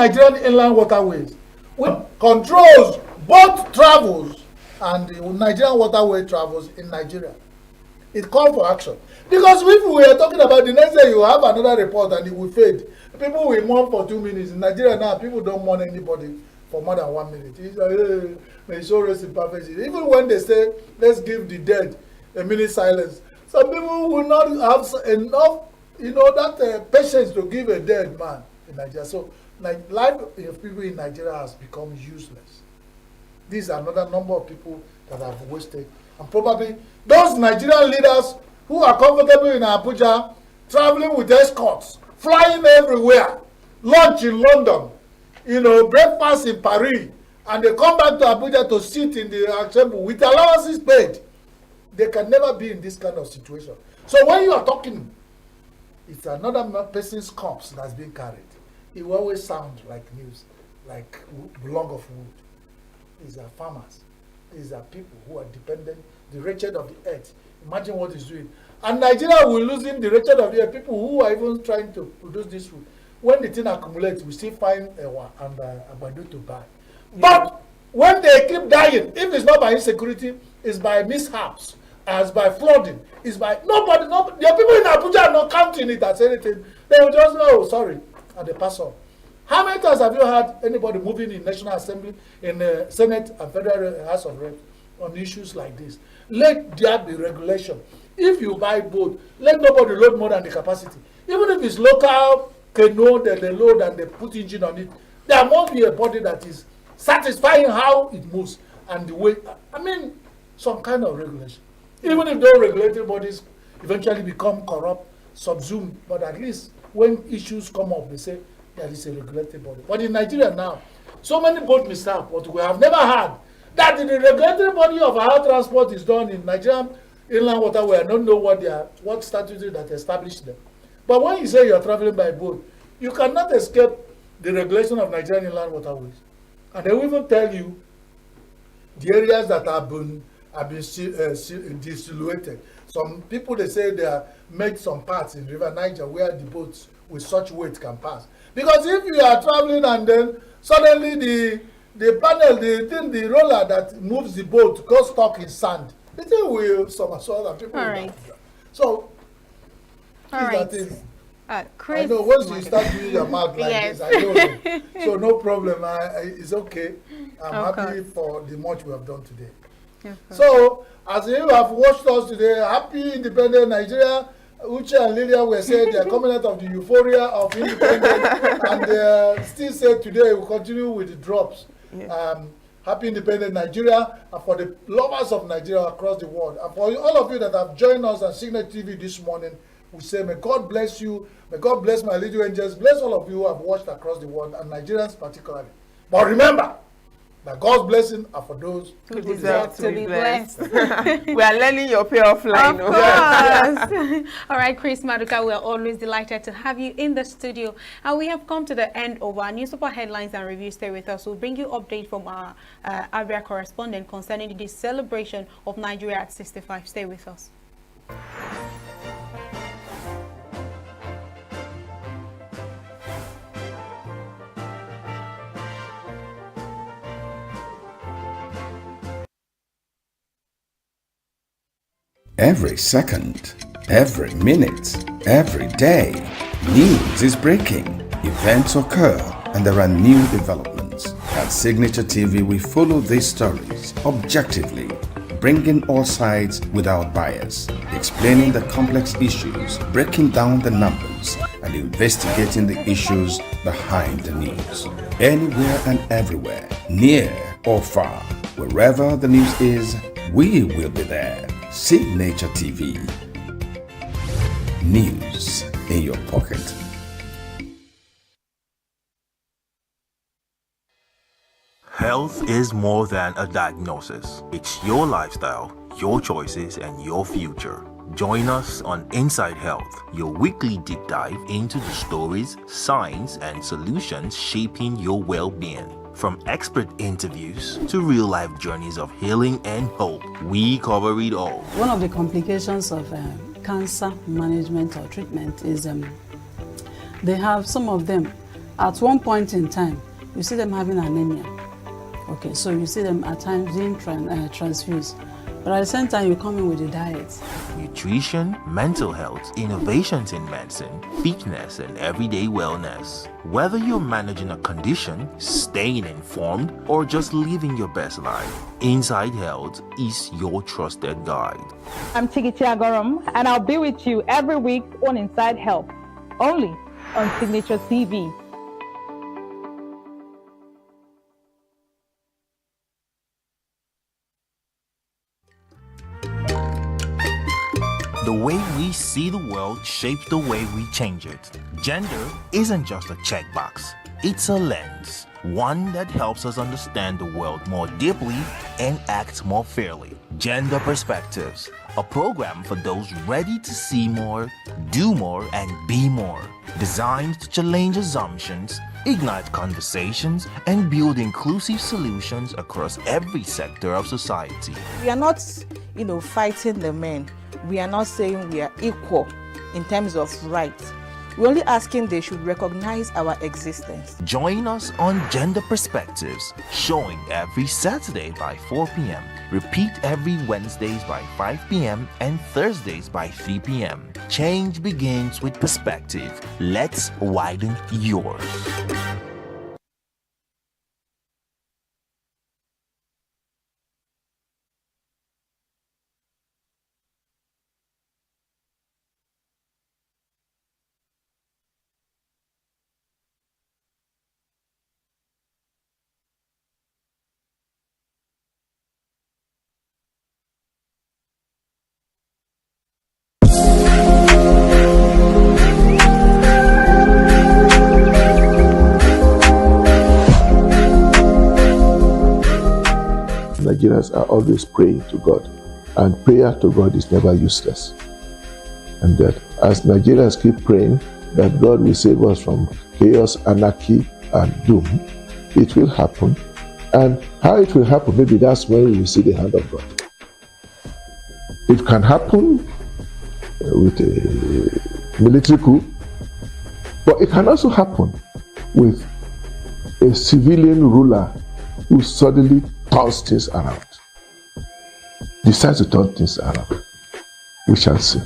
Nigerian inland waterways, which controls both travels and the Nigerian waterway travels in Nigeria. It called for action. Because if we are talking about the next day, you have another report and it will fade. People will mourn for 2 minutes. In Nigeria now, people don't mourn anybody for more than 1 minute. It's like, hey, may so rest in perfect. Even when they say, let's give the dead a minute silence, some people will not have enough, that patience to give a dead man in Nigeria. So, life of people in Nigeria has become useless. These are another number of people that have wasted. And probably those Nigerian leaders who are comfortable in Abuja, traveling with escorts, flying everywhere, lunch in London, breakfast in Paris, and they come back to Abuja to sit in the assembly with allowances paid. They can never be in this kind of situation. So when you are talking, it's another person's corpse that's being carried. It will always sound like news, like log of wood. These are farmers. These are people who are dependent, the wretched of the earth. Imagine what it's doing. And Nigeria will losing the wretched of the earth, people who are even trying to produce this food. When the thing accumulates, we still find Ewa and Abadu to buy. Yeah. But when they keep dying, if it's not by insecurity, it's by mishaps, it's by flooding, it's by nobody. The people in Abuja are not counting it as anything. They will just know, sorry, and they pass on. How many times have you had anybody moving in National Assembly, in the Senate and Federal House of Reps on issues like this? Let there be regulation. If you buy boat, let nobody load more than the capacity. Even if it's local canoe that they load and they put engine on it, there must be a body that is satisfying how it moves and the way. Some kind of regulation. Even if those regulatory bodies eventually become corrupt, subsumed, but at least when issues come up, they say there is a regulatory body. But in Nigeria now, so many boat mishaps, but we have never had that the regulatory body of our transport is done in Nigerian inland waterway. I don't know what statute that established them. But when you say you are traveling by boat, you cannot escape the regulation of Nigerian inland waterways. And they will even tell you the areas that have been dislocated. Some people, they say they have made some parts in River Niger where the boats with such weight can pass. Because if you are traveling and then suddenly the panel, the roller that moves the boat goes stuck in sand, the thing will somersault and people will die. So, Chris, I know once you start doing your mouth like yes. this, I know. So no problem. It's okay. I'm happy for the much we have done today. So, as you have watched us today, happy independent Nigeria. Uche and Lilia were saying they are coming out of the euphoria of independence, and they still say today we'll continue with the drops. Yes. Happy independent Nigeria, and for the lovers of Nigeria across the world, and for all of you that have joined us on Signet TV this morning, we say may God bless you, may God bless my little angels, bless all of you who have watched across the world, and Nigerians particularly. But remember, that God's blessing are for those who deserve to be blessed. We are learning your pay offline. Of course. All right, Chris Maduka, we are always delighted to have you in the studio. And we have come to the end of our newspaper headlines and reviews. Stay with us. We'll bring you update from our Abia correspondent concerning the celebration of Nigeria at 65. Stay with us. Every second, every minute, every day, news is breaking, events occur, and there are new developments. At Signature TV, we follow these stories objectively, bringing all sides without bias, explaining the complex issues, breaking down the numbers, and investigating the issues behind the news. Anywhere and everywhere, near or far, wherever the news is, we will be there. Signature TV. News in your pocket. Health is more than a diagnosis. It's your lifestyle, your choices, and your future. Join us on Inside Health, your weekly deep dive into the stories, science, and solutions shaping your well-being. From expert interviews to real-life journeys of healing and hope, we cover it all. One of the complications of cancer management or treatment is some of them At one point in time, you see them having anemia. Okay, so you see them at times being transfused. But at the same time, you come in with the diet. Nutrition, mental health, innovations in medicine, fitness, and everyday wellness. Whether you're managing a condition, staying informed, or just living your best life, Inside Health is your trusted guide. I'm Tigiti Agorum, and I'll be with you every week on Inside Health, only on Signature TV. The way we see the world shapes the way we change it. Gender isn't just a checkbox, it's a lens, one that helps us understand the world more deeply and act more fairly. Gender Perspectives, a program for those ready to see more, do more, and be more. Designed to challenge assumptions, ignite conversations, and build inclusive solutions across every sector of society. We are not, fighting the men. We are not saying we are equal in terms of rights. We're only asking they should recognize our existence. Join us on Gender Perspectives, showing every Saturday by 4 p.m. Repeat every Wednesdays by 5 p.m. and Thursdays by 3 p.m. Change begins with perspective. Let's widen yours. Nigerians are always praying to God, and prayer to God is never useless. And that as Nigerians keep praying that God will save us from chaos, anarchy, and doom, it will happen. And how it will happen, maybe that's when we will see the hand of God. It can happen with a military coup, but it can also happen with a civilian ruler who suddenly turns things around, decides to turn things around. We shall see.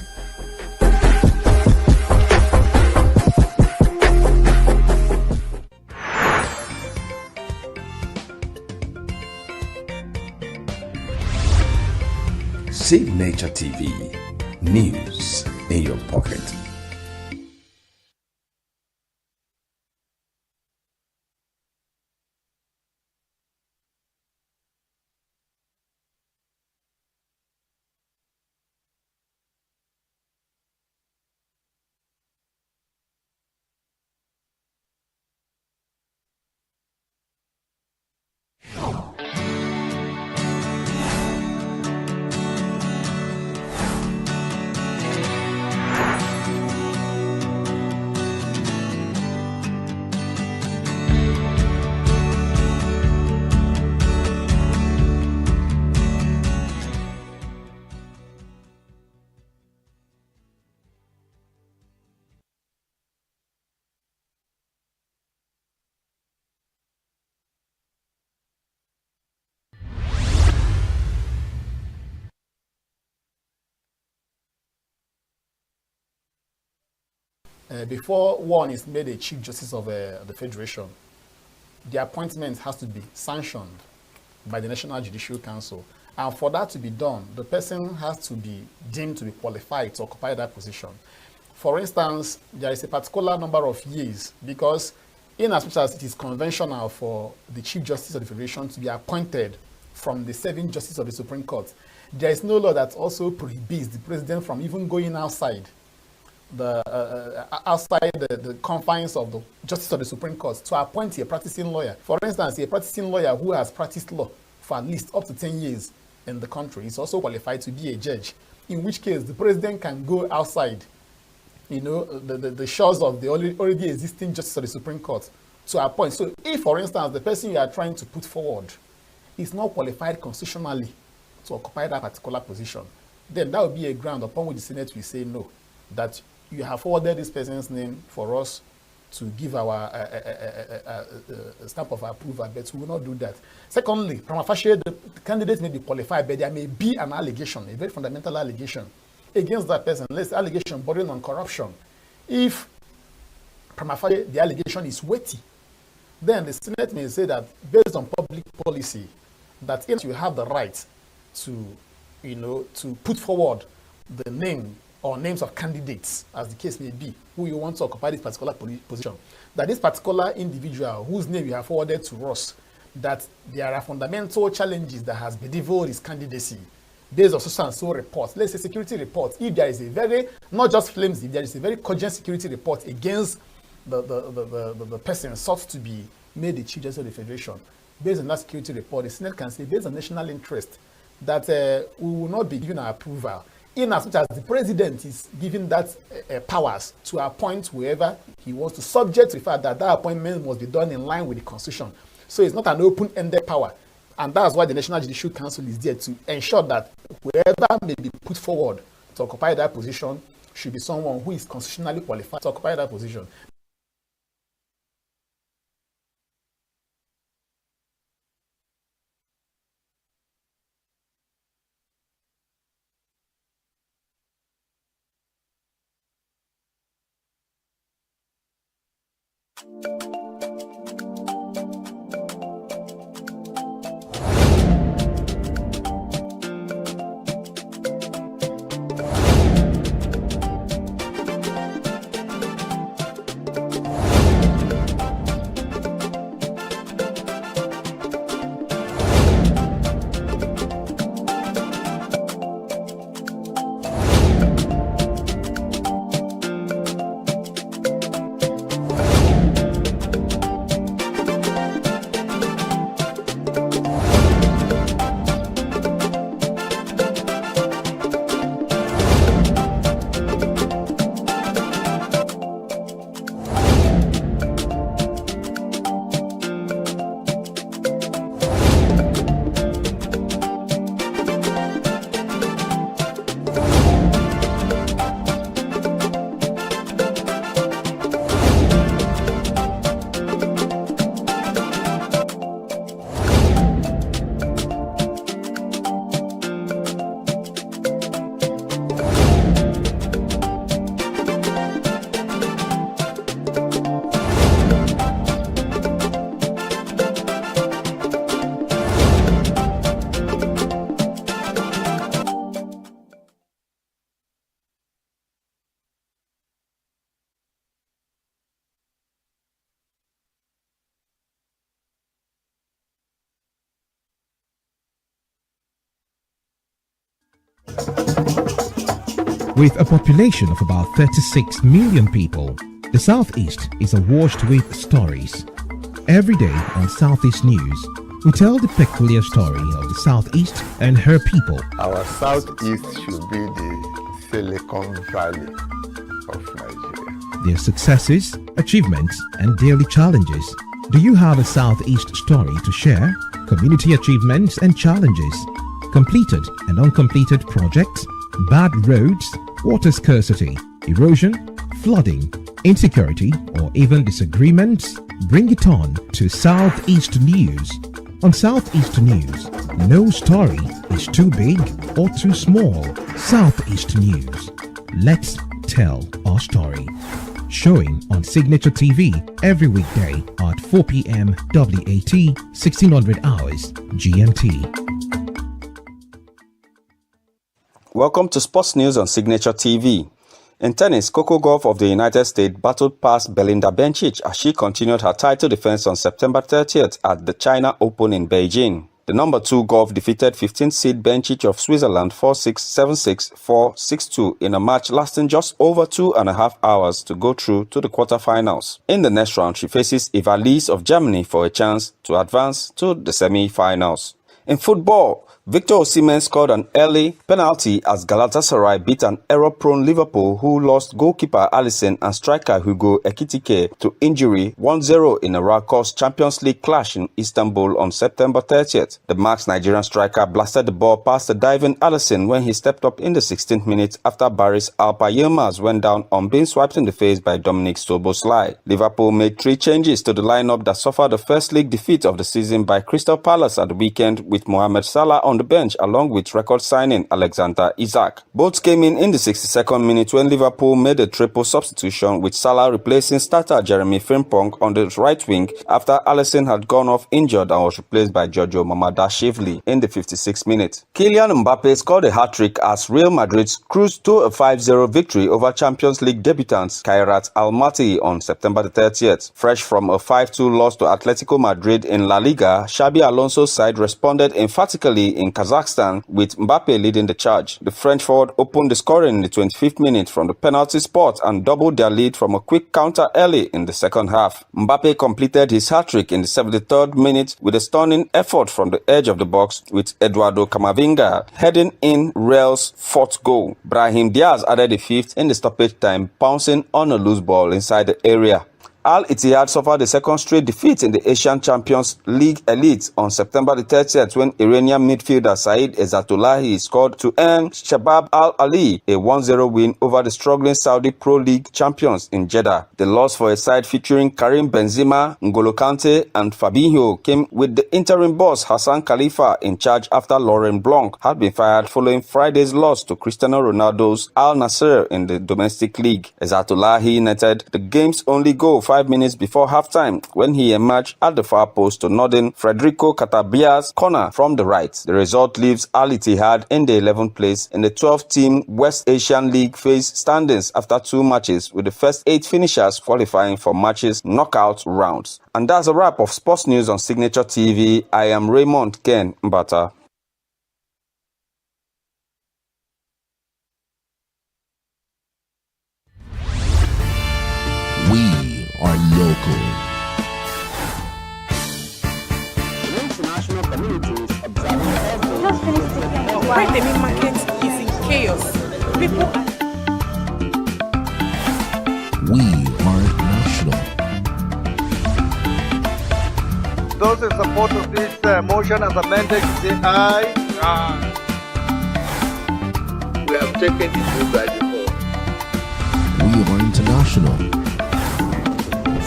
Signature TV, news in your pocket. Before one is made a Chief Justice of the Federation, the appointment has to be sanctioned by the National Judicial Council. And for that to be done, the person has to be deemed to be qualified to occupy that position. For instance, there is a particular number of years, because in as much as it is conventional for the Chief Justice of the Federation to be appointed from the serving Justice of the Supreme Court, there is no law that also prohibits the president from even going outside the confines of the Justice of the Supreme Court to appoint a practicing lawyer. For instance, a practicing lawyer who has practiced law for at least up to 10 years in the country is also qualified to be a judge, in which case the president can go outside, the shores of the already existing Justice of the Supreme Court to appoint. So if, for instance, the person you are trying to put forward is not qualified constitutionally to occupy that particular position, then that would be a ground upon which the Senate will say no, that you have forwarded this person's name for us to give our stamp of approval, but we will not do that. Secondly, prima facie, the candidate may be qualified, but there may be an allegation, a very fundamental allegation against that person. Let's say allegation bordering on corruption. If prima facie the allegation is weighty, then the Senate may say that based on public policy, that if you have the right to, to put forward the name or names of candidates, as the case may be, who you want to occupy this particular position, that this particular individual whose name you have forwarded to us, that there are fundamental challenges that has bedeviled his candidacy based on so and so reports, let's say security reports, if there is a very, not just flimsy, there is a very cogent security report against the person sought to be made the Chief Justice of the Federation, based on that security report, the Senate can say, based on national interest, that we will not be given our approval, in as much as the president is giving that powers to appoint whoever he wants to, subject to the fact that that appointment must be done in line with the Constitution. So it's not an open-ended power. And that's why the National Judicial Council is there to ensure that whoever may be put forward to occupy that position should be someone who is constitutionally qualified to occupy that position. With a population of about 36 million people, the Southeast is awash with stories. Every day on Southeast News, we tell the peculiar story of the Southeast and her people. Our Southeast should be the Silicon Valley of Nigeria. Their successes, achievements, and daily challenges. Do you have a Southeast story to share? Community achievements and challenges, completed and uncompleted projects, bad roads, water scarcity, erosion, flooding, insecurity, or even disagreements? Bring it on to Southeast News. On Southeast News, no story is too big or too small. Southeast News. Let's tell our story. Showing on Signature TV every weekday at 4 p.m. WAT, 1600 hours GMT. Welcome to Sports News on Signature TV. In tennis, Coco Gauff of the United States battled past Belinda Bencic as she continued her title defense on September 30th at the China Open in Beijing. The number 2 Gauff defeated 15th-seed Bencic of Switzerland 4-6, 7-6, 4-6-2 in a match lasting just over 2.5 hours to go through to the quarterfinals. In the next round, she faces Eva Lies of Germany for a chance to advance to the semi-finals. In football, Victor Osimhen scored an early penalty as Galatasaray beat an error-prone Liverpool, who lost goalkeeper Alisson and striker Hugo Ekitike to injury 1-0 in a Rakos Champions League clash in Istanbul on September 30th. The Max Nigerian striker blasted the ball past the diving Alisson when he stepped up in the 16th minute after Baris Alpha Yilmaz went down on being swiped in the face by Dominic Szoboszlai. Liverpool made 3 changes to the lineup that suffered the first league defeat of the season by Crystal Palace at the weekend, with Mohamed Salah on the bench along with record signing Alexander Isak. Both came in the 62nd minute when Liverpool made a triple substitution, with Salah replacing starter Jeremy Frimpong on the right wing after Alisson had gone off injured and was replaced by Giorgio Mamadashvili in the 56th minute. Kylian Mbappe scored a hat-trick as Real Madrid cruised to a 5-0 victory over Champions League debutants Kairat Almaty on September the 30th. Fresh from a 5-2 loss to Atletico Madrid in La Liga, Xabi Alonso's side responded emphatically in Kazakhstan, with Mbappe leading the charge. The French forward opened the scoring in the 25th minute from the penalty spot and doubled their lead from a quick counter early in the second half. Mbappe completed his hat-trick in the 73rd minute with a stunning effort from the edge of the box, with Eduardo Camavinga heading in Real's 4th goal. Brahim Diaz added the 5th in the stoppage time, pouncing on a loose ball inside the area. Al Ittihad suffered a second straight defeat in the Asian Champions League Elite on September the 30th when Iranian midfielder Saeed Ezzatullahi scored to earn Shabab Al Ali a 1-0 win over the struggling Saudi Pro League champions in Jeddah. The loss for a side featuring Karim Benzema, N'Golo Kante and Fabinho came with the interim boss Hassan Khalifa in charge after Laurent Blanc had been fired following Friday's loss to Cristiano Ronaldo's Al Nassr in the domestic league. Ezzatullahi netted the game's only goal 5 minutes before halftime when he emerged at the far post to nodding Federico Catabia's corner from the right. The result leaves Al Ittihad in the 11th place in the 12-team West Asian League phase standings after 2 matches, with the first 8 finishers qualifying for matches knockout rounds. And that's a wrap of sports news on Signature TV. I am Raymond Ken Mbata. Are local. International communities observing just finished the game. Why the main market is in chaos. People We are national. Those in support of this motion as amended, say aye. Aye. We have taken this by before. We are international.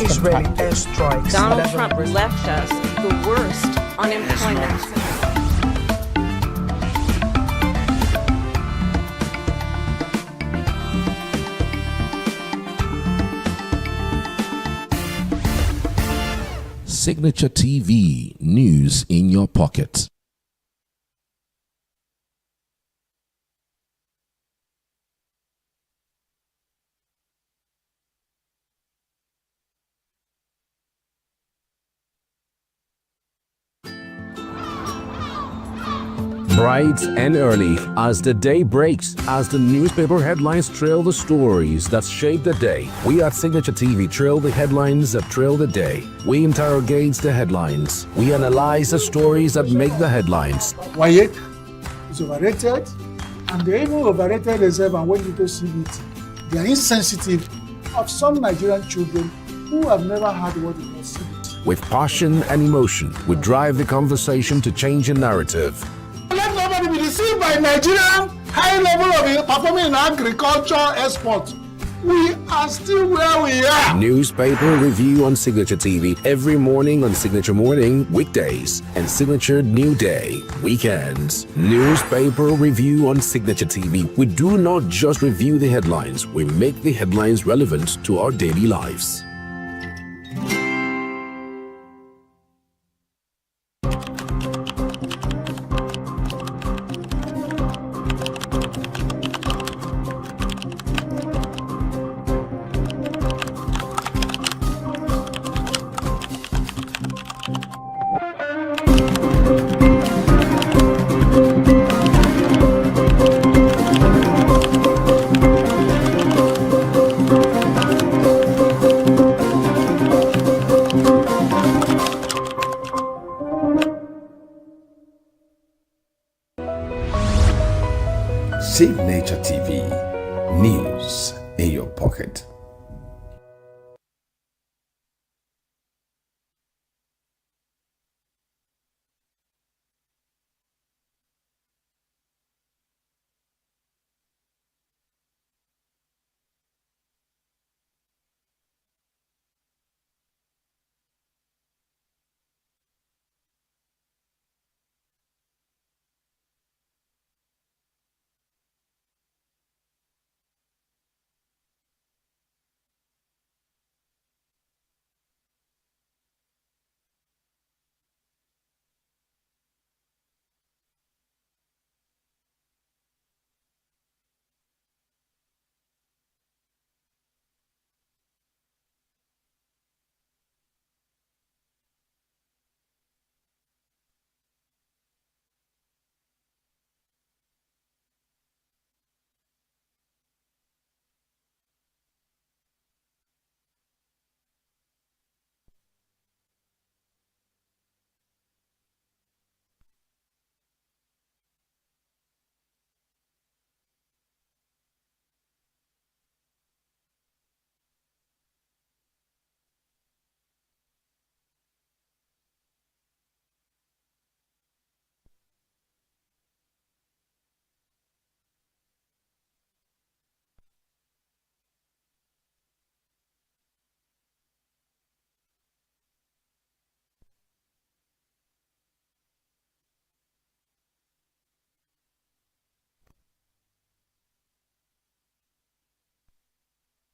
Israeli airstrikes. Donald Trump left us the worst unemployment. Signature TV, news in your pocket. Bright and early as the day breaks, as the newspaper headlines trail the stories that shape the day. We at Signature TV trail the headlines that trail the day. We interrogate the headlines. We analyze the stories that make the headlines. Wayek is overrated, and they even overrated themselves, and when people see it, they are insensitive of some Nigerian children who have never had what it was CBT. With passion and emotion, we drive the conversation to change a narrative. Let nobody be deceived by Nigerian high level of performing in agriculture export. We are still where we are. Newspaper review on Signature TV every morning on Signature Morning, weekdays, and Signature New Day, weekends. Newspaper review on Signature TV. We do not just review the headlines, we make the headlines relevant to our daily lives. Signature TV, news in your pocket.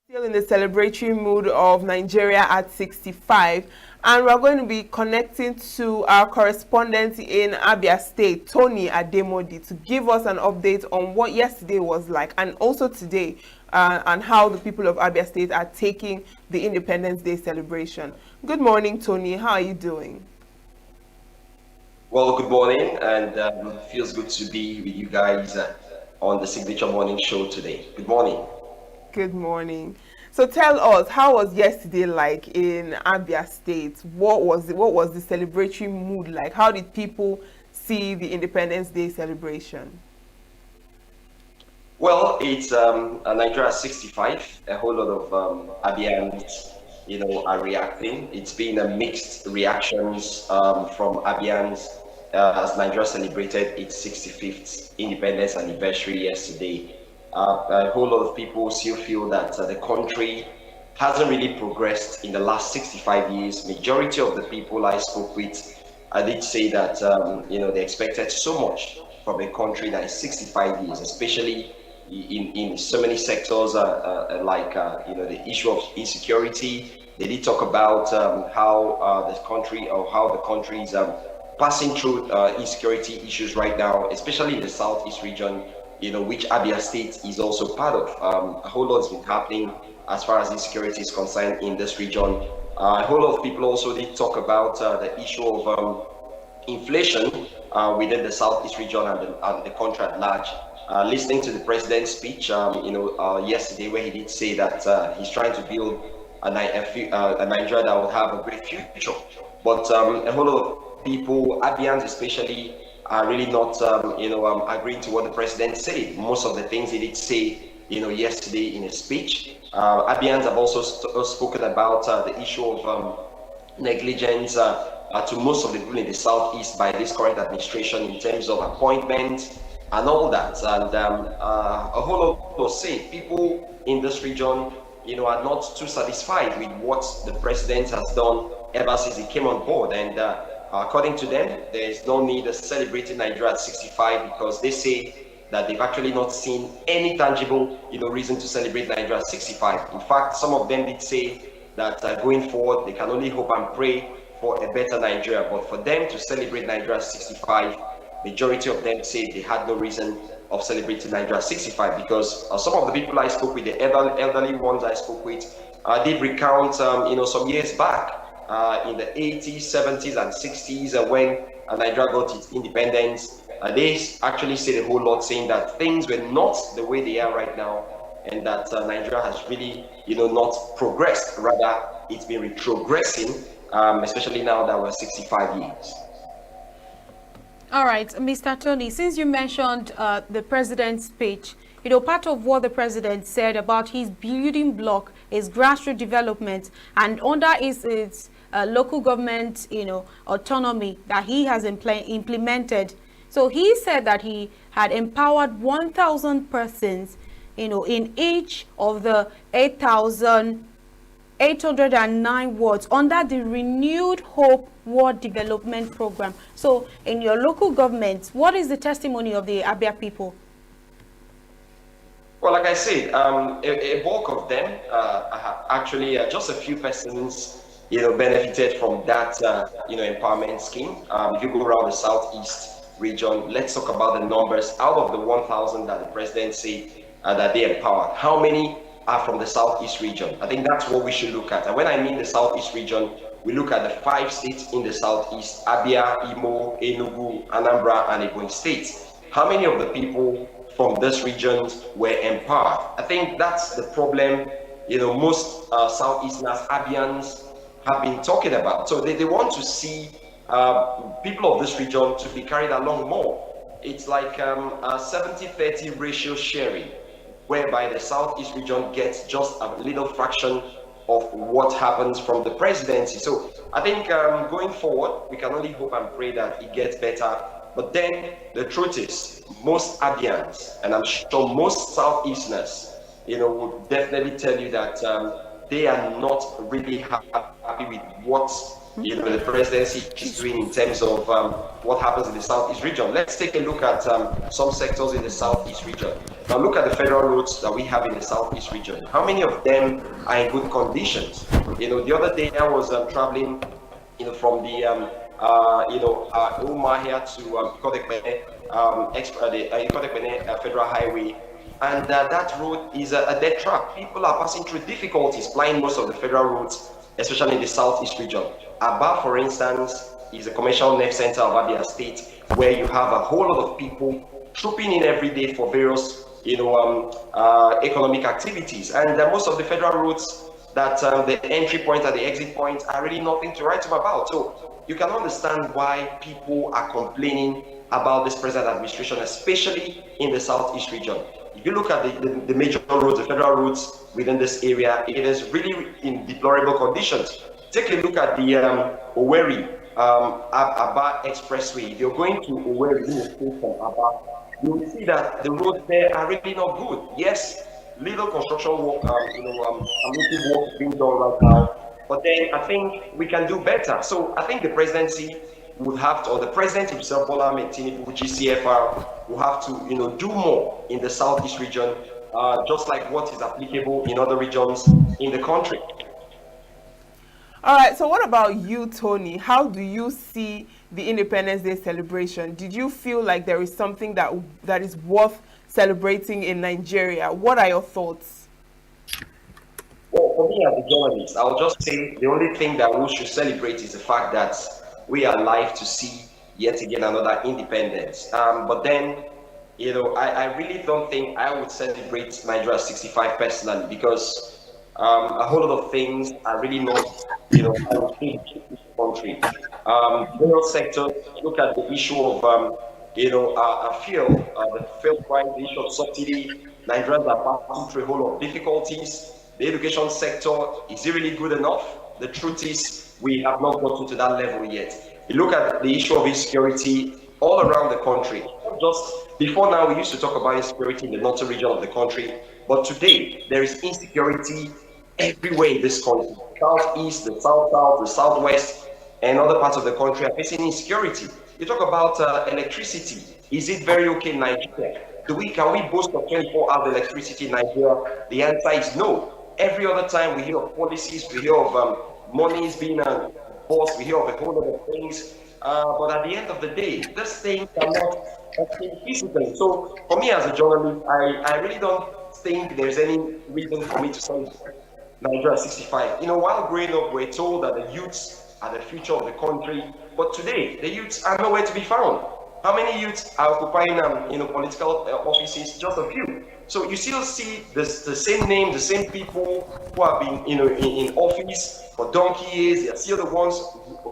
Still in the celebratory mood of Nigeria at 65, and we're going to be connecting to our correspondent in Abia State, Tony Ademodi, to give us an update on what yesterday was like and also today, and how the people of Abia State are taking the Independence Day celebration. Good morning, Tony. How are you doing? Well, good morning, and feels good to be with you guys on the Signature Morning Show today. Good morning. Good morning. So tell us, how was yesterday like in Abia State? What was the celebratory mood like? How did people see the Independence Day celebration? Well, it's Nigeria 65. A whole lot of Abians, are reacting. It's been a mixed reactions from Abians as Nigeria celebrated its 65th independence anniversary yesterday. A whole lot of people still feel that the country hasn't really progressed in the last 65 years. Majority of the people I spoke with, I did say that they expected so much from a country that is 65 years, especially in so many sectors like the issue of insecurity. They did talk about how the country is passing through insecurity issues right now, especially in the southeast region, which Abia State is also part of. A whole lot has been happening as far as insecurity is concerned in this region. A whole lot of people also did talk about the issue of inflation within the southeast region and the country at large. Listening to the president's speech, yesterday, where he did say that he's trying to build a Nigeria that will have a great future. But a whole lot of people, Abians especially, are really not, agreeing to what the president said. Most of the things he did say, yesterday in his speech. Abians have also spoken about the issue of negligence to most of the people in the southeast by this current administration in terms of appointments and all that. And a whole lot was said. People in this region, are not too satisfied with what the president has done ever since he came on board. And according to them, there is no need of celebrating Nigeria at 65 because they say that they've actually not seen any tangible, reason to celebrate Nigeria at 65. In fact, some of them did say that going forward, they can only hope and pray for a better Nigeria. But for them to celebrate Nigeria at 65, majority of them say they had no reason of celebrating Nigeria at 65 because some of the people I spoke with, the elderly ones I spoke with, did recount, some years back, in the 80s, 70s, and 60s, when Nigeria got its independence, they actually said a whole lot, saying that things were not the way they are right now, and that Nigeria has really, not progressed. Rather, it's been retrogressing, especially now that we're 65 years. All right, Mr. Tony, since you mentioned the president's speech, you know, part of what the president said about his building block is grassroots development, and under his local government, you know, autonomy that he has implemented. So he said that he had empowered 1,000 persons, you know, in each of the 8,809 wards under the Renewed Hope Ward Development Program. So in your local government, what is the testimony of the Abia people? Well, like I said, a bulk of them, actually just a few persons, you know, benefited from that, you know, empowerment scheme. If you go around the Southeast region, let's talk about the numbers. Out of the 1,000 that the president said that they empowered, how many are from the Southeast region? I think that's what we should look at. And when I mean the Southeast region, we look at the 5 states in the Southeast: Abia, Imo, Enugu, Anambra, and Ebonyi State. How many of the people from this region were empowered? I think that's the problem, you know, most Southeasterners, Abians, have been talking about. So they want to see people of this region to be carried along more. It's like a 70-30 ratio sharing, whereby the Southeast region gets just a little fraction of what happens from the presidency. So I think going forward, we can only hope and pray that it gets better. But then the truth is, most Abians, and I'm sure most Southeasterners, you know, would definitely tell you that they are not really happy with what, you know, the presidency is doing in terms of what happens in the Southeast region. Let's take a look at some sectors in the Southeast region. Now look at the federal roads that we have in the Southeast region. How many of them are in good conditions? You know, the other day I was traveling, you know, from the Umahia to Ikotekpene, Ikotekpene Federal Highway, and that road is a dead trap. People are passing through difficulties flying most of the federal roads, especially in the Southeast region. Aba, for instance, is a commercial nerve center of Abia State, where you have a whole lot of people trooping in every day for various, you know, economic activities. And most of the federal roads, that the entry point and the exit point are really nothing to write home about. So you can understand why people are complaining about this present administration, especially in the Southeast region. If you look at the major roads, the federal roads within this area, it is really in deplorable conditions. Take a look at the Owerri Aba Expressway. If you're going to Owerri, from Aba, you will see that the roads there are really not good. Yes, little construction work, community work being done right now, but then I think we can do better. So I think the presidency would have to, or the president himself, Bola Ahmed Tinubu, GCFR, will have to, you know, do more in the Southeast region, just like what is applicable in other regions in the country. All right, so what about you, Tony? How do you see the Independence Day celebration? Did you feel like there is something that is worth celebrating in Nigeria? What are your thoughts? Well, for me as a journalist, I'll just say the only thing that we should celebrate is the fact that we are alive to see yet again another independence. But then, you know, I really don't think I would celebrate Nigeria 65 personally, because a whole lot of things are really not, you know, I would think in this country. Various sectors, look at the issue of, the fuel price, the issue of subsidy. Nigerians are passing through a whole lot of difficulties. The education sector, is it really good enough? The truth is, we have not gotten to that level yet. You look at the issue of insecurity all around the country. Just before now, we used to talk about insecurity in the northern region of the country, but today there is insecurity everywhere in this country. Southeast, the south-south, the southwest, and other parts of the country are facing insecurity. You talk about electricity. Is it very okay in Nigeria? Can we boast of 24 hours electricity in Nigeria? The answer is no. Every other time we hear of policies, we hear of monies being bossed, we hear of a whole lot of things. But at the end of the day, these things are not feasible. So for me as a journalist, I really don't think there's any reason for me to say Nigeria 65. You know, while growing up, we're told that the youths are the future of the country, but today the youths are nowhere to be found. How many youths are occupying political offices? Just a few. So you still see the same name, the same people who have been in office for donkey years. They are still the ones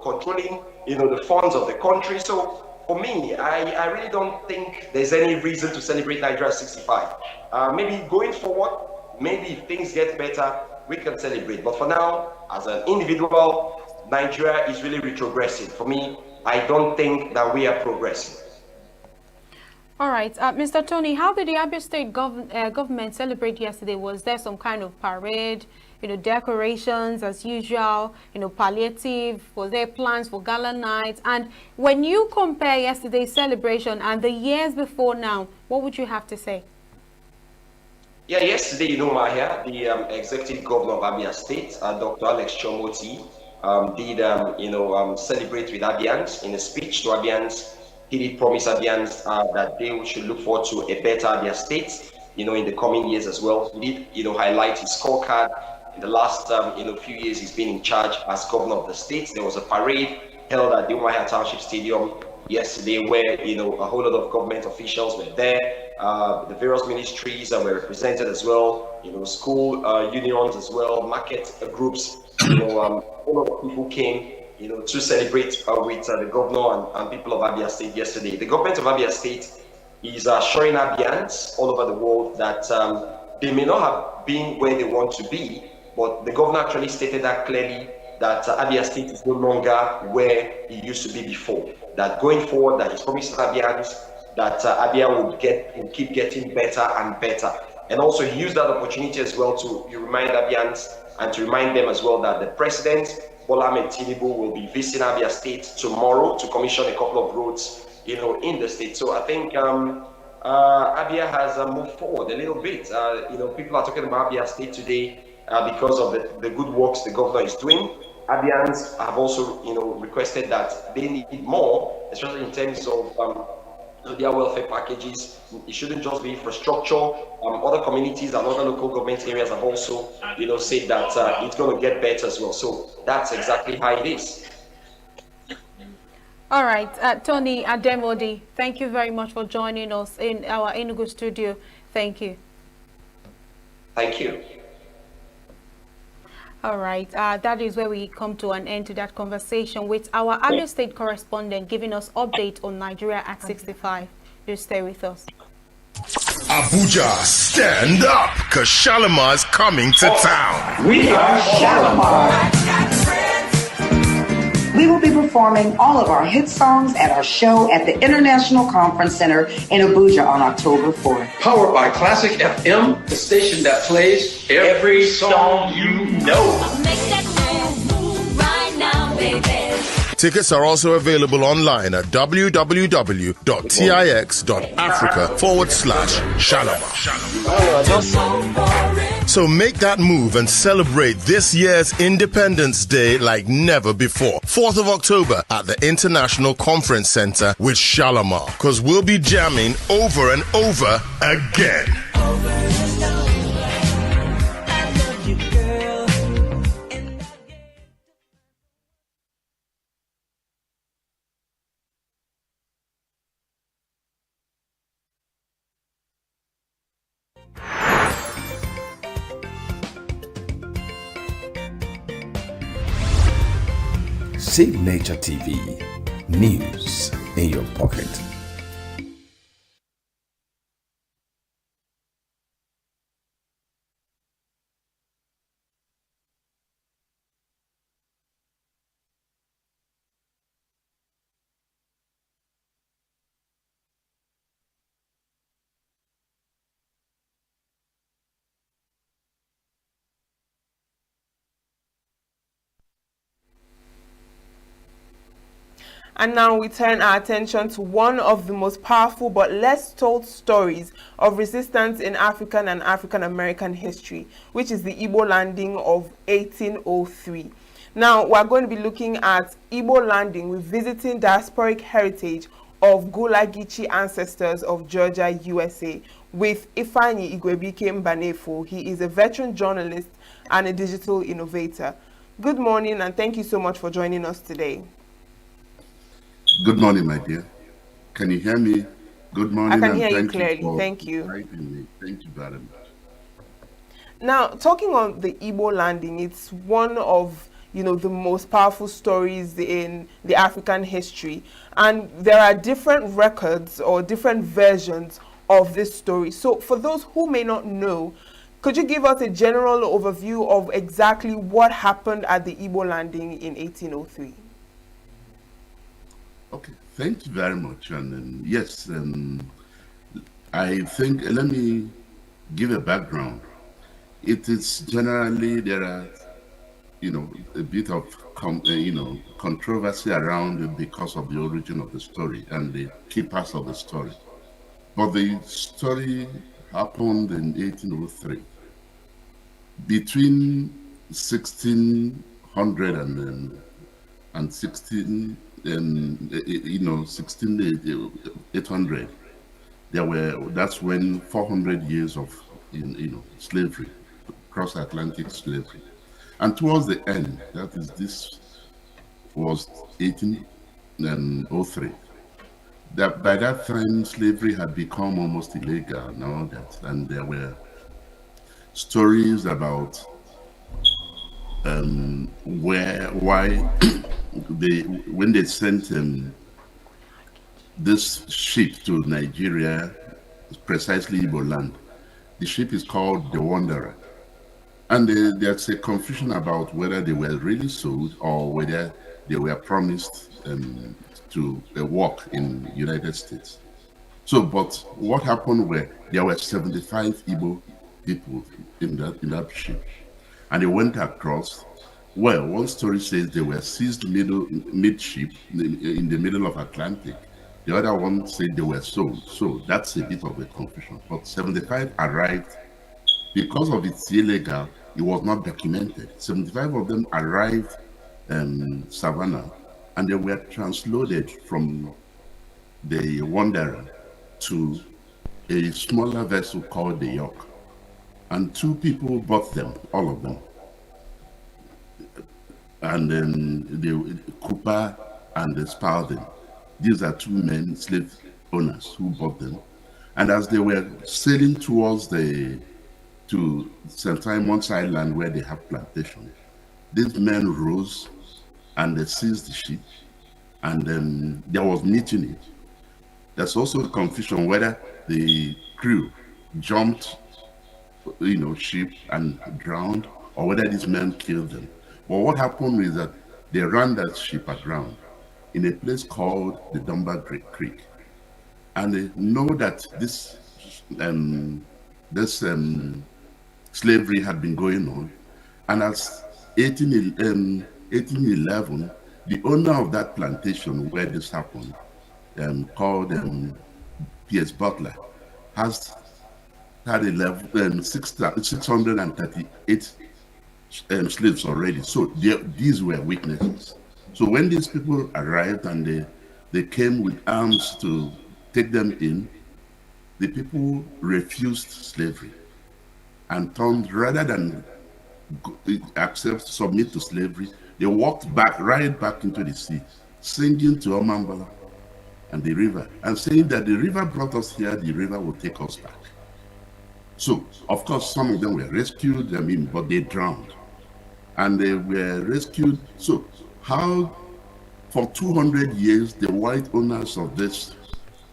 controlling the funds of the country. So for me, I really don't think there's any reason to celebrate Nigeria at 65. Maybe going forward, maybe if things get better, we can celebrate. But for now, as an individual, Nigeria is really retrogressing. For me, I don't think that we are progressing. All right, Mr. Tony, how did the Abia State government celebrate yesterday? Was there some kind of parade, decorations as usual, palliative? Was there plans for gala nights? And when you compare yesterday's celebration and the years before now, what would you have to say? Yeah, yesterday, Mahia, the executive governor of Abia State, Dr. Alex Chomoti, did, celebrate with Abians in a speech to Abians. He did promise Abians that they should look forward to a better Abia State, in the coming years as well. He did, highlight his scorecard. In the last, few years, he's been in charge as governor of the state. There was a parade held at the Umuahia Township Stadium yesterday where, a whole lot of government officials were there. The various ministries were represented as well, school unions as well, market groups, a lot of people came, to celebrate with the governor and people of Abia State yesterday. The government of Abia State is assuring Abians all over the world that they may not have been where they want to be, but the governor actually stated that clearly that Abia State is no longer where it used to be before. That going forward, that he's promised Abians that Abia will keep getting better and better. And also he used that opportunity as well to remind Abians and to remind them as well that the president, Bola Ahmed Tinubu, will be visiting Abia State tomorrow to commission a couple of roads, in the state. So I think Abia has moved forward a little bit. People are talking about Abia State today because of the good works the governor is doing. Abians have also, requested that they need more, especially in terms of their welfare packages. It shouldn't just be infrastructure. Other communities and other local government areas have also, said that it's going to get better as well. So that's exactly how it is. All right, Tony Ademodi, thank you very much for joining us in our ENUGU studio. Thank you. Thank you. All right, that is where we come to an end to that conversation with our Abia State correspondent giving us update on Nigeria at 65. Do stay with us. Abuja, stand up, because Shalimar's coming to town. We are Shalimar. We will be performing all of our hit songs at our show at the International Conference Center in Abuja on October 4th. Powered by Classic FM, the station that plays every song you know. Make that move right now, baby. Tickets are also available online at www.tix.africa/Shalimar. So make that move and celebrate this year's Independence Day like never before. 4th of October at the International Conference Center with Shalimar, because we'll be jamming over and over again. Signature TV, news in your pocket. And now we turn our attention to one of the most powerful but less told stories of resistance in African and African American history, which is the Igbo landing of 1803. Now we're going to be looking at Igbo landing, revisiting diasporic heritage of Gulagichi ancestors of Georgia, USA, with Ifeanyi Igwebike Mbanefo. He is a veteran journalist and a digital innovator. Good morning, and thank you so much for joining us today. Good morning, my dear. Can you hear me? Good morning. I can hear you clearly. Thank you. Thank you very much. Now, talking on the Igbo landing, it's one of, the most powerful stories in the African history. And there are different records or different versions of this story. So for those who may not know, could you give us a general overview of exactly what happened at the Igbo landing in 1803? Okay, thank you very much. And yes, I think, let me give a background. It is generally, there are, a bit of, controversy around it because of the origin of the story and the key parts of the story. But the story happened in 1803. Between 1600 and 1600, that's when 400 years of slavery, cross-Atlantic slavery. And towards the end, this was 1803. By that time, slavery had become almost illegal and all that, and there were stories about why when they sent this ship to Nigeria, precisely Igbo land, the ship is called the Wanderer. And there's a confusion about whether they were really sold or whether they were promised to work in the United States. So, but what happened were there were 75 Igbo people in that ship, and they went across. Well, one story says they were seized midship in the middle of Atlantic. The other one said they were sold. So that's a bit of a confusion. But 75 arrived. Because of it's illegal, it was not documented. 75 of them arrived in Savannah, and they were transloaded from the Wanderer to a smaller vessel called the York. And 2 people bought them, all of them. And then the Cooper and the Spalding. These are 2 men, slave owners, who bought them. And as they were sailing towards to St. Simon's Island, where they have plantation, these men rose and they seized the ship, and then there was mutiny. There's also a confusion whether the crew jumped, ship and drowned, or whether these men killed them. But what happened is that they ran that ship aground in a place called the Dunbar Creek, and they know that this slavery had been going on. And as 1811, the owner of that plantation where this happened, called P.S. Butler, had 638 slaves already. So these were witnesses. So when these people arrived and they came with arms to take them in, the people refused slavery and turned, rather than submit to slavery, they walked right back into the sea, singing to Omambala and the river, and saying that the river brought us here, the river will take us back. So, of course, some of them were rescued, but they drowned. And they were rescued. So, how, for 200 years, the white owners of this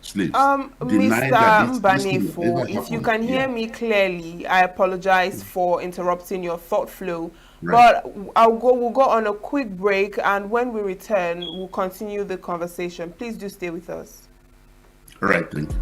slaves Mr. Mbanefo, if you can hear me clearly, I apologize for interrupting your thought flow. Right. But we'll go on a quick break, and when we return, we'll continue the conversation. Please do stay with us. All right, thank you.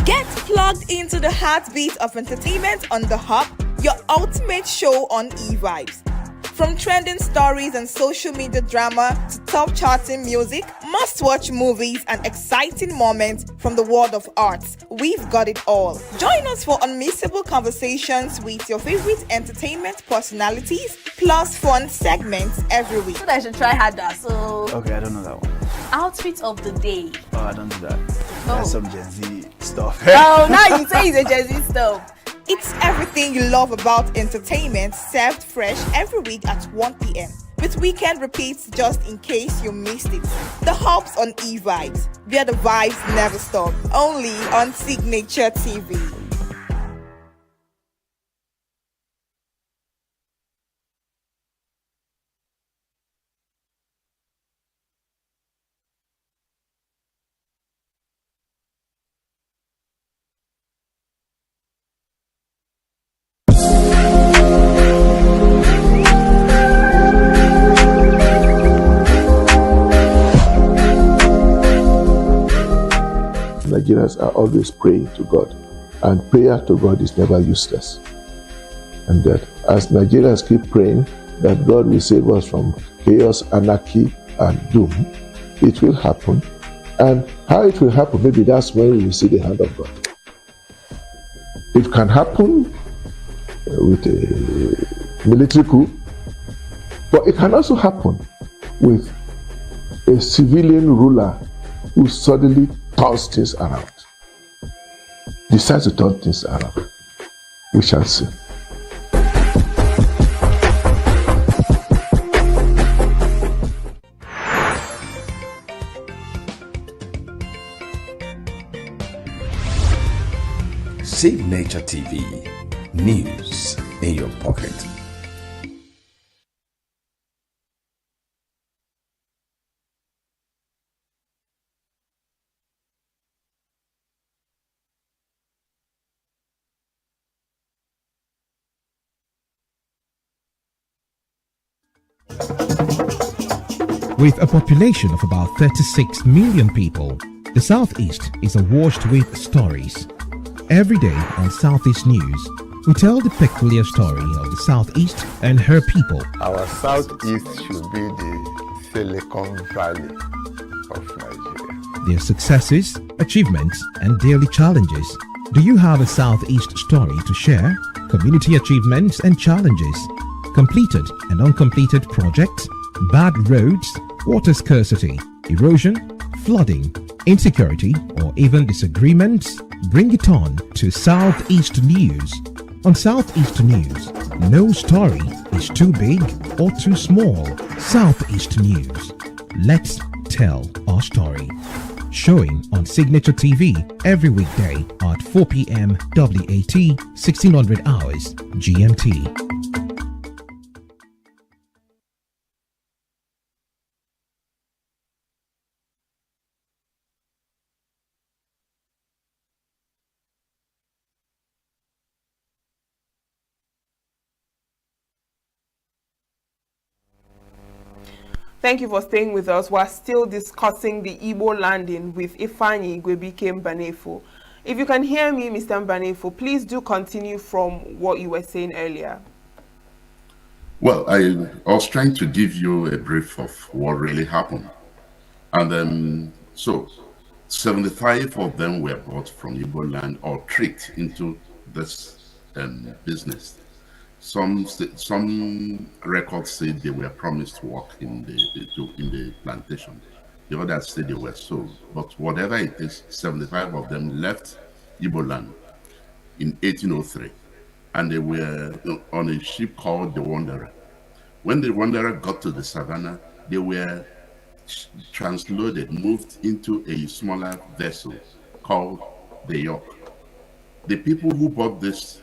Get plugged into the heartbeat of entertainment on The Hub, your ultimate show on eVibes. From trending stories and social media drama to top charting music, must-watch movies and exciting moments from the world of arts, we've got it all. Join us for unmissable conversations with your favorite entertainment personalities, plus fun segments every week. So I should try harder, so... Okay, I don't know that one. Outfit of the day. Oh, I don't do that. That's some Gen Z stuff. Oh, now you say it's a Gen Z stuff. It's everything you love about entertainment, served fresh every week at 1 p.m. with weekend repeats just in case you missed it. The Hub's on eVibes, where the vibes never stop. Only on Signature TV. Nigerians are always praying to God. And prayer to God is never useless. And that as Nigerians keep praying that God will save us from chaos, anarchy, and doom, it will happen. And how it will happen, maybe that's when we will see the hand of God. It can happen with a military coup, but it can also happen with a civilian ruler who suddenly turns things around, decides to turn things around. We shall see. Signature TV, news in your pocket. With a population of about 36 million people, the Southeast is awash with stories. Every day on Southeast News, we tell the peculiar story of the Southeast and her people. Our Southeast should be the Silicon Valley of Nigeria. Their successes, achievements, and daily challenges. Do you have a Southeast story to share? Community achievements and challenges, completed and uncompleted projects, bad roads, water scarcity, erosion, flooding, insecurity, or even disagreements? Bring it on to Southeast News. On Southeast News, no story is too big or too small. Southeast News. Let's tell our story. Showing on Signature TV every weekday at 4 p.m. WAT, 1600 hours GMT. Thank you for staying with us. We're still discussing the Igbo landing with Ifeanyi Igwebike Mbanefo. If you can hear me, Mr. Mbanefo, please do continue from what you were saying earlier. Well, I was trying to give you a brief of what really happened. And so 75 of them were bought from Igbo land or tricked into this business. Some records say they were promised work in the plantation. The others say they were sold. But whatever it is, 75 of them left Igbo land in 1803, and they were on a ship called the Wanderer. When the Wanderer got to the savannah, they were transloaded, moved into a smaller vessel called the York. The people who bought this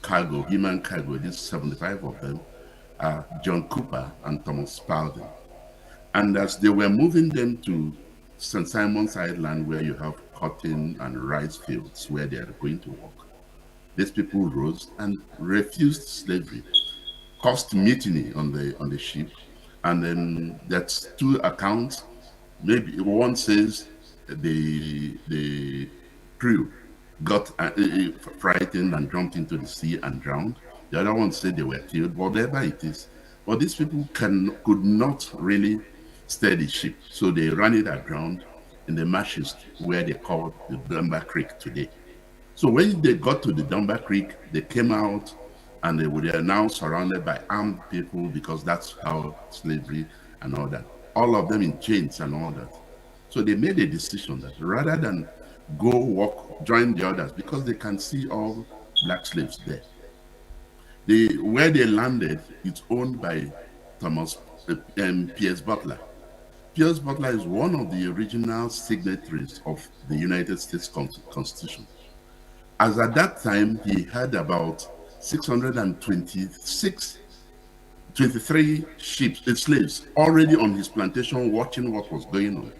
cargo, human cargo, these 75 of them, are John Cooper and Thomas Spalding. And as they were moving them to St. Simon's Island, where you have cotton and rice fields where they are going to work, these people rose and refused slavery, caused mutiny on the ship. And then that's two accounts. Maybe one says the crew got frightened and jumped into the sea and drowned. The other one said they were killed, whatever it is. But these people could not really steer the ship, so they ran it aground in the marshes where they call the Dunbar Creek today. So when they got to the Dunbar Creek, they came out and they were now surrounded by armed people, because that's how slavery and all that. All of them in chains and all that. So they made a decision that rather than go walk, join the others, because they can see all black slaves there. Where they landed, it's owned by Pierce Butler. Pierce Butler is one of the original signatories of the United States Constitution. As at that time, he had about 623 slaves already on his plantation watching what was going on.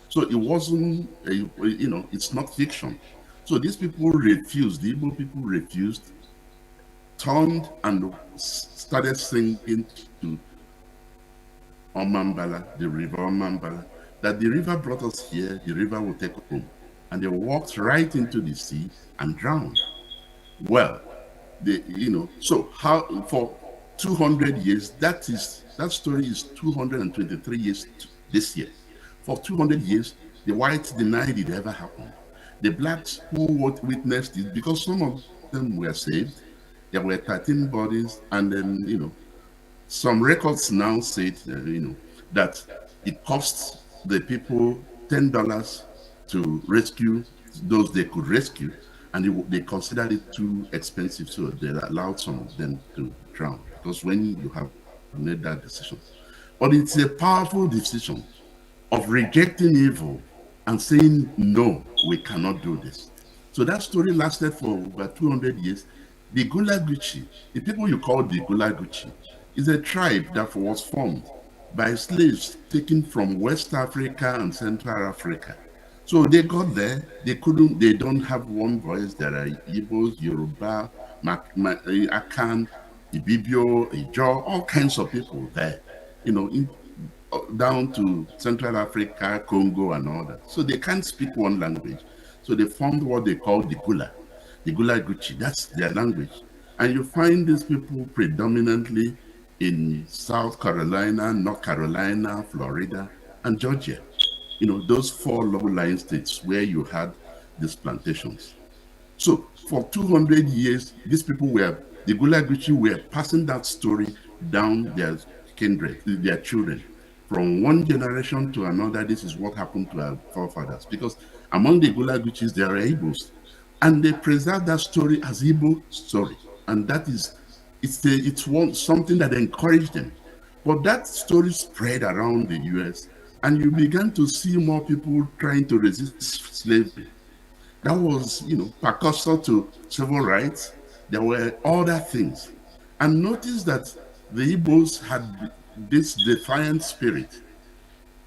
So it wasn't, it's not fiction. So these people refused, the Igbo people refused, turned and started singing to Omambala, the river Omambala, that the river brought us here, the river will take us home. And they walked right into the sea and drowned. Well, so how for 200 years, that story is 223 years this year. For 200 years, the whites denied it ever happened. The blacks who witnessed it, because some of them were saved, there were 13 bodies, and then, some records now said, that it cost the people $10 to rescue those they could rescue, and they considered it too expensive, so they allowed some of them to drown, because when you have made that decision. But it's a powerful decision of rejecting evil and saying, no, we cannot do this. So that story lasted for over 200 years. The Gulaguchi, the people you call the Gulaguchi, is a tribe that was formed by slaves taken from West Africa and Central Africa. So they got there, they don't have one voice. There are Igbos, Yoruba, Akan, Ibibio, Ijaw, all kinds of people there, down to Central Africa, Congo, and all that. So they can't speak one language. So they formed what they call the Gulaguchi. That's their language. And you find these people predominantly in South Carolina, North Carolina, Florida, and Georgia. Those 4 low-lying states where you had these plantations. So for 200 years, these people the Gulaguchi were passing that story down their kindred, their children. From one generation to another, this is what happened to our forefathers. Because among the Gulaguchis, there are Igbos. And they preserve that story as Igbo story. And that is, something that encouraged them. But that story spread around the US, and you began to see more people trying to resist slavery. That was, precursor to civil rights. There were other things. And notice that the Igbos had this defiant spirit.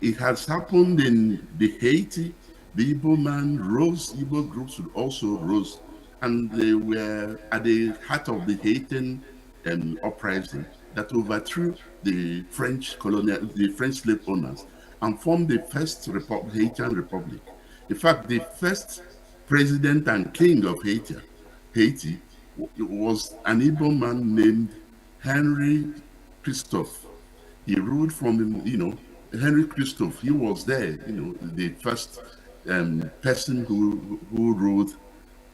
It has happened in the Haiti. The Igbo man rose, Igbo groups also rose, and they were at the heart of the Haitian uprising that overthrew the French slave owners and formed the first Haitian Republic. In fact, the first president and king of Haiti was an Igbo man named Henry Christophe. He ruled from, Henry Christophe. He was there, the first person who ruled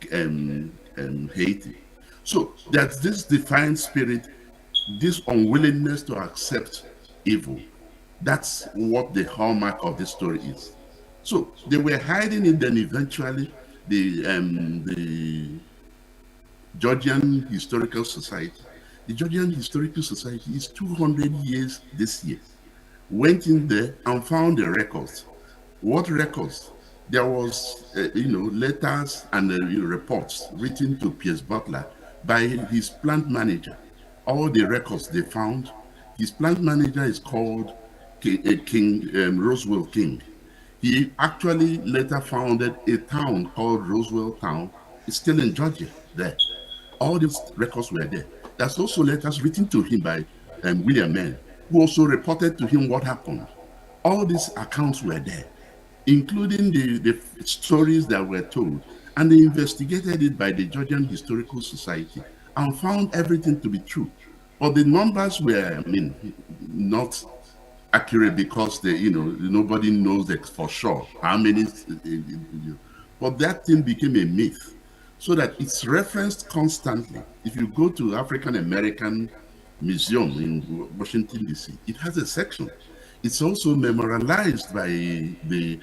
Haiti. So there's this defiant spirit, this unwillingness to accept evil. That's what the hallmark of this story is. So they were hiding it, then eventually the Georgian Historical Society. The Georgian Historical Society is 200 years this year. Went in there and found the records. What records? There was, letters and reports written to Pierce Butler by his plant manager. All the records they found. His plant manager is called Roswell King. He actually later founded a town called Roswell Town. It's still in Georgia there. All these records were there. There's also letters written to him by William Mann, who also reported to him what happened. All these accounts were there, including the stories that were told. And they investigated it by the Georgian Historical Society and found everything to be true. But the numbers were, not accurate because nobody knows that for sure how many. But that thing became a myth, so that it's referenced constantly. If you go to African American Museum in Washington, D.C., it has a section. It's also memorialized by the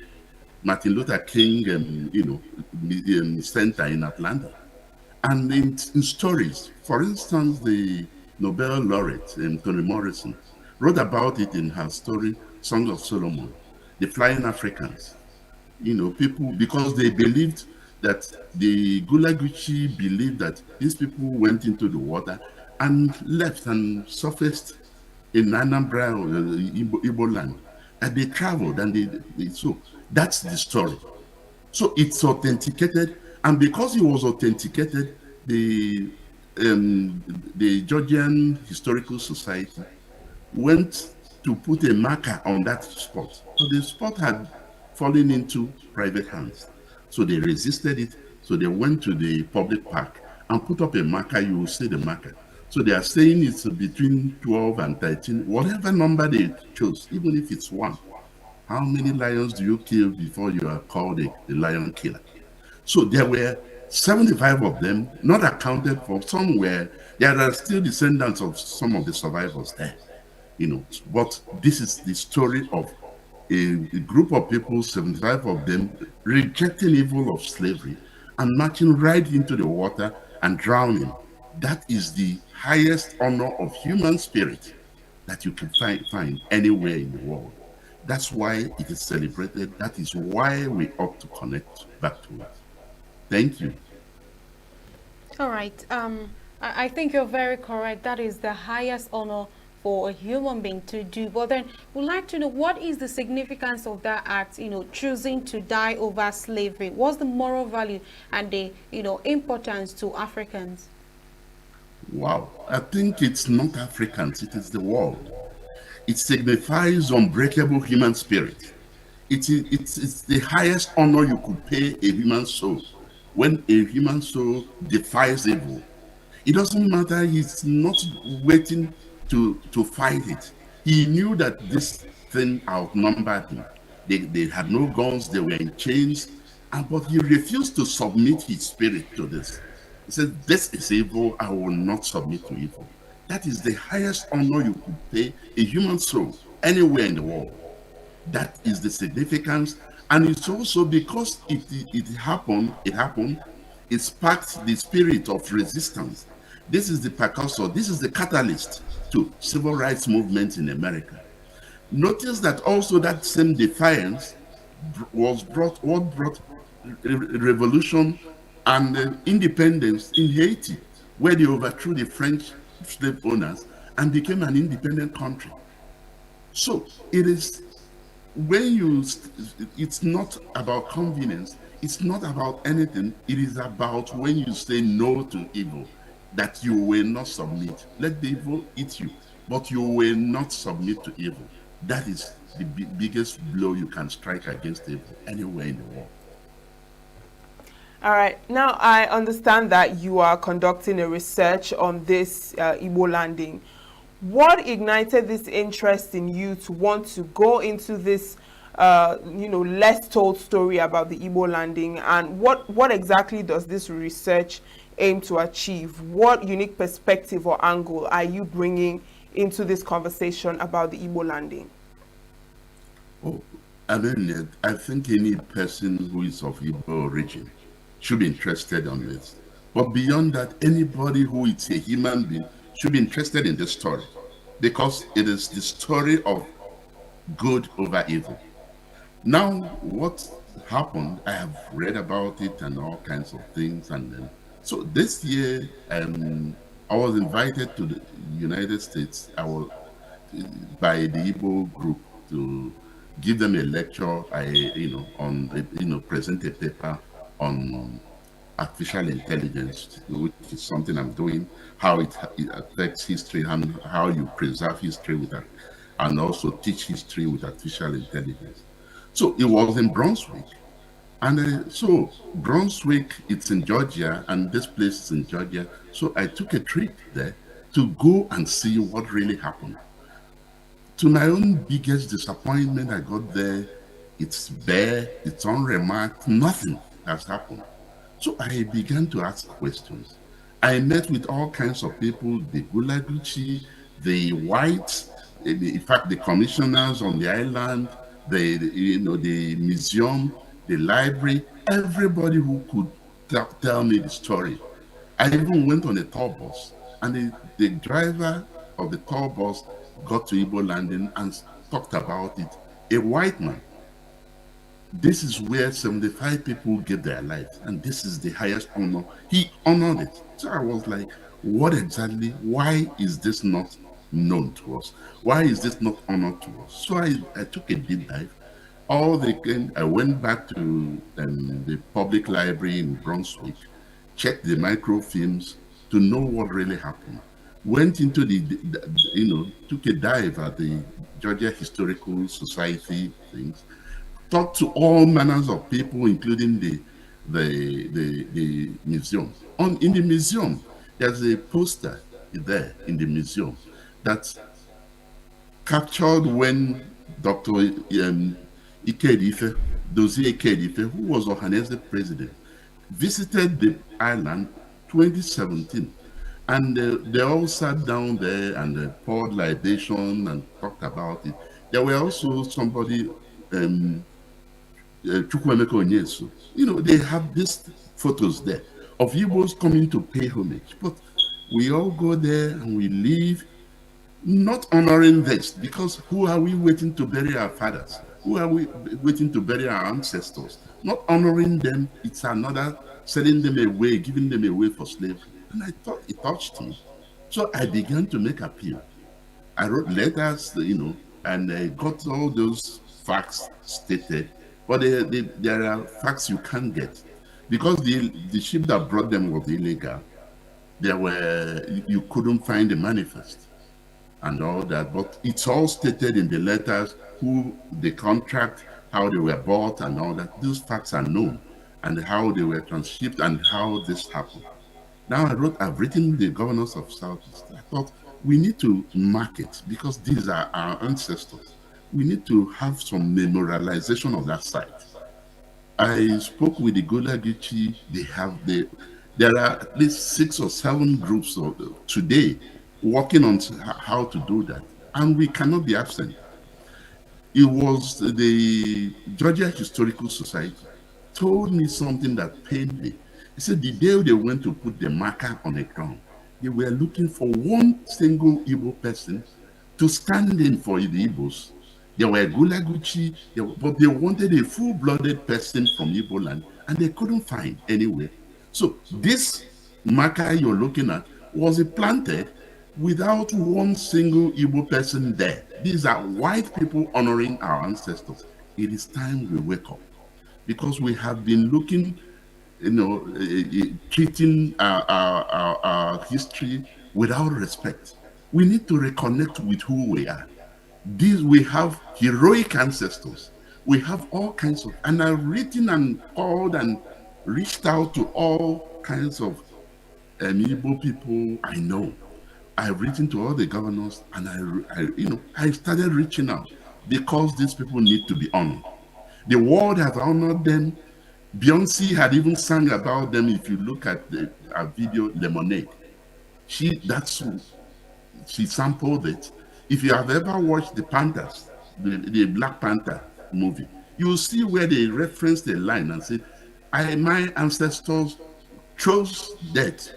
Martin Luther King Center in Atlanta. And in stories, for instance, the Nobel laureate, Toni Morrison, wrote about it in her story, Song of Solomon, the Flying Africans. People, because they believed that the Gulaguchi believed that these people went into the water and left and surfaced in Anambra or Igbo land. And they traveled, and so that's the story. So it's authenticated, and because it was authenticated, the Georgian Historical Society went to put a marker on that spot. So the spot had fallen into private hands. So they resisted it. So they went to the public park and put up a marker. You will see the marker. So they are saying it's between 12 and 13, whatever number they chose, even if it's one. How many lions do you kill before you are called a lion killer? So there were 75 of them, not accounted for. Somewhere there are still descendants of some of the survivors there, But this is the story of a group of people, 75 of them, rejecting evil of slavery and marching right into the water and drowning. That is the highest honor of human spirit that you can find anywhere in the world. That's why it is celebrated. That is why we ought to connect back to it. Thank you. All right. I think you're very correct. That is the highest honor for a human being to do. But then we'd like to know, what is the significance of that act, choosing to die over slavery? What's the moral value and the, importance to Africans? Wow. I think it's not Africans, it is the world. It signifies unbreakable human spirit. It's the highest honor you could pay a human soul. When a human soul defies evil, it doesn't matter, he's not waiting to fight it. He knew that this thing outnumbered him. They had no guns, they were in chains, but he refused to submit his spirit to this. He said, this is evil, I will not submit to evil. That is the highest honor you could pay a human soul anywhere in the world. That is the significance. And it's also because it happened, it sparked the spirit of resistance. This is the precursor, this is the catalyst to civil rights movements in America. Notice that also that same defiance what brought revolution and independence in Haiti, where they overthrew the French slave owners and became an independent country. So it is, it's not about convenience, it's not about anything, it is about when you say no to evil, that you will not submit. Let the evil eat you, but you will not submit to evil. That is the biggest blow you can strike against evil anywhere in the world. All right. Now, I understand that you are conducting a research on this Igbo landing. What ignited this interest in you to want to go into this, less told story about the Igbo landing, and what exactly does this research aim to achieve? What unique perspective or angle are you bringing into this conversation about the Igbo landing? Oh, I mean, I think any person who is of Igbo origin should be interested on this. But beyond that, anybody who is a human being should be interested in this story, because it is the story of good over evil. Now, what happened, I have read about it and all kinds of things. And so this year, I was invited to the United States. I was by the Igbo group to give them a lecture. Present a paper on artificial intelligence, which is something I'm doing, how it affects history and how you preserve history with that, and also teach history with artificial intelligence. So it was in Brunswick. And so Brunswick, it's in Georgia, and this place is in Georgia. So I took a trip there to go and see what really happened. To my own biggest disappointment, I got there, it's bare, it's unremarked, nothing has happened. So I began to ask questions. I met with all kinds of people, the Gulaguchi, the whites, in fact, the commissioners on the island, the museum, the library, everybody who could tell me the story. I even went on a tour bus, and the driver of the tour bus got to Igbo landing and talked about it. A white man. This is where 75 people gave their lives, and this is the highest honor. He honored it. So I was like, what exactly, why is this not known to us? Why is this not honored to us? So I took a deep dive. I went back to the public library in Brunswick, checked the microfilms to know what really happened. went into took a dive at the Georgia Historical Society things, talked to all manners of people, including the museum. In the museum, there's a poster there in the museum that captured when Dr. Ikedife, Dozie Ikedife, who was Ohanese president, visited the island 2017. And they all sat down there and poured libation and talked about it. There were also somebody, Chukwuemeka Onyesu. They have these photos there of Igbos coming to pay homage. But we all go there and we leave not honoring this, because who are we waiting to bury our fathers? Who are we waiting to bury our ancestors? Not honoring them, it's another selling them away, giving them away for slavery. And I thought it touched me. So I began to make appeal. I wrote letters, and I got all those facts stated. But there are facts you can't get. Because the ship that brought them was illegal, you couldn't find the manifest and all that, but it's all stated in the letters, who the contract, how they were bought and all that. Those facts are known, and how they were transshipped and how this happened. Now I've written the governors of Southeast. I thought we need to mark it, because these are our ancestors. We need to have some memorialization of that site. I spoke with the Gulagichi. There are at least 6 or 7 groups today working on how to do that, and we cannot be absent. It was the Georgia Historical Society told me something that pained me. He said the day they went to put the marker on the ground, they were looking for one single Igbo person to stand in for the Igbos. There were Gulaguchi, but they wanted a full-blooded person from Igbo land, and they couldn't find anywhere. So this marker you're looking at was planted without one single Igbo person there. These are white people honoring our ancestors. It is time we wake up, because we have been looking, treating our history without respect. We need to reconnect with who we are. We have heroic ancestors. We have all kinds of, and I've written and called and reached out to all kinds of Igbo people I know. I've written to all the governors, and I started reaching out, because these people need to be honored. The world has honored them. Beyonce had even sang about them. If you look at our video, Lemonade, she sampled it. If you have ever watched the Panthers, the Black Panther movie, you'll see where they reference the line and say, my ancestors chose death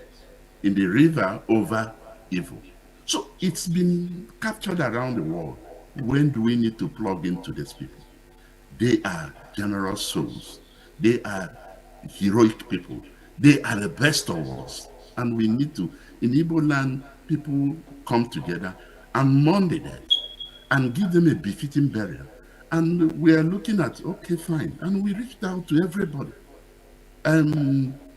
in the river over evil. So it's been captured around the world. When do we need to plug into these people? They are generous souls. They are heroic people. They are the best of us. And we need to, in Igbo land, people come together and mourn the dead and give them a befitting burial. And we are looking at, okay, fine. And we reached out to everybody.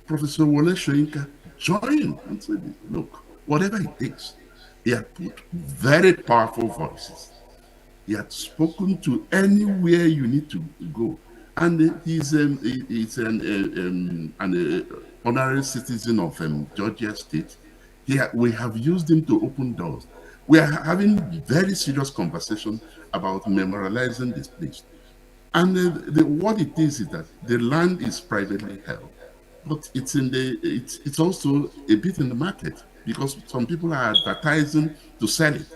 Professor Wole Soyinka joined and said, look, whatever it takes. He had put very powerful voices. He had spoken to anywhere you need to go. And he's an honorary citizen of Georgia State. We have used him to open doors. We are having very serious conversation about memorializing this place. And what it is that the land is privately held, but it's also a bit in the market, because some people are advertising to sell it.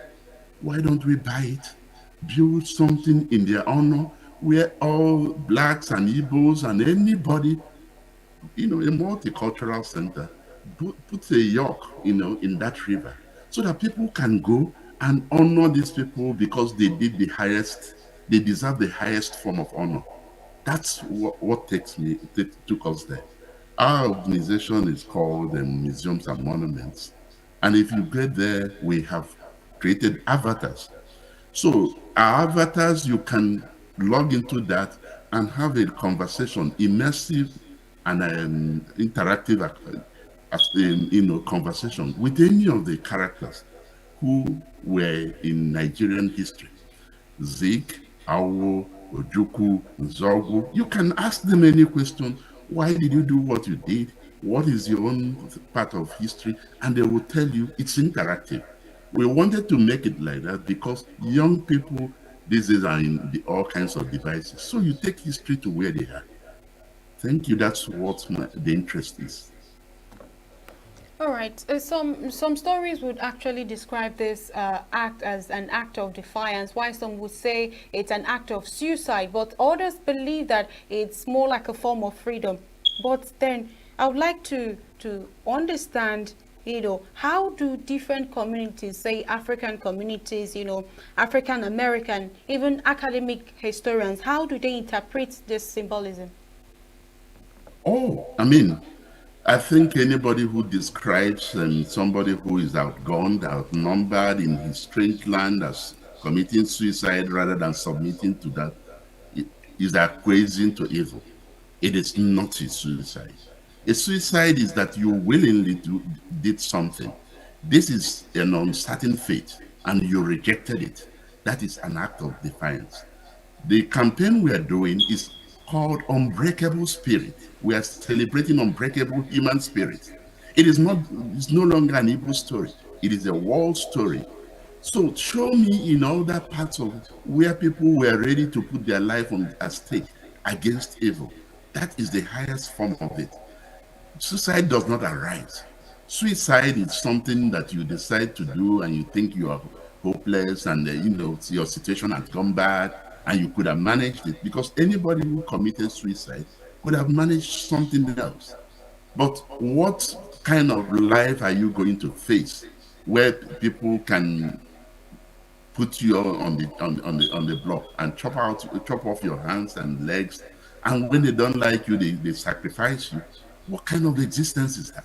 Why don't we buy it, build something in their honor, where all blacks and Igbos and anybody, a multicultural center, put a yoke, in that river, so that people can go and honor these people, because they did the highest, they deserve the highest form of honor. That's what took us there. Our organization is called Museums and Monuments. And if you get there, we have created avatars. So our avatars, you can log into that and have a conversation, immersive and interactive conversation with any of the characters who were in Nigerian history. Zik, Awo, Ojuku, Nzogu. You can ask them any question. Why did you do what you did? What is your own part of history? And they will tell you it's interactive. We wanted to make it like that because young people these days are in all kinds of devices. So you take history to where they are. Thank you. That's what the interest is. All right. Some stories would actually describe this act as an act of defiance, while some would say it's an act of suicide, but others believe that it's more like a form of freedom. But then I would like to understand, how do different communities, say African communities, African American, even academic historians, how do they interpret this symbolism? Oh, I think anybody who describes somebody who is outgunned, outnumbered in his strange land as committing suicide rather than submitting to that is acquiescing to evil. It is not a suicide. A suicide is that you willingly did something. This is an uncertain fate and you rejected it. That is an act of defiance. The campaign we are doing is called Unbreakable Spirit. We are celebrating unbreakable human spirit. It's no longer an Igbo story. It is a world story. So show me in other parts of where people were ready to put their life at stake against evil. That is the highest form of it. Suicide does not arise. Suicide is something that you decide to do and you think you are hopeless and your situation has gone bad and you could have managed it, because anybody who committed suicide could have managed something else. But what kind of life are you going to face where people can put you on the block and chop off your hands and legs, and when they don't like you, they sacrifice you? What kind of existence is that?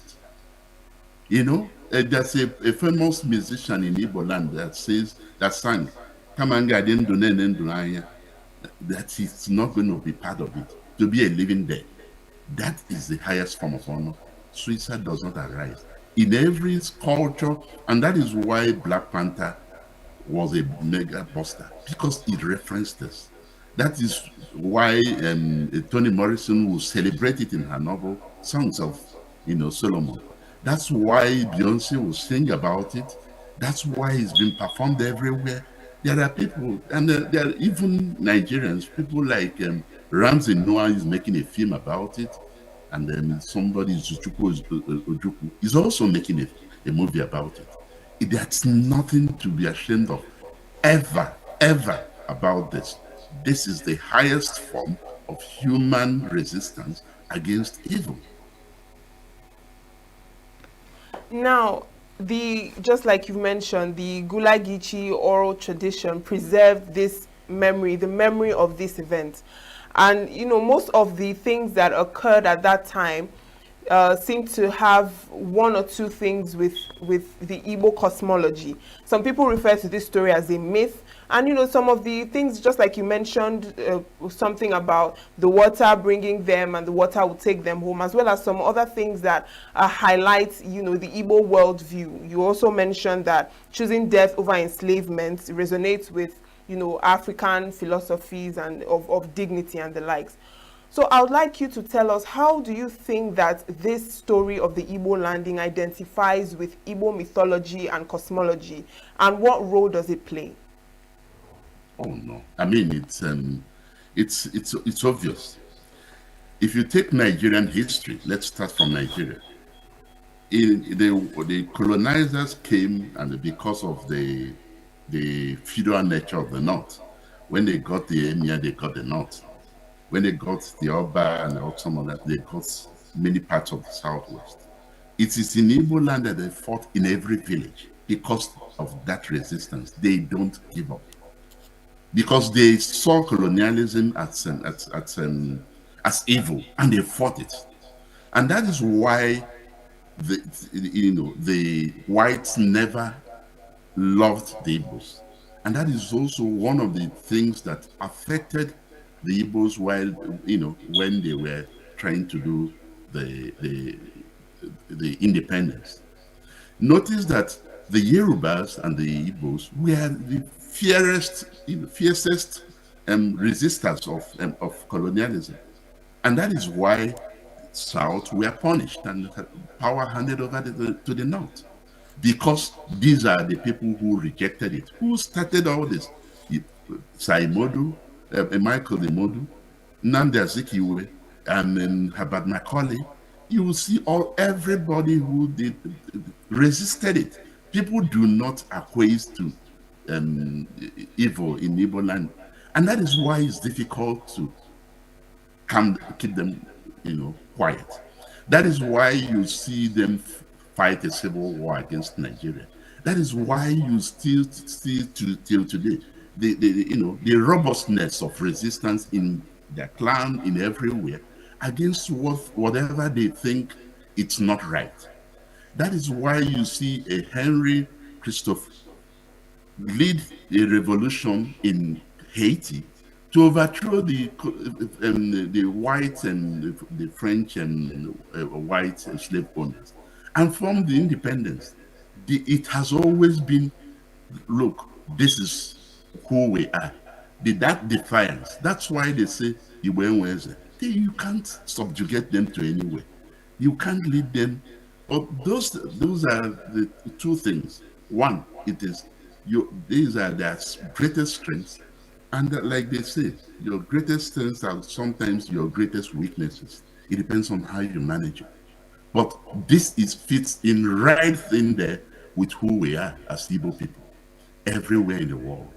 There's a famous musician in Igbo land that sang, that is not going to be part of it, to be a living dead. That is the highest form of honor. Suicide does not arise in every culture, and that is why Black Panther was a mega buster, because it referenced this. That is why Toni Morrison will celebrate it in her novel Songs of Solomon. That's why Beyonce will sing about it. That's why it's been performed everywhere. There are people, and there are even Nigerians, people like Ramsey Noah is making a film about it, and then somebody, Zuchukwu Ojuku, is also making a movie about it. That's nothing to be ashamed of, ever about this. This is the highest form of human resistance against evil. Now, just like you mentioned, the Gulagichi oral tradition preserved this memory, the memory of this event. And, most of the things that occurred at that time seem to have one or two things with the Igbo cosmology. Some people refer to this story as a myth, and some of the things, just like you mentioned, something about the water bringing them and the water will take them home, as well as some other things that highlight the Igbo worldview. You also mentioned that choosing death over enslavement resonates with African philosophies and of dignity and the likes. So I would like you to tell us, how do you think that this story of the Igbo landing identifies with Igbo mythology and cosmology, and what role does it play? Oh no, it's obvious. If you take Nigerian history, let's start from Nigeria. The colonizers came, and because of the feudal nature of the north, when they got the emir, they got the north. When they got the Oba and some of that, they got many parts of the southwest. It is in Igbo land that they fought in every village because of that resistance. They don't give up, because they saw colonialism as evil, and they fought it. And that is why the whites never loved the Igbos. And that is also one of the things that affected the Igbos while, when they were trying to do the independence. Notice that the Yorubas and the Igbos were the fiercest resistors of colonialism. And that is why South were punished and power handed over to the North. Because these are the people who rejected it. Who started all this? Saimodu, Michael Imodu, Nnamdi Azikiwe, and Herbert Macaulay. You will see everybody who resisted it. People do not acquiesce to evil in Igbo land. And that is why it's difficult to keep them, quiet. That is why you see them fight a civil war against Nigeria. That is why you still till today the robustness of resistance in their clan, in everywhere, against whatever they think it's not right. That is why you see a Henry Christophe lead a revolution in Haiti to overthrow the white and the French and white slave owners and form the independence. It has always been, look, this is who we are. That defiance, that's why they say, you can't subjugate them to anywhere. You can't lead them. But those are the two things. One, these are their greatest strengths. And like they say, your greatest strengths are sometimes your greatest weaknesses. It depends on how you manage it. But this fits in right in there with who we are as Igbo people, everywhere in the world.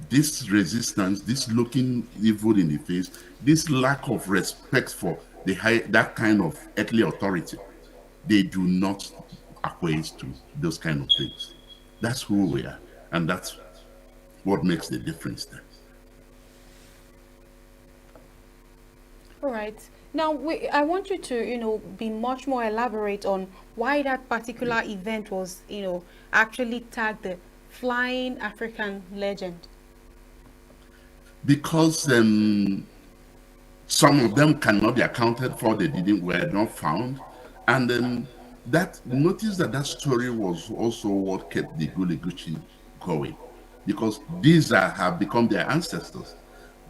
This resistance, this looking evil in the face, this lack of respect for that kind of earthly authority, they do not acquiesce to those kind of things. That's who we are, and that's what makes the difference there. All right. Now, I want you to, be much more elaborate on why that particular event was, actually tagged the Flying African Legend. Because some of them cannot be accounted for; were not found, and notice that story was also what kept the Guliguchi going, because these have become their ancestors.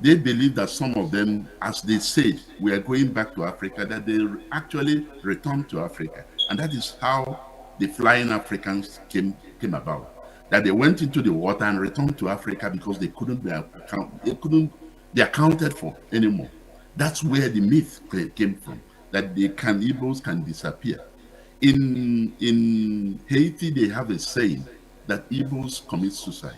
They believe that some of them, as they said, we are going back to Africa, that they actually returned to Africa. And that is how the Flying Africans came about. That they went into the water and returned to Africa because they couldn't be accounted for anymore. That's where the myth came from, that the Igbos can disappear. In Haiti, they have a saying that Igbos commit suicide,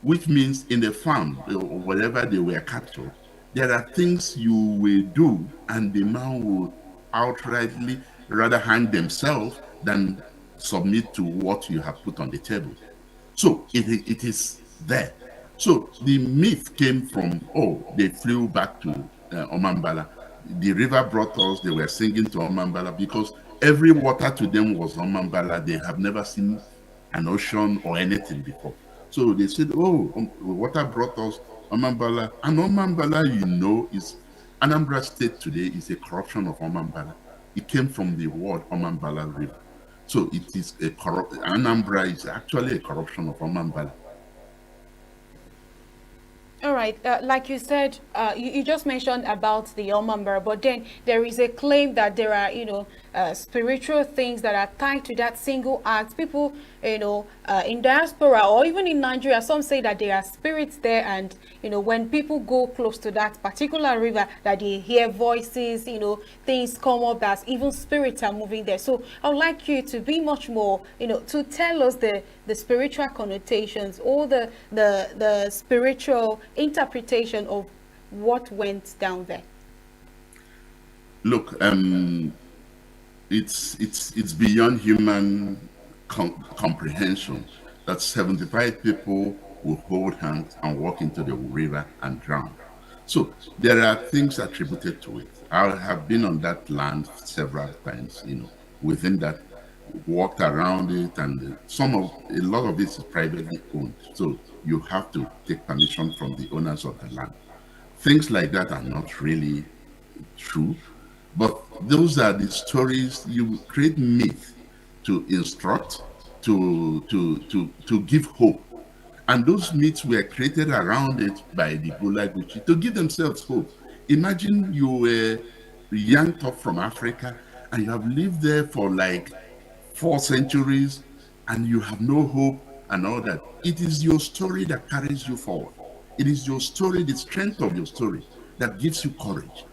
which means in the farm or wherever they were captured, there are things you will do and the man will outrightly rather hang themselves than submit to what you have put on the table. So it is there. So the myth came from, they flew back to Omambala. The river brought us, they were singing to Omambala because every water to them was Omambala. They have never seen an ocean or anything before. So they said, water brought us Omambala. And Omambala, is Anambra State today is a corruption of Omambala. It came from the word Omambala River. So it is Anambra is actually a corruption of Omambala. All right, like you said, you just mentioned about the Omambara, but then there is a claim that there are, spiritual things that are tied to that single act. People, in diaspora or even in Nigeria, some say that there are spirits there, and when people go close to that particular river, that they hear voices, things come up, that even spirits are moving there. So I would like you to be much more, to tell us the spiritual connotations or the spiritual interpretation of what went down there. Look, it's beyond human comprehension that 75 people will hold hands and walk into the river and drown. So there are things attributed to it. I have been on that land several times, within that, walked around it, and a lot of it is privately owned. So you have to take permission from the owners of the land. Things like that are not really true. But those are the stories. You create myth to instruct, to give hope. And those myths were created around it by the Gulaguchi to give themselves hope. Imagine you were yanked up from Africa and you have lived there for like 4 centuries and you have no hope and all that. It is your story that carries you forward. It is your story, the strength of your story, that gives you courage.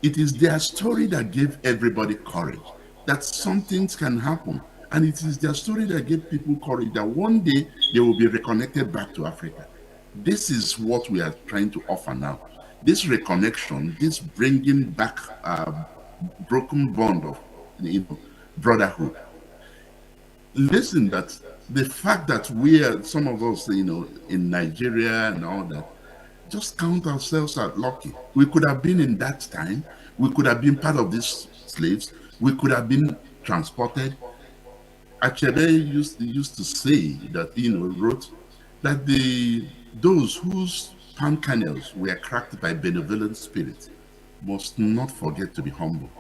It is their story that gave everybody courage, that some things can happen. And it is their story that gave people courage that one day they will be reconnected back to Africa. This is what we are trying to offer now. This reconnection, this bringing back a broken bond of brotherhood. Listen, that the fact that we are, some of us, in Nigeria and all that, just count ourselves as lucky. We could have been in that time. We could have been part of these slaves. We could have been transported. Achebe used to say that, wrote that those whose palm kernels were cracked by benevolent spirits must not forget to be humble.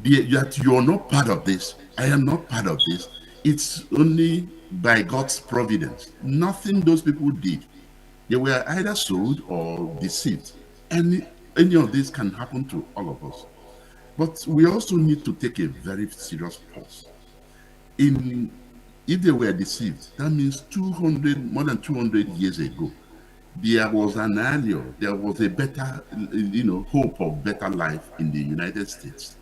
That you're not part of this. I am not part of this. It's only by God's providence. Nothing those people did. They were either sold or deceived. Any of this can happen to all of us. But we also need to take a very serious pause. If they were deceived, that means more than 200 years ago, there was an allure, there was a better, hope of better life in the United States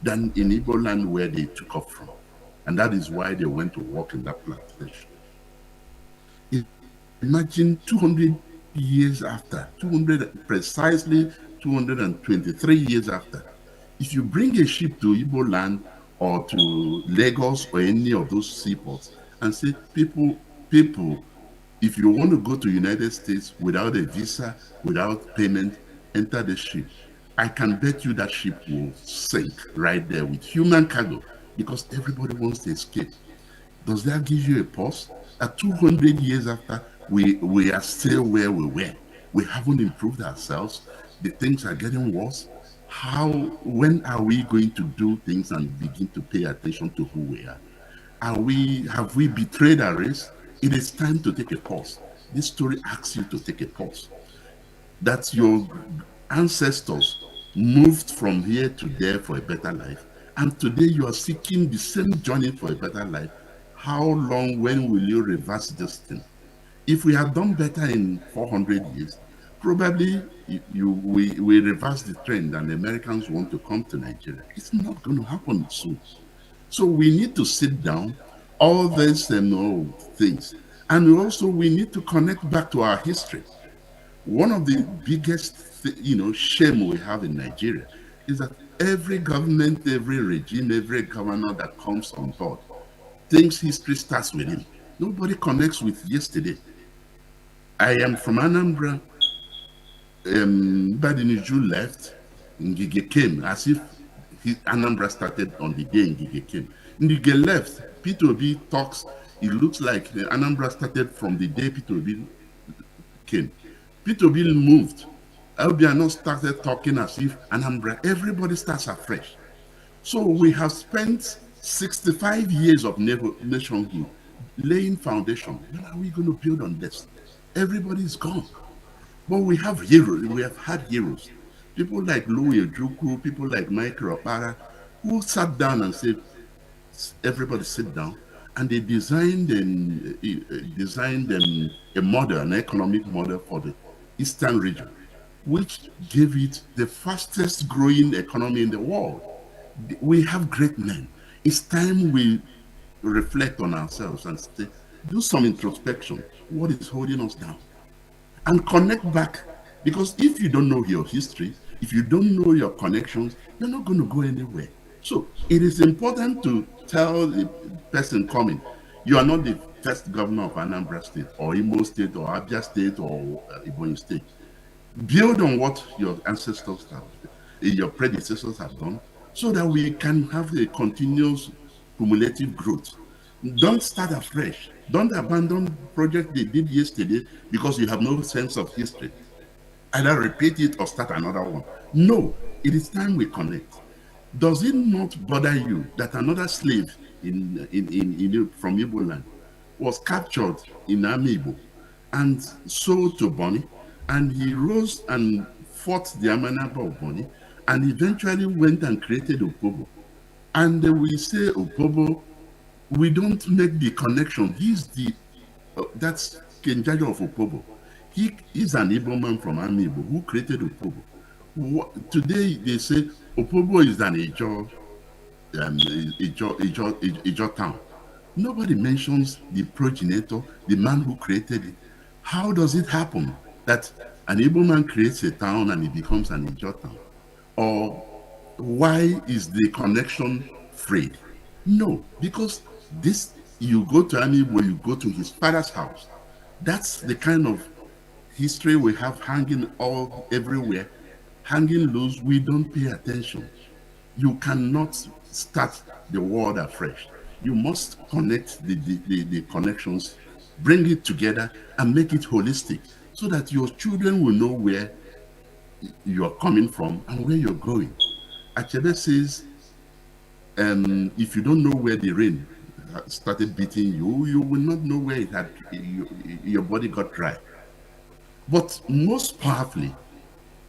than in Igbo land where they took off from. And that is why they went to work in that plantation. Imagine 200 years after, precisely 223 years after, if you bring a ship to Igbo land or to Lagos or any of those seaports and say, people, if you want to go to United States without a visa, without payment, enter the ship. I can bet you that ship will sink right there with human cargo because everybody wants to escape. Does that give you a pause? At 200 years after, we are still where we were. We haven't improved ourselves. The things are getting worse. When are we going to do things and begin to pay attention to who we are? Have we betrayed our race? It is time to take a pause. This story asks you to take a pause. That your ancestors moved from here to there for a better life, and today you are seeking the same journey for a better life. How long, when will you reverse this thing? If we have done better in 400 years, probably we reverse the trend and the Americans want to come to Nigeria. It's not going to happen soon. So we need to sit down, all these things. And also we need to connect back to our history. One of the biggest, shame we have in Nigeria is that every government, every regime, every governor that comes on board thinks history starts with him. Nobody connects with yesterday. I am from Anambra. Badiniju left, Ngige came, as if Anambra started on the day Ngige came. Ngige left, Peter Obi talks, it looks like Anambra started from the day Peter Obi came. Peter Obi moved. Obiano started talking as if Anambra, everybody starts afresh. So we have spent 65 years of nationhood laying foundation. When are we going to build on this? Everybody's gone. But we have heroes. We have had heroes. People like Louis Ojukwu, people like Michael Opara, who sat down and said, everybody sit down. And they designed a model, an economic model for the Eastern region, which gave it the fastest growing economy in the world. We have great men. It's time we reflect on ourselves and do some introspection. What is holding us down? And connect back. Because if you don't know your history, if you don't know your connections, you're not going to go anywhere. So it is important to tell the person coming, you are not the first governor of Anambra State or Imo State or Abia State or Ebonyi State. Build on what your ancestors have, your predecessors have done, so that we can have a continuous cumulative growth. Don't start afresh. Don't abandon project they did yesterday because you have no sense of history. Either repeat it or start another one. No, it is time we connect. Does it not bother you that another slave from Igbo land was captured in Amiibo and sold to Bonny, and he rose and fought the Amanaba of Bonny, and eventually went and created Opobo? And we say Opobo, we don't make the connection. He's the that's Kenjaja of Opobo. He's an Igbo man from Amiibo who created Opobo. Today they say Opobo is an Ijo town. Nobody mentions the progenitor, the man who created it. How does it happen that an Igbo man creates a town and it becomes an Ijo town? Or why is the connection frayed? No, because this, you go to Amiibo, you go to his father's house. That's the kind of history we have hanging everywhere, hanging loose. We don't pay attention. You cannot start the world afresh. You must connect the connections, bring it together, and make it holistic so that your children will know where you're coming from and where you're going. Achebe says, if you don't know where the rain started beating you, you will not know where your body got dry. But most powerfully,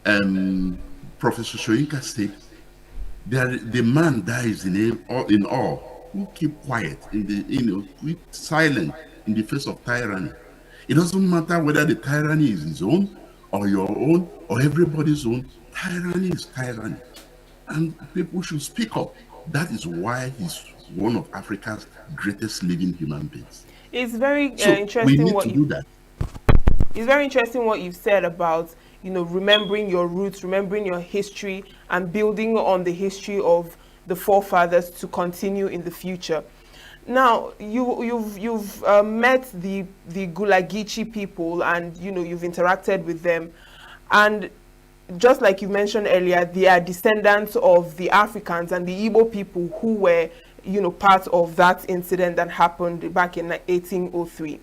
Professor Shoyinka said, the man dies in awe who keep quiet keep silent in the face of tyranny. It doesn't matter whether the tyranny is his own or your own or everybody's own. Tyranny is tyranny, and people should speak up. That is why he's one of Africa's greatest living human beings. It's very interesting. We need to do that. It's very interesting what you've said about, remembering your roots, remembering your history, and building on the history of the forefathers to continue in the future. Now, you've met the Gulagichi people, and you've interacted with them, and just like you mentioned earlier, they are descendants of the Africans and the Igbo people who were part of that incident that happened back in 1803.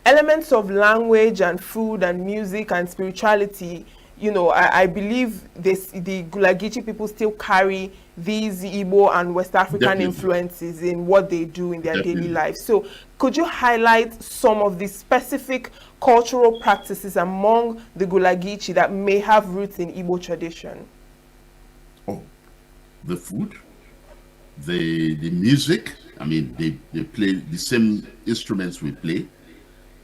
Elements of language and food and music and spirituality, I believe the Gulagichi people still carry these Igbo and West African influences in what they do in their daily lives. So could you highlight some of the specific cultural practices among the Gulagichi that may have roots in Igbo tradition? Oh, the food, the music. I mean, they play the same instruments we play.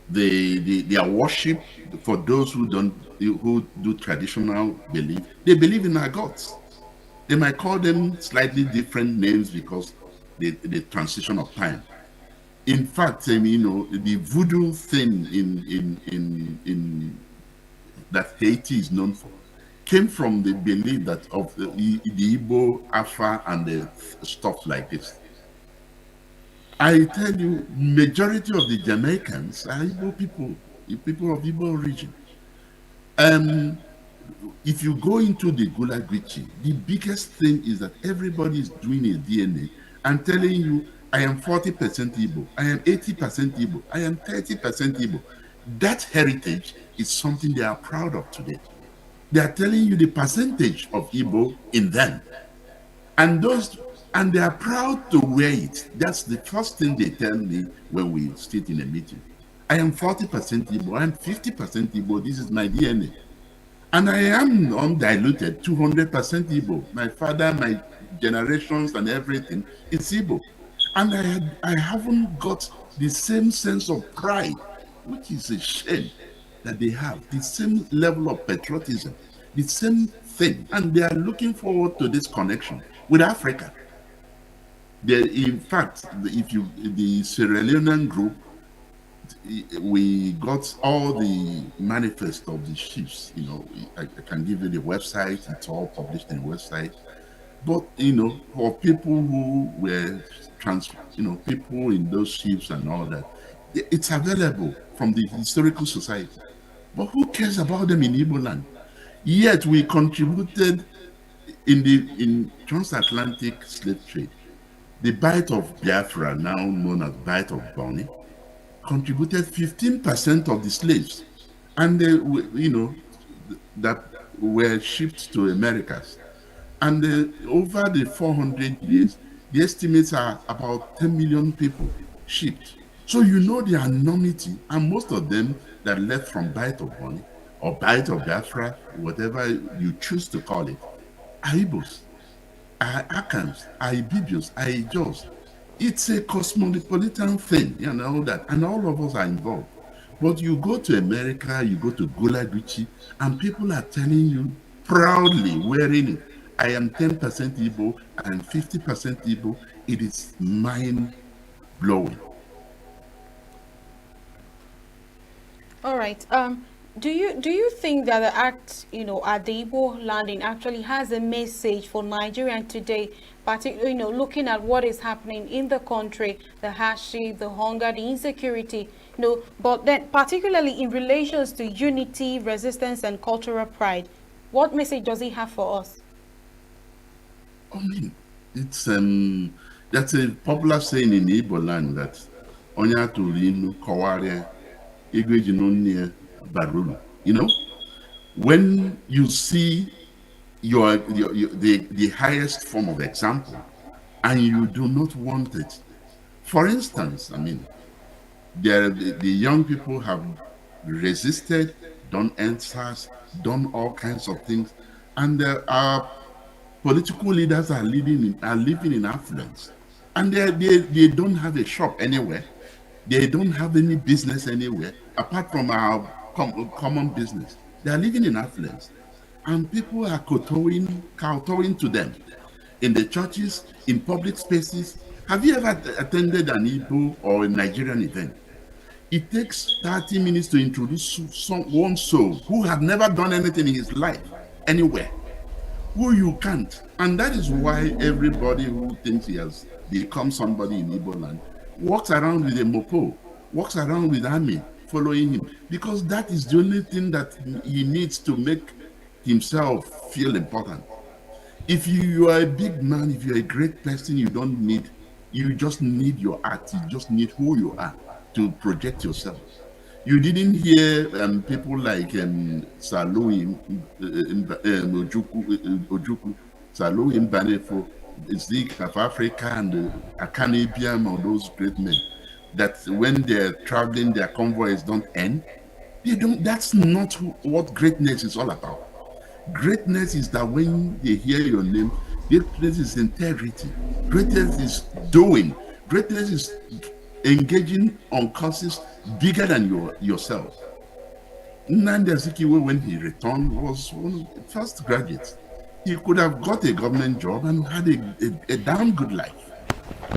Their worship, for those who do traditional belief, they believe in our gods. They might call them slightly different names because the transition of time. In fact, the voodoo thing in that Haiti is known for came from the belief that of the Igbo, Afa, and the stuff like this. I tell you, majority of the Jamaicans are Igbo people of Igbo origin. If you go into the Gulagichi, the biggest thing is that everybody is doing a DNA and telling you, I am 40% Igbo, I am 80% Igbo, I am 30% Igbo. That heritage is something they are proud of today. They are telling you the percentage of Igbo in them. And they are proud to wear it. That's the first thing they tell me when we sit in a meeting. I am 40% Igbo, I am 50% Igbo, this is my DNA. And I am undiluted 200% Igbo. My father, my generations and everything, it's Igbo. And I haven't got the same sense of pride, which is a shame that they have, the same level of patriotism, the same thing. And they are looking forward to this connection with Africa. In fact, the Sierra Leonean group, we got all the manifest of the chiefs. I can give you the website. It's all published in the website. But for people who were people in those chiefs and all that, it's available from the historical society. But who cares about them in Igbo land? Yet we contributed in transatlantic slave trade. The Bight of Biafra, now known as Bight of Bonny, contributed 15% of the slaves, and they, that were shipped to Americas. And over the 400 years, the estimates are about 10 million people shipped. So you know the enormity, and most of them that left from Bight of Bonny or Bight of Biafra, whatever you choose to call it, are Igbos, are Akans, are Ibibios, are Ijos. It's a cosmopolitan thing, you know that, and all of us are involved. But you go to America, you go to Gulaguchi, and people are telling you proudly, wearing it, I am 10% Igbo, I am 50% Igbo. It is mind-blowing. All right. Do you think that the act, at the Igbo landing actually has a message for Nigerians today, particularly, looking at what is happening in the country, the hardship, the hunger, the insecurity, but then particularly in relations to unity, resistance, and cultural pride, what message does it have for us? I mean, it's that's a popular saying in Igbo land that Onya Turinu Kaware Barulu. When you see the highest form of example and you do not want it. For instance, I mean, the young people have resisted, done answers, done all kinds of things, and our political leaders are living in affluence, and they don't have a shop anywhere. They don't have any business anywhere apart from our common business. They are living in affluence, and people are kowtowing to them in the churches, in public spaces. Have you ever attended an Igbo or a Nigerian event? It takes 30 minutes to introduce one soul who had never done anything in his life anywhere, who you can't. And that is why everybody who thinks he has become somebody in Igbo land walks around with a mopo, walks around with army following him, because that is the only thing that he needs to make himself feel important. If you are a big man, if you're a great person, you just need your art, you just need who you are to project yourself. You didn't hear people like Salou Ojukwu, Salou Mbanefo, Zik of Africa, and Akane Ibiam, or those great men, that when they're traveling, their convoys don't end. That's not what greatness is all about. Greatness is that when they hear your name, greatness is integrity. Greatness is doing. Greatness is engaging on causes bigger than yourself. Nnamdi Azikiwe, when he returned, was one of the first graduates. He could have got a government job and had a damn good life.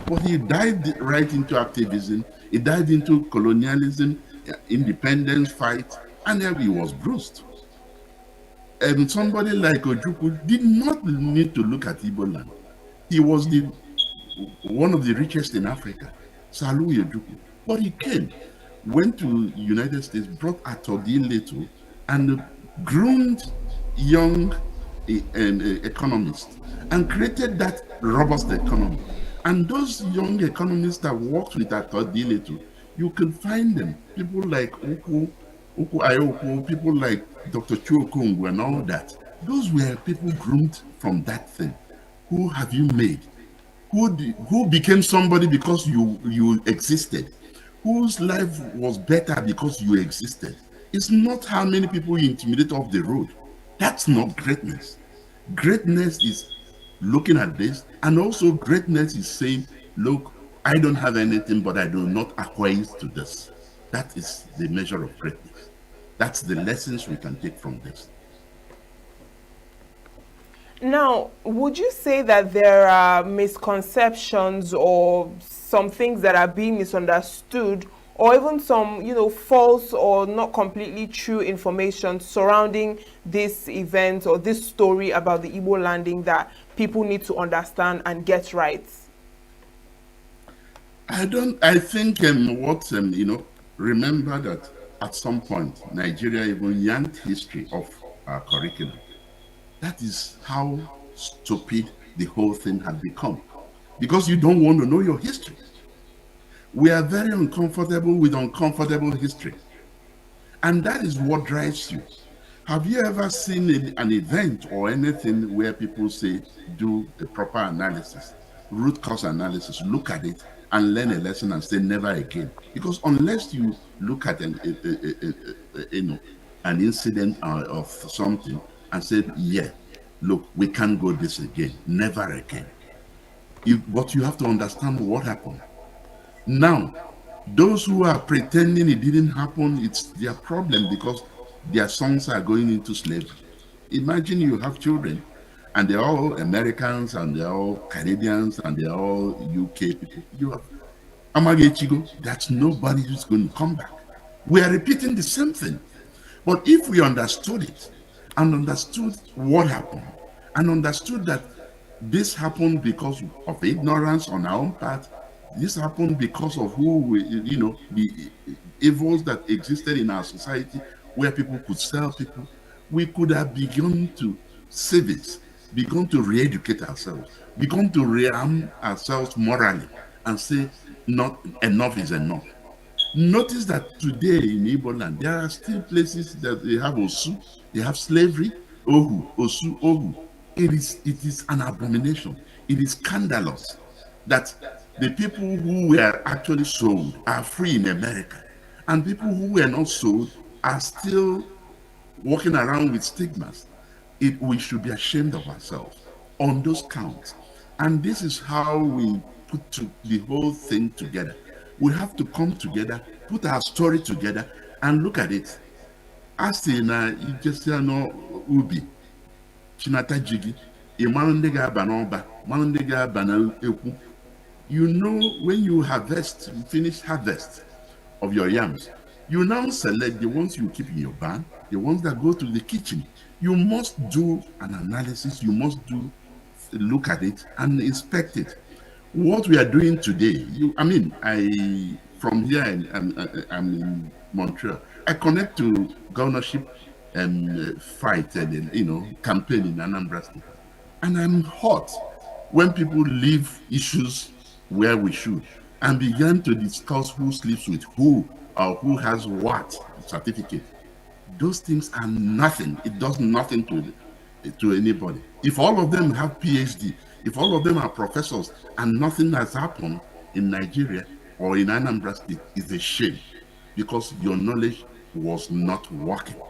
But he dived right into activism, he dived into colonialism, independence fight, and then he was bruised. And somebody like Ojukwu did not need to look at Igbo land. He was one of the richest in Africa, Salou Ojukwu. But he came, went to the United States, brought Atodi Leto, and groomed young economists, and created that robust economy. And those young economists that worked with Atodi Leto, you can find them, people like Uku Ayoko, people like Dr. Chuokongu and all that. Those were people groomed from that thing. Who have you made? Who became somebody because you existed? Whose life was better because you existed? It's not how many people you intimidate off the road. That's not greatness. Greatness is looking at this, and also greatness is saying, look, I don't have anything, but I do not acquiesce to this. That is the measure of greatness. That's the lessons we can take from this. Now, would you say that there are misconceptions or some things that are being misunderstood, or even some, false or not completely true information surrounding this event or this story about the Igbo landing that people need to understand and get right? I think remember that at some point, Nigeria even yanked history of our curriculum. That is how stupid the whole thing had become. Because you don't want to know your history. We are very uncomfortable with uncomfortable history. And that is what drives you. Have you ever seen an event or anything where people say, do a proper analysis, root cause analysis, look at it and learn a lesson and say never again? Because unless you look at an incident of something and say, yeah, look, we can't go this again, never again. But you have to understand what happened. Now, those who are pretending it didn't happen, it's their problem because their sons are going into slavery. Imagine you have children and they're all Americans and they're all Canadians and they're all UK people. You have Amagechigo, that's nobody who's going to come back. We are repeating the same thing. But if we understood it and understood what happened and understood that this happened because of ignorance on our own part, this happened because of the evils that existed in our society where people could sell people, we could have begun to see this, begun to re-educate ourselves, begun to rearm ourselves morally and say, not enough is enough. Notice that today in Igbo land, there are still places that they have Osu, they have slavery, Ohu, Osu, Ohu. It is an abomination. It is scandalous that the people who were actually sold are free in America, and people who were not sold are still walking around with stigmas. We should be ashamed of ourselves on those counts. And this is how we put the whole thing together. We have to come together, put our story together, and look at it. Asina Ijesiano Ubi, Chinata Jigi, Imanandega Banoba, Manandega Banal Eku. You know, when you harvest, you finish harvest of your yams, you now select the ones you keep in your barn, the ones that go to the kitchen. You must do an analysis, you must look at it and inspect it. What we are doing today, from here, I'm in Montreal. I connect to governorship fight and campaign in Anambra State, and I'm hot when people leave issues where we should and begin to discuss who sleeps with who or who has what certificate. Those things are nothing. It does nothing to anybody. If all of them have PhD, if all of them are professors and nothing has happened in Nigeria or in Anambra State, it's a shame because your knowledge was not working.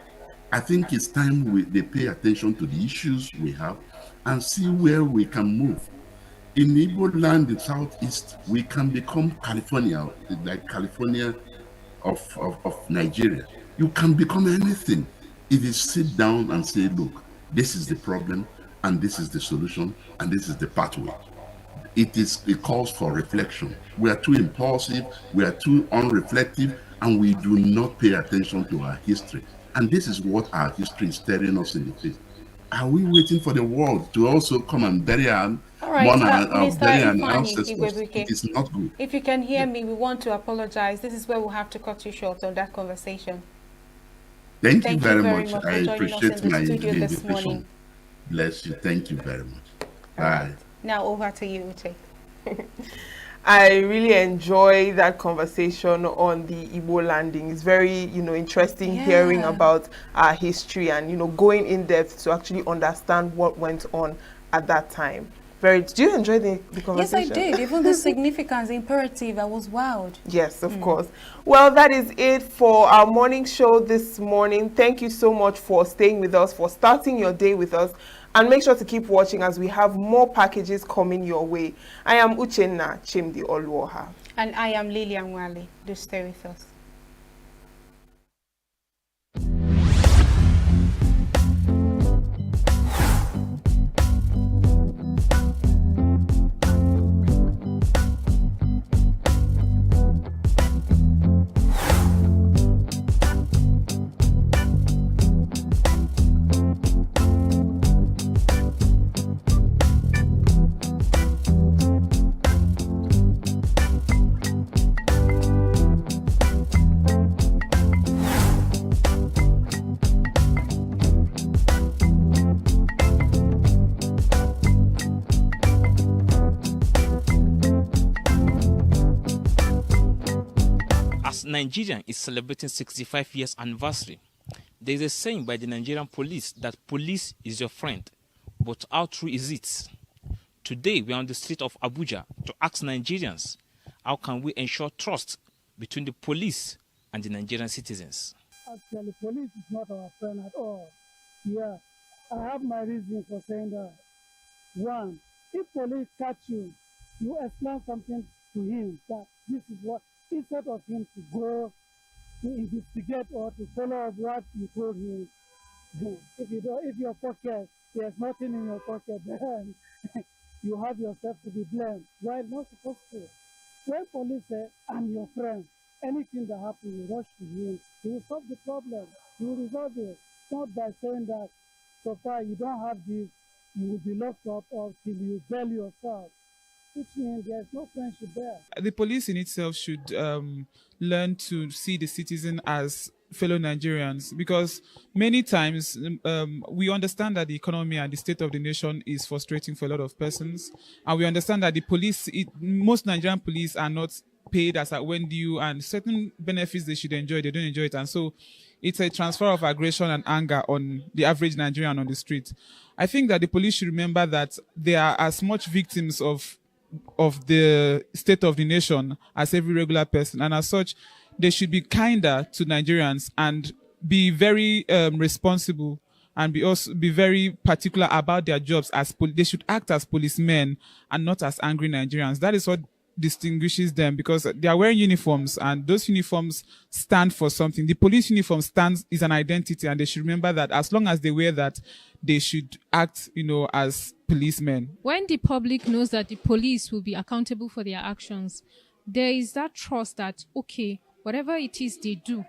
I think it's time they pay attention to the issues we have and see where we can move. In Igbo land, the Southeast, we can become California, like California of Nigeria. You can become anything if you sit down and say, look, this is the problem, and this is the solution, and this is the pathway. It calls for reflection. We are too impulsive, we are too unreflective, and we do not pay attention to our history. And this is what our history is staring us in the face. Are we waiting for the world to also come and bury our ancestors? It is not good. If you can hear me, we want to apologize. This is where we'll have to cut you short on that conversation. Thank you very much. I appreciate my invitation. Bless you. Thank you very much. Bye. Now over to you, Uche. I really enjoy that conversation on the Igbo landing. It's very, interesting hearing about our history and, going in depth to actually understand what went on at that time. Did you enjoy the conversation? Yes, I did. Even the significance, the imperative, I was wowed. Yes, of course. Well, that is it for our morning show this morning. Thank you so much for staying with us, for starting your day with us. And make sure to keep watching as we have more packages coming your way. I am Uchenna Chimdi Oluoha. And I am Lilian Wale. Do stay with us. Nigeria is celebrating 65 years anniversary. There is a saying by the Nigerian police that police is your friend, but how true is it? Today, we are on the street of Abuja to ask Nigerians, how can we ensure trust between the police and the Nigerian citizens? Actually, police is not our friend at all. Yeah, I have my reason for saying that. One, if police catch you, you explain something to him that this is what, instead of him to go to investigate or to follow up what you told him. If your pocket, there's nothing in your pocket, then you have yourself to be blamed. Why not supposed to? When police say, I'm your friend, anything that happens, you rush to him. He will solve the problem. He will resolve it. Not by saying that so far you don't have this, you will be locked up or till you bail yourself. Which means there's no friendship there. The police in itself should learn to see the citizen as fellow Nigerians, because many times we understand that the economy and the state of the nation is frustrating for a lot of persons, and we understand that the police, most Nigerian police are not paid as at when due, and certain benefits they should enjoy, they don't enjoy it, and so it's a transfer of aggression and anger on the average Nigerian on the street. I think that the police should remember that they are as much victims of the state of the nation as every regular person, and as such they should be kinder to Nigerians and be very responsible, and be very particular about their jobs. They should act as policemen and not as angry Nigerians. That is what distinguishes them, because they are wearing uniforms, and those uniforms stand for something. The police uniform is an identity, and they should remember that as long as they wear that, they should act, as policemen. When the public knows that the police will be accountable for their actions, there is that trust that, okay, whatever it is they do,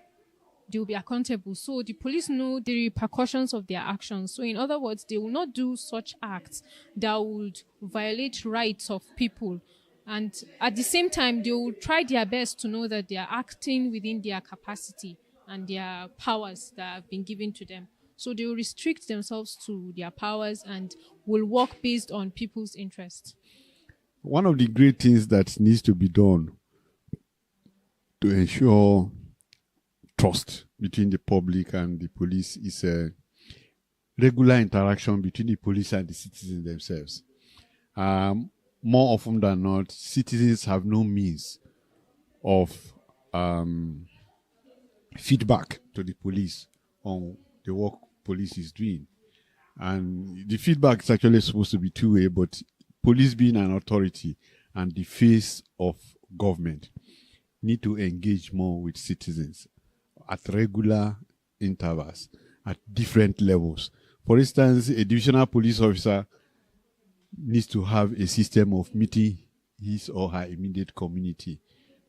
they will be accountable. So the police know the repercussions of their actions. So in other words, they will not do such acts that would violate rights of people. And at the same time, they will try their best to know that they are acting within their capacity and their powers that have been given to them. So they will restrict themselves to their powers and will work based on people's interests. One of the great things that needs to be done to ensure trust between the public and the police is a regular interaction between the police and the citizens themselves. More often than not, citizens have no means of feedback to the police on the work police is doing. And the feedback is actually supposed to be two-way, but police being an authority and the face of government need to engage more with citizens at regular intervals, at different levels. For instance, a divisional police officer needs to have a system of meeting his or her immediate community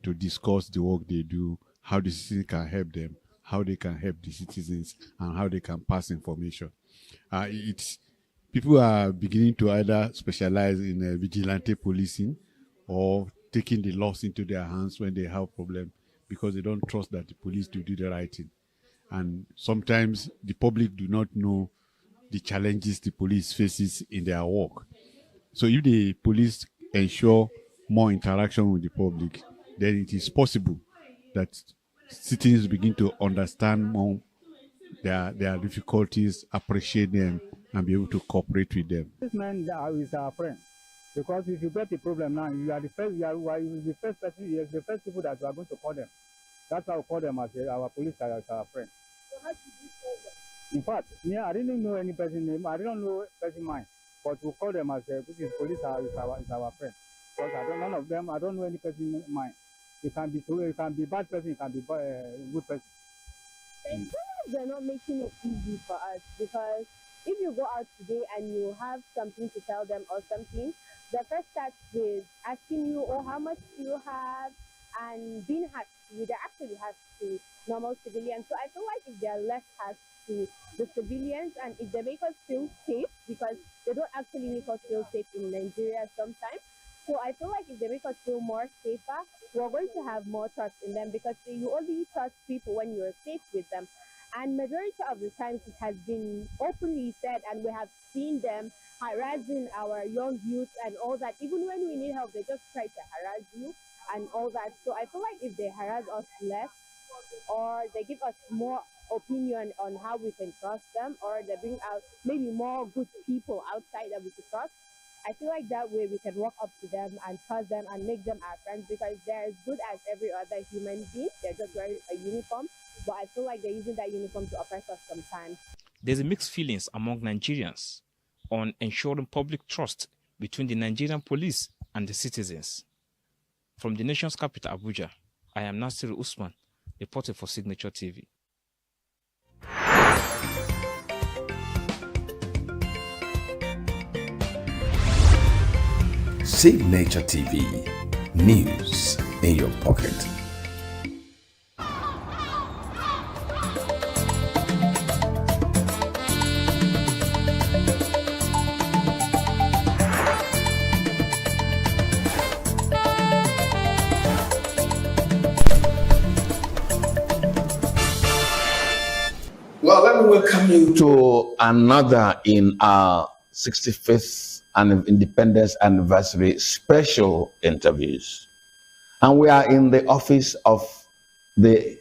to discuss the work they do, how the citizens can help them, how they can help the citizens, and how they can pass information. People are beginning to either specialize in vigilante policing or taking the laws into their hands when they have problems because they don't trust that the police do the right thing. And sometimes the public do not know the challenges the police faces in their work. So if the police ensure more interaction with the public, then it is possible that citizens begin to understand more their difficulties, appreciate them, and be able to cooperate with them. This man is our friend, because if you get a problem now, you are the first. You are the first person. You are the first people that you are going to call them. That's how we call them as our police as our friend. So how should we call them? In fact, I didn't know any person name. I don't know person mind, but we call them as which is police is our friend. Because none of them. I don't know any person mind. It can be true. It can be bad person. It can be good person. And sometimes they're not making it easy for us, because if you go out today and you have something to tell them or something, the first starts with asking you, oh, how much do you have? And being harsh to you, they actually harsh to normal civilians. So I feel like if they're less harsh to the civilians and if they make us feel safe, because they don't actually make us feel safe in Nigeria sometimes. So I feel like if they make us feel more safer, we're going to have more trust in them, because you only trust people when you're safe with them. And majority of the times it has been openly said, and we have seen them harassing our young youth and all that. Even when we need help, they just try to harass you and all that. So I feel like if they harass us less, or they give us more opinion on how we can trust them, or they bring out maybe more good people outside that we could trust. I feel like that way we can walk up to them and trust them and make them our friends, because they're as good as every other human being. They're just wearing a uniform, but I feel like they're using that uniform to oppress us sometimes. There's a mixed feelings among Nigerians on ensuring public trust between the Nigerian police and the citizens. From the nation's capital, Abuja, I am Nasiru Usman, reporting for Signature TV. Signature TV, news in your pocket. Well, let me welcome you to another in our 65th Independence Anniversary special interviews. And we are in the office of the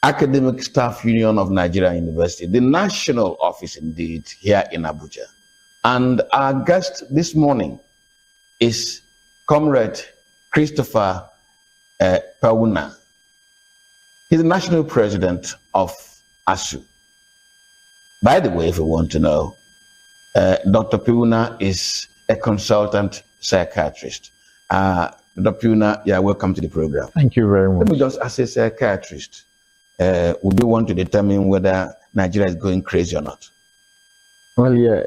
Academic Staff Union of Nigeria University, the national office indeed, here in Abuja. And our guest this morning is Comrade Christopher Pawuna. He's the national president of ASU. By the way, if you want to know, Dr. Pawuna is a consultant psychiatrist. Dr. Pawuna, yeah, welcome to the program. Thank you very much. Let me just ask a psychiatrist, would you want to determine whether Nigeria is going crazy or not? Well, yeah.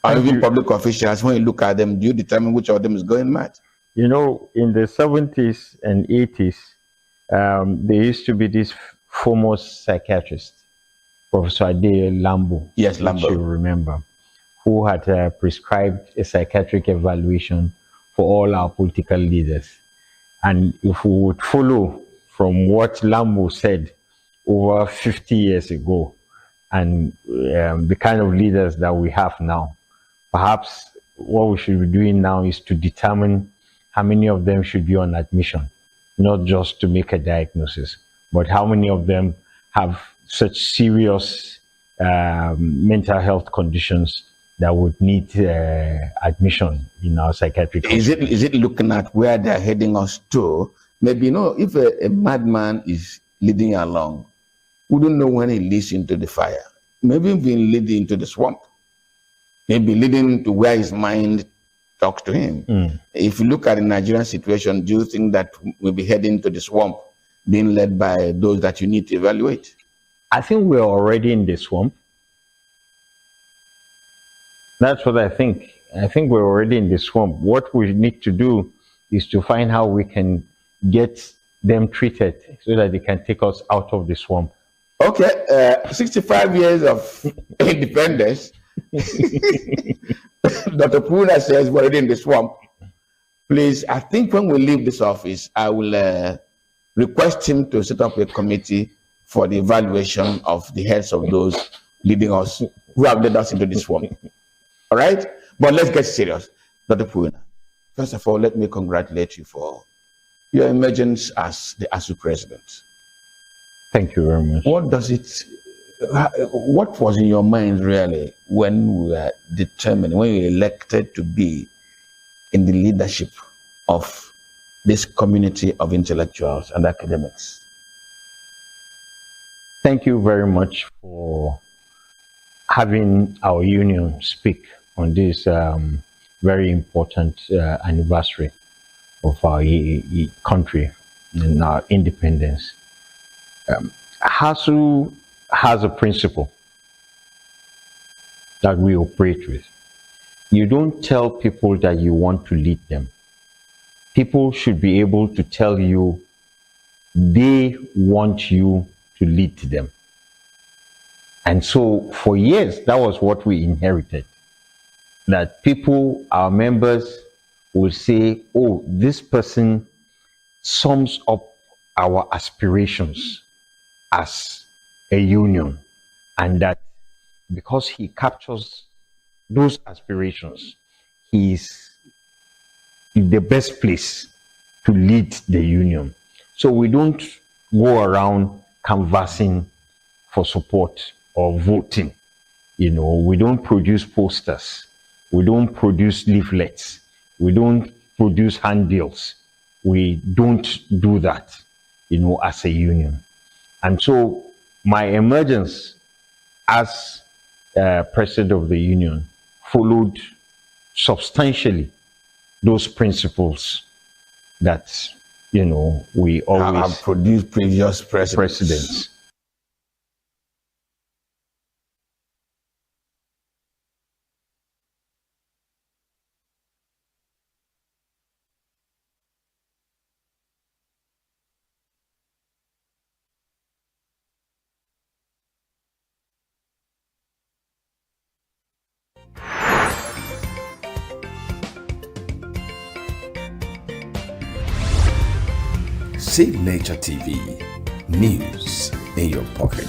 Or even public officials, when you look at them, do you determine which of them is going mad? You know, in the 70s and 80s, there used to be this famous psychiatrist, Professor Ade Lambo. Yes, Lambo. You remember, who had prescribed a psychiatric evaluation for all our political leaders. And if we would follow from what Lambo said over 50 years ago, and the kind of leaders that we have now, perhaps what we should be doing now is to determine how many of them should be on admission, not just to make a diagnosis, but how many of them have such serious mental health conditions that would need admission in our psychiatric hospital. Is it looking at where they're heading us to? Maybe, you know, if a madman is leading you along, we don't know when he leads into the fire. Maybe being leading into the swamp. Maybe leading to where his mind talks to him. If you look at the Nigerian situation, do you think that we'll be heading to the swamp, being led by those that you need to evaluate? I think we're already in the swamp. That's what I think. I think we're already in the swamp. What we need to do is to find how we can get them treated so that they can take us out of the swamp. Okay, 65 years of independence. Dr. Pawuna says we're already in the swamp. Please, I think when we leave this office, I will request him to set up a committee for the evaluation of the heads of those leading us, who have led us into this swamp. All right? But let's get serious. Dr. Pawuna, first of all, let me congratulate you for your emergence as the ASU president. Thank you very much. What was in your mind really when we were determined, when you were elected to be in the leadership of this community of intellectuals and academics? Thank you very much for having our union speak on this very important anniversary of our country and our independence. ASU has a principle that we operate with. You don't tell people that you want to lead them. People should be able to tell you they want you to lead them. And so for years, that was what we inherited. That people, our members, will say, oh, this person sums up our aspirations as a union, and that because he captures those aspirations, he's in the best place to lead the union. So we don't go around canvassing for support or voting. You know, we don't produce posters. We don't produce leaflets. We don't produce handbills. We don't do that, you know, as a union. And so my emergence as president of the union followed substantially those principles that, you know, we always have produced previous presidents. Signature TV, news in your pocket.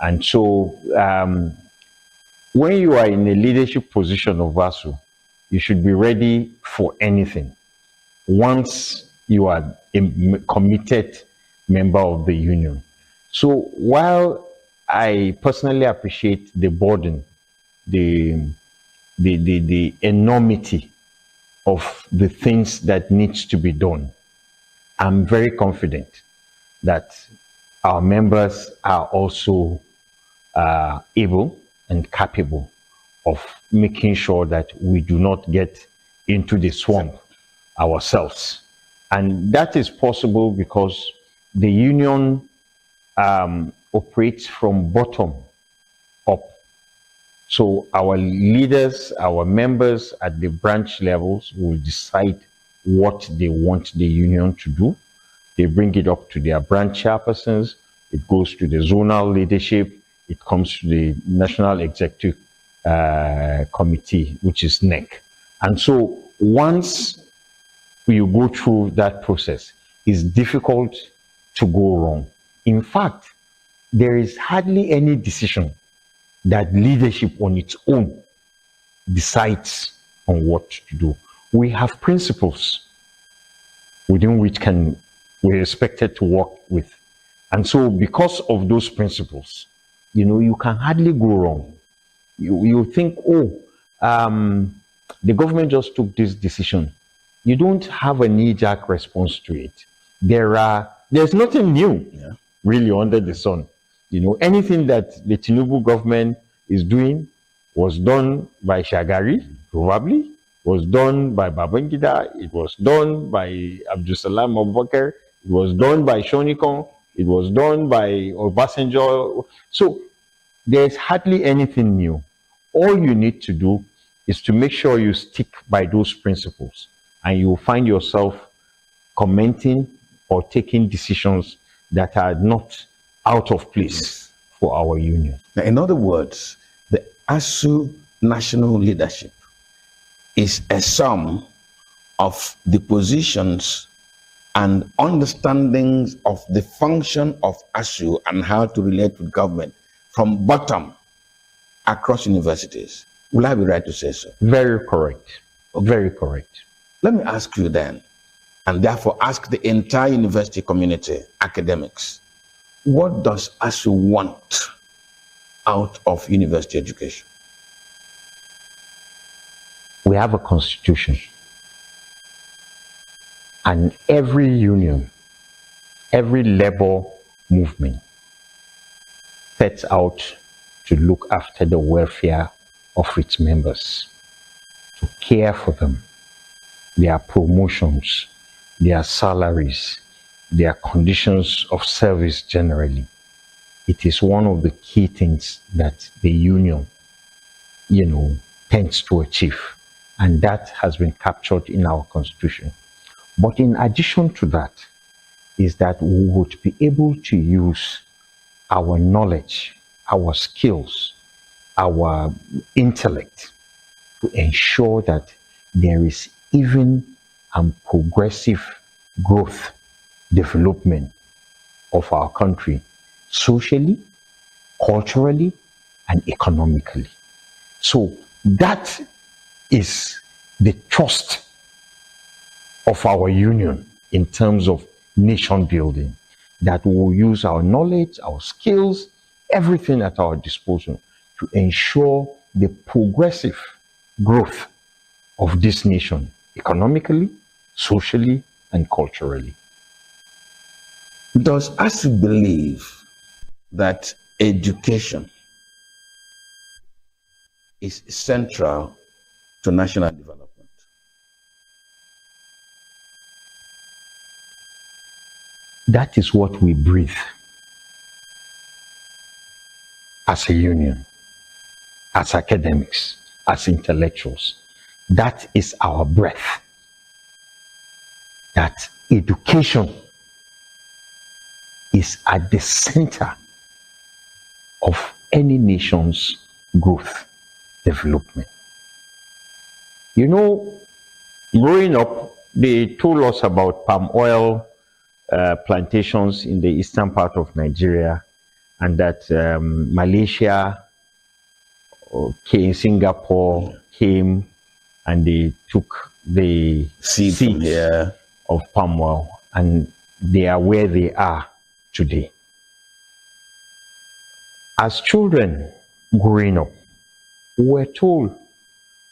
And so when you are in a leadership position of ASU, you should be ready for anything once you are a committed member of the union. So while I personally appreciate the burden, the enormity of the things that needs to be done, I'm very confident that our members are also able and capable of making sure that we do not get into the swamp ourselves. And that is possible because the union operates from bottom up. So our leaders, our members at the branch levels will decide what they want the union to do. They bring it up to their branch chairpersons. It goes to the zonal leadership. It comes to the National Executive Committee, which is NEC. And so once you go through that process, it's difficult to go wrong. In fact, there is hardly any decision that leadership on its own decides on what to do. We have principles within which we're expected to work with. And so because of those principles, you can hardly go wrong. You think, the government just took this decision. You don't have a knee-jerk response to it. There's nothing new, really, under the sun. Anything that the ENUGU government is doing was done by Shagari, probably, was done by Babangida, it was done by Abdusalam Abubakar, it was done by Shonikon, it was done by Obasanjo. So there's hardly anything new. All you need to do is to make sure you stick by those principles, and you'll find yourself commenting or taking decisions that are not out of place for our union. Now, in other words, the ASU national leadership is a sum of the positions and understandings of the function of ASU and how to relate with government from bottom across universities. Will I be right to say so? Very correct. Okay. Very correct. Let me ask you then, and therefore ask the entire university community, academics, what does ASU want out of university education? We have a constitution, and every union, every labor movement sets out to look after the welfare of its members, to care for them, their promotions, their salaries, their conditions of service generally. It is one of the key things that the union, tends to achieve. And that has been captured in our constitution. But in addition to that, is that we would be able to use our knowledge, our skills, our intellect to ensure that there is even progressive growth, development of our country, socially, culturally, and economically. So that is the trust of our union in terms of nation building, that we will use our knowledge, our skills, everything at our disposal to ensure the progressive growth of this nation, economically, socially, and culturally. Does ASU believe that education is central to national development? That is what we breathe as a union, as academics, as intellectuals. That is our breath. That education is at the center of any nation's growth, development. Growing up, they told us about palm oil plantations in the eastern part of Nigeria, and that Malaysia, Singapore came and they took the seeds of palm oil, and they are where they are today. As children growing up, we were told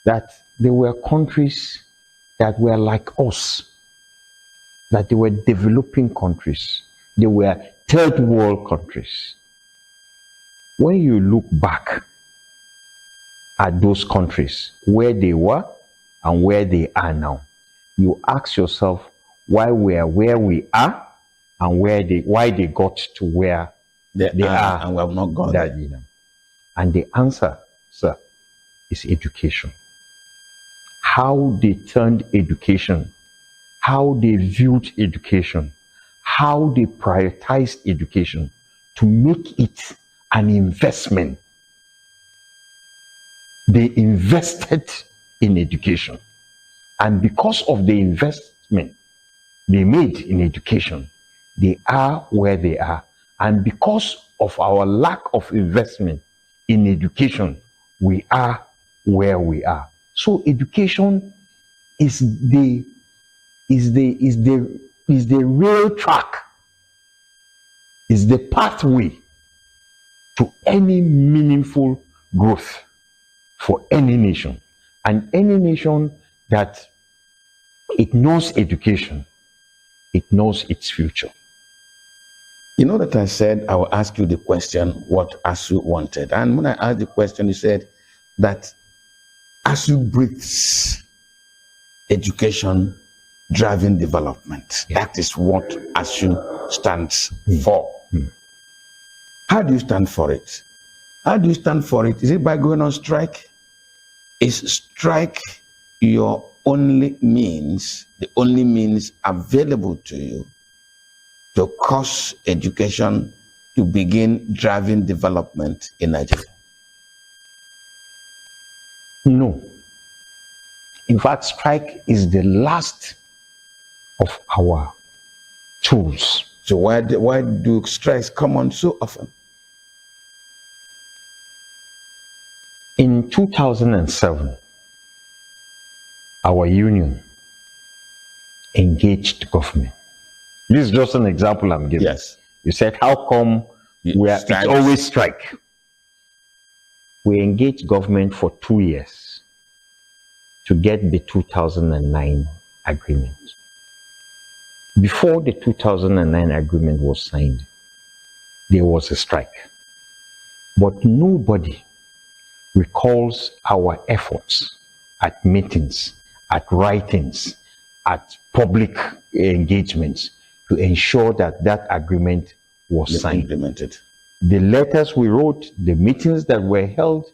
that there were countries that were like us, that they were developing countries. They were third world countries. When you look back at those countries, where they were and where they are now, you ask yourself why we are where we are and why they got to where they are and we have not got that, there. And the answer, sir, is education. How they turned education, how they viewed education, how they prioritized education to make it an investment. They invested in education. And because of the investment they made in education, they are where they are. And because of our lack of investment in education, we are where we are. So education is the real track, is the pathway to any meaningful growth for any nation. And any nation that ignores education ignores its future. You know that I said I will ask you the question what ASU wanted. And when I asked the question, you said that ASU breathes education driving development. That is what ASU stands for. How do you stand for it? How do you stand for it? Is it by going on strike? Is strike your only means, the only means available to you to cause education to begin driving development in Nigeria? No. In fact, strike is the last of our tools. So why do strikes come on so often? In 2007, our union engaged government. This is just an example I'm giving. Yes. You said, how come it's always strike? We engaged government for 2 years to get the 2009 agreement. Before the 2009 agreement was signed, there was a strike. But nobody recalls our efforts at meetings, at writings, at public engagements to ensure that that agreement was signed. Implemented. The letters we wrote, the meetings that were held,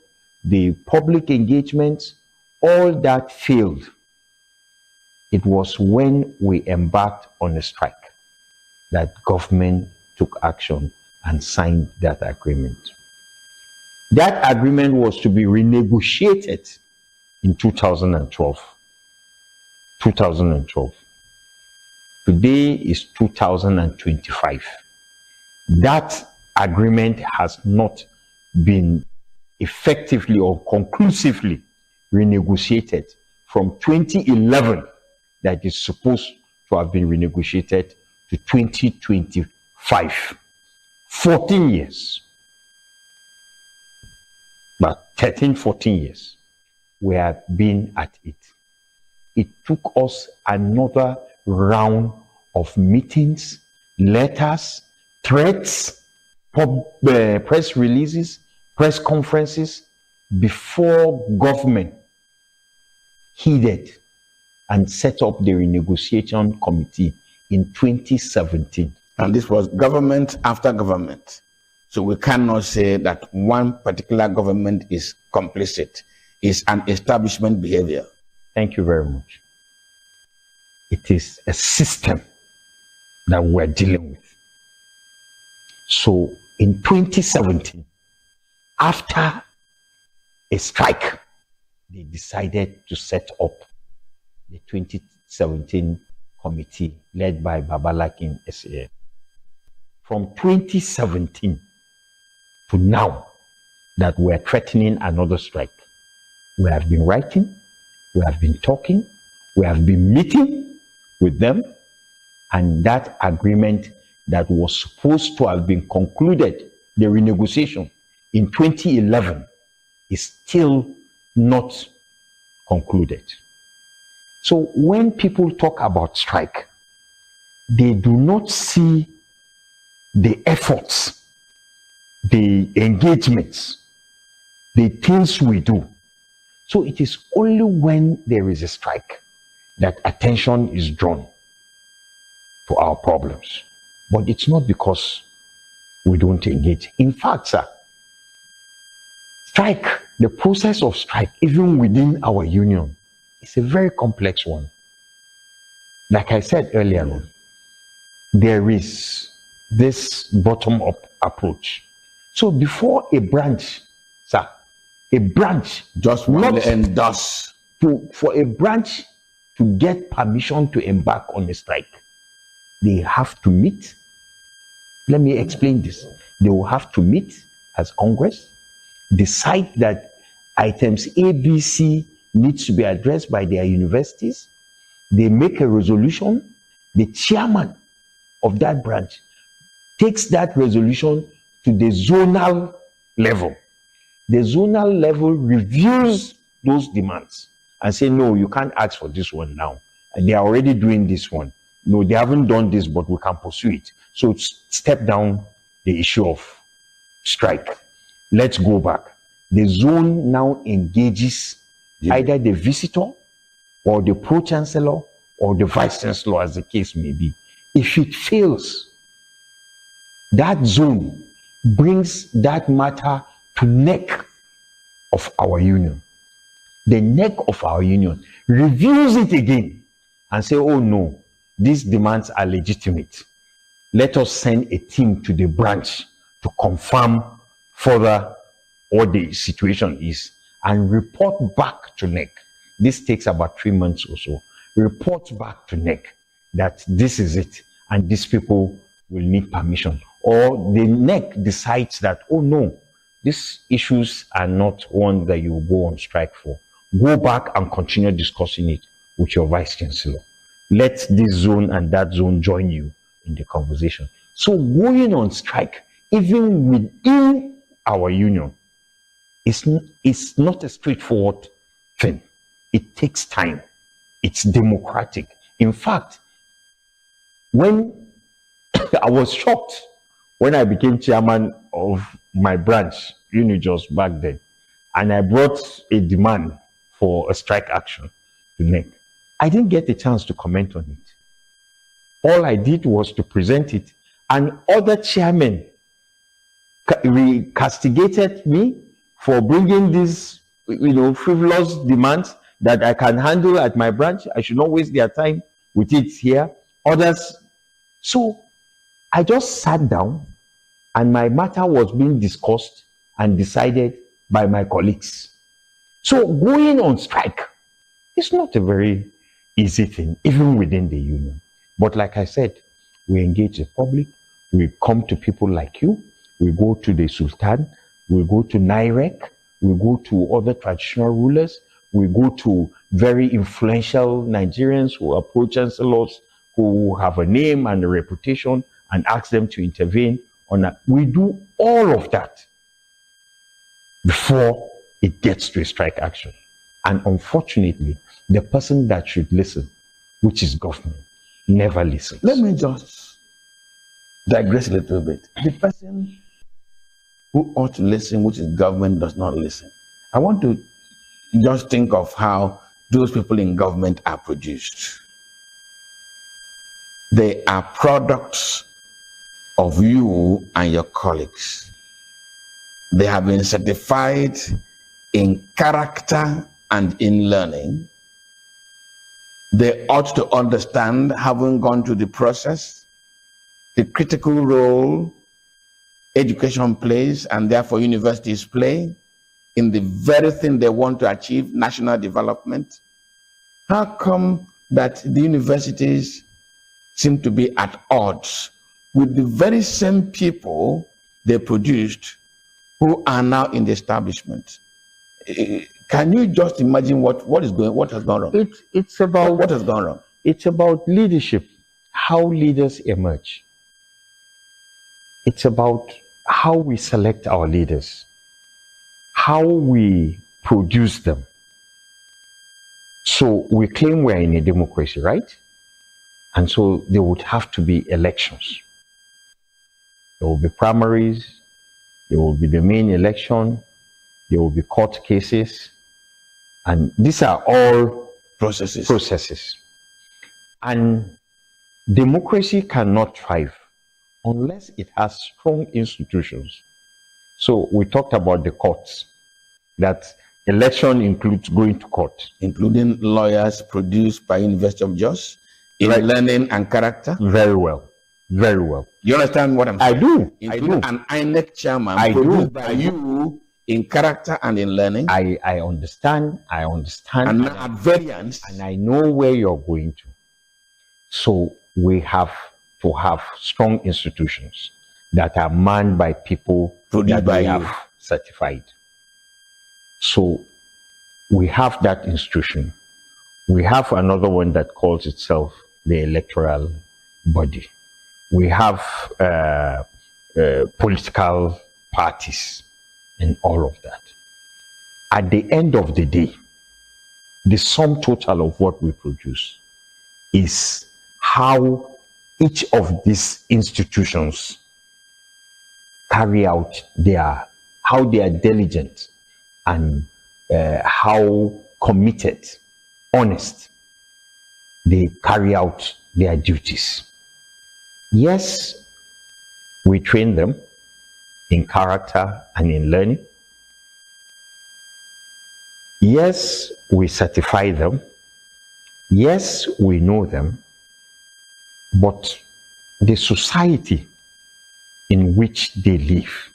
the public engagements, all that failed. It was when we embarked on a strike that government took action and signed that agreement. That agreement was to be renegotiated in 2012. Today is 2025. That agreement has not been effectively or conclusively renegotiated from 2011 that is supposed to have been renegotiated to 2025. 14 years. But 13, 14 years we have been at it. It took us another round of meetings, letters, threats, press releases, press conferences before government heeded and set up the renegotiation committee in 2017. And this was government after government. So we cannot say that one particular government is complicit. It's an establishment behavior. Thank you very much. It is a system that we're dealing with. So in 2017, after a strike, they decided to set up the 2017 committee led by Babalakin SAN. From 2017 to now that we're threatening another strike. We have been writing, we have been talking, we have been meeting with them, and that agreement that was supposed to have been concluded, the renegotiation in 2011, is still not concluded. So when people talk about strike, they do not see the efforts, the engagements, the things we do. So it is only when there is a strike that attention is drawn to our problems. But it's not because we don't engage. In fact, sir, strike, the process of strike, even within our union, is a very complex one. Like I said earlier on, there is this bottom-up approach. So before a branch, sir, a branch just want to endorse for a branch to get permission to embark on a strike, they have to meet. Let me explain this. They will have to meet as Congress, decide that items A, B, C needs to be addressed by their universities. They make a resolution. The chairman of that branch takes that resolution to the zonal level. The zonal level reviews those demands and say, no, you can't ask for this one now. And they are already doing this one. No, they haven't done this, but we can pursue it. So step down the issue of strike. Let's go back. The zone now engages either the visitor or the pro-chancellor or the vice-chancellor, as the case may be. If it fails, that zone brings that matter to neck of our union. The neck of our union reviews it again and say, oh no, these demands are legitimate. Let us send a team to the branch to confirm further what the situation is and report back to NEC. This takes about 3 months or so. Report back to NEC that this is it and these people will need permission. Or the NEC decides that, oh no, these issues are not one that you will go on strike for. Go back and continue discussing it with your vice chancellor. Let this zone and that zone join you in the conversation. So going on strike, even within our union, is not a straightforward thing. It takes time. It's democratic. In fact, when I was shocked when I became chairman of my branch, ENUGU, back then, and I brought a demand for a strike action to NEC. I didn't get a chance to comment on it. All I did was to present it, and other chairmen castigated me for bringing these, frivolous demands that I can handle at my branch. I should not waste their time with it here. Others. So I just sat down and my matter was being discussed and decided by my colleagues. So going on strike is not a very easy thing, even within the union. But like I said, we engage the public, we come to people like you, we go to the Sultan, we go to NIREC, we go to other traditional rulers, we go to very influential Nigerians who are pro-chancellors, who have a name and a reputation, and ask them to intervene on that. We do all of that before it gets to a strike action. And unfortunately, the person that should listen, which is government, never listens. Let me just digress a little bit. The person who ought to listen, which is government, does not listen. I want to just think of how those people in government are produced. They are products of you and your colleagues. They have been certified in character and in learning. They ought to understand, having gone through the process, the critical role education plays, and therefore universities play, in the very thing they want to achieve, national development. How come that the universities seem to be at odds with the very same people they produced who are now in the establishment. Can you just imagine what has gone wrong? It's about what has gone wrong. It's about leadership, how leaders emerge. It's about how we select our leaders, how we produce them. So we claim we're in a democracy, right? And so there would have to be elections. There will be primaries, there will be the main election, there will be court cases, and these are all processes. And democracy cannot thrive unless it has strong institutions. So we talked about the courts, that election includes going to court. Including lawyers produced by University of Jos in learning and character? Very well. Very well. You understand what I'm saying? I do. Including an INEC chairman I produced do. by you in character and in learning. I understand. And at variance. And I know where you're going to. So we have to have strong institutions that are manned by people that we have certified. So we have that institution. We have another one that calls itself the electoral body. We have political parties and all of that. At the end of the day, the sum total of what we produce is how each of these institutions carry out how they are diligent and how committed, honest they carry out their duties. Yes, we train them in character and in learning. Yes, we certify them. Yes, we know them. But the society in which they live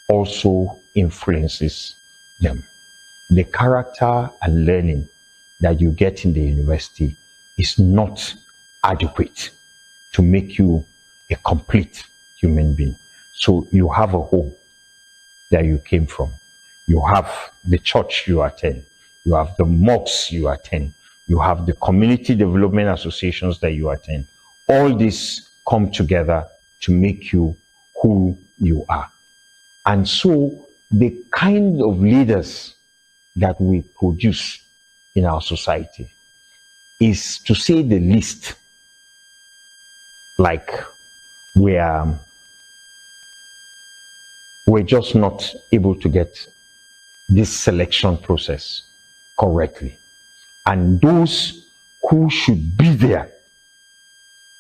also influences them. The character and learning that you get in the university is not adequate to make you a complete human being. So you have a home that you came from. You have the church you attend. You have the mosques you attend. You have the community development associations that you attend. All these come together to make you who you are. And so the kind of leaders that we produce in our society is, to say the least, like we're just not able to get this selection process correctly. And those who should be there,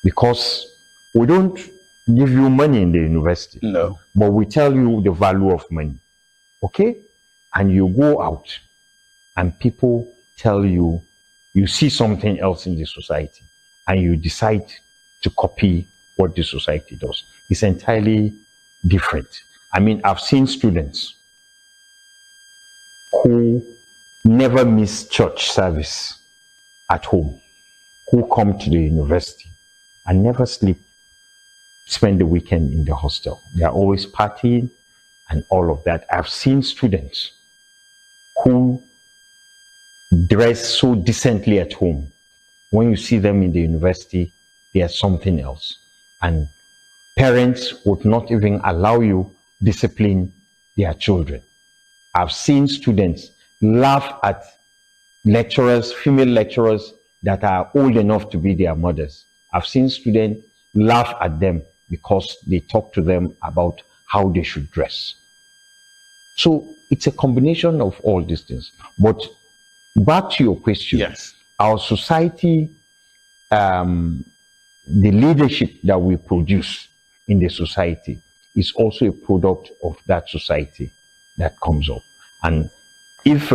because we don't give you money in the university. No. But we tell you the value of money. Okay? And you go out and people tell you, you see something else in the society and you decide to copy what the society does. It's entirely different. I mean, I've seen students who never miss church service at home, who come to the university and never spend the weekend in the hostel. They are always partying and all of that. I've seen students who dress so decently at home. When you see them in the university, they are something else. And parents would not even allow you discipline their children. I've seen students laugh at lecturers, female lecturers that are old enough to be their mothers. I've seen students laugh at them because they talk to them about how they should dress. So it's a combination of all these things. But back to your question, yes, our society, the leadership that we produce in the society is also a product of that society that comes up. And if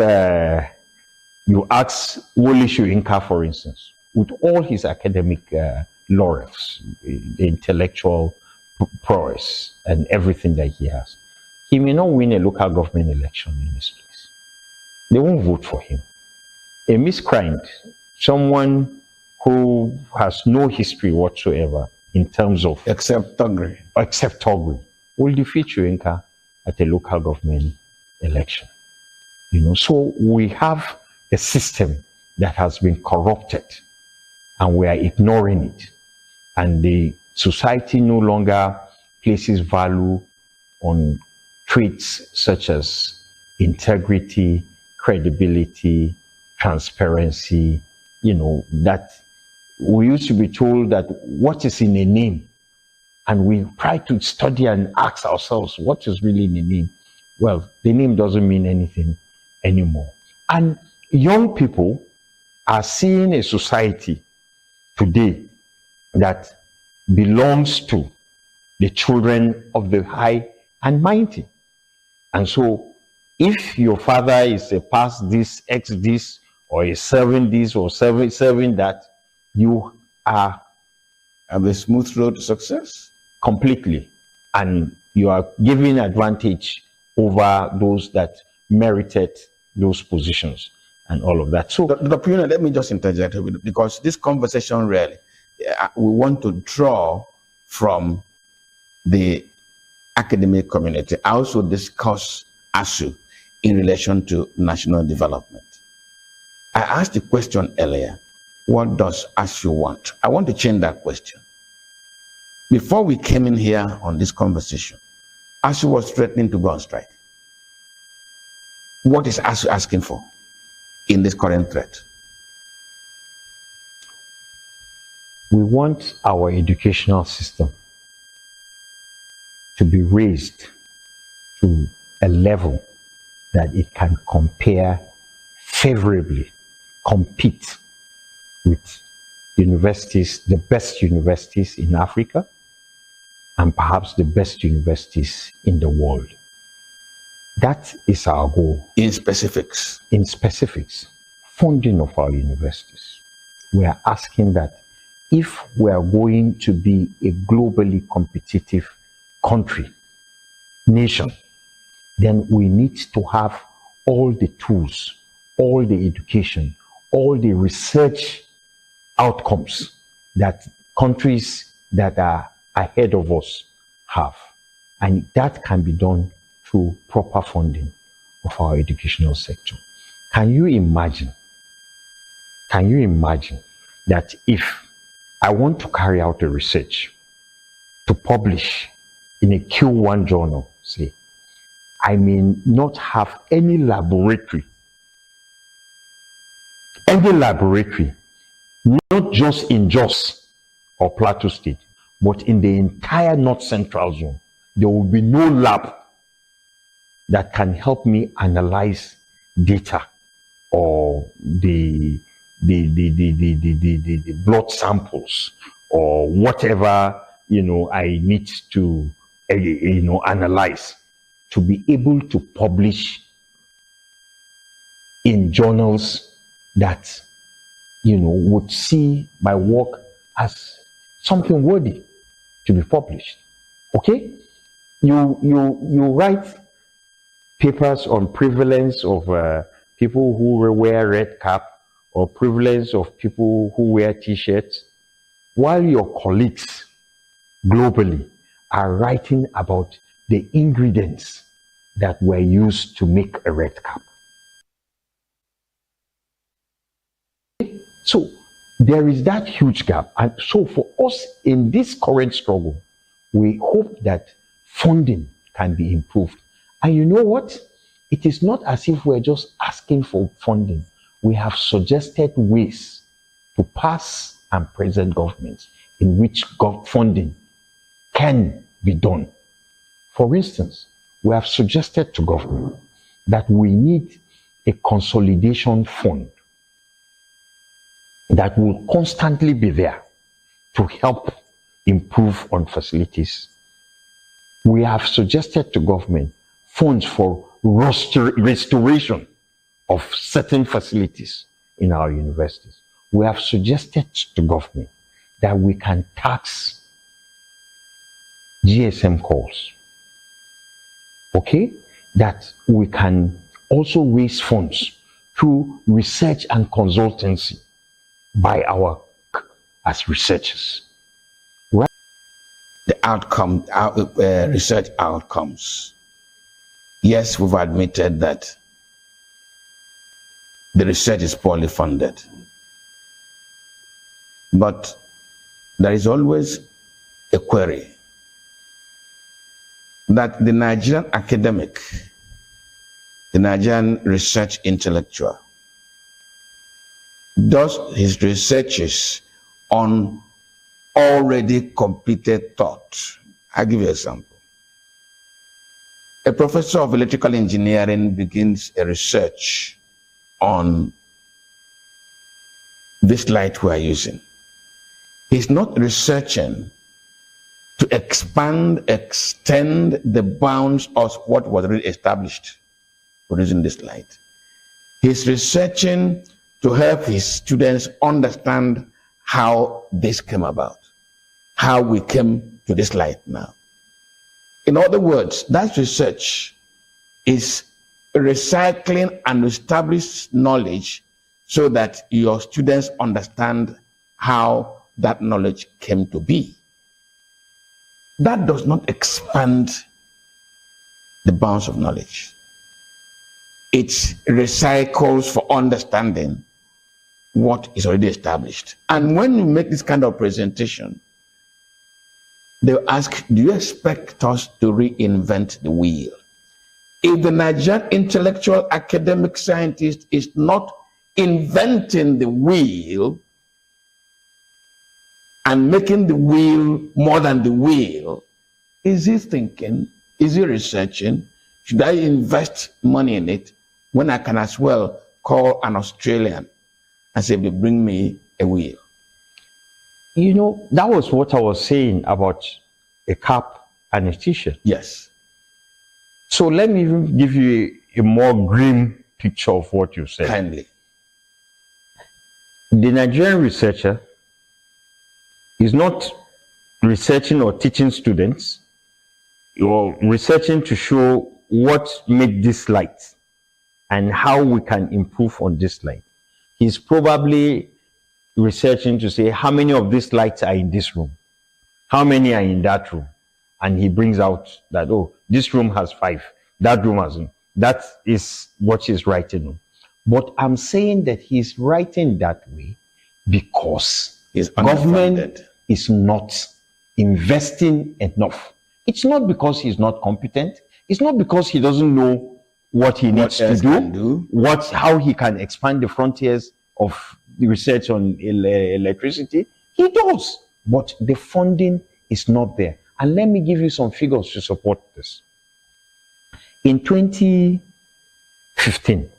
you ask Wole Soyinka, for instance, with all his academic laurels, the intellectual prowess, and everything that he has, he may not win a local government election in his place. They won't vote for him. A miscreant, someone who has no history whatsoever in terms of... Except Togri, will defeat Soyinka at a local government election. So we have a system that has been corrupted and we are ignoring it. And the society no longer places value on traits such as integrity, credibility, transparency, that we used to be told that what is in a name, and we try to study and ask ourselves what is really in a name. Well, the name doesn't mean anything anymore. And young people are seeing a society today that belongs to the children of the high and mighty. And so if your father is a past this, ex this, or is serving this or serving that, you are have a smooth road to success. Completely. And you are giving advantage over those that merited those positions and all of that. So, Dr. Yuna, let me just interject a bit, because this conversation really, we want to draw from the academic community. I also discuss ASU in relation to national development. I asked the question earlier, what does ASU want? I want to change that question. Before we came in here on this conversation, ASU was threatening to go on strike. What is ASU asking for in this current threat? We want our educational system to be raised to a level that it can compare favorably, compete with universities, the best universities in Africa, and perhaps the best universities in the world. That is our goal. In specifics? In specifics. Funding of our universities. We are asking that if we are going to be a globally competitive country, nation, then we need to have all the tools, all the education, all the research outcomes that countries that are ahead of us have. And that can be done through proper funding of our educational sector. Can you imagine that if I want to carry out a research to publish in a Q1 journal, say, I may not have any laboratory, not just in Jos or Plateau State, but in the entire North Central Zone. There will be no lab that can help me analyze data or the blood samples or whatever I need to analyze to be able to publish in journals that would see my work as something worthy to be published. Okay, you write papers on prevalence of people who wear red cap or prevalence of people who wear t-shirts, while your colleagues globally are writing about the ingredients that were used to make a red cap. So there is that huge gap. And so for us in this current struggle, we hope that funding can be improved. And you know what? It is not as if we're just asking for funding. We have suggested ways to pass and present governments in which funding can be done. For instance, we have suggested to government that we need a consolidation fund that will constantly be there to help improve on facilities. We have suggested to government funds for restoration of certain facilities in our universities. We have suggested to government that we can tax GSM calls. Okay? That we can also raise funds through research and consultancy by our as researchers. Right? The outcome, research outcomes. Yes, we've admitted that the research is poorly funded. But there is always a query that the Nigerian academic, the Nigerian research intellectual, does his researches on already completed thought. I'll give you an example. A professor of electrical engineering begins a research on this light we are using. He's not researching to expand, extend the bounds of what was already established for using this light. He's researching to help his students understand how this came about, how we came to this light now. In other words, that research is recycling and established knowledge so that your students understand how that knowledge came to be. That does not expand the bounds of knowledge. It recycles for understanding what is already established. And when you make this kind of presentation, they'll ask, do you expect us to reinvent the wheel? If the Nigerian intellectual academic scientist is not inventing the wheel and making the wheel more than the wheel, is he thinking, is he researching, should I invest money in it when I can as well call an Australian and say, bring me a wheel? You know, that was what I was saying about a cap and a t-shirt. Yes. So let me even give you a more grim picture of what you said. Kindly. The Nigerian researcher is not researching or teaching students, or researching to show what made this light and how we can improve on this light. He's probably researching to say how many of these lights are in this room, how many are in that room, and he brings out that, oh, this room has 5, that room hasn't. That is what he's writing on. But I'm saying that he's writing that way because government is not investing enough. It's not because he's not competent. It's not because he doesn't know what he needs to do, how he can expand the frontiers of the research on electricity. He does, but the funding is not there. And let me give you some figures to support this. In 2015,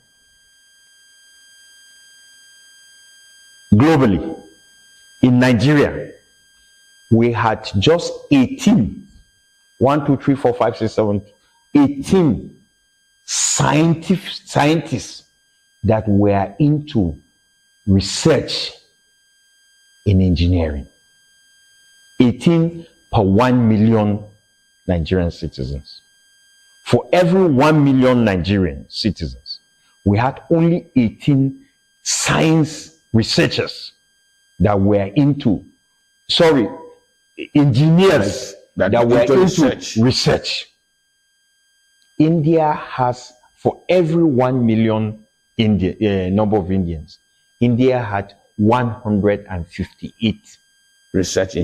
globally, in Nigeria, we had just 18 scientists that were into research in engineering. 18 per 1 million Nigerian citizens. For every 1 million Nigerian citizens, we had only 18 science researchers that were into, engineers that were into research. India has, for every 1 million number of Indians, India had 158 research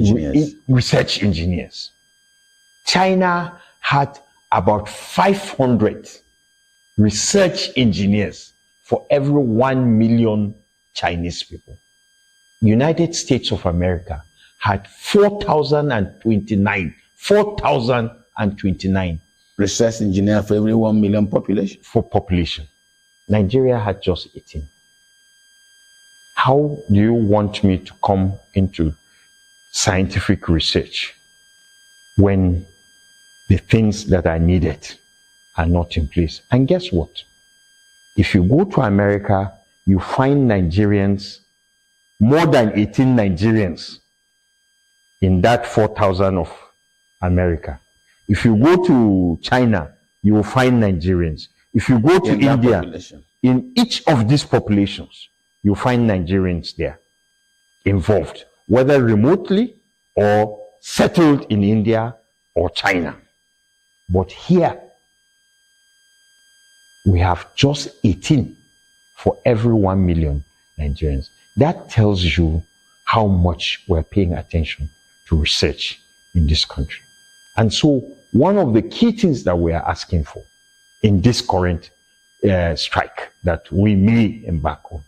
engineers. China had about 500 research engineers for every 1 million Chinese people. United States of America had 4,029 research engineers for every 1 million population. Nigeria had just 18. How do you want me to come into scientific research when the things that are needed are not in place? And guess what? If you go to America, you find Nigerians, more than 18 Nigerians in that 4,000 of America. If you go to China, you will find Nigerians. If you go to India, in each of these populations, you find Nigerians there involved, whether remotely or settled in India or China. But here, we have just 18 for every 1 million Nigerians. That tells you how much we're paying attention to research in this country. And so one of the key things that we are asking for in this current strike that we may embark on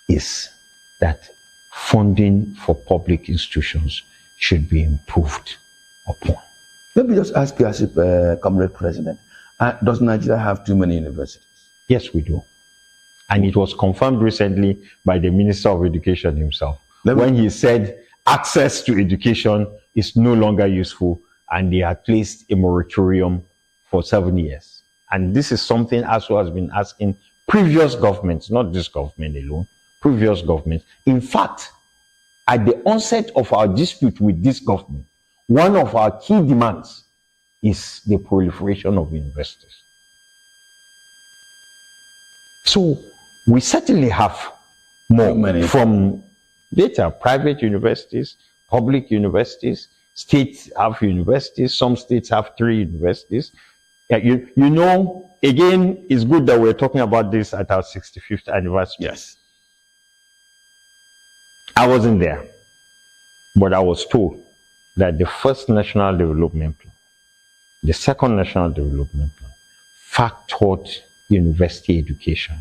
is that funding for public institutions should be improved upon. Let me just ask you as a Comrade President, does Nigeria have too many universities? Yes, we do. And it was confirmed recently by the Minister of Education himself when he said access to education is no longer useful and they had placed a moratorium for 7 years. And this is something ASU has been asking previous governments, not this government alone, previous governments. In fact, at the onset of our dispute with this government, one of our key demands is the proliferation of universities. So we certainly have more from data, private universities, public universities, states have universities, some states have 3 universities. You know, again, it's good that we're talking about this at our 65th anniversary. Yes. I wasn't there, but I was told that the first National Development Plan, the second National Development Plan, factored university education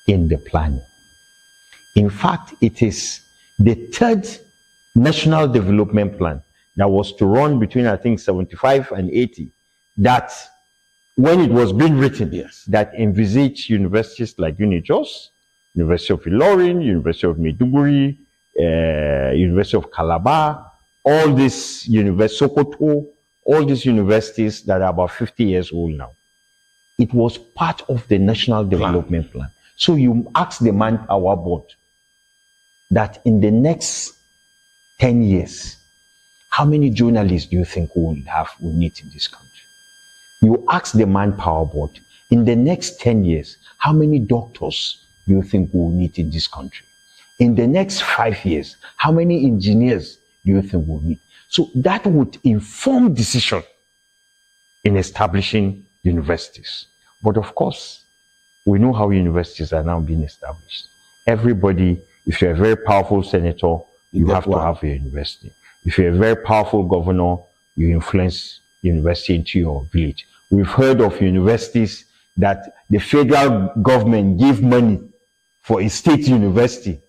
in the planning. In fact, it is the third National Development Plan that was to run between, I think, 75 and 80, that when it was being written, that envisaged universities like UniJos, University of Ilorin, University of Maiduguri, University of Calabar, all these universities, Sokoto, all these universities that are about 50 years old now. It was part of the National Development Plan. So you ask the Manpower Board that in the next 10 years, how many journalists do you think we need in this country? You ask the Manpower Board, in the next 10 years, how many doctors do you think we will need in this country? In the next 5 years, how many engineers do you think we'll need? So that would inform decision in establishing universities. But of course, we know how universities are now being established. Everybody, if you're a very powerful senator, you have to have a university. If you're a very powerful governor, you influence university into your village. We've heard of universities that the federal government gave money for a state university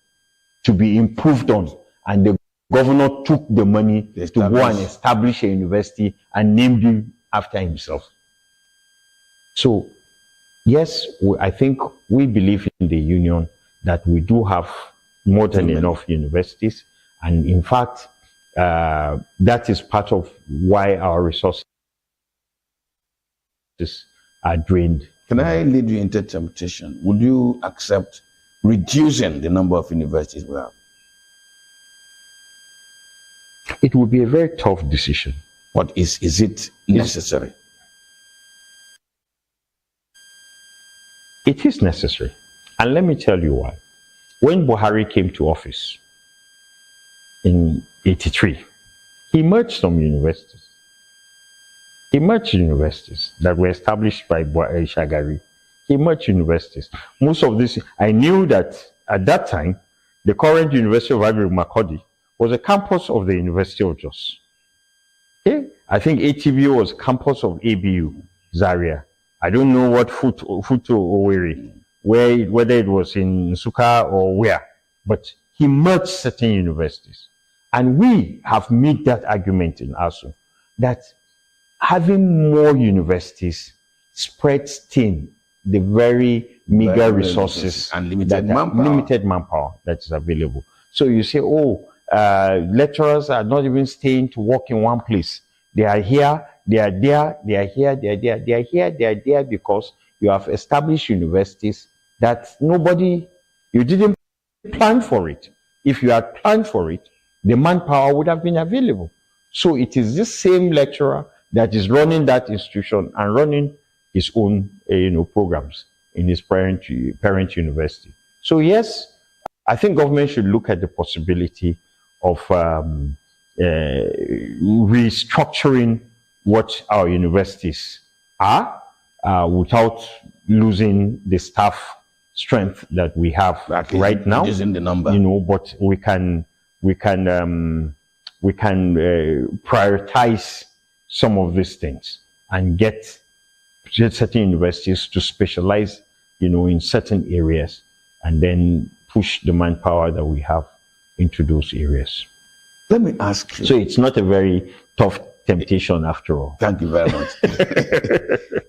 to be improved on, and the governor took the money to go and establish a university and named it after himself. So, yes, I think we believe in the union that we do have more than enough universities, and in fact, that is part of why our resources are drained. Can I lead you into temptation? Would you accept reducing the number of universities we have? It would be a very tough decision. But is it necessary? It is necessary. And let me tell you why. When Buhari came to office in '83, he merged some universities. He merged universities that were established by Shagari. He merged universities. Most of this, I knew that at that time, the current University of Agri Makurdi was a campus of the University of Jos. Okay? I think ATBU was campus of ABU, Zaria. I don't know what Futo Owerri, whether it was in Nsukka or where, but he merged certain universities. And we have made that argument in ASU, that having more universities spreads thin the very meager resources and limited manpower that is available. So you say, oh, lecturers are not even staying to work in one place. They are here, they are there, they are here, they are there, they are here, they are there, because you have established universities that you didn't plan for it. If you had planned for it, the manpower would have been available. So it is this same lecturer that is running that institution and running his own programs in his parent university. So yes, I think government should look at the possibility of restructuring what our universities are without losing the staff strength that we have right now. Using the number, but we can prioritize some of these things and get certain universities to specialize, in certain areas, and then push the manpower that we have into those areas. Let me ask you. So it's not a very tough temptation after all. Thank you very much.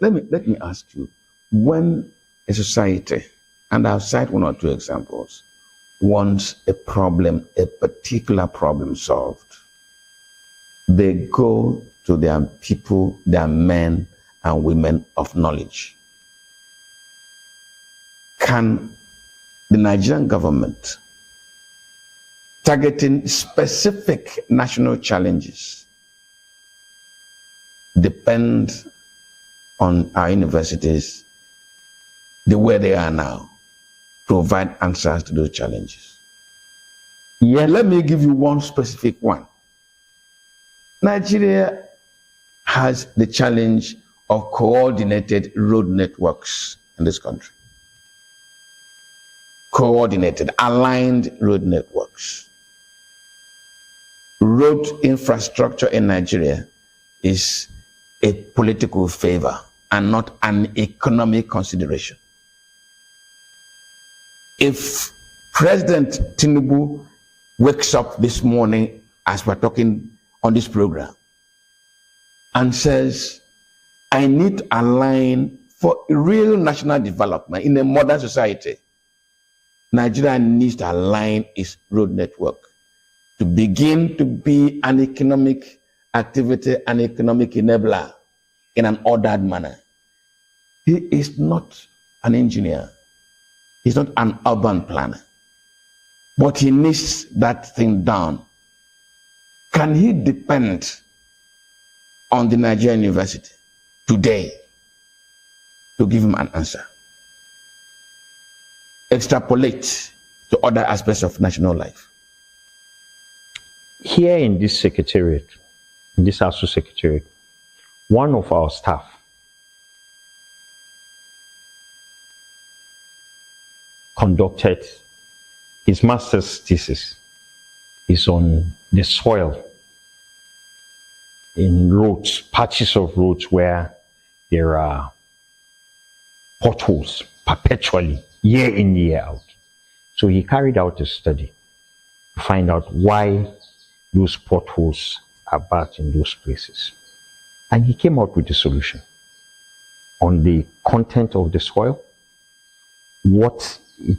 Let me ask you, when a society, and I'll cite one or two examples, wants a particular problem solved, they go to their people, their men and women of knowledge. Can the Nigerian government, targeting specific national challenges, depend on our universities the way they are now, provide answers to those challenges? Yes. Let me give you one specific one. Nigeria has the challenge of coordinated road networks in this country. Coordinated, aligned road networks. Road infrastructure in Nigeria is a political favor and not an economic consideration. If President Tinubu wakes up this morning as we're talking on this program and says, I need to align for real national development in a modern society, Nigeria needs to align its road network to begin to be an economic activity, an economic enabler in an ordered manner. He is not an engineer. He's not an urban planner. But he needs that thing done. Can he depend on the Nigerian University today to give him an answer? Extrapolate to other aspects of national life. Here in this secretariat, in this ASU secretariat, one of our staff conducted his master's thesis is on the soil in roads, patches of roads where there are potholes perpetually, year in, year out. So he carried out a study to find out why those potholes are bad in those places. And he came out with a solution on the content of the soil, what it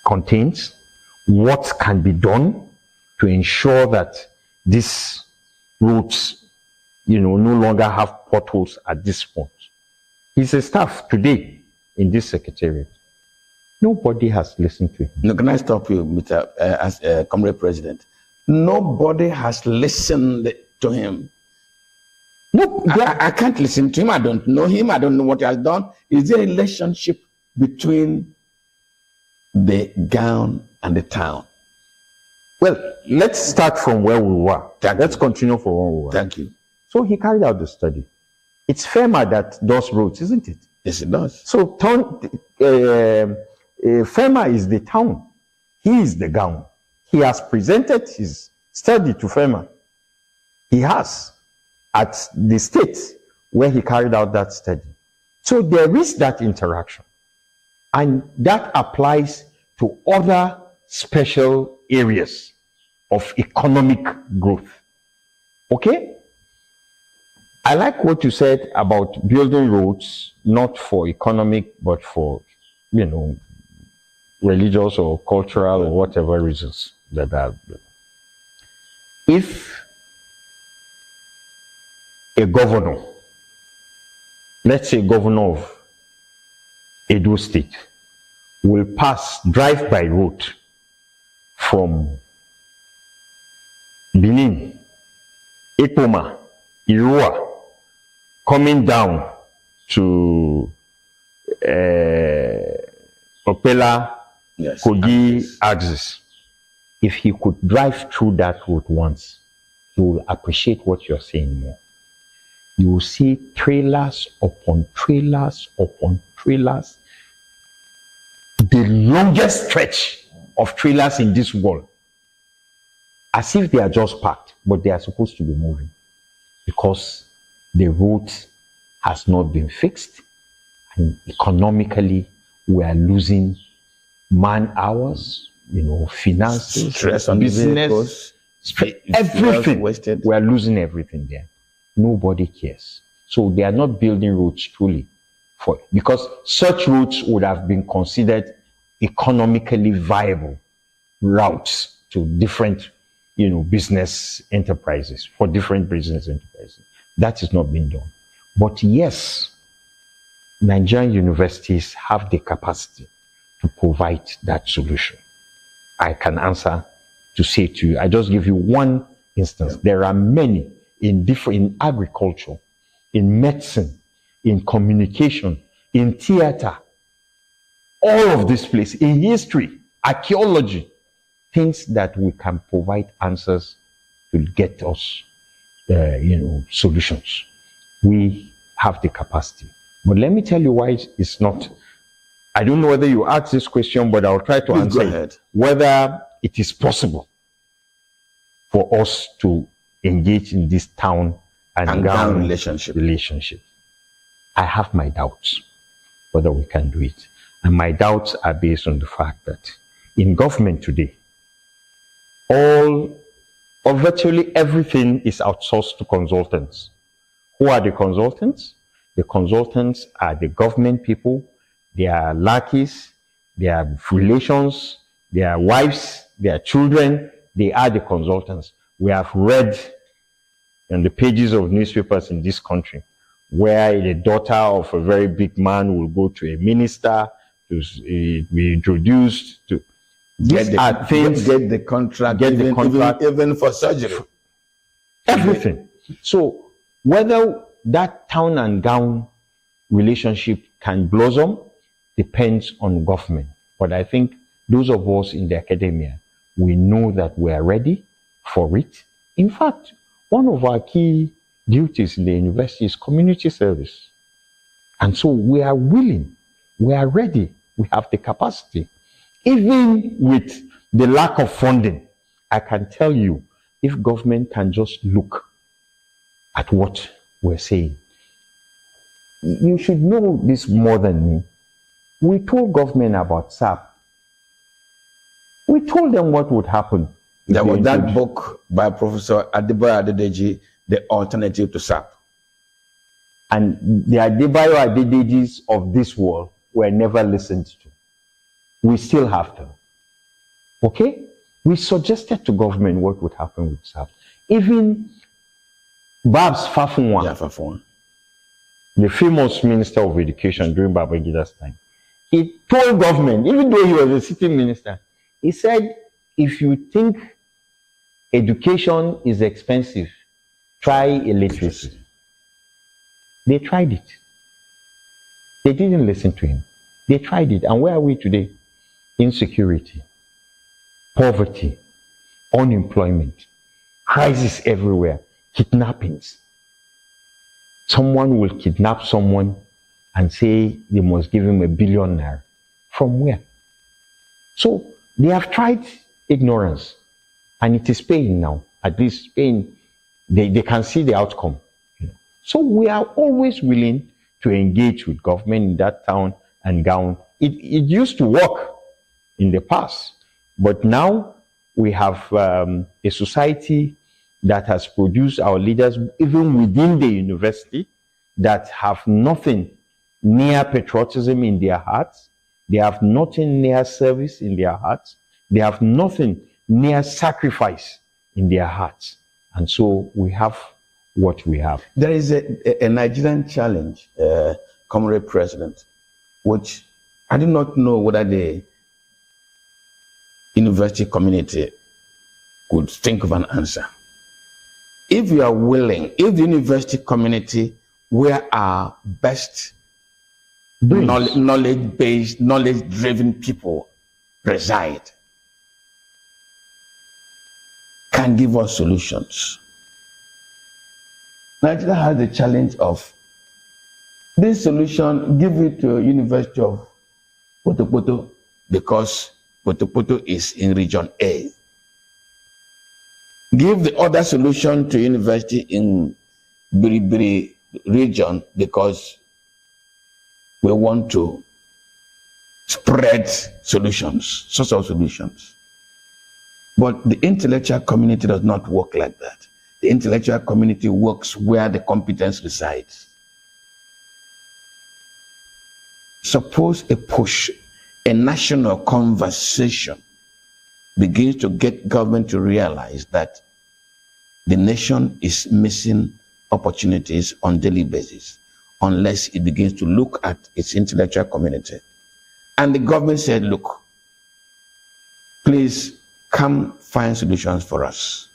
contains, what can be done to ensure that these roads, no longer have potholes at this point. He's a staff today in this secretariat. Nobody has listened to him. No, can I stop you, Mr. Comrade President? Nobody has listened to him. No, I can't listen to him. I don't know him. I don't know what he has done. Is there a relationship between the gown and the town? Well, let's start from where we were. Let's continue from where we were. Thank you. So he carried out the study. It's FEMA that does roads, isn't it? Yes, it does. So FEMA is the town. He is the gown. He has presented his study to FEMA. He has at the state where he carried out that study. So there is that interaction. And that applies to other special areas of economic growth. Okay? I like what you said about building roads, not for economic, but for, religious or cultural or whatever reasons that are. If a governor, let's say governor of Edo State, will drive by road from Benin, Ekpoma, Irua, coming down to Opela, Kogi axis. If he could drive through that road once, he will appreciate what you're saying more. you will see trailers upon trailers upon trailers. The longest stretch of trailers in this world, as if they are just parked, but they are supposed to be moving because the road has not been fixed, and economically we are losing man hours, finances, stress on business, everything. We are losing everything there. Nobody cares. So they are not building roads truly because such roads would have been considered economically viable routes to different, business enterprises, for different business enterprises. That is not being done. But yes, Nigerian universities have the capacity to provide that solution. I can answer to say to you, I just give you one instance. There are many in agriculture, in medicine, in communication, in theater, all of this place, in history, archaeology, things that we can provide answers to get us, solutions. We have the capacity. But let me tell you why it's not. I don't know whether you asked this question, but I'll try to answer it. Whether it is possible for us to engage in this town and gown relationship. I have my doubts whether we can do it. And my doubts are based on the fact that in government today, all or virtually everything is outsourced to consultants. Who are the consultants? The consultants are the government people, their lackeys, their relations, their wives, their children. They are the consultants. We have read in the pages of newspapers in this country where the daughter of a very big man will go to a minister to be introduced to. These are things. Get the contract, even for surgery. Everything. So whether that town and gown relationship can blossom depends on government. But I think those of us in the academia, we know that we are ready for it. In fact, one of our key duties in the university is community service. And so we are willing, we are ready, we have the capacity. Even with the lack of funding, I can tell you, if government can just look at what we're saying. You should know this more than me. We told government about SAP. We told them what would happen. There was that book by Professor Adebayo Adedeji, The Alternative to SAP. And the Adebayo Adedejis of this world were never listened to. We still have them. Okay? We suggested to government what would happen with SAP. Even Babs Fafunwa, the famous Minister of Education during Babangida's time, he told government, even though he was a sitting minister, he said, if you think education is expensive, try illiteracy. They tried it. They didn't listen to him. They tried it. And where are we today? Insecurity, poverty, unemployment, crisis everywhere, kidnappings. Someone will kidnap someone and say they must give him $1 billion naira. From where? So they have tried ignorance, and it is paying now. At least paying, they can see the outcome. So we are always willing to engage with government in that town and gown. It used to work in the past, but now we have a society that has produced our leaders, even within the university, that have nothing near patriotism in their hearts. They have nothing near service in their hearts. They have nothing near sacrifice in their hearts. And so we have what we have. There is a Nigerian challenge, Comrade President, which I do not know whether the university community could think of an answer. If you are willing, if the university community, where our best knowledge-based, knowledge-driven people reside, can give us solutions. Nigeria has the challenge of this solution, give it to University of Potopoto because Potopoto is in region A. Give the other solution to university in Biribiri region because we want to spread solutions, social solutions. But the intellectual community does not work like that. The intellectual community works where the competence resides. Suppose a national conversation begins to get government to realize that the nation is missing opportunities on a daily basis unless it begins to look at its intellectual community. And the government said, look, please come find solutions for us.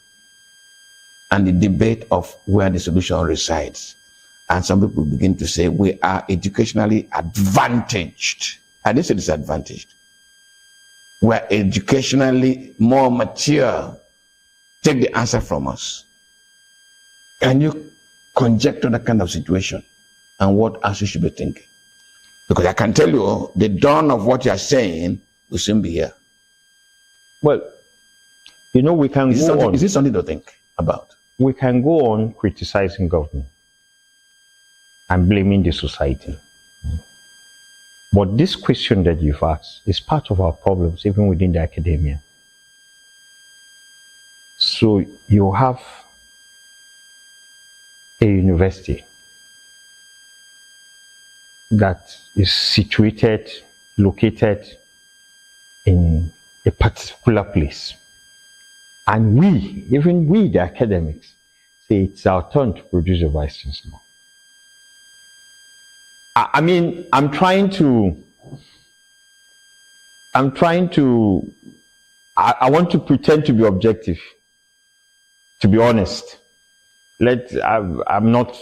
And the debate of where the solution resides. And some people begin to say we are educationally advantaged. I didn't say disadvantaged. We are educationally more mature. Take the answer from us. Can you conjecture that kind of situation and what else you should be thinking? Because I can tell you, the dawn of what you are saying will soon be here. Well, you know, we can go on. Is this something to think about? We can go on criticizing government and blaming the society. But this question that you've asked is part of our problems, even within the academia. So you have a university that is situated, located in a particular place. And we, even we, the academics, say it's our turn to produce a vice chancellor. I mean, I want to pretend to be objective, to be honest. I'm not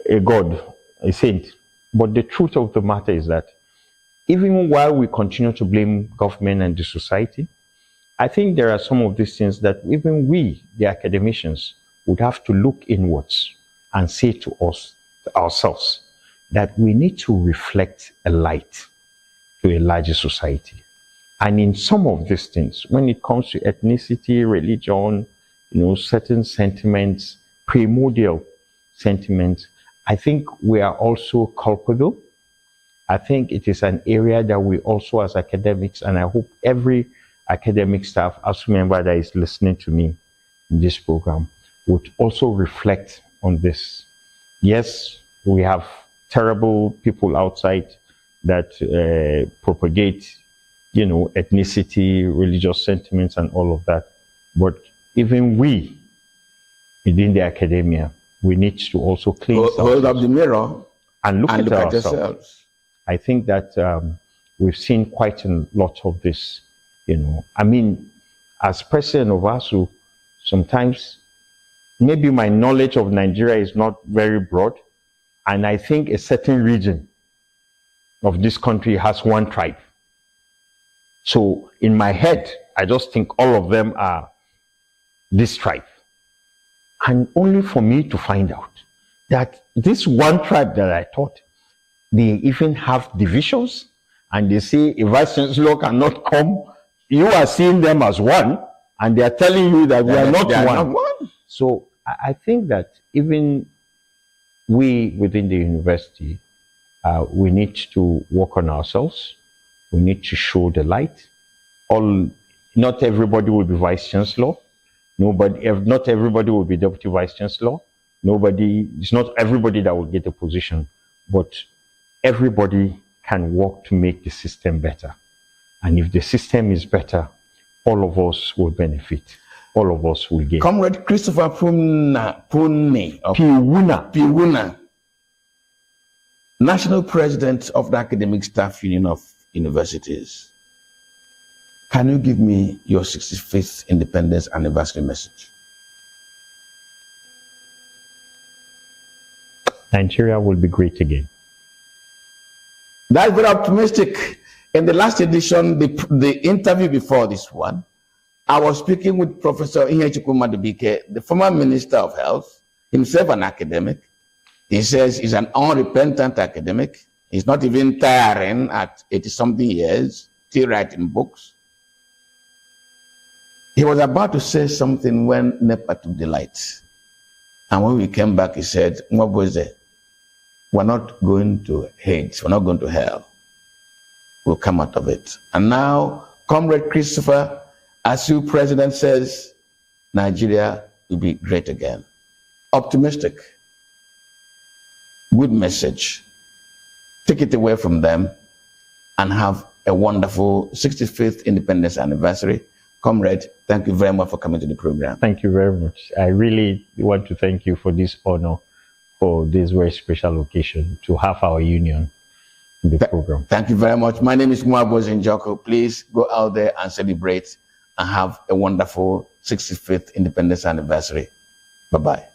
a god, a saint. But the truth of the matter is that even while we continue to blame government and the society, I think there are some of these things that even we, the academicians, would have to look inwards and say to ourselves that we need to reflect a light to a larger society. And in some of these things, when it comes to ethnicity, religion, certain sentiments, primordial sentiments, I think we are also culpable. I think it is an area that we also as academics, and I hope every academic staff, as a member that is listening to me in this program, would also reflect on this. Yes, we have terrible people outside that propagate, ethnicity, religious sentiments, and all of that. But even we, within the academia, we need to also cleanse hold up the mirror and look at ourselves. yourselves. I think that we've seen quite a lot of this. I mean, as president of ASU, sometimes maybe my knowledge of Nigeria is not very broad, and I think a certain region of this country has one tribe. So in my head, I just think all of them are this tribe. And only for me to find out that this one tribe that I thought, they even have divisions, and they say a vice chancellor cannot come. You are seeing them as one, and they are telling you that we are not one. So I think that even we within the university, we need to work on ourselves. We need to show the light. Not everybody will be vice chancellor. Not everybody will be deputy vice chancellor. It's not everybody that will get a position, but everybody can work to make the system better. And if the system is better, all of us will benefit. All of us will gain. Comrade Christopher Piwuna, National President of the Academic Staff Union of Universities. Can you give me your 65th Independence Anniversary message? Nigeria will be great again. That's very optimistic. In the last edition, the interview before this one, I was speaking with Professor Ihechukwu Madubike, the former Minister of Health, himself an academic. He says he's an unrepentant academic. He's not even tiring at 80-something years, still writing books. He was about to say something when NEPA took the light. And when we came back, he said, Mwaboze, we're not going to Hades, we're not going to hell. We'll come out of it. And now, Comrade Christopher Asu, President, says Nigeria will be great again. Optimistic. Good message. Take it away from them and have a wonderful 65th Independence Anniversary. Comrade, thank you very much for coming to the program. Thank you very much. I really want to thank you for this honor, for this very special occasion to have our union in the program. Thank you very much. My name is Mwaboze Njoko. Please go out there and celebrate and have a wonderful 65th Independence Anniversary. Bye-bye.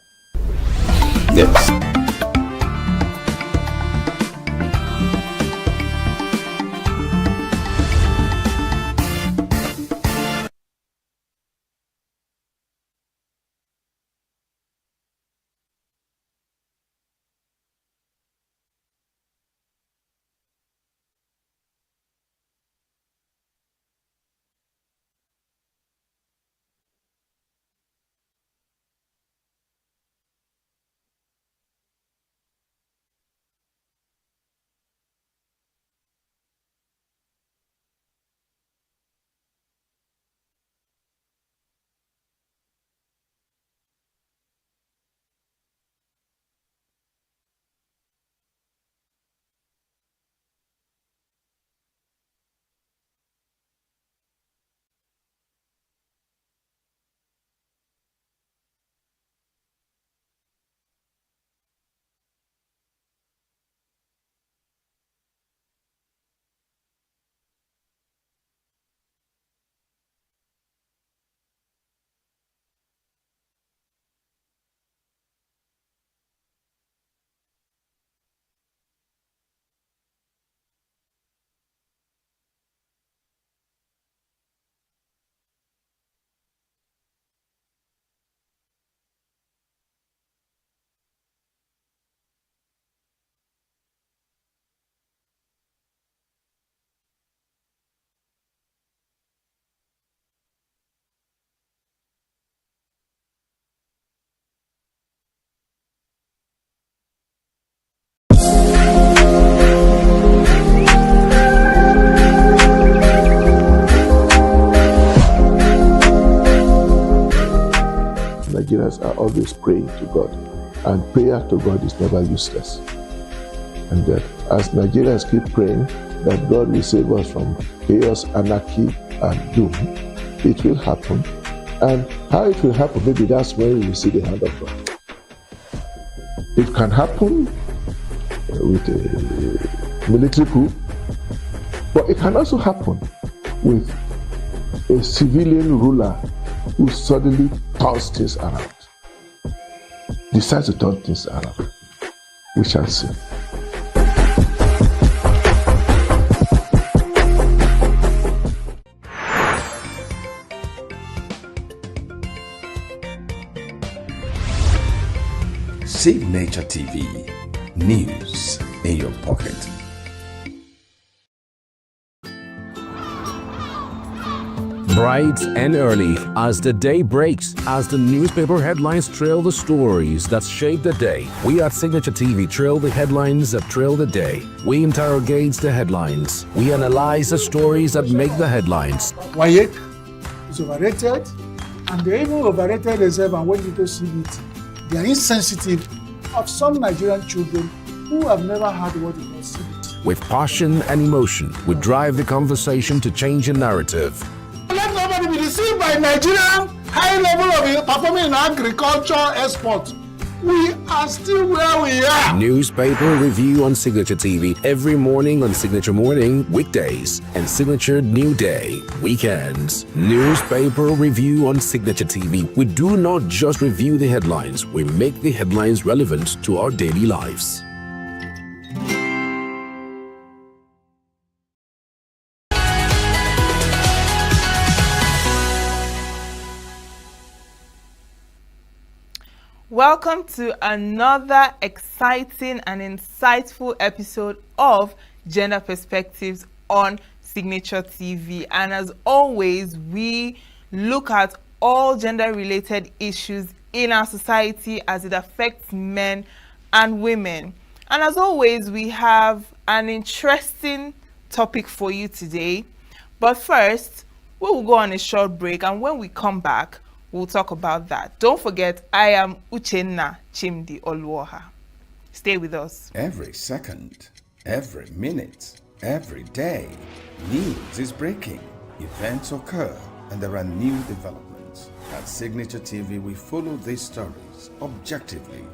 Yes. Nigerians are always praying to God, and prayer to God is never useless. And that as Nigerians keep praying that God will save us from chaos, anarchy, and doom, it will happen. And how it will happen, maybe that's when we will see the hand of God. It can happen with a military coup, but it can also happen with a civilian ruler who suddenly turns things around, decides to turn things around. We shall see. Signature TV, news in your pocket. Bright and early as the day breaks, as the newspaper headlines trail the stories that shape the day, we at Signature TV trail the headlines that trail the day. We interrogate the headlines. We analyze the stories that make the headlines. Wayek is overrated, and they even overrated themselves and went into CBT. They are insensitive of some Nigerian children who have never had what they call CBT. With passion and emotion, we drive the conversation to change the narrative. Let nobody be deceived by Nigerian high level of performing in agriculture export. We are still where we are. Newspaper review on Signature TV every morning on Signature Morning, weekdays, and Signature New Day, weekends. Newspaper review on Signature TV. We do not just review the headlines, we make the headlines relevant to our daily lives. Welcome to another exciting and insightful episode of Gender Perspectives on Signature TV. And as always, we look at all gender-related issues in our society as it affects men and women. And as always, we have an interesting topic for you today. But first, we will go on a short break, and when we come back, we'll talk about that. Don't forget, I am Uchenna Chimdi Oluoha. Stay with us. Every second, every minute, every day, news is breaking. Events occur, and there are new developments. At Signature TV, we follow these stories objectively,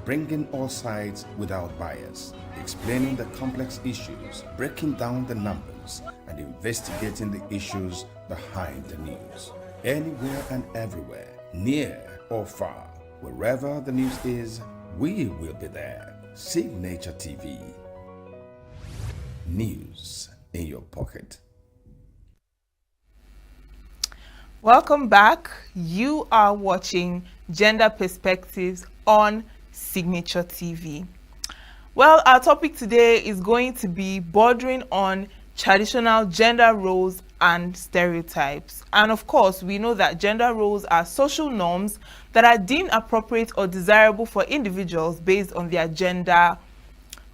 bringing all sides without bias, explaining the complex issues, breaking down the numbers, and investigating the issues behind the news. Anywhere and everywhere, near or far, wherever the news is, we will be there. Signature TV. News in your pocket. Welcome back. You are watching Gender Perspectives on Signature TV. Well, our topic today is going to be bordering on traditional gender roles and stereotypes. And of course, we know that gender roles are social norms that are deemed appropriate or desirable for individuals based on their gender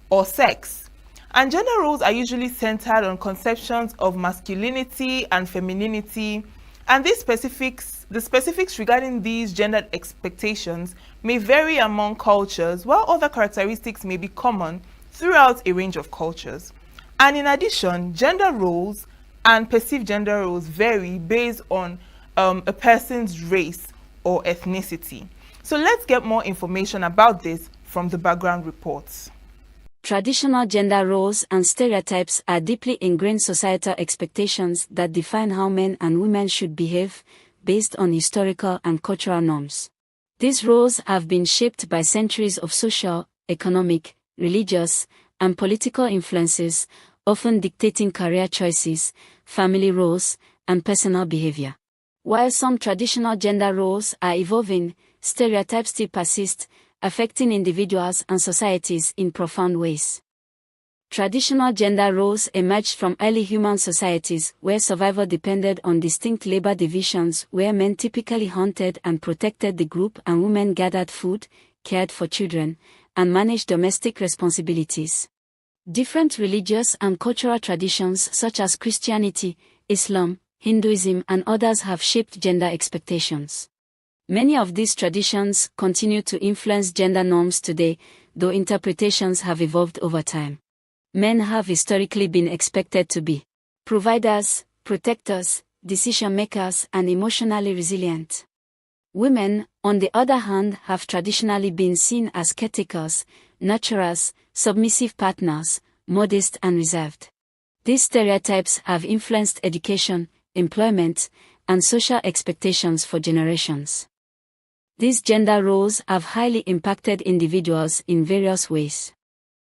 or sex. And gender roles are usually centered on conceptions of masculinity and femininity, and the specifics regarding these gender expectations may vary among cultures, while other characteristics may be common throughout a range of cultures. And in addition, gender roles and perceived gender roles vary based on a person's race or ethnicity. So let's get more information about this from the background reports. Traditional gender roles and stereotypes are deeply ingrained societal expectations that define how men and women should behave based on historical and cultural norms. These roles have been shaped by centuries of social, economic, religious, and political influences, often dictating career choices, family roles, and personal behavior. While some traditional gender roles are evolving, stereotypes still persist, affecting individuals and societies in profound ways. Traditional gender roles emerged from early human societies where survival depended on distinct labor divisions, where men typically hunted and protected the group and women gathered food, cared for children, and managed domestic responsibilities. Different religious and cultural traditions such as Christianity, Islam, Hinduism, and others have shaped gender expectations. Many of these traditions continue to influence gender norms today, though interpretations have evolved over time. Men have historically been expected to be providers, protectors, decision makers, and emotionally resilient. Women, on the other hand, have traditionally been seen as caretakers, nurturers, submissive partners, modest and reserved. These stereotypes have influenced education, employment, and social expectations for generations. These gender roles have highly impacted individuals in various ways.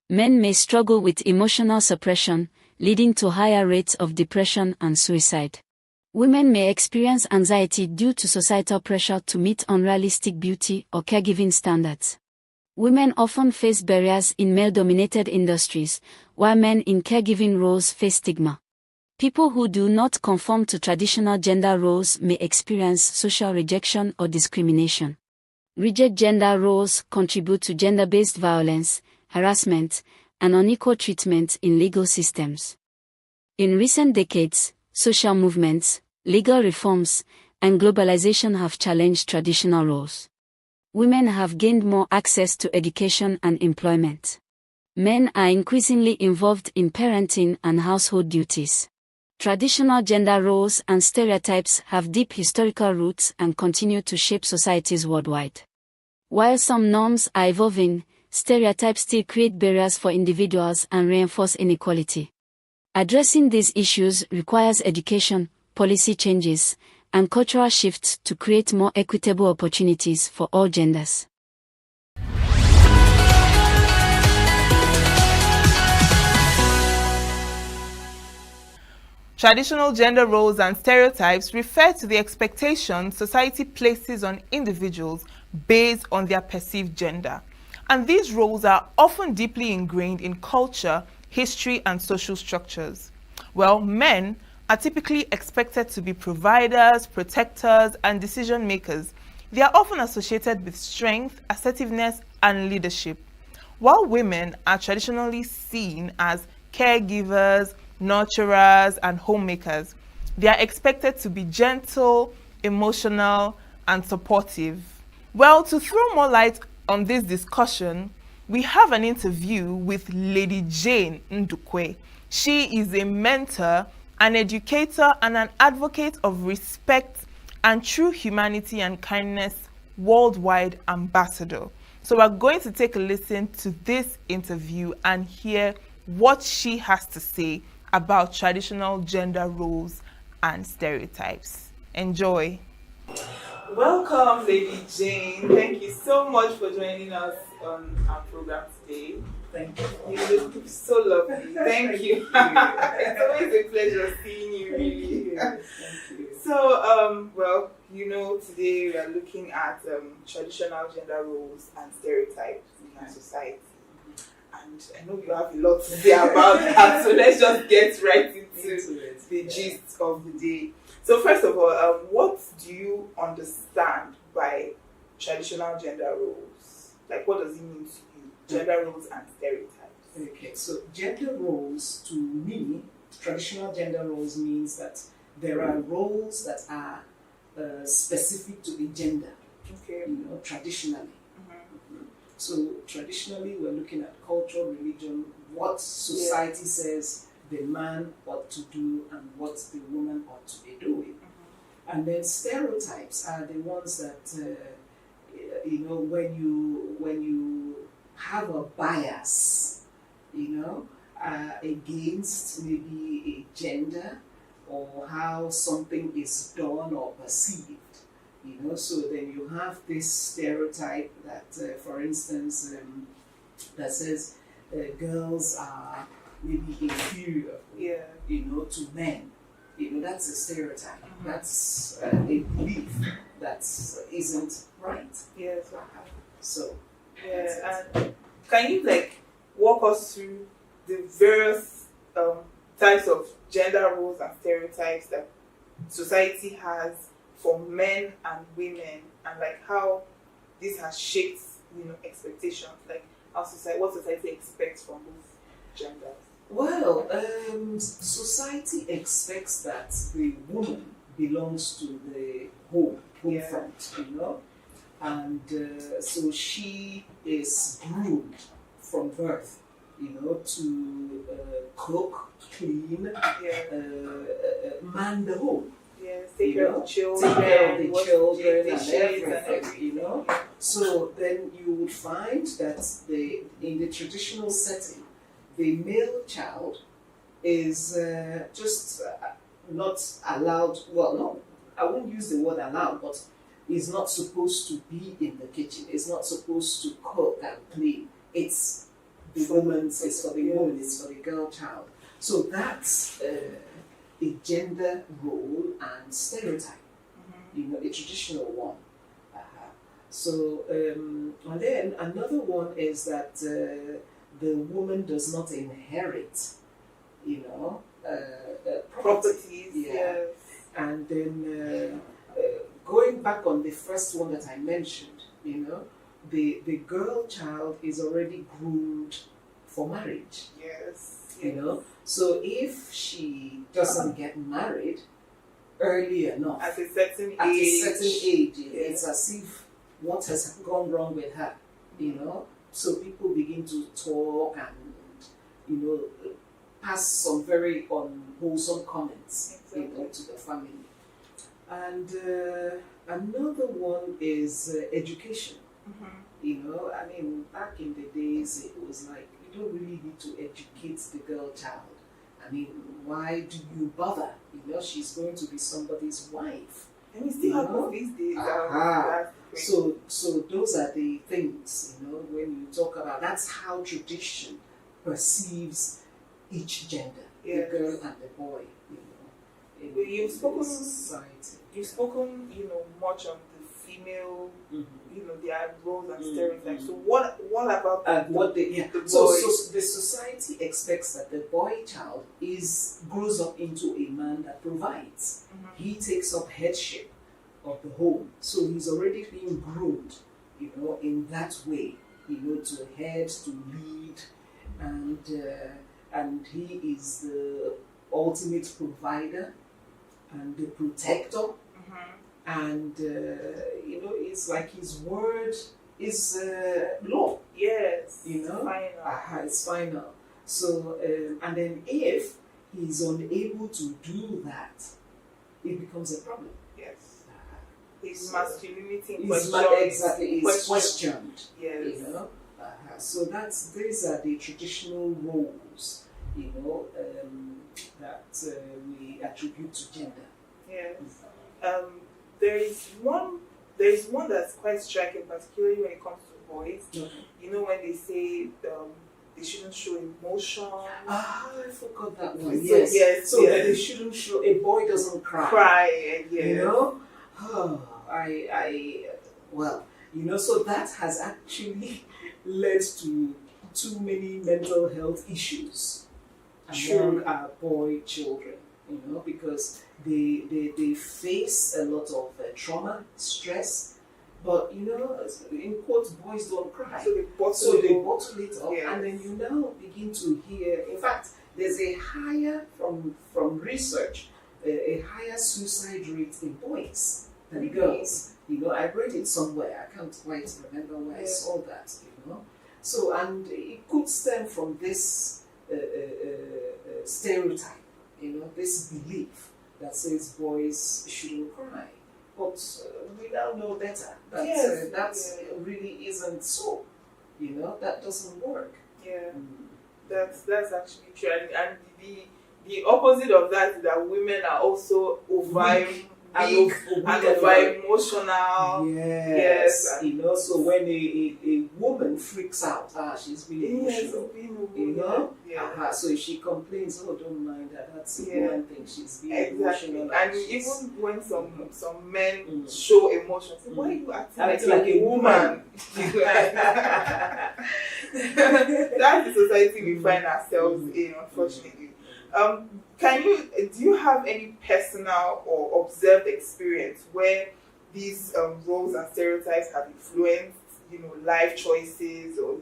Men may struggle with emotional suppression, leading to higher rates of depression and suicide. Women may experience anxiety due to societal pressure to meet unrealistic beauty or caregiving standards. Women often face barriers in male-dominated industries, while men in caregiving roles face stigma. People who do not conform to traditional gender roles may experience social rejection or discrimination. Rigid gender roles contribute to gender-based violence, harassment, and unequal treatment in legal systems. In recent decades, social movements, legal reforms, and globalization have challenged traditional roles. Women have gained more access to education and employment. Men are increasingly involved in parenting and household duties. Traditional gender roles and stereotypes have deep historical roots and continue to shape societies worldwide. While some norms are evolving, stereotypes still create barriers for individuals and reinforce inequality. Addressing these issues requires education, policy changes, and cultural shifts to create more equitable opportunities for all genders. Traditional gender roles and stereotypes refer to the expectations society places on individuals based on their perceived gender. And these roles are often deeply ingrained in culture, history, and social structures. Well, men are typically expected to be providers, protectors, and decision makers. They are often associated with strength, assertiveness, and leadership, while women are traditionally seen as caregivers, nurturers, and homemakers. They are expected to be gentle, emotional, and supportive. Well, to throw more light on this discussion, we have an interview with Lady Jane Ndukwe. She is a mentor, an educator, and an advocate of respect and true humanity and kindness worldwide ambassador. So we're going to take a listen to this interview and hear what she has to say about traditional gender roles and stereotypes. Enjoy. Welcome, Lady Jane. Thank you so much for joining us on our program today. Thank you. You look so lovely. Thank you. It's always a pleasure seeing you, really. Thank you. So, well, you know, today we are looking at traditional gender roles and stereotypes in our society. And I know you have a lot to say about that, so let's just get right into the gist of the day. So first of all, what do you understand by traditional gender roles? Like, what does it mean to you? Gender roles and stereotypes. Okay, so gender roles, to me, traditional gender roles means that there are roles that are specific to a gender, okay, you know, traditionally. So traditionally, we're looking at culture, religion, what society says the man ought to do and what the woman ought to be doing. And then stereotypes are the ones that, you know, when you have a bias, you know, against maybe a gender or how something is done or perceived. You know, so then you have this stereotype that, for instance, that says girls are maybe inferior, you know, to men. You know, that's a stereotype. That's a belief that isn't right. Yes. So, yeah. And can you like walk us through the various types of gender roles and stereotypes that society has for men and women, and like how this has shaped, you know, expectations, like how what society expects from both genders? Well, society expects that the woman belongs to the home front, you know, and so she is groomed from birth, you know, to cook, clean, man the home. Yes, take care of the children, take care of the children and everything, you know. So then you would find that in the traditional setting, the male child is just not allowed. Well, no, I won't use the word allowed, but is not supposed to be in the kitchen. It's not supposed to cook and clean. It's the woman's. It's for the woman. It's for the girl child. So that's a gender role and stereotype, you know, a traditional one. So, and then another one is that the woman does not inherit, you know, properties. Yes. And then going back on the first one that I mentioned, you know, the girl child is already groomed for marriage. Yes. You know, so if she doesn't get married early enough, at a certain age, it's as if what has gone wrong with her, you know. So people begin to talk and, you know, pass some very unwholesome comments, you know, to the family. And another one is education. You know, I mean, back in the days, it was like, you don't really need to educate the girl child. I mean, why do you bother? You know, she's going to be somebody's wife. And we still have these days. So those are the things, you know, when you talk about, that's how tradition perceives each gender, the girl and the boy, you know. You've spoken, society. You've spoken, much on the female, their roles and stereotypes. So what about what they? Yeah. The So boys? the society expects that the boy child grows up into a man that provides. He takes up headship of the home. So he's already being groomed, in that way, to head, to lead, and he is the ultimate provider and the protector. And it's like his word is law. Yes. Final. It's final. So and then if he's unable to do that, it becomes a problem. Yes. His masculinity is questioned. Yes. So these are the traditional roles, that we attribute to gender. Yes. There is one that's quite striking, particularly when it comes to boys. Okay. When they say they shouldn't show emotion. I forgot that one. So, Yes. So they shouldn't show. A boy doesn't cry. Yes. So that has actually led to too many mental health issues among our boy children. Because they face a lot of trauma, stress, but in quotes, boys don't cry. So they bottle it up, yes. And then you now begin to hear. In fact, there's a higher from research, a higher suicide rate in boys than girls. I read it somewhere. I can't quite remember where I saw that. So and it could stem from this stereotype. This belief that says boys shouldn't cry. But we now know better that that really isn't so. That doesn't work. Yeah, that's actually true. And the opposite of that is that women are also weak and over emotional. Yes. So when a woman freaks out, she's being emotional. So if she complains, don't mind her. That's the woman thing. She's being emotional. And even when some men show emotions, why are you acting like a woman? That's the society we find ourselves in, unfortunately. Do you have any personal or observed experience where these roles and stereotypes have influenced, life choices or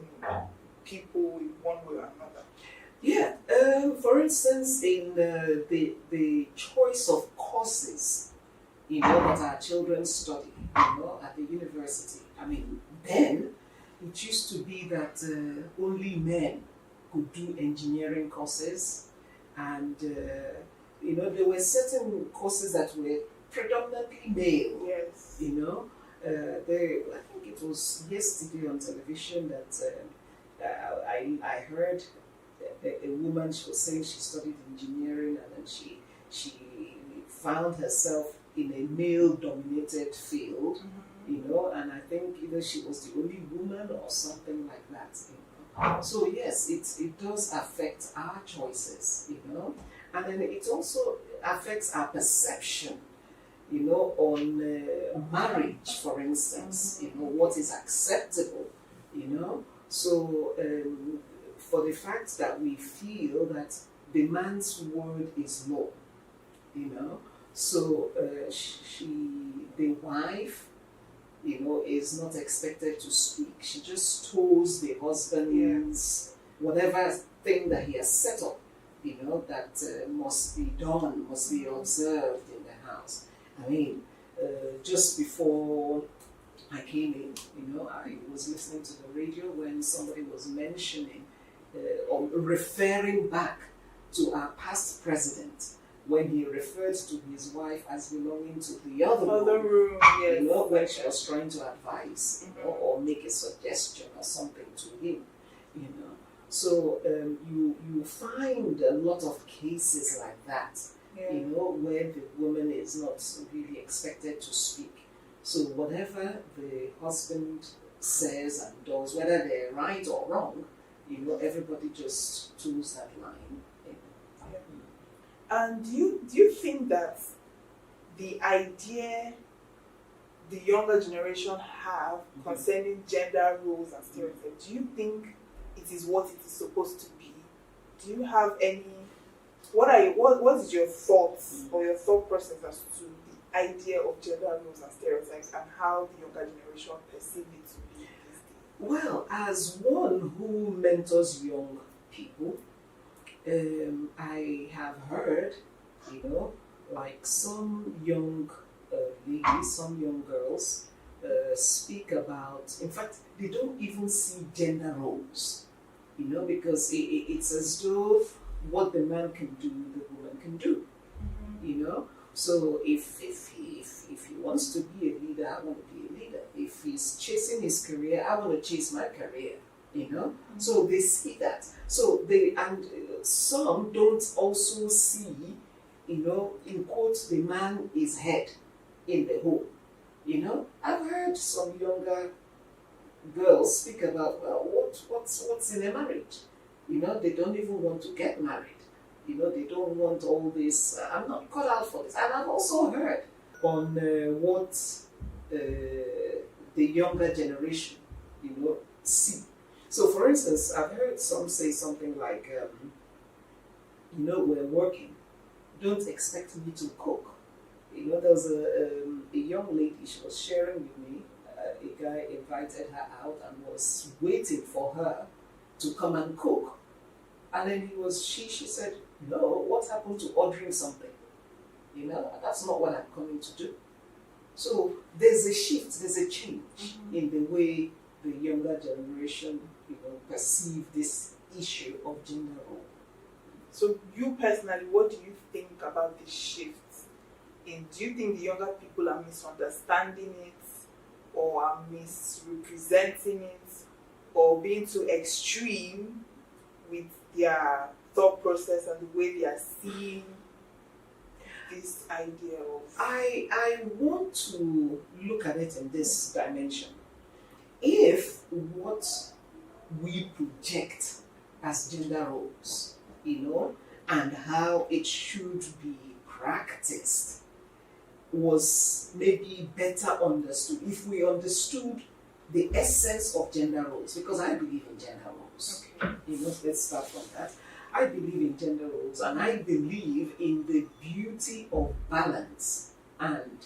people in one way or another? Yeah. For instance, in the choice of courses, that our children study, at the university. I mean, then it used to be that only men could do engineering courses. And, there were certain courses that were predominantly male. Yes. I think it was yesterday on television that I heard a woman, she was saying she studied engineering and then she found herself in a male-dominated field, and I think either she was the only woman or something like that. So yes, it does affect our choices, and then it also affects our perception, on marriage, for instance, what is acceptable, So for the fact that we feel that the man's word is law, so the wife, is not expected to speak. She just toes the husband's whatever thing that he has set up, that must be done, must be observed in the house. I mean, just before I came in, I was listening to the radio when somebody was mentioning or referring back to our past president, when he referred to his wife as belonging to the other room, when she was trying to advise, or make a suggestion or something to him, So you find a lot of cases like that, where the woman is not really expected to speak. So whatever the husband says and does, whether they're right or wrong, everybody just chooses that line. And do you think that the idea the younger generation have concerning gender roles and stereotypes, do you think it is what it is supposed to be? Do you have any? What is your thoughts or your thought process as to the idea of gender roles and stereotypes and how the younger generation perceive it to be? Well, as one who mentors young people, I have heard, like some young ladies, some young girls speak about, in fact, they don't even see gender roles, because it's as though what the man can do, the woman can do, So if he wants to be a leader, I want to be a leader. If he's chasing his career, I want to chase my career, So they see that. So some don't also see, in quotes, the man is head in the home. I've heard some younger girls speak about, well, what's in a marriage? They don't even want to get married. They don't want all this. I'm not cut out for this. And I've also heard on what the younger generation, see. So, for instance, I've heard some say something like, we're working. Don't expect me to cook. There was a young lady, she was sharing with me. A guy invited her out and was waiting for her to come and cook. And then she said, no, what happened to ordering something? That's not what I'm coming to do. So there's a shift, there's a change in the way the younger generation, perceive this issue of gender role. So you personally, what do you think about this shift? And do you think the younger people are misunderstanding it, or are misrepresenting it, or being too extreme with their thought process and the way they are seeing this idea of? I want to look at it in this dimension. If what we project as gender roles, and how it should be practiced was maybe better understood, if we understood the essence of gender roles, because I believe in gender roles. Okay. Let's start from that. I believe in gender roles, and I believe in the beauty of balance and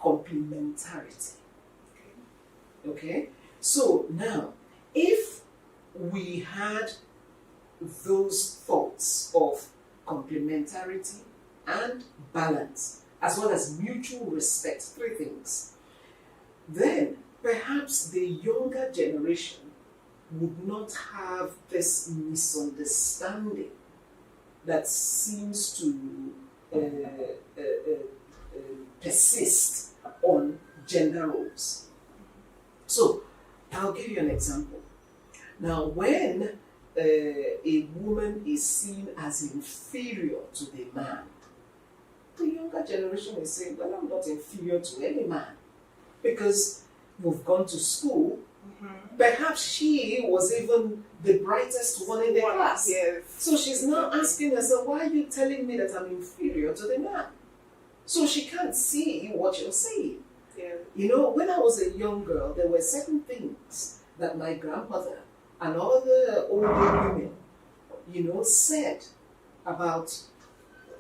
complementarity. Okay? So now, if we had those thoughts of complementarity and balance, as well as mutual respect, three things, then perhaps the younger generation would not have this misunderstanding that seems to persist on gender roles. So, I'll give you an example. Now, when a woman is seen as inferior to the man, the younger generation is saying, well, I'm not inferior to any man, because we've gone to school. Perhaps she was even the brightest one in the class. Yes. So she's now asking herself, why are you telling me that I'm inferior to the man? So she can't see what you're saying. Yeah. When I was a young girl, there were certain things that my grandmother and other older women, said about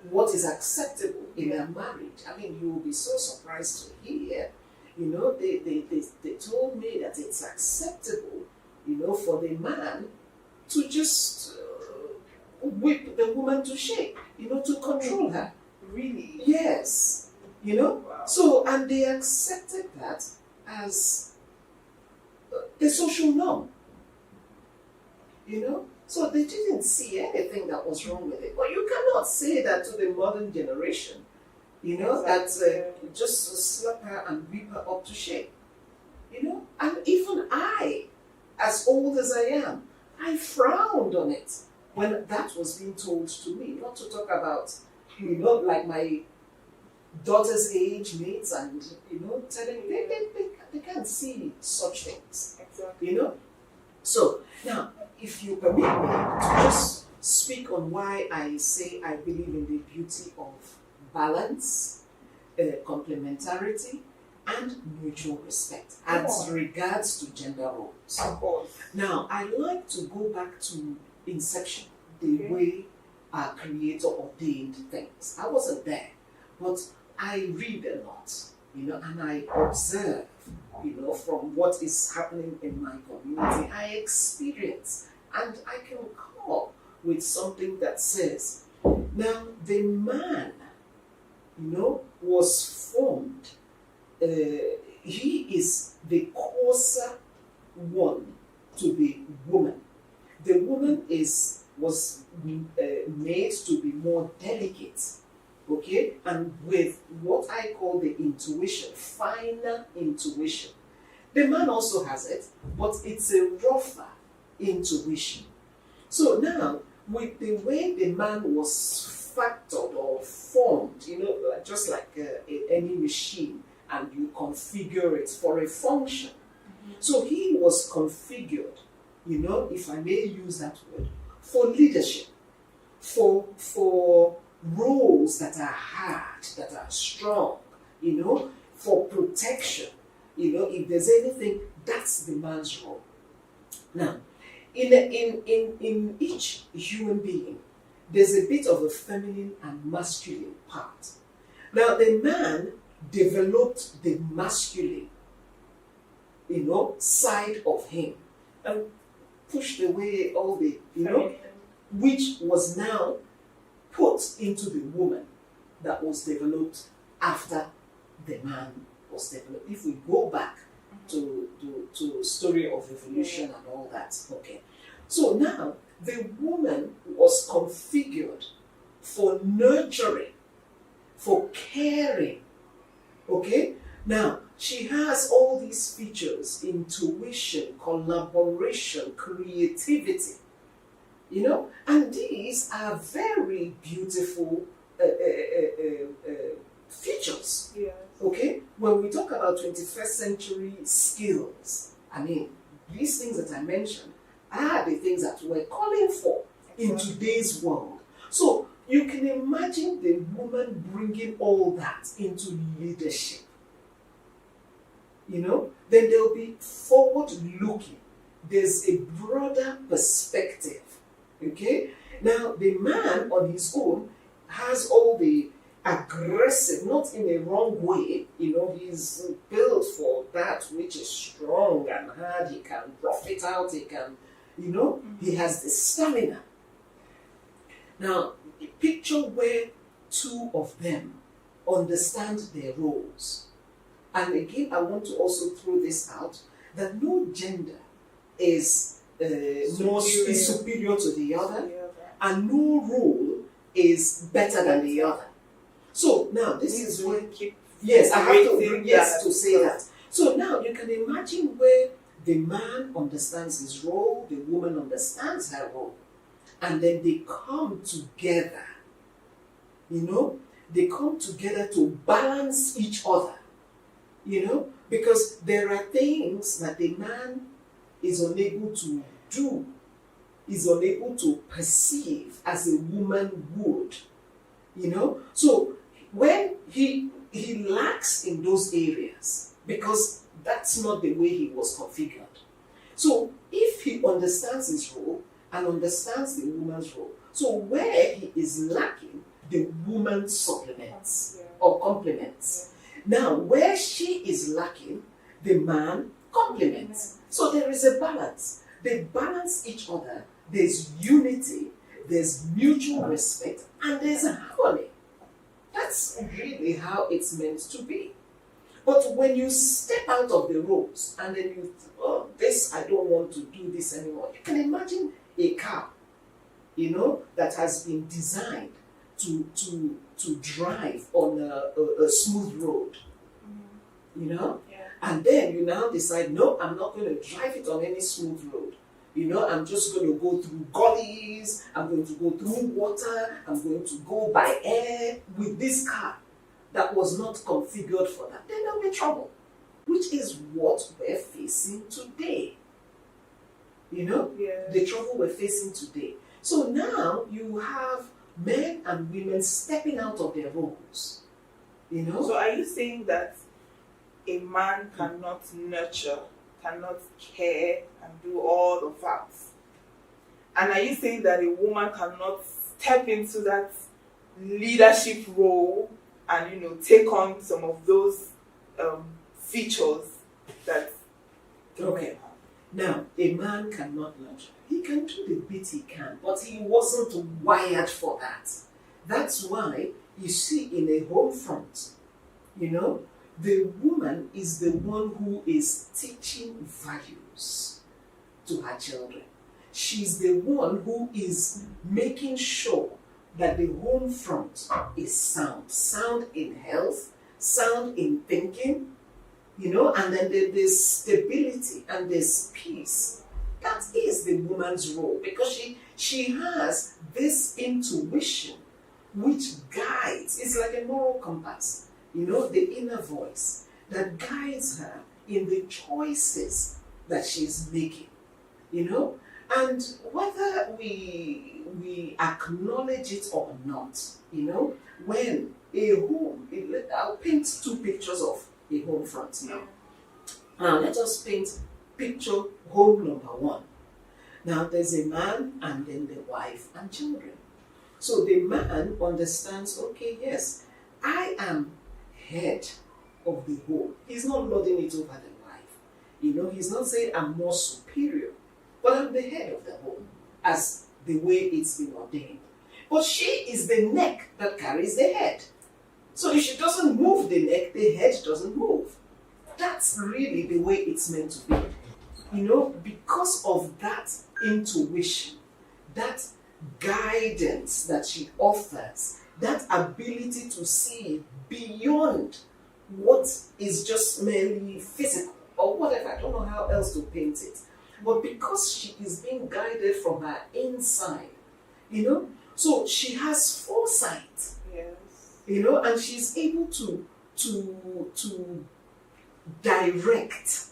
what is acceptable in a marriage. I mean, you will be so surprised to hear, they told me that it's acceptable, for the man to just whip the woman to shape, to control her. Really? Yes. Wow. So, and they accepted that as the social norm. So they didn't see anything that was wrong with it. But you cannot say that to the modern generation, that just slap her and whip her up to shape. And even I, as old as I am, I frowned on it when that was being told to me. Not to talk about, like my daughter's age mates and, telling me they can't see such things. Exactly. So, now, if you permit me to just speak on why I say I believe in the beauty of balance, complementarity, and mutual respect as regards to gender roles. Of course. Now, I like to go back to inception, the way our Creator ordained things. I wasn't there, but I read a lot, and I observe, from what is happening in my community. I experience, and I can come up with something that says, now the man, was formed. He is the closer one to the woman. The woman was made to be more delicate, okay, and with what I call the intuition, finer intuition. The man also has it, but it's a rougher intuition. So now, with the way the man was factored or formed, just like any machine, and you configure it for a function. So he was configured, if I may use that word, for leadership, for roles that are hard, that are strong, for protection. If there's anything, that's the man's role. Now, in each human being, there's a bit of a feminine and masculine part. Now, the man developed the masculine, side of him and pushed away all the, which was now put into the woman that was developed after the man was developed. If we go back to story of evolution and all that, okay. So now the woman was configured for nurturing, for caring, okay. Now she has all these features: intuition, collaboration, creativity, and these are very beautiful features. Yes. Okay, when we talk about 21st century skills, I mean, these things that I mentioned are the things that we're calling for in today's world. So you can imagine the woman bringing all that into leadership. Then there'll be forward looking. There's a broader perspective. Okay, now the man on his own has all the aggressive, not in a wrong way, he's built for that which is strong and hard. He can rough it out, he can, he has the stamina. Now, picture where two of them understand their roles. And again, I want to also throw this out, that no gender is superior to the other, and no role is better than the other. So now this is where, yes, I have to bring to say that. So now you can imagine where the man understands his role, the woman understands her role, and then they come together. They come together to balance each other. Because there are things that the man is unable to do, is unable to perceive as a woman would. So when he lacks in those areas, because that's not the way he was configured. So if he understands his role and understands the woman's role, so where he is lacking, the woman supplements or complements. Now, where she is lacking, the man complements. So there is a balance. They balance each other. There's unity, there's mutual respect, and there's a harmony. That's really how it's meant to be. But when you step out of the roles and then you, I don't want to do this anymore. You can imagine a car, that has been designed to drive on a smooth road, and then you now decide, no, I'm not going to drive it on any smooth road. I'm just going to go through gullies, I'm going to go through water, I'm going to go by air with this car that was not configured for that. Then there'll be trouble, which is what we're facing today. The trouble we're facing today. So now you have men and women stepping out of their roles. You know? So are you saying that a man cannot nurture, cannot care, and do all of that? And are you saying that a woman cannot step into that leadership role and, you know, take on some of those features that okay. Now, a man cannot nurture. He can do the bit he can, but he wasn't wired for that. That's why you see in a home front, you know, the woman is the one who is teaching values to her children. She's the one who is making sure that the home front is sound in health, sound in thinking, you know, and then there's stability and there's peace. That is the woman's role, because she has this intuition which guides. It's like a moral compass, you know, the inner voice that guides her in the choices that she's making, you know. And whether we acknowledge it or not, you know, when a home, I'll paint two pictures of a home front now. Now let us paint picture home number one. Now there's a man and then the wife and children. So the man understands, okay, yes, I am head of the home. He's not lording it over the wife. You know, he's not saying I'm more superior, but I'm the head of the home, as the way it's been ordained. But she is the neck that carries the head. So if she doesn't move the neck, the head doesn't move. That's really the way it's meant to be. You know, because of that intuition, that guidance that she offers, that ability to see beyond what is just merely physical or whatever, I don't know how else to paint it. But because she is being guided from her inside, you know, so she has foresight, yes, you know, and she's able to direct,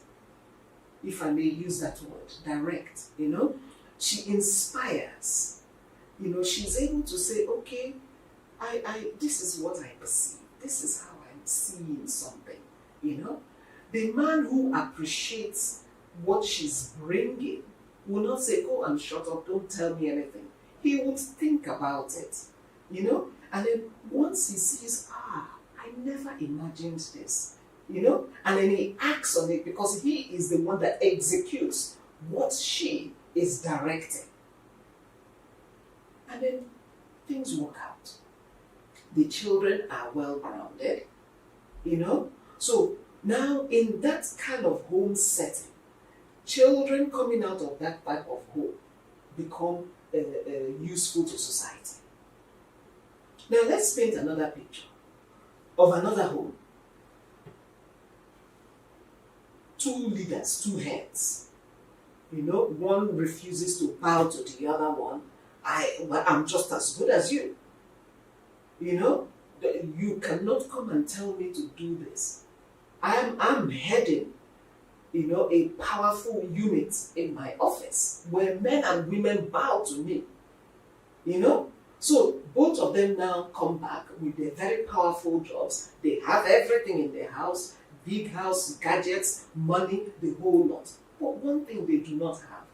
if I may use that word, direct, you know. She inspires, you know, she's able to say, okay, this is what I perceive, this is how I'm seeing something, you know. The man who appreciates what she's bringing will not say, go and shut up, don't tell me anything. He would think about it, you know. And then once he sees, I never imagined this, you know, and then he acts on it because he is the one that executes what she is directing. And then things work out. The children are well grounded, you know. So now in that kind of home setting, children coming out of that type of home become useful to society. Now let's paint another picture of another home. Two leaders, two heads. You know, one refuses to bow to the other one. I'm just as good as you. You know, you cannot come and tell me to do this. I'm heading, you know, a powerful unit in my office where men and women bow to me. You know? So both of them now come back with their very powerful jobs. They have everything in their house, big house, gadgets, money, the whole lot. But one thing they do not have,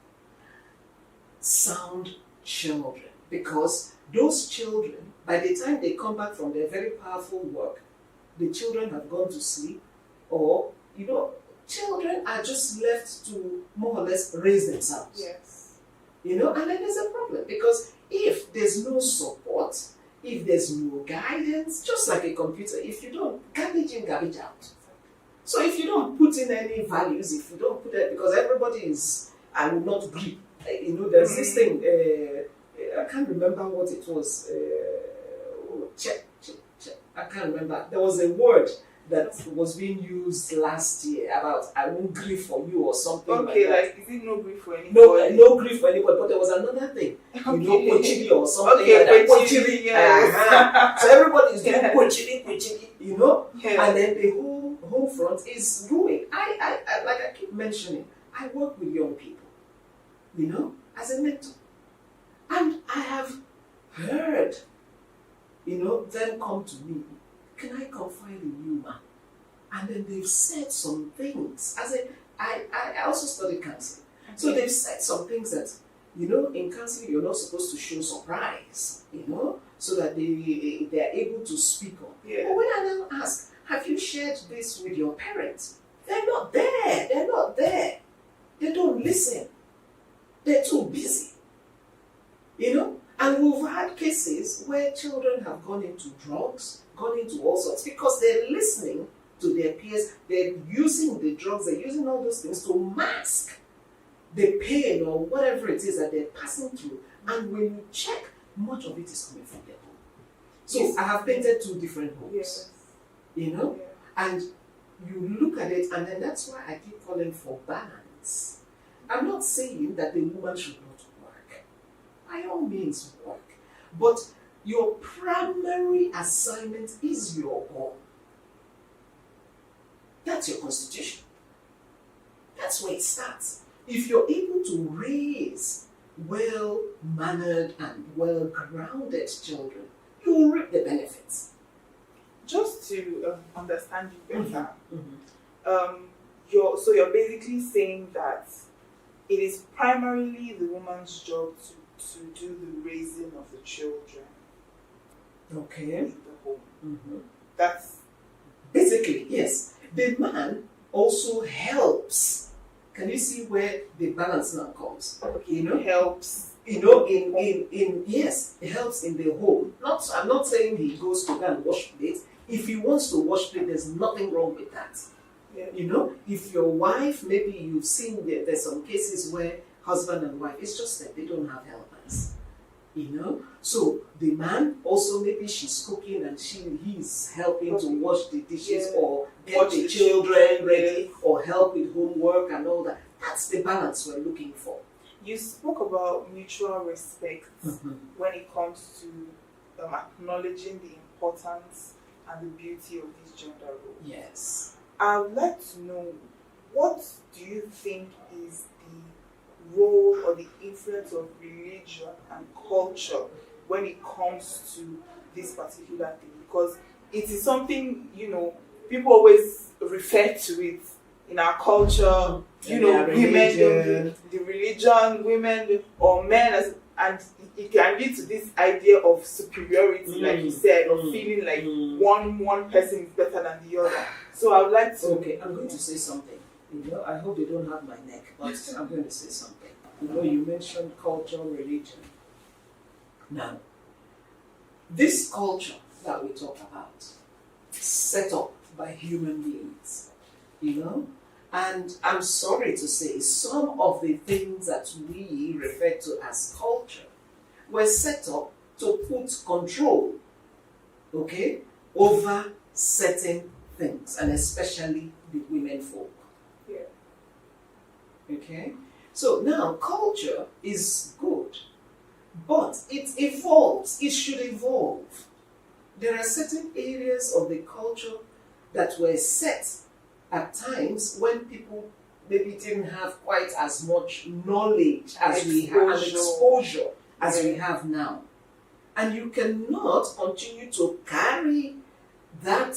sound children. Because those children, by the time they come back from their very powerful work, the children have gone to sleep, or, you know, children are just left to more or less raise themselves. Yes. You know, and then there's a problem, because if there's no support, if there's no guidance, just like a computer, if you don't garbage in, garbage out. So if you don't put in any values, if you don't put it, because everybody is, I will not agree. You know, there's this thing, I can't remember what it was. Check. I can't remember. There was a word that was being used last year about I won't grieve for you or something okay, like that. Is it no grief for anybody? No grief for anybody, but there was another thing. Okay. You know, pochili or something okay, like that. Pochili, yes. So everybody is doing pochili, you know? Yeah. And then the whole home front is ruined. I like I keep mentioning, I work with young people, you know, as a mentor. And I have heard, them come to me, can I confide in you, man? And then they've said some things. I also studied counseling. Okay. So they've said some things that, in counseling, you're not supposed to show surprise, so that they're able to speak up. Yeah. But when I now ask, have you shared this with your parents? They're not there. They're not there. They don't listen. They're too busy. And we've had cases where children have gone into drugs, gone into all sorts, because they're listening to their peers, they're using the drugs, they're using all those things to mask the pain or whatever it is that they're passing through. And when you check, much of it is coming from their home. So yes. I have painted two different homes, yes. And you look at it, and then that's why I keep calling for balance. I'm not saying that the woman should not work. By all means, work. But your primary assignment is your home. That's your constitution. That's where it starts. If you're able to raise well-mannered and well-grounded children, you will reap the benefits. Just to understand you better, you're basically saying that it is primarily the woman's job to do the raising of the children. Okay. In the home. Mm-hmm. That's basically, yes. The man also helps. Can you see where the balance now comes? Okay. Helps. Yes, it helps in the home. I'm not saying he goes to go and wash plates. If he wants to wash plates, there's nothing wrong with that. Yeah. If your wife, maybe you've seen there's some cases where husband and wife, it's just that they don't have helpers. So the man also, maybe she's cooking and he's helping to wash the dishes or get the children ready or help with homework and all that. That's the balance we're looking for. You spoke about mutual respect when it comes to acknowledging the importance and the beauty of this gender role. Yes. I would like to know, what do you think is the role or the influence of religion and culture when it comes to this particular thing? Because it is something, people always refer to it in our culture, women, the religion, women or men, and it can lead to this idea of superiority, like you said, of feeling like one person is better than the other. So I would like to... Okay, I'm going to say something. I hope they don't have my neck, but I'm going to say something. You mentioned culture, religion. Now, this culture that we talk about, set up by human beings, and I'm sorry to say, some of the things that we refer to as culture were set up to put control, over certain things, and especially the women folk. Yeah. Okay? So now, culture is good, but it evolves. It should evolve. There are certain areas of the culture that were set at times when people maybe didn't have quite as much knowledge as we have, and exposure as we have now. And you cannot continue to carry that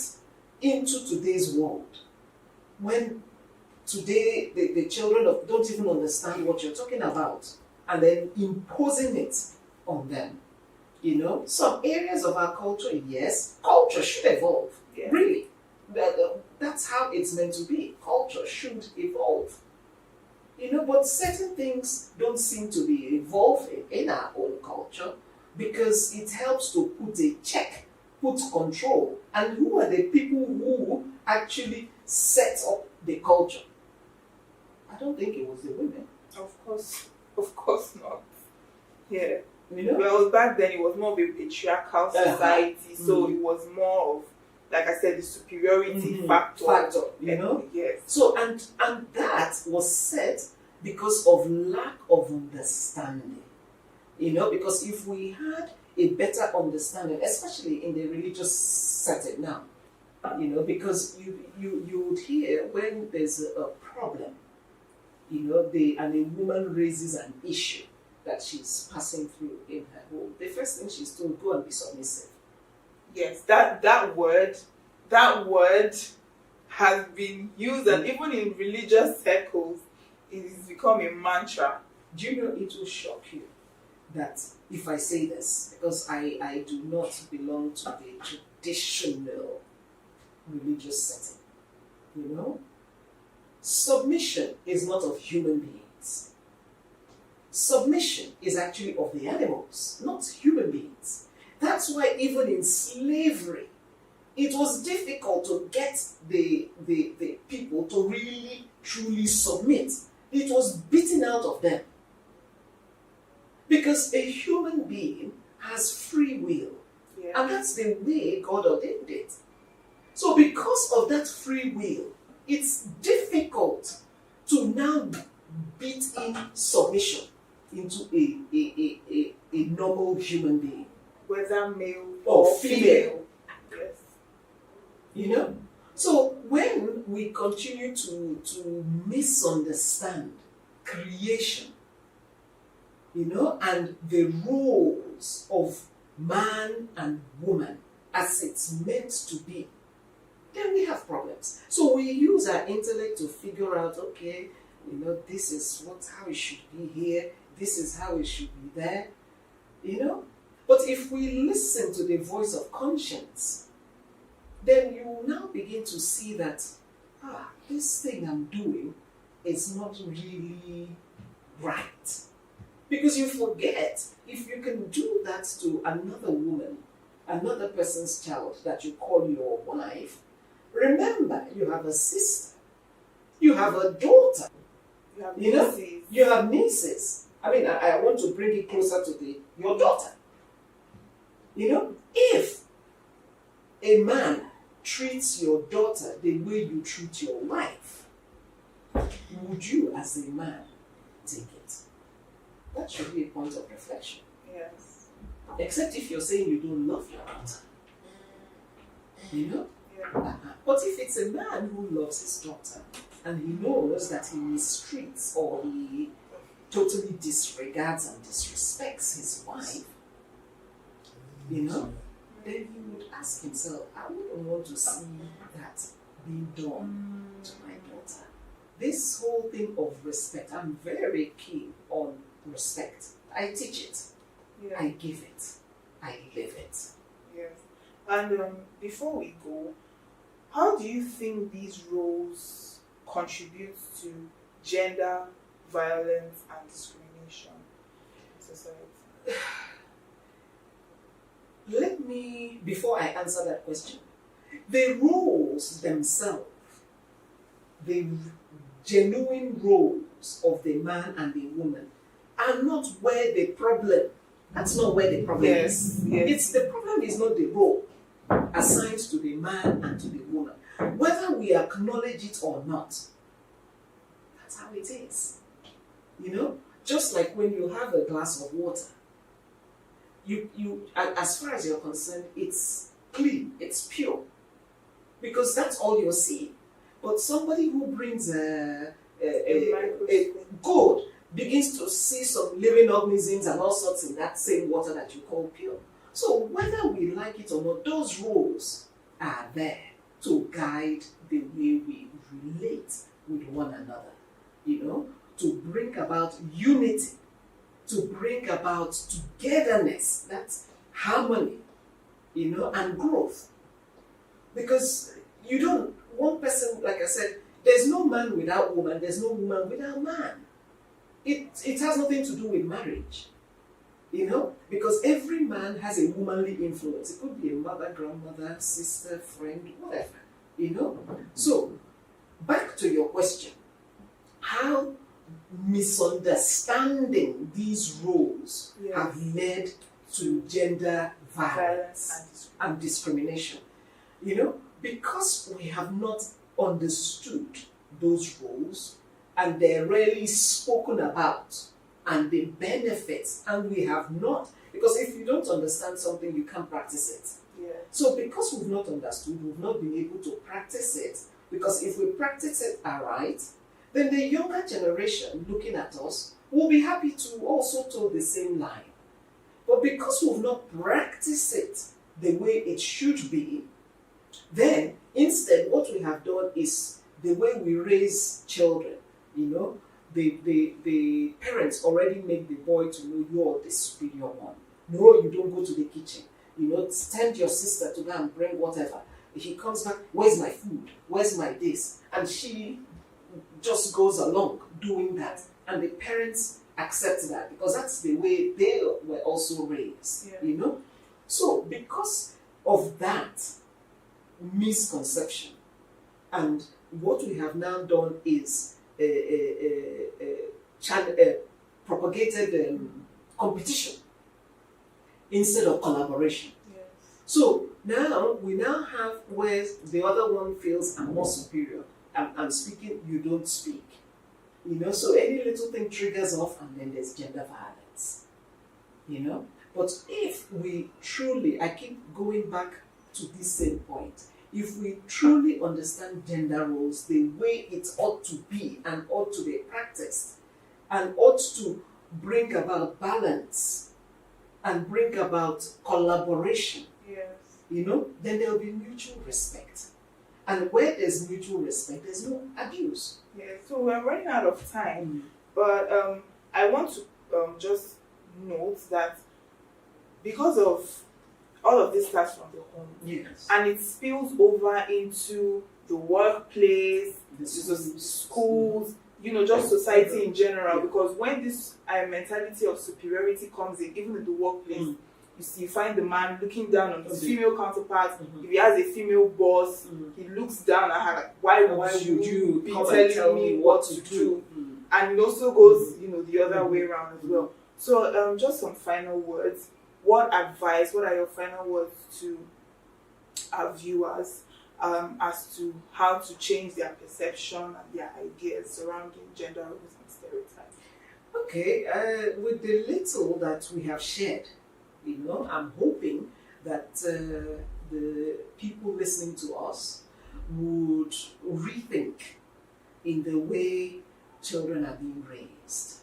into today's world when today the children don't even understand what you're talking about, and then imposing it on them. Some areas of our culture, yes, culture should evolve. Yeah. Really. That's how it's meant to be. Culture should evolve. But certain things don't seem to be evolving in our own culture because it helps to put a check, put control. And who are the people who actually set up the culture? I don't think it was the women. Of course not. Yeah. Well, back then it was more of a patriarchal society, so it was more of, like I said, the superiority factor. Yes. So and that was set because of lack of understanding. Because if we had a better understanding, especially in the religious setting now, because you would hear when there's a problem, and a woman raises an issue, that she's passing through in her home, the first thing she's told, go and be submissive. Yes, that word has been used, and even in religious circles, it has become a mantra. Do you know it will shock you that if I say this, because I do not belong to the traditional religious setting, you know? Submission is not of human beings. Submission is actually of the animals, not human beings. That's why even in slavery, it was difficult to get the people to really, truly submit. It was beaten out of them. Because a human being has free will. Yeah. And that's the way God ordained it. So because of that free will, it's difficult to now beat in submission into a normal human being. Whether male or female. Yes. You know? So when we continue to misunderstand creation, you know, and the roles of man and woman as it's meant to be, then we have problems. So we use our intellect to figure out, okay, you know, this is how it should be here, this is how it should be there, you know. But if we listen to the voice of conscience, then you will now begin to see that, this thing I'm doing is not really right. Because you forget, if you can do that to another woman, another person's child that you call your wife, remember, you have a sister, you have a daughter, you have nieces. I mean, I want to bring it closer to your daughter. You know, if a man treats your daughter the way you treat your wife, would you as a man take it? That should be a point of reflection. Yes. Except if you're saying you don't love your daughter. You know? Yeah. But if it's a man who loves his daughter and he knows that he mistreats or he totally disregards and disrespects his wife, you know, then he would ask himself, I wouldn't want to see that being done to my daughter. This whole thing of respect, I'm very keen on respect. I teach it. Yeah. I give it. I live it. Yes. And before we go, how do you think these roles contribute to gender violence and discrimination in society? Let me, before I answer that question, the roles themselves, the genuine roles of the man and the woman are not where the problem, that's not where the problem is. It's the problem is not the role assigned to the man and to the woman. Whether we acknowledge it or not, that's how it is. You know, just like when you have a glass of water, you as far as you're concerned, it's clean, it's pure, because that's all you're seeing. But somebody who brings a gold begins to see some living organisms and all sorts in that same water that you call pure. So whether we like it or not, those rules are there to guide the way we relate with one another, you know, to bring about unity, to bring about togetherness, that's harmony, you know, and growth. Because you don't, one person, like I said, there's no man without woman, there's no woman without man. It has nothing to do with marriage, you know, because every man has a womanly influence. It could be a mother, grandmother, sister, friend, whatever, you know. So, back to your question, how misunderstanding these roles have led to gender violence and discrimination. You know, because we have not understood those roles and they're rarely spoken about and the benefits, and we have not, because if you don't understand something, you can't practice it. Yeah. So because we've not understood, we've not been able to practice it, because if we practice it aright, then the younger generation looking at us will we'll be happy to also toe the same line. But because we've not practiced it the way it should be, then instead what we have done is the way we raise children, the parents already make the boy to know you're the superior one. No, you don't go to the kitchen. Send your sister to go and bring whatever. If he comes back, where's my food? Where's my this? And she just goes along doing that. And the parents accept that because that's the way they were also raised, So because of that misconception, and what we have now done is propagated competition instead of collaboration. Yes. So now we have where the other one feels I'm more superior. I'm speaking, you don't speak. So any little thing triggers off, and then there's gender violence. But if we truly, I keep going back to this same point, if we truly understand gender roles the way it ought to be and ought to be practiced, and ought to bring about balance and bring about collaboration, then there will be mutual respect. And where there's mutual respect, there's no abuse. Yeah, so we're running out of time, but I want to just note that because of all of this starts from the home, and it spills over into the workplace, the schools, just society in general. Because when this mentality of superiority comes in, even in the workplace, you find the man looking down on his female counterpart. If he has a female boss, he looks down at her like, why would you be telling me what to do? And it also goes, the other way around as well. So just some final words. What are your final words to our viewers as to how to change their perception and their ideas surrounding gender roles and stereotypes? Okay, with the little that we have shared, I'm hoping that the people listening to us would rethink in the way children are being raised.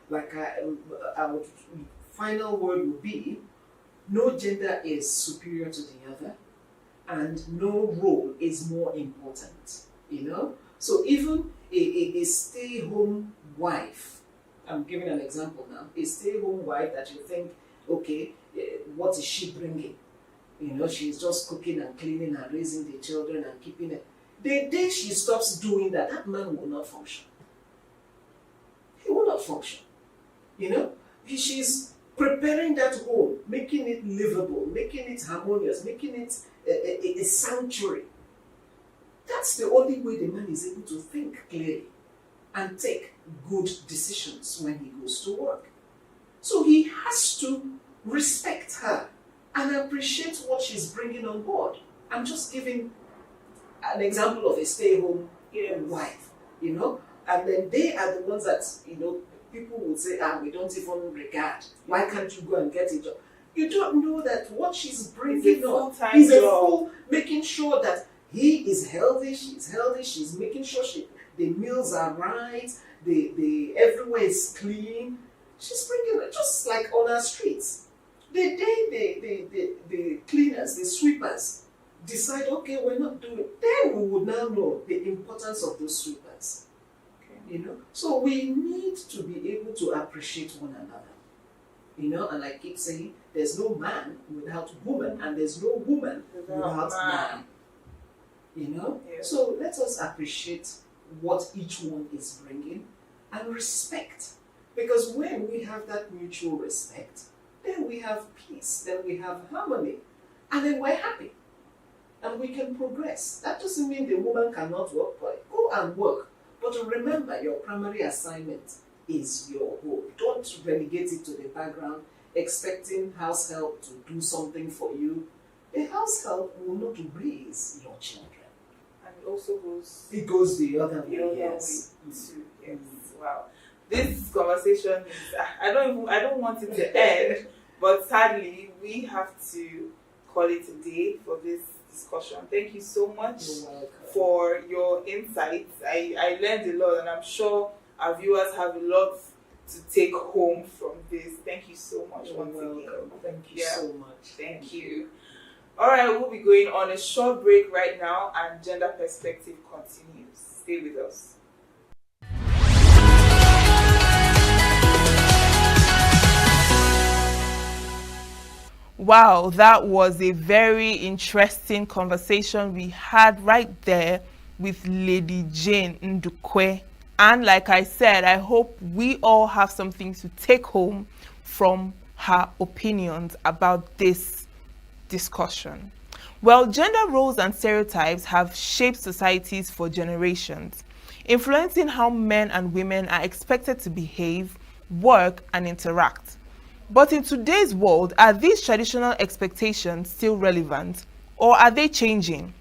Like our final word would be, no gender is superior to the other, and no role is more important. So even a stay-home wife, I'm giving an example now, a stay-home wife that you think, okay, what is she bringing? She's just cooking and cleaning and raising the children and keeping it. The day she stops doing that, that man will not function. He will not function. She's preparing that home, making it livable, making it harmonious, making it a sanctuary. That's the only way the man is able to think clearly and take good decisions when he goes to work. So he has to respect her and appreciate what she's bringing on board. I'm just giving an example of a stay-home wife, and then they are the ones that, people would say, we don't even regard. Why can't you go and get a job? You don't know that what she's bringing on is a full, making sure that he is healthy, she's making sure the meals are right, the everywhere is clean. She's bringing it just like on our streets. The day the cleaners, the sweepers decide, okay, we're not doing it, then we would now know the importance of those sweepers. So we need to be able to appreciate one another. And I keep saying, there's no man without woman, and there's no woman without man. So let us appreciate what each one is bringing and respect. Because when we have that mutual respect, then we have peace, then we have harmony, and then we're happy. And we can progress. That doesn't mean the woman cannot work, but go and work. But remember, your primary assignment is your home. Don't relegate it to the background, expecting house help to do something for you. The house help will not raise your children. And it also goes... It goes the other way, yes. Yes, wow. This conversation is... I don't want it to end, but sadly, we have to call it a day for this discussion. Thank you so much for your insights. I learned a lot, and I'm sure our viewers have a lot to take home from this? Thank you so much once again. Thank you so much. Thank you. All right, we'll be going on a short break right now, and Gender Perspective continues. Stay with us. Wow, that was a very interesting conversation we had right there with Lady Jane Ndukwe. And like I said, I hope we all have something to take home from her opinions about this discussion. Well, gender roles and stereotypes have shaped societies for generations, influencing how men and women are expected to behave, work, and interact. But in today's world, are these traditional expectations still relevant, or are they changing?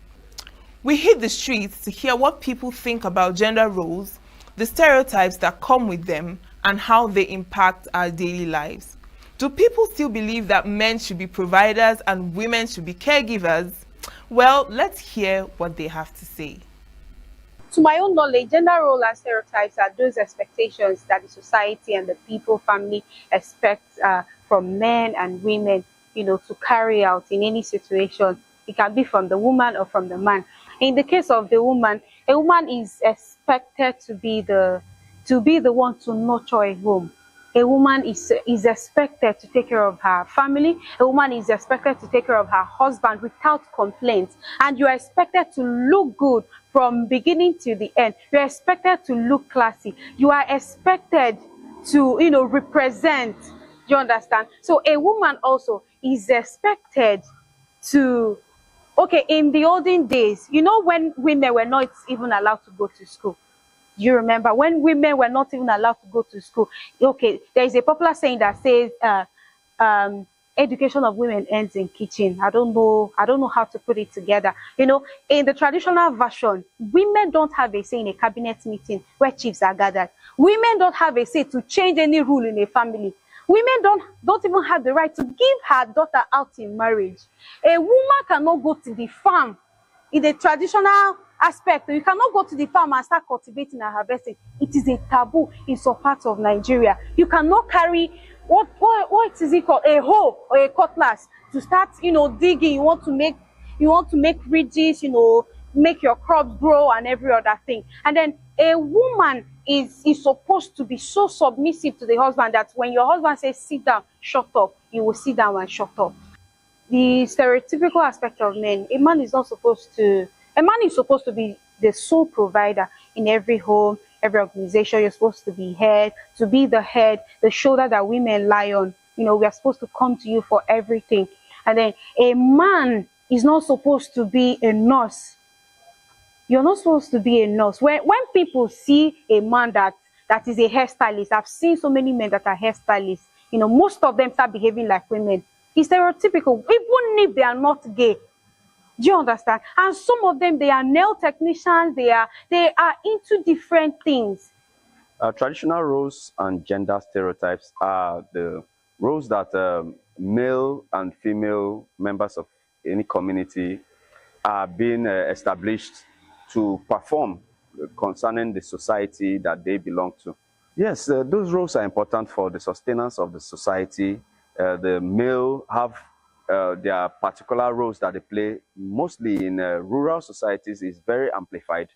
We hit the streets to hear what people think about gender roles, the stereotypes that come with them, and how they impact our daily lives. Do people still believe that men should be providers and women should be caregivers? Well, let's hear what they have to say. To my own knowledge, gender role and stereotypes are those expectations that the society and the people, family expect from men and women, to carry out in any situation. It can be from the woman or from the man. In the case of the woman, a woman is expected to be the one to nurture a home. A woman is expected to take care of her family. A woman is expected to take care of her husband without complaints. And you are expected to look good from beginning to the end. You are expected to look classy. You are expected to, represent. Do you understand? So a woman also is expected to, in the olden days, when women were not even allowed to go to school. You remember when women were not even allowed to go to school? There is a popular saying that says, education of women ends in kitchen. I don't know how to put it together. In the traditional version, women don't have a say in a cabinet meeting where chiefs are gathered. Women don't have a say to change any rule in a family. Women don't even have the right to give her daughter out in marriage. A woman cannot go to the farm in the traditional aspect. You cannot go to the farm and start cultivating and harvesting. It is a taboo in some parts of Nigeria. You cannot carry what is it called, a hoe or a cutlass to start digging. You want to make ridges, make your crops grow and every other thing. And then a woman is supposed to be so submissive to the husband that when your husband says sit down, shut up, you will sit down and shut up. The stereotypical aspect of men, a man is supposed to be the sole provider in every home, every organization. You're supposed to be the head, the shoulder that women lie on. We are supposed to come to you for everything. And then a man is not supposed to be a nurse. You're not supposed to be a nurse. When people see a man that is a hairstylist, I've seen so many men that are hairstylists, most of them start behaving like women. It's stereotypical, even if they are not gay. Do you understand? And some of them, they are nail technicians, they are into different things. Traditional roles and gender stereotypes are the roles that male and female members of any community are being established to perform concerning the society that they belong to. Yes, those roles are important for the sustenance of the society. The male have their particular roles that they play, mostly in rural societies, is very amplified.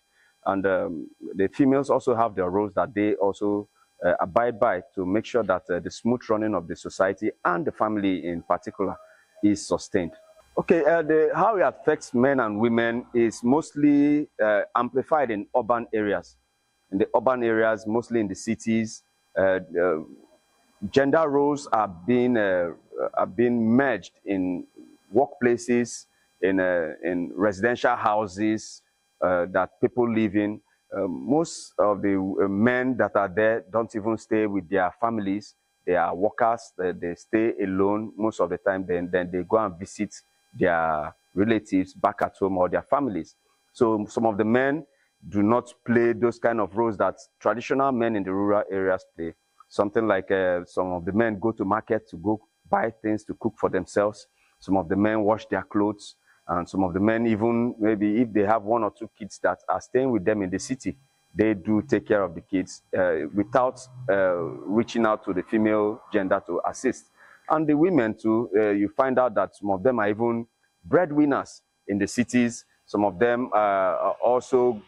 And the females also have their roles that they also abide by to make sure that the smooth running of the society and the family in particular is sustained. Okay, how it affects men and women is mostly amplified in urban areas. In the urban areas, mostly in the cities, gender roles are being merged in workplaces, in residential houses that people live in. Most of the men that are there don't even stay with their families. They are workers. They stay alone most of the time. Then they go and visit their relatives back at home or their families. So some of the men do not play those kind of roles that traditional men in the rural areas play. Something like some of the men go to market to go buy things to cook for themselves. Some of the men wash their clothes. And some of the men, even maybe if they have one or two kids that are staying with them in the city, they do take care of the kids without reaching out to the female gender to assist. And the women too, you find out that some of them are even breadwinners in the cities. Some of them also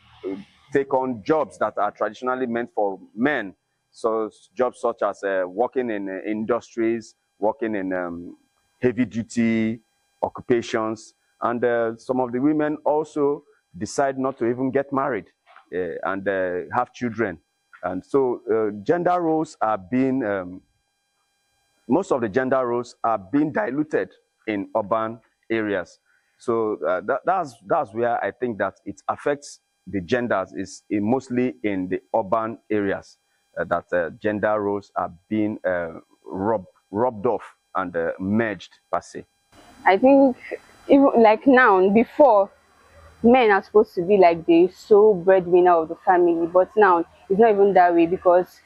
take on jobs that are traditionally meant for men. So jobs such as working in industries, working in heavy duty occupations. And some of the women also decide not to even get married and have children. And so gender roles are being, most of the gender roles are being diluted in urban areas. So that's where I think that it affects the genders is mostly in the urban areas that gender roles are being rubbed off and merged per se. I think even like now, before, men are supposed to be like the sole breadwinner of the family, but now it's not even that way, because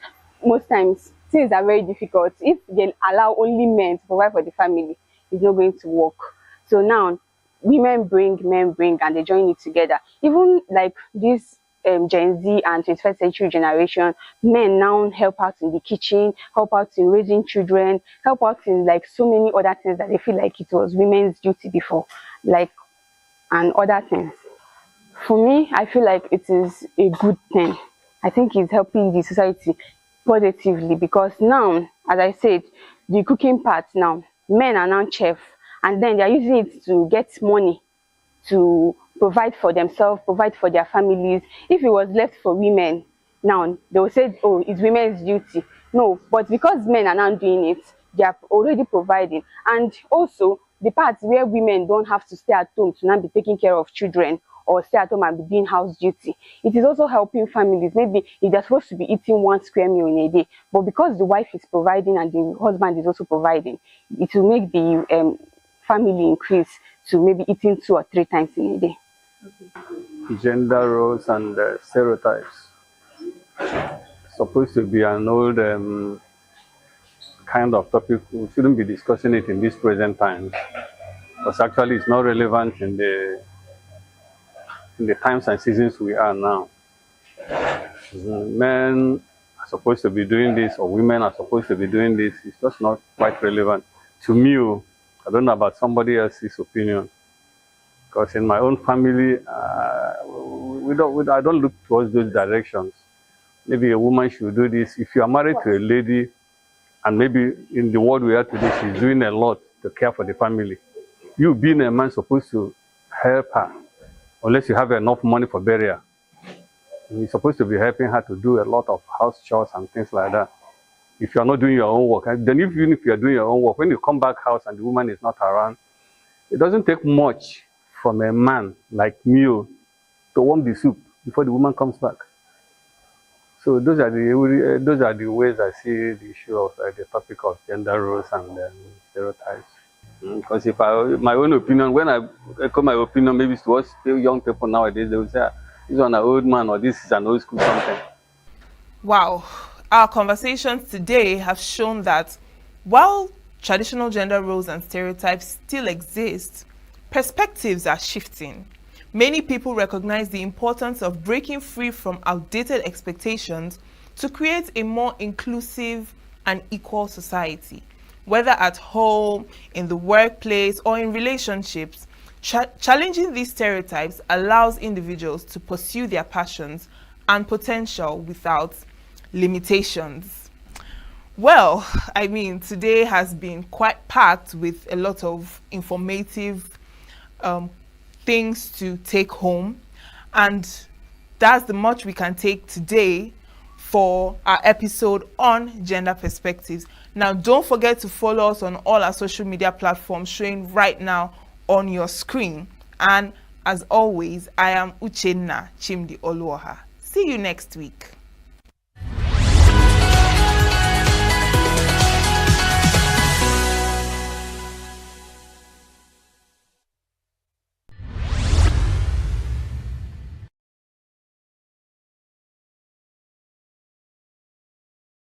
most times things are very difficult. If they allow only men to provide for the family, it's not going to work. So now women bring, men bring, and they join it together. Even like this Gen Z and 21st century generation, men now help out in the kitchen, help out in raising children, help out in like so many other things that they feel like it was women's duty before, like, and other things. For me, I feel like it is a good thing. I think it's helping the society positively, because now, as I said, the cooking part now, men are now chefs, and then they're using it to get money to provide for themselves, provide for their families. If it was left for women, now they will say, oh, it's women's duty. No, but because men are now doing it, they are already providing. And also the parts where women don't have to stay at home to now be taking care of children or stay at home and be doing house duty. It is also helping families. Maybe if they're supposed to be eating 1 square meal in a day, but because the wife is providing and the husband is also providing, it will make the family increase to maybe eating 2 or 3 times in a day. Gender roles and stereotypes supposed to be an old kind of topic. We shouldn't be discussing it in this present times, because actually it's not relevant in the times and seasons we are now. Men are supposed to be doing this, or women are supposed to be doing this. It's just not quite relevant to me. I don't know about somebody else's opinion, because in my own family, I don't look towards those directions. Maybe a woman should do this. If you are married to a lady, and maybe in the world we are today, she's doing a lot to care for the family, you being a man supposed to help her, unless you have enough money for burial. You're supposed to be helping her to do a lot of house chores and things like that. If you're not doing your own work, then even if you're doing your own work, when you come back house and the woman is not around, it doesn't take much from a man like me to warm the soup before the woman comes back. So those are the ways I see the issue of the topic of gender roles and stereotypes. Because if my own opinion, when I echo my opinion, maybe towards young people nowadays, they will say, this is an old man, or this is an old school something. Wow. Our conversations today have shown that while traditional gender roles and stereotypes still exist, perspectives are shifting. Many people recognize the importance of breaking free from outdated expectations to create a more inclusive and equal society. Whether at home, in the workplace, or in relationships, challenging these stereotypes allows individuals to pursue their passions and potential without limitations. Well, I mean, today has been quite packed with a lot of informative things to take home, and that's the much we can take today for our episode on gender perspectives. Now, don't forget to follow us on all our social media platforms showing right now on your screen. And as always, I am Uchenna Chimdi Oluoha. See you next week.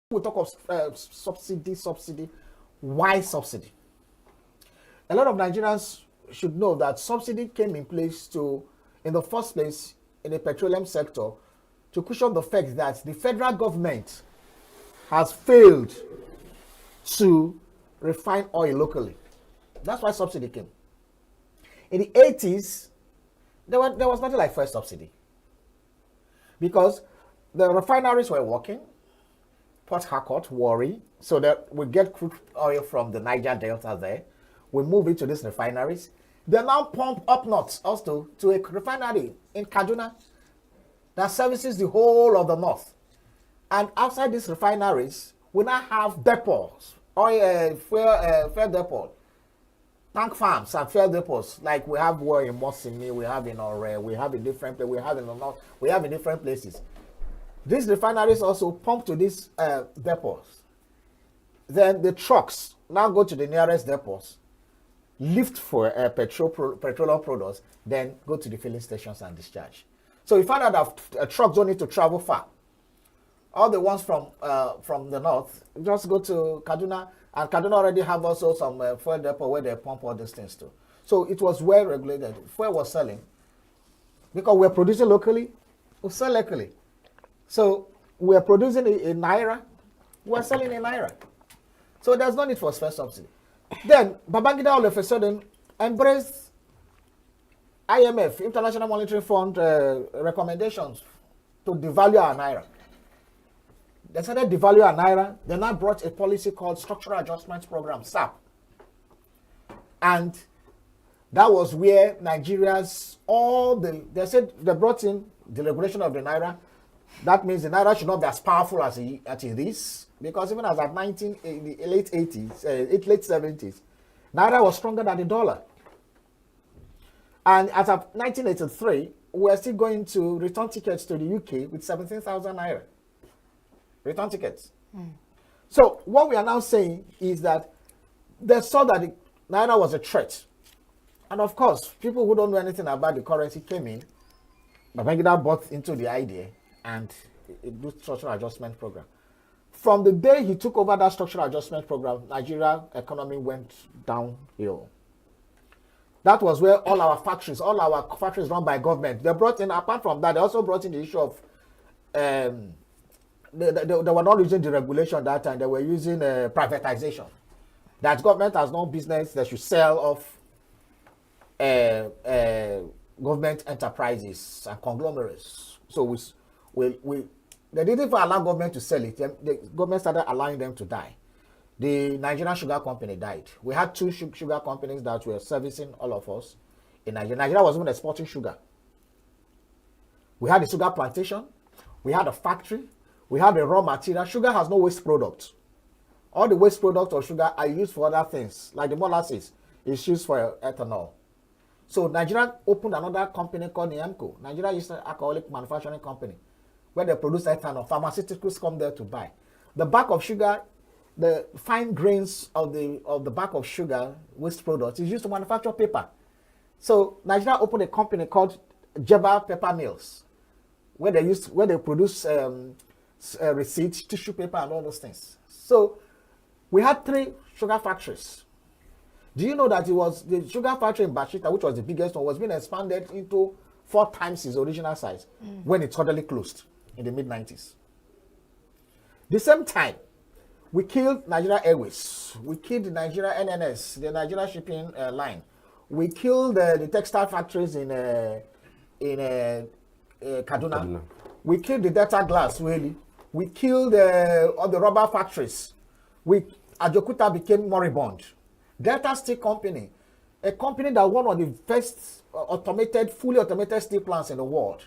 We talk of subsidy. Why subsidy? A lot of Nigerians should know that subsidy came in place in the first place, in the petroleum sector, to cushion the fact that the federal government has failed to refine oil locally. That's why subsidy came. In the 80s, there was nothing like fuel subsidy because the refineries were working, Port Harcourt, Warri, so that we get crude oil from the Niger Delta there. We move it to these refineries. They now pump up north also to a refinery in Kaduna that services the whole of the north. And outside these refineries, we now have depots, fuel depot, tank farms and fuel depots, like we have one in Mosimi, we have in Ore, we have in different places, we have in the north, we have in different places. These refineries also pump to these depots. Then the trucks now go to the nearest depots, lift for petroleum products, then go to the filling stations and discharge. So you find out that trucks don't need to travel far. All the ones from the north just go to Kaduna, and Kaduna already have also some fuel depot where they pump all these things to. So it was well regulated. Fuel was selling because we're producing locally, we sell locally. So we're producing in Naira, we're selling in Naira. So there's no need for fuel subsidy. Then Babangida all of a sudden embraced IMF, International Monetary Fund recommendations to devalue our Naira. They started devalue our Naira. They now brought a policy called Structural Adjustment Program, SAP. And that was where Nigeria's, they said they brought in the regulation of the Naira. That means the Naira should not be as powerful as it is. Because even as at in the late 80s, late 70s, Naira was stronger than the dollar. And as of 1983, we're still going to return tickets to the UK with 17,000 Naira. Return tickets. So what we are now saying is that they saw that the Naira was a threat. And of course, people who don't know anything about the currency came in. Babangida bought into the idea and it do structural adjustment program. From the day he took over that structural adjustment program, Nigeria economy went downhill. That was where all our factories run by government. They brought in, apart from that, they also brought in the issue of, they were not using the regulation that time, they were using privatization. That government has no business, they should sell off government enterprises and conglomerates. So they didn't even allow government to sell it. The government started allowing them to die. The Nigerian Sugar Company died. We had two sugar companies that were servicing all of us in Nigeria. Nigeria was even exporting sugar. We had a sugar plantation. We had a factory. We had a raw material. Sugar has no waste product. All the waste products of sugar are used for other things, like the molasses is used for ethanol. So Nigeria opened another company called ENUGU, Nigeria Eastern Alcoholic Manufacturing Company, where they produce ethanol. Pharmaceuticals come there to buy. The back of sugar, the fine grains of the back of sugar waste products is used to manufacture paper. So Nigeria opened a company called Jeba Paper Mills, where they produce receipts, tissue paper, and all those things. So we had 3 sugar factories. Do you know that it was the sugar factory in Bashita, which was the biggest one, was being expanded into 4 times its original size when it totally closed in the mid-90s. The same time, we killed Nigeria Airways. We killed the Nigeria NNS, the Nigeria Shipping Line. We killed the textile factories in Kaduna. We killed the Delta Glass, really. We killed all the rubber factories. Ajokuta became moribund. Delta Steel Company, a company that one of the first fully automated steel plants in the world.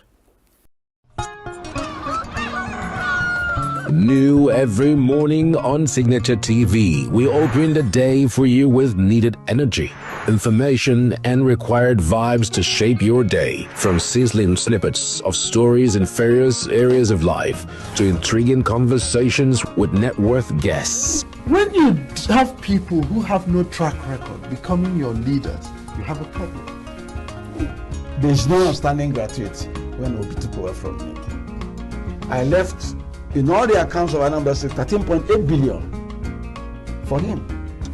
New every morning on Signature TV, we open the day for you with needed energy, information, and required vibes to shape your day. From sizzling snippets of stories in various areas of life to intriguing conversations with net worth guests. When you have people who have no track record becoming your leaders, you have a problem. There's no outstanding gratuity when Obi took over from me. I left in all the accounts of our numbers 13.8 billion for him.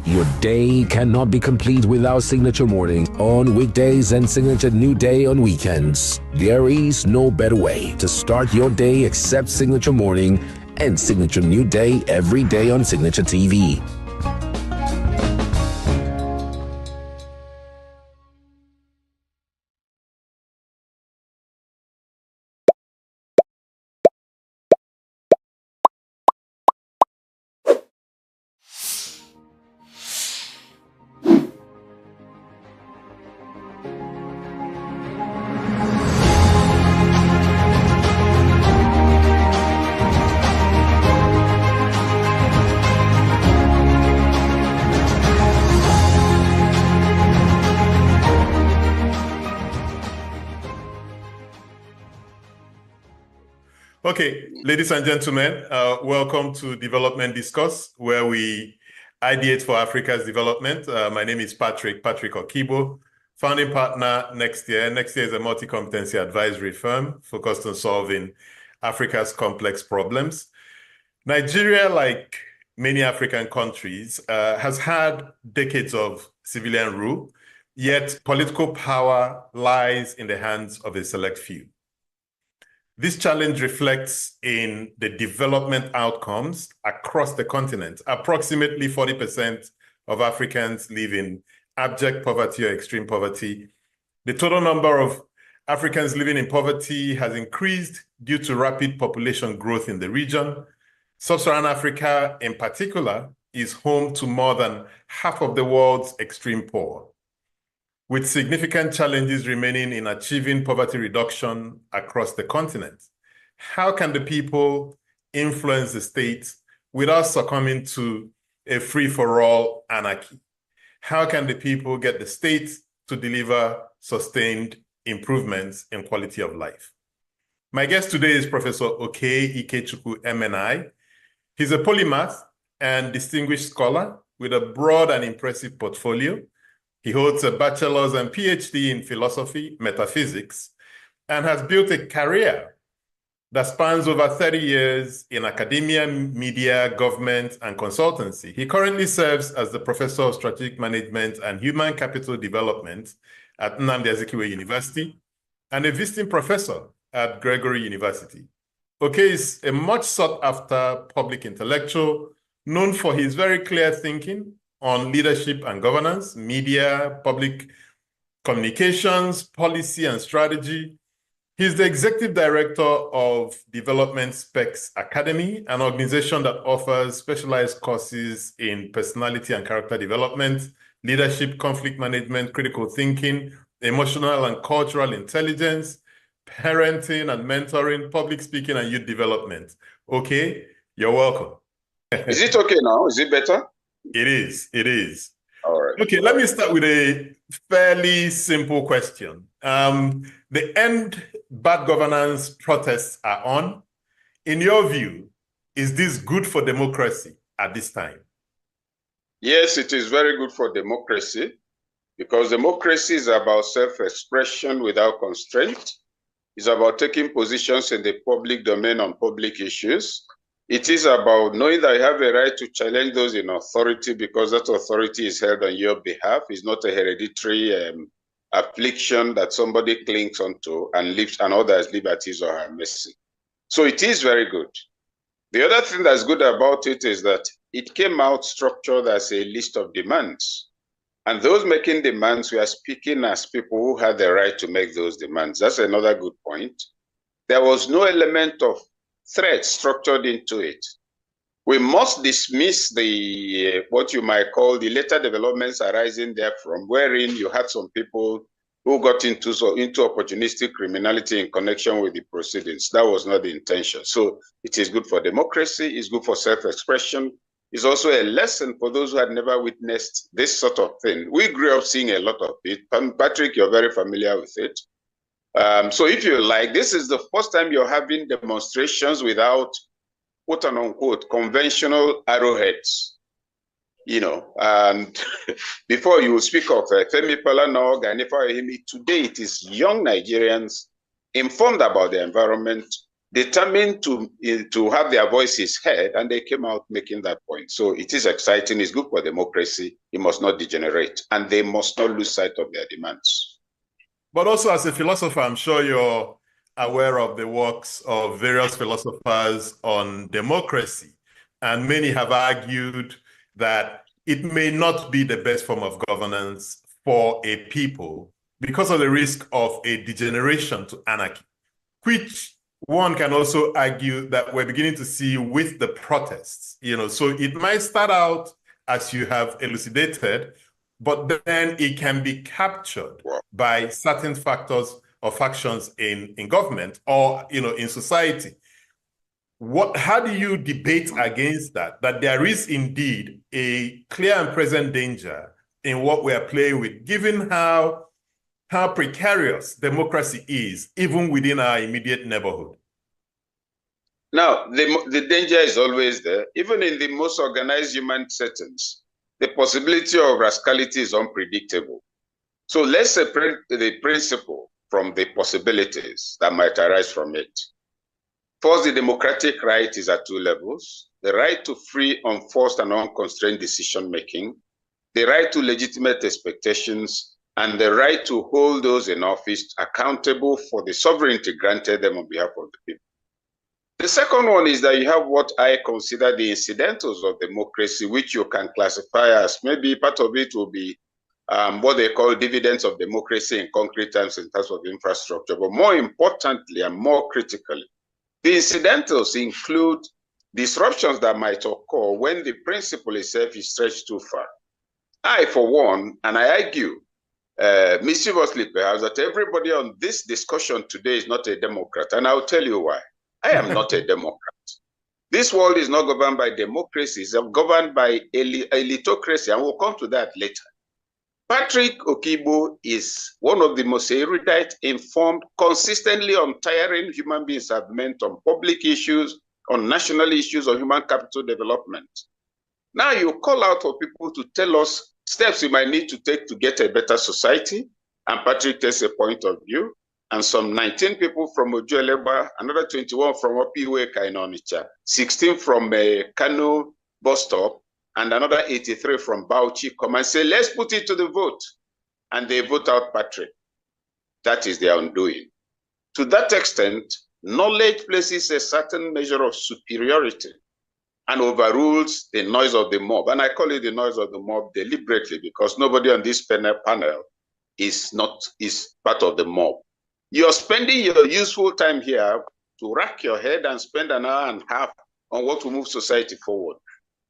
Your day cannot be complete without Signature Morning on weekdays and Signature New Day on weekends. There is no better way to start your day except Signature Morning and Signature New Day every day on Signature TV. Okay, ladies and gentlemen, welcome to Development Discuss, where we ideate for Africa's development. My name is Patrick Okibo, founding partner Next Year. Next Year is a multi-competency advisory firm focused on solving Africa's complex problems. Nigeria, like many African countries, has had decades of civilian rule, yet political power lies in the hands of a select few. This challenge reflects in the development outcomes across the continent. Approximately 40% of Africans live in abject poverty or extreme poverty. The total number of Africans living in poverty has increased due to rapid population growth in the region. Sub-Saharan Africa, in particular, is home to more than half of the world's extreme poor, with significant challenges remaining in achieving poverty reduction across the continent. How can the people influence the state without succumbing to a free-for-all anarchy? How can the people get the state to deliver sustained improvements in quality of life? My guest today is Professor Oke Ikechukwu MNI. He's a polymath and distinguished scholar with a broad and impressive portfolio. He holds a bachelor's and PhD in philosophy, metaphysics, and has built a career that spans over 30 years in academia, media, government, and consultancy. He currently serves as the Professor of Strategic Management and Human Capital Development at Nnamdi Azikiwe University and a visiting professor at Gregory University. Oke is a much sought-after public intellectual known for his very clear thinking on leadership and governance, media, public communications, policy, and strategy. He's the executive director of Development Specs Academy, an organization that offers specialized courses in personality and character development, leadership, conflict management, critical thinking, emotional and cultural intelligence, parenting and mentoring, public speaking, and youth development. Okay, you're welcome. Is it okay now? Is it better? It is. It is. All right. Okay, let me start with a fairly simple question. The End Bad Governance protests are on. In your view, is this good for democracy at this time? Yes, it is very good for democracy because democracy is about self-expression without constraint. It's about taking positions in the public domain on public issues. It is about knowing that you have a right to challenge those in authority because that authority is held on your behalf. It's not a hereditary affliction that somebody clings onto and lives and others live at his or her mercy. So it is very good. The other thing that's good about it is that it came out structured as a list of demands. And those making demands, we are speaking as people who had the right to make those demands. That's another good point. There was no element of threat structured into it. We must dismiss the what you might call the later developments arising therefrom, wherein you had some people who got into opportunistic criminality in connection with the proceedings. That was not the intention. So it is good for democracy, it's good for self-expression. It's also a lesson for those who had never witnessed this sort of thing. We grew up seeing a lot of it. Patrick, you're very familiar with it. So if you like, this is the first time you're having demonstrations without quote unquote conventional arrowheads, you know, and before you speak of Femi Falana, Gani Fahimi, today it is young Nigerians informed about the environment, determined to have their voices heard, and they came out making that point. So it is exciting. It's good for democracy. It must not degenerate, and they must not lose sight of their demands. But also, as a philosopher, I'm sure you're aware of the works of various philosophers on democracy. And many have argued that it may not be the best form of governance for a people because of the risk of a degeneration to anarchy, which one can also argue that we're beginning to see with the protests. So it might start out as you have elucidated, but then it can be captured by certain factors or factions in government or in society. How do you debate against that there is indeed a clear and present danger in what we are playing with, given how precarious democracy is, even within our immediate neighborhood? Now, the danger is always there. Even in the most organized human settings, the possibility of rascality is unpredictable. So let's separate the principle from the possibilities that might arise from it. First, the democratic right is at two levels: the right to free, unforced, and unconstrained decision-making, the right to legitimate expectations, and the right to hold those in office accountable for the sovereignty granted them on behalf of the people. The second one is that you have what I consider the incidentals of democracy, which you can classify as maybe part of it will be what they call dividends of democracy in concrete terms, in terms of infrastructure. But more importantly and more critically, the incidentals include disruptions that might occur when the principle itself is stretched too far. I, for one, and I argue mischievously perhaps, that everybody on this discussion today is not a Democrat, and I'll tell you why. I am not a Democrat. This world is not governed by democracy, it's governed by elitocracy, and we'll come to that later. Patrick Okibo is one of the most erudite, informed, consistently untiring human beings I've met on public issues, on national issues, on human capital development. Now you call out for people to tell us steps we might need to take to get a better society, and Patrick takes a point of view, and some 19 people from Ojueleba, another 21 from Opiweka in Onitsha, 16 from Kano bus stop, and another 83 from Bauchi come and say, let's put it to the vote. And they vote out Patrick. That is their undoing. To that extent, knowledge places a certain measure of superiority and overrules the noise of the mob. And I call it the noise of the mob deliberately, because nobody on this panel is part of the mob. You're spending your useful time here to rack your head and spend an hour and a half on what will move society forward.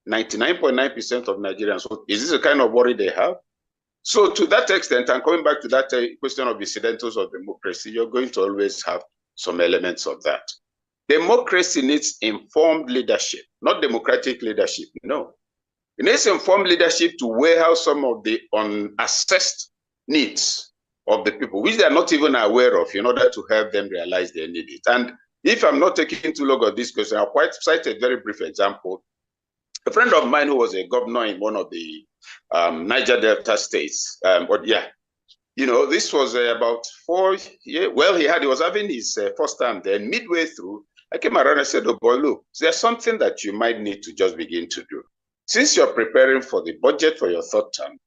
99.9% of Nigerians. So is this the kind of worry they have? So to that extent, and coming back to that question of incidentals of democracy, you're going to always have some elements of that. Democracy needs informed leadership, not democratic leadership, no. It needs informed leadership to warehouse some of the unassessed needs of the people, which they are not even aware of, in order to help them realize they need it. And if I'm not taking too long on this question, I'll quite cite a very brief example. A friend of mine who was a governor in one of the Niger Delta states, this was about 4 years. Well, he was having his first time there. Midway through, I came around and said, oh boy, look, there's something that you might need to just begin to do. Since you're preparing for the budget for your third term,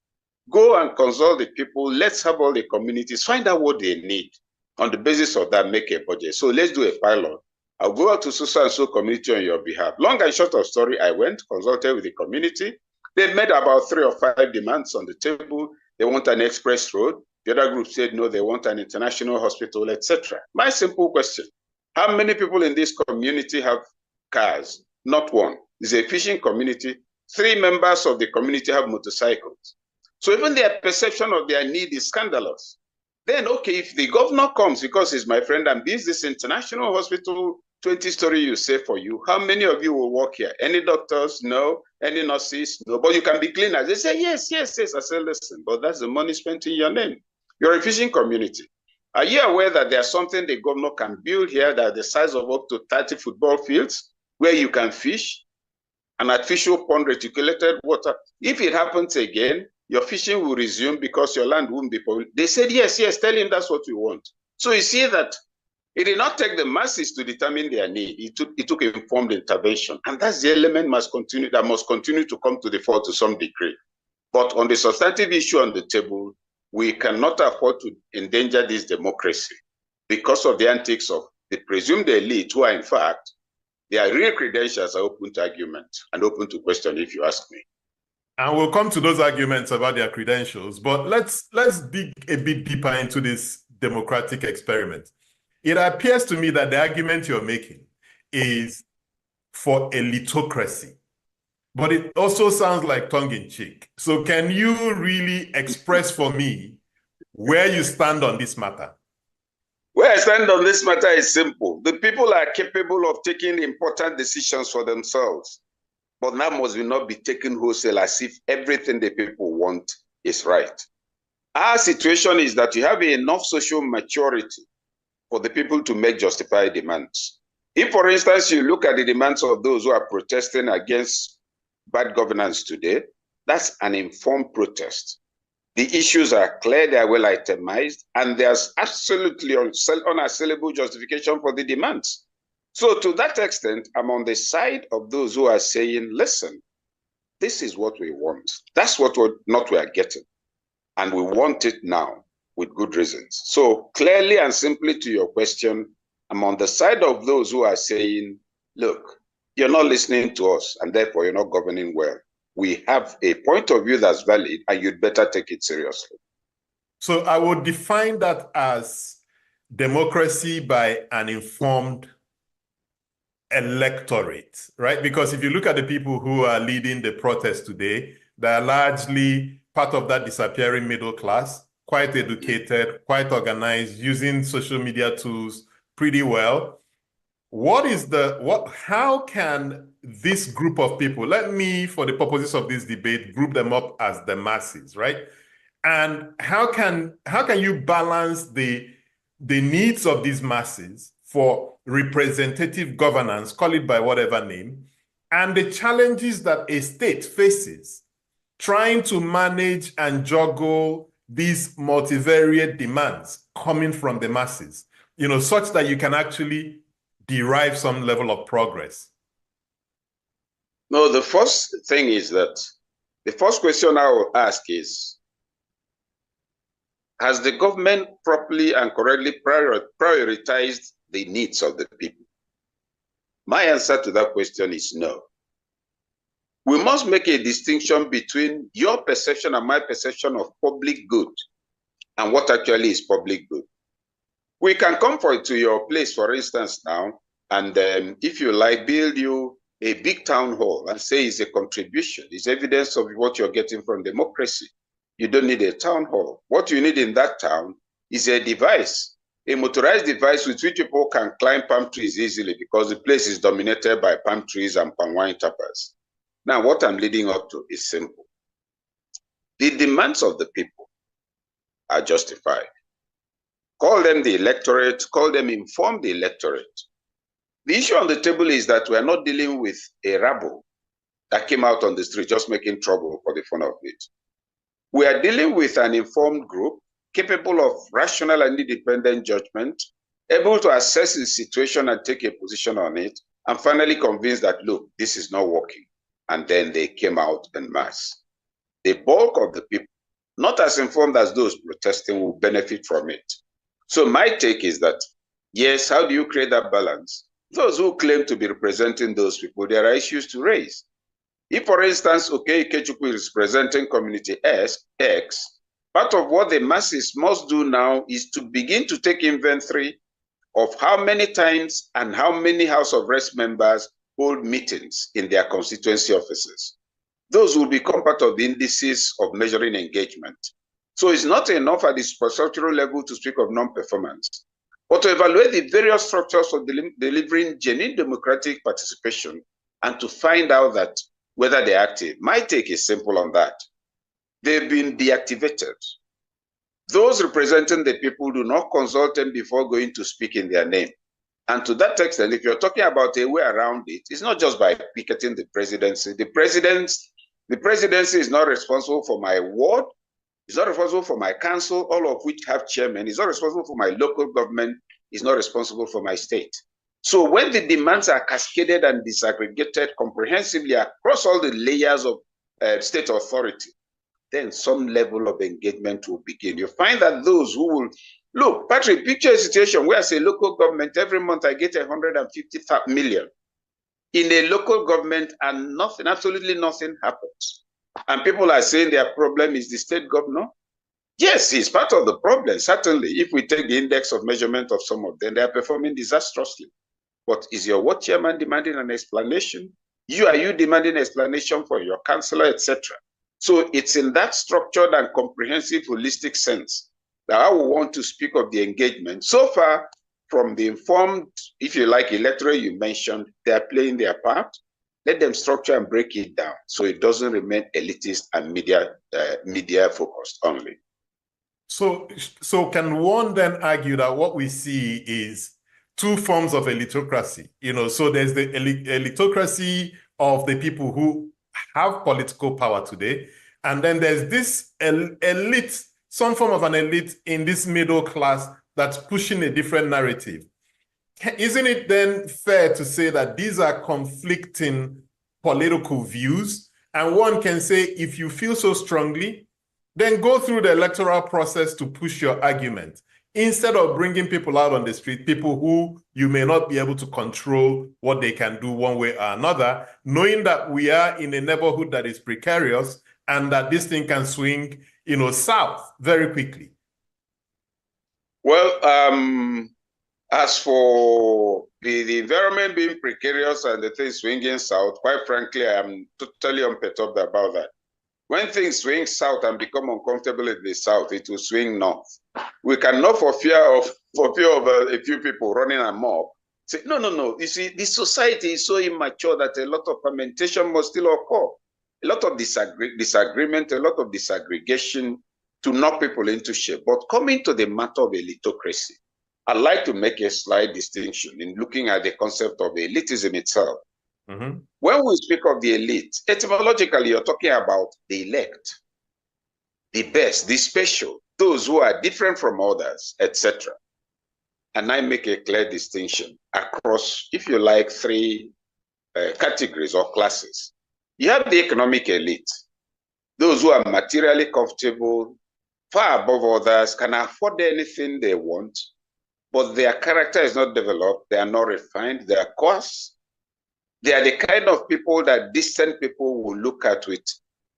go and consult the people. Let's have all the communities, find out what they need. On the basis of that, make a budget. So let's do a pilot. I'll go out to so and so community on your behalf. Long and short of story, I went, consulted with the community. They made about 3 or 5 demands on the table. They want an express road. The other group said, no, they want an international hospital, etc. My simple question, how many people in this community have cars? Not one. It's a fishing community. 3 members of the community have motorcycles. So even their perception of their need is scandalous. Then, okay, if the governor comes, because he's my friend, and builds this international hospital, 20-story, you say for you, how many of you will work here? Any doctors? No. Any nurses? No. But you can be cleaners. They say, yes. I say, listen, but that's the money spent in your name. You're a fishing community. Are you aware that there's something the governor can build here that the size of up to 30 football fields where you can fish? An artificial pond, reticulated water. If it happens again, your fishing will resume because your land won't be polluted. They said, yes, tell him that's what we want. So you see that It did not take the masses to determine their need. It took informed intervention. And that's the element that must continue to come to the fore to some degree. But on the substantive issue on the table, we cannot afford to endanger this democracy because of the antics of the presumed elite, who are in fact, their real credentials are open to argument and open to question, if you ask me. And we'll come to those arguments about their credentials, but let's dig a bit deeper into this democratic experiment. It appears to me that the argument you're making is for elitocracy, but it also sounds like tongue-in-cheek. So can you really express for me where you stand on this matter? Where I stand on this matter is simple. The people are capable of taking important decisions for themselves, but that must not be taken wholesale as if everything the people want is right. Our situation is that you have enough social maturity for the people to make justified demands. If, for instance, you look at the demands of those who are protesting against bad governance today, that's an informed protest. The issues are clear, they are well itemized, and there's absolutely unassailable justification for the demands. So to that extent, I'm on the side of those who are saying, listen, this is what we want. That's what we are getting. And we want it now with good reasons. So clearly and simply to your question, I'm on the side of those who are saying, look, you're not listening to us, and therefore you're not governing well. We have a point of view that's valid, and you'd better take it seriously. So I would define that as democracy by an informed electorate, right? Because if you look at the people who are leading the protest today, they're largely part of that disappearing middle class, quite educated, quite organized, using social media tools pretty well. How can this group of people, let me, for the purposes of this debate, group them up as the masses, right? And how can you balance the needs of these masses for representative governance, call it by whatever name, and the challenges that a state faces trying to manage and juggle these multivariate demands coming from the masses, such that you can actually derive some level of progress? No, the first thing is that the first question I will ask is, has the government properly and correctly prioritized the needs of the people? My answer to that question is no. We must make a distinction between your perception and my perception of public good and what actually is public good. We can come to your place, for instance, now, and if you like, build you a big town hall and say it's a contribution, it's evidence of what you're getting from democracy. You don't need a town hall. What you need in that town is a device, a motorized device with which people can climb palm trees easily because the place is dominated by palm trees and palm wine tappers. Now, what I'm leading up to is simple. The demands of the people are justified. Call them the electorate, call them informed electorate. The issue on the table is that we are not dealing with a rabble that came out on the street just making trouble for the fun of it. We are dealing with an informed group capable of rational and independent judgment, able to assess the situation and take a position on it, and finally convinced that, look, this is not working. And then they came out en masse. The bulk of the people, not as informed as those protesting, will benefit from it. So my take is that, yes, how do you create that balance? Those who claim to be representing those people, there are issues to raise. If, for instance, Ikechukwu is representing community X, part of what the masses must do now is to begin to take inventory of how many times and how many House of Reps members hold meetings in their constituency offices. Those will become part of the indices of measuring engagement. So it's not enough at the structural level to speak of non-performance, but to evaluate the various structures of delivering genuine democratic participation and to find out that whether they're active. My take is simple on that. They've been deactivated. Those representing the people do not consult them before going to speak in their name. And to that extent, if you're talking about a way around it, it's not just by picketing the presidency. The presidency is not responsible for my ward. It's not responsible for my council, all of which have chairmen. It's not responsible for my local government, is not responsible for my state. So when the demands are cascaded and disaggregated comprehensively across all the layers of state authority, then some level of engagement will begin. You find that those who will, look, Patrick, picture a situation where as a local government, every month I get 150 million in a local government and nothing, absolutely nothing happens. And people are saying their problem is the state governor. Yes, he's part of the problem, certainly. If we take the index of measurement of some of them, they are performing disastrously. But is your ward chairman demanding an explanation? Are you demanding an explanation for your councillor, etc.? So it's in that structured and comprehensive, holistic sense that I will want to speak of the engagement. So far, from the informed, if you like, electorate you mentioned, they are playing their part. Let them structure and break it down so it doesn't remain elitist and media focused only. So can one then argue that what we see is two forms of elitocracy? So there's the elitocracy of the people who have political power today, and then there's this elite, some form of an elite in this middle class that's pushing a different narrative. Isn't it then fair to say that these are conflicting political views? And one can say, if you feel so strongly, then go through the electoral process to push your argument, instead of bringing people out on the street, people who you may not be able to control what they can do one way or another, knowing that we are in a neighborhood that is precarious and that this thing can swing, south very quickly. Well, as for the environment being precarious and the things swinging south, quite frankly, I am totally unperturbed about that. When things swing south and become uncomfortable in the south, it will swing north. We cannot, for fear of a few people running amok, say, no. You see, the society is so immature that a lot of fermentation must still occur. A lot of disagreement, a lot of disaggregation to knock people into shape. But coming to the matter of elitocracy, I'd like to make a slight distinction in looking at the concept of elitism itself. Mm-hmm. When we speak of the elite, etymologically, you're talking about the elect, the best, the special, those who are different from others, etc. And I make a clear distinction across, if you like, three categories or classes. You have the economic elite, those who are materially comfortable, far above others, can afford anything they want, but their character is not developed, they are not refined, they are coarse. They are the kind of people that distant people will look at with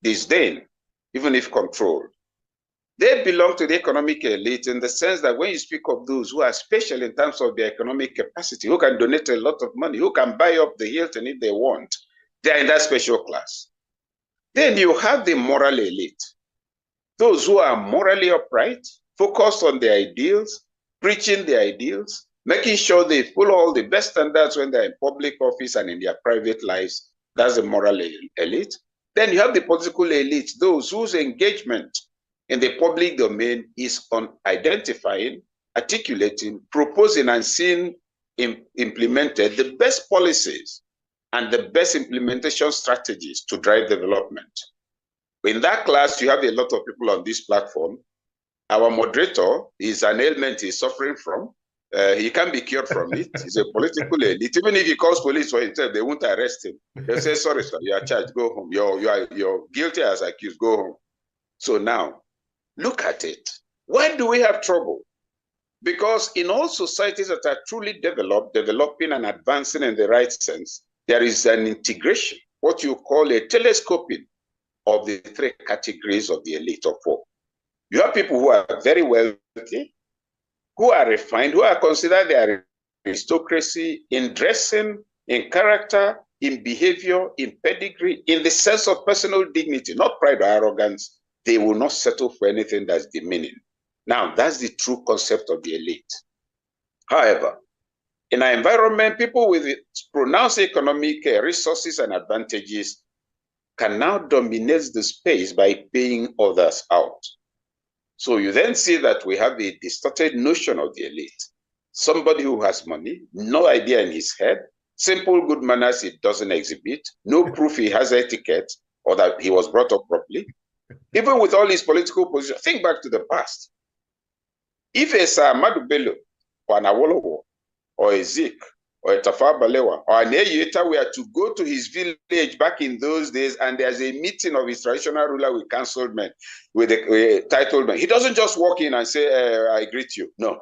disdain, even if controlled. They belong to the economic elite in the sense that when you speak of those who are special in terms of their economic capacity, who can donate a lot of money, who can buy up the Hilton if they want, they are in that special class. Then you have the moral elite, those who are morally upright, focused on their ideals, preaching their ideals, making sure they follow all the best standards when they're in public office and in their private lives. That's the moral elite. Then you have the political elite, those whose engagement in the public domain is on identifying, articulating, proposing, and seeing implemented the best policies and the best implementation strategies to drive development. In that class, you have a lot of people on this platform. Our moderator is an ailment he's suffering from. He can't be cured from it. He's a political elite. Even if he calls police for himself, they won't arrest him. They'll say, sorry, sir, you are charged, go home. You're guilty as accused, go home. So now, look at it. Why do we have trouble? Because in all societies that are truly developing and advancing in the right sense, there is an integration, what you call a telescoping of the three categories of the elite of four. You have people who are very wealthy, who are refined, who are considered their aristocracy in dressing, in character, in behavior, in pedigree, in the sense of personal dignity, not pride or arrogance. They will not settle for anything that's demeaning. Now, that's the true concept of the elite. However, in our environment, people with pronounced economic resources and advantages can now dominate the space by paying others out. So you then see that we have a distorted notion of the elite. Somebody who has money, no idea in his head, simple good manners he doesn't exhibit, no proof he has etiquette or that he was brought up properly. Even with all his political position, think back to the past. If a Sir Ahmadu Bello or an Awolowo, or a Zik, or a Tafawa Balewa, or an Eyeta were to go to his village back in those days, and there's a meeting of his traditional ruler with councilmen, with a titled man, he doesn't just walk in and say, I greet you. No.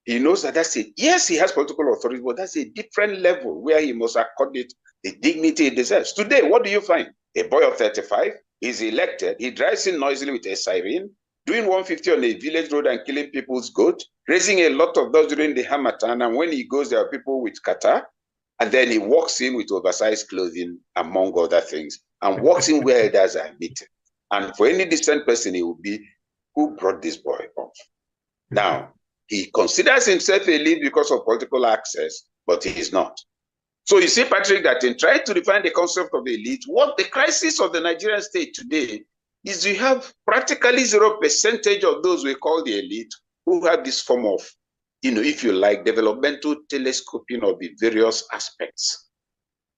He knows that that's it. Yes, he has political authority, but that's a different level where he must accord it the dignity he deserves. Today, what do you find? A boy of 35 is elected, he drives in noisily with a siren, doing 150 on a village road and killing people's goat, raising a lot of those during the Hamatan, and when he goes, there are people with kata, and then he walks in with oversized clothing, among other things, and walks in where elders are meeting. And for any decent person, he will be, who brought this boy up? Now, he considers himself a lead because of political access, but he is not. So you see, Patrick, that in trying to define the concept of elite, what the crisis of the Nigerian state today is you have practically 0% of those we call the elite who have this form of, if you like, developmental telescoping of the various aspects.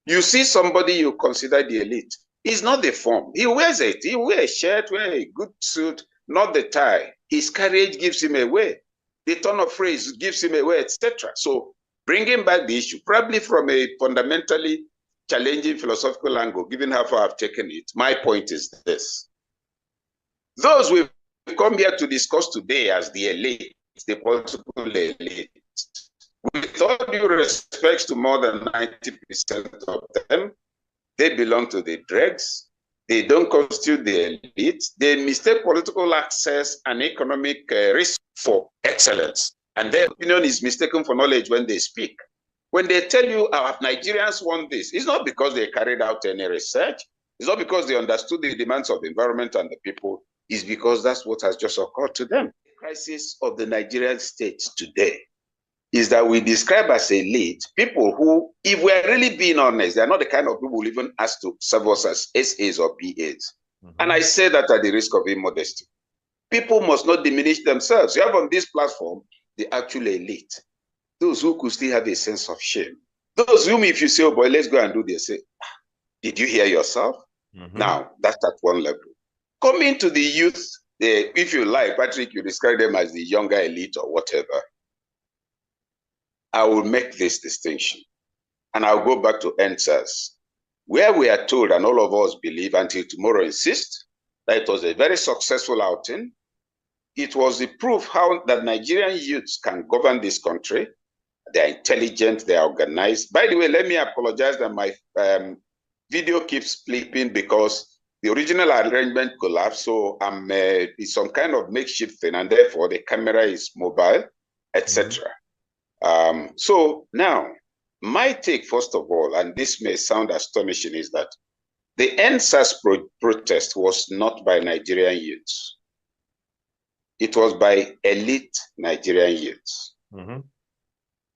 You see somebody you consider the elite. He's not the form. He wears it. He wears a shirt, wear a good suit, not the tie. His courage gives him away. The turn of phrase gives him away, etc. So bringing back the issue, probably from a fundamentally challenging philosophical angle, given how far I've taken it, my point is this. Those we've come here to discuss today as the elite, the political elite, with all due respect to more than 90% of them, they belong to the dregs. They don't constitute the elite. They mistake political access and economic risk for excellence. And their opinion is mistaken for knowledge when they speak. When they tell you our Nigerians want this, it's not because they carried out any research. It's not because they understood the demands of the environment and the people. It's because that's what has just occurred to them. The crisis of the Nigerian state today is that we describe as elite people who, if we're really being honest, they're not the kind of people who even ask to serve us as SAs or PAs. And I say that at the risk of immodesty. People must not diminish themselves. You have on this platform the actual elite, those who could still have a sense of shame. Those whom, if you say, oh boy, let's go and do this, say, did you hear yourself? Now, that's at one level. Coming to the youth, if you like, Patrick, you describe them as the younger elite or whatever. I will make this distinction. And I'll go back to answers, where we are told, and all of us believe until tomorrow insist, that it was a very successful outing. It was the proof how that Nigerian youths can govern this country. They're intelligent, they're organized. By the way, let me apologize that my video keeps flipping because the original arrangement collapsed. So it's some kind of makeshift thing, and therefore the camera is mobile, etc. So now, my take, first of all, and this may sound astonishing, is that the NSAS protest was not by Nigerian youths. It was by elite Nigerian youths.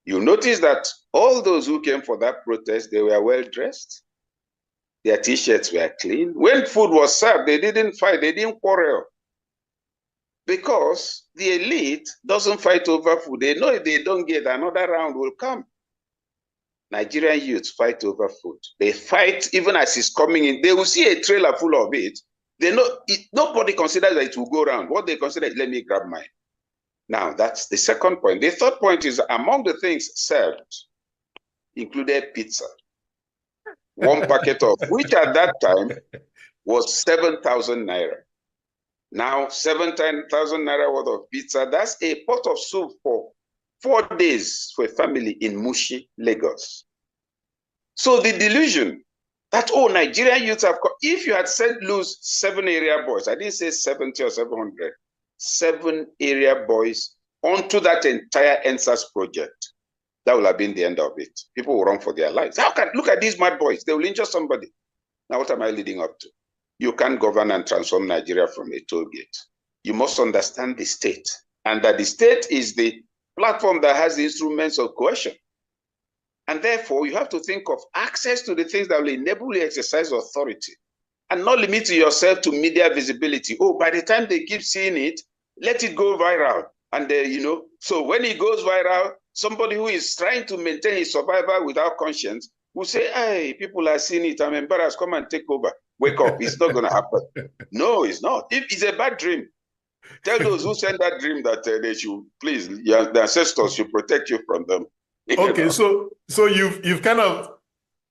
You notice that all those who came for that protest, they were well dressed. Their t-shirts were clean. When food was served, they didn't fight, they didn't quarrel. Because the elite doesn't fight over food. They know if they don't get, another round will come. Nigerian youths fight over food. They fight even as it's coming in. They will see a trailer full of it. They know it, nobody considers that it will go around. What they consider is, let me grab mine. Now, that's the second point. The third point is, among the things served included pizza. One packet of, which at that time was 7,000 naira. Now, 7,000 naira worth of pizza, that's a pot of soup for 4 days for a family in Mushi, Lagos. So the delusion that, oh, Nigerian youths have, if you had said lose 7 area boys, I didn't say 70 or 700, 7 area boys onto that entire NSAS project, that would have been the end of it. People will run for their lives. Look at these mad boys, they will injure somebody. Now, what am I leading up to? You can't govern and transform Nigeria from a toll gate. You must understand the state, and that the state is the platform that has the instruments of coercion. And therefore, you have to think of access to the things that will enable you to exercise authority, and not limit yourself to media visibility. Oh, by the time they keep seeing it, let it go viral. And so when it goes viral, somebody who is trying to maintain his survival without conscience will say, hey, people are seeing it, I'm embarrassed, come and take over. Wake up, it's not going to happen. No, it's not. It's a bad dream. Tell those who send that dream that they should, please, the ancestors should protect you from them. Okay, so you've kind of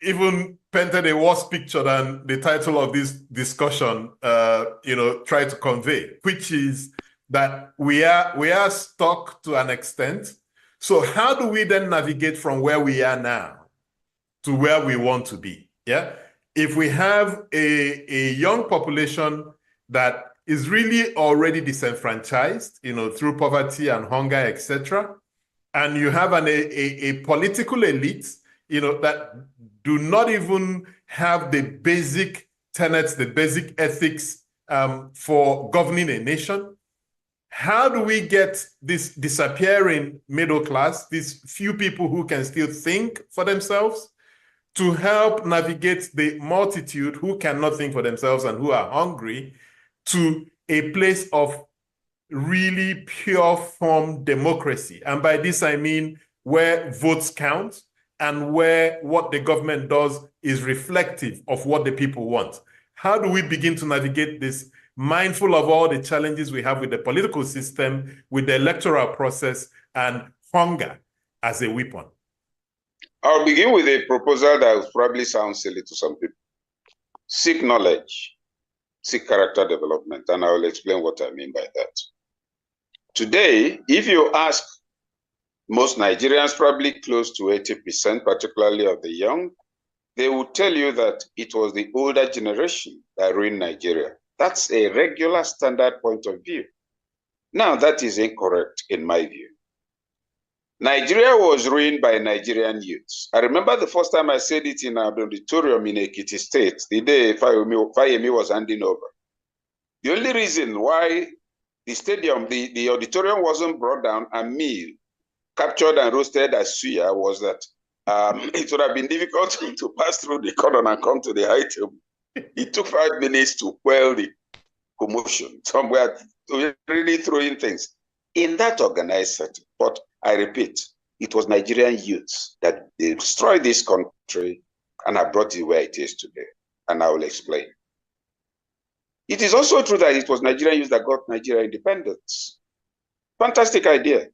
even painted a worse picture than the title of this discussion, try to convey, which is that we are stuck to an extent. So how do we then navigate from where we are now to where we want to be? Yeah, if we have a young population that is really already disenfranchised, through poverty and hunger, etc., and you have a political elite, that do not even have the basic tenets, the basic ethics for governing a nation. How do we get this disappearing middle class, these few people who can still think for themselves, to help navigate the multitude who cannot think for themselves and who are hungry, to a place of really pure form democracy? And by this, I mean where votes count and where what the government does is reflective of what the people want. How do we begin to navigate this, mindful of all the challenges we have with the political system, with the electoral process, and hunger as a weapon? I'll begin with a proposal that will probably sound silly to some people. Seek knowledge, seek character development, and I will explain what I mean by that. Today, if you ask most Nigerians, probably close to 80%, particularly of the young, they will tell you that it was the older generation that ruined Nigeria. That's a regular standard point of view. Now, that is incorrect in my view. Nigeria was ruined by Nigerian youths. I remember the first time I said it in an auditorium in Ekiti State, the day Fayemi was handing over. The only reason why the auditorium wasn't brought down and me captured and roasted as suya was that it would have been difficult to pass through the cordon and come to the high table. It took 5 minutes to quell the commotion. Somewhere really throwing things in that organized setting. But I repeat, it was Nigerian youths that destroyed this country and have brought it where it is today. And I will explain. It is also true that it was Nigerian youth that got Nigeria independence. Fantastic idea.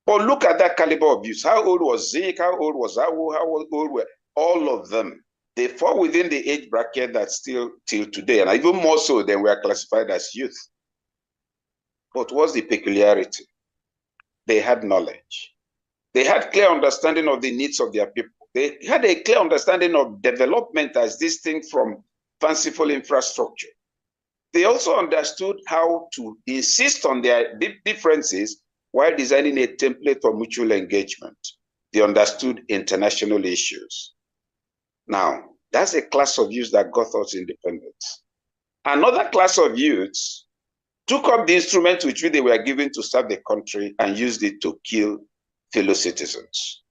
But look at that caliber of youth. How old was Zeke? How old was Awu? How old were all of them? They fall within the age bracket that still till today, and even more so than we are classified as youth. But what's the peculiarity? They had knowledge. They had clear understanding of the needs of their people. They had a clear understanding of development as distinct from fanciful infrastructure. They also understood how to insist on their differences while designing a template for mutual engagement. They understood international issues. Now, that's a class of youths that got us independence. Another class of youths took up the instrument which they were given to serve the country and used it to kill fellow citizens.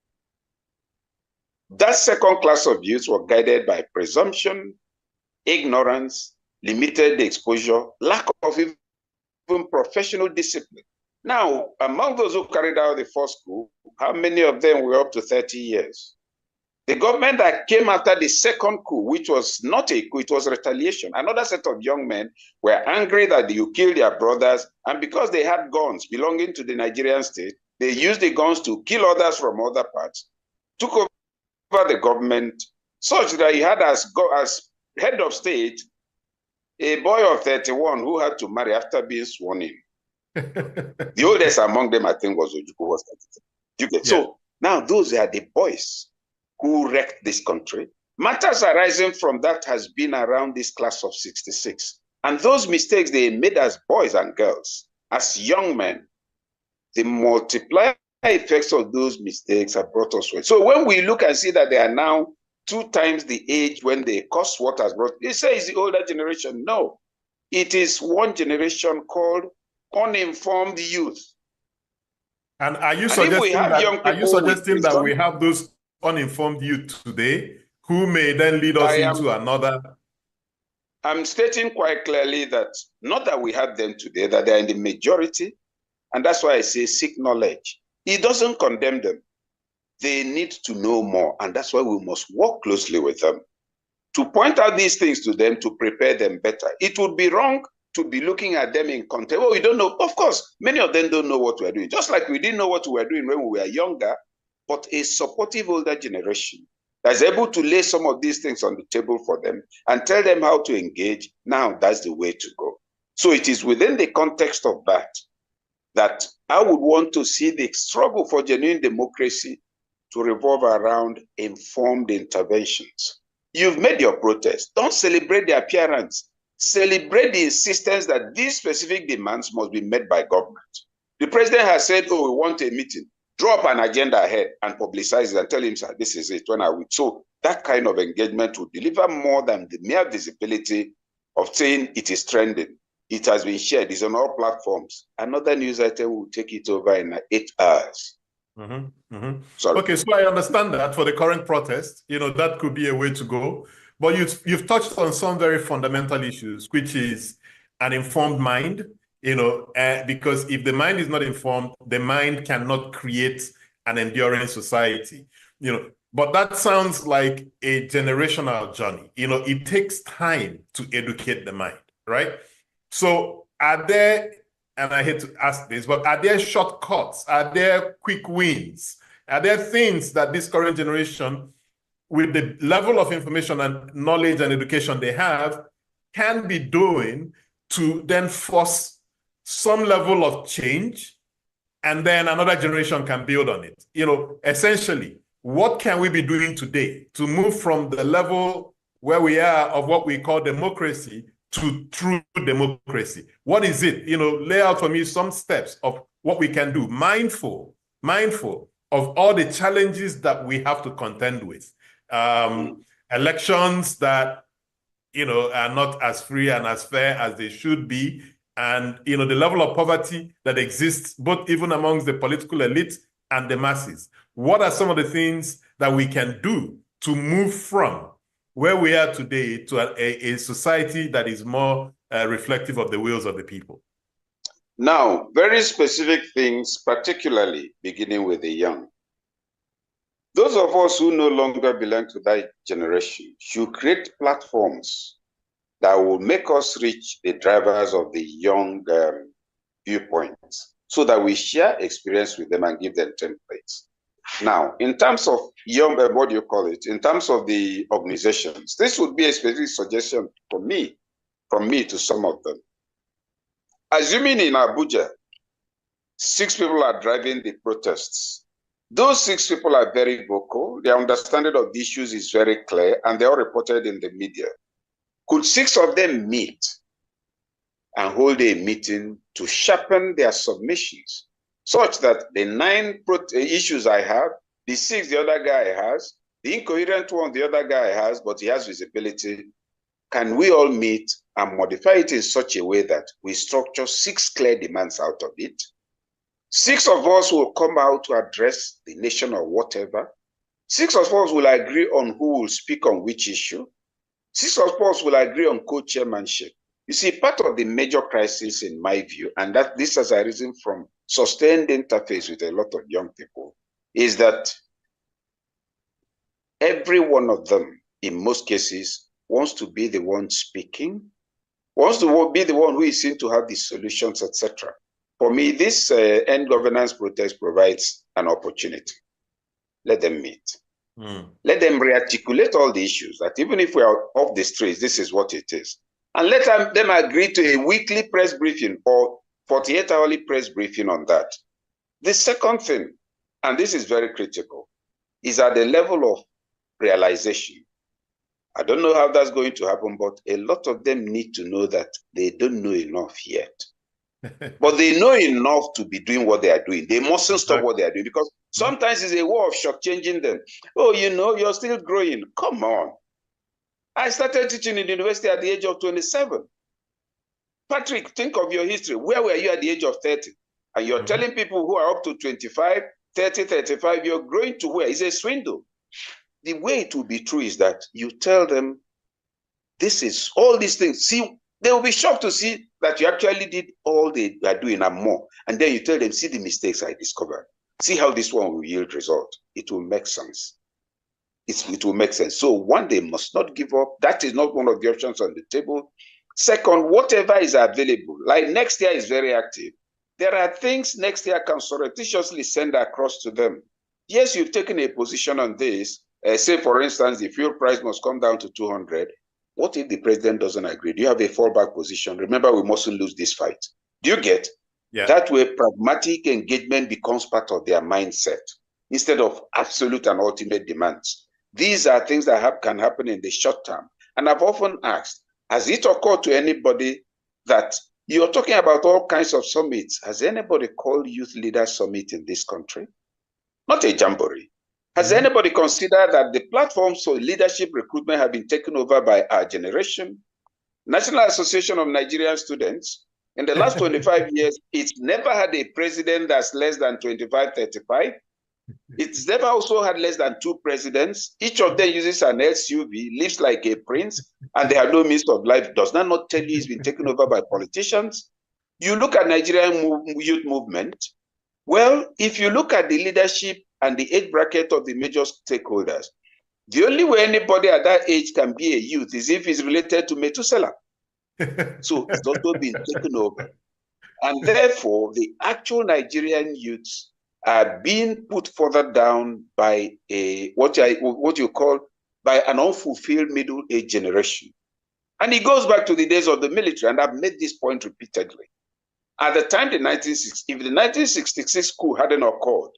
That second class of youths were guided by presumption, ignorance, limited exposure, lack of even professional discipline. Now, among those who carried out the first coup, how many of them were up to 30 years? The government that came after the second coup, which was not a coup, it was retaliation. Another set of young men were angry that you killed their brothers, and because they had guns belonging to the Nigerian state, they used the guns to kill others from other parts, took over the government, such that he had as head of state a boy of 31 who had to marry after being sworn in. The oldest among them, I think, was Ojukwu, was 32. Yeah. So now those are the boys who wrecked this country. Matters arising from that has been around this class of 66. And those mistakes they made as boys and girls, as young men, the multiplier effects of those mistakes have brought us well. So when we look and see that they are now 2 times the age when they caused what has brought, they say it's the older generation. No, it is one generation called uninformed youth. And are you suggesting that we have those uninformed youth today who may then lead us into another? I'm stating quite clearly that not that we have them today, that they are in the majority. And that's why I say seek knowledge. It doesn't condemn them. They need to know more. And that's why we must work closely with them to point out these things to them, to prepare them better. It would be wrong to be looking at them in context. Well, we don't know. Of course, many of them don't know what we're doing, just like we didn't know what we were doing when we were younger, but a supportive older generation that's able to lay some of these things on the table for them and tell them how to engage. Now, that's the way to go. So it is within the context of that I would want to see the struggle for genuine democracy to revolve around informed interventions. You've made your protest. Don't celebrate the appearance. Celebrate the insistence that these specific demands must be met by government. The president has said, oh, we want a meeting. Drop an agenda ahead and publicize it and tell him, sir, this is it. When are we? So that kind of engagement will deliver more than the mere visibility of saying it is trending. It has been shared. It's on all platforms. Another news item will take it over in 8 hours. Okay, so I understand that for the current protest, that could be a way to go. But you've touched on some very fundamental issues, which is an informed mind, because if the mind is not informed, the mind cannot create an enduring society, But that sounds like a generational journey. It takes time to educate the mind, right? So are there, and I hate to ask this, but are there shortcuts? Are there quick wins? Are there things that this current generation, with the level of information and knowledge and education they have, can be doing to then force some level of change, and then another generation can build on it? Essentially, what can we be doing today to move from the level where we are of what we call democracy to true democracy? What is it? Lay out for me some steps of what we can do, mindful of all the challenges that we have to contend with. Elections that, are not as free and as fair as they should be. And, the level of poverty that exists, both even amongst the political elite and the masses. What are some of the things that we can do to move from where we are today to a society that is more reflective of the wills of the people? Now, very specific things, particularly beginning with the young. Those of us who no longer belong to that generation should create platforms that will make us reach the drivers of the young viewpoints so that we share experience with them and give them templates. Now, in terms of young, in terms of the organizations, this would be a specific suggestion from me to some of them. Assuming in Abuja, 6 people are driving the protests. Those 6 people are very vocal. Their understanding of the issues is very clear, and they are reported in the media. Could 6 of them meet and hold a meeting to sharpen their submissions, such that the 9 issues I have, the 6 the other guy has, the incoherent one the other guy has, but he has visibility, can we all meet and modify it in such a way that we structure 6 clear demands out of it? 6 of us will come out to address the nation or whatever. 6 of us will agree on who will speak on which issue. 6 of us will agree on co-chairmanship. You see, part of the major crisis, in my view, and that this has arisen from sustained interface with a lot of young people, is that every one of them, in most cases, wants to be the one speaking, wants to be the one who is seen to have the solutions, etc. For me, this end governance protest provides an opportunity. Let them meet. Let them rearticulate all the issues, that even if we are off the streets, this is what it is. And let them agree to a weekly press briefing or 48-hourly press briefing on that. The second thing, and this is very critical, is at the level of realization. I don't know how that's going to happen, but a lot of them need to know that they don't know enough yet. But they know enough to be doing what they are doing. They mustn't stop what they are doing, because sometimes it's a war of shock changing them. Oh, you're still growing. Come on. I started teaching in the university at the age of 27. Patrick, think of your history. Where were you at the age of 30? And you're telling people who are up to 25, 30, 35, you're growing to where? It's a swindle. The way it will be true is that you tell them, this is all these things. See, they will be shocked to see that you actually did all they are doing and more. And then you tell them, see the mistakes I discovered. See how this one will yield result. It will make sense. It will make sense. So one, they must not give up. That is not one of the options on the table. Second, whatever is available, like next year is very active. There are things next year can surreptitiously send across to them. Yes, you've taken a position on this. Say, for instance, the fuel price must come down to 200. What if the president doesn't agree? Do you have a fallback position? Remember, we mustn't lose this fight. Do you get? Yeah. That way, pragmatic engagement becomes part of their mindset instead of absolute and ultimate demands. These are things that can happen in the short term. And I've often asked, has it occurred to anybody that you're talking about all kinds of summits? Has anybody called Youth Leaders Summit in this country? Not a jamboree. Has anybody considered that the platforms for leadership recruitment have been taken over by our generation? National Association of Nigerian Students, in the last 25 years, it's never had a president that's less than 25, 35. It's never also had less than 2 presidents. Each of them uses an SUV, lives like a prince, and they have no means of life. Does that not tell you it's been taken over by politicians? You look at Nigerian youth movement. Well, if you look at the leadership and the age bracket of the major stakeholders, the only way anybody at that age can be a youth is if he's related to Methuselah. So it's also been taken over. And therefore, the actual Nigerian youths are being put further down by what you call by an unfulfilled middle-aged generation. And it goes back to the days of the military, and I've made this point repeatedly. At the time, if the 1966 coup hadn't occurred,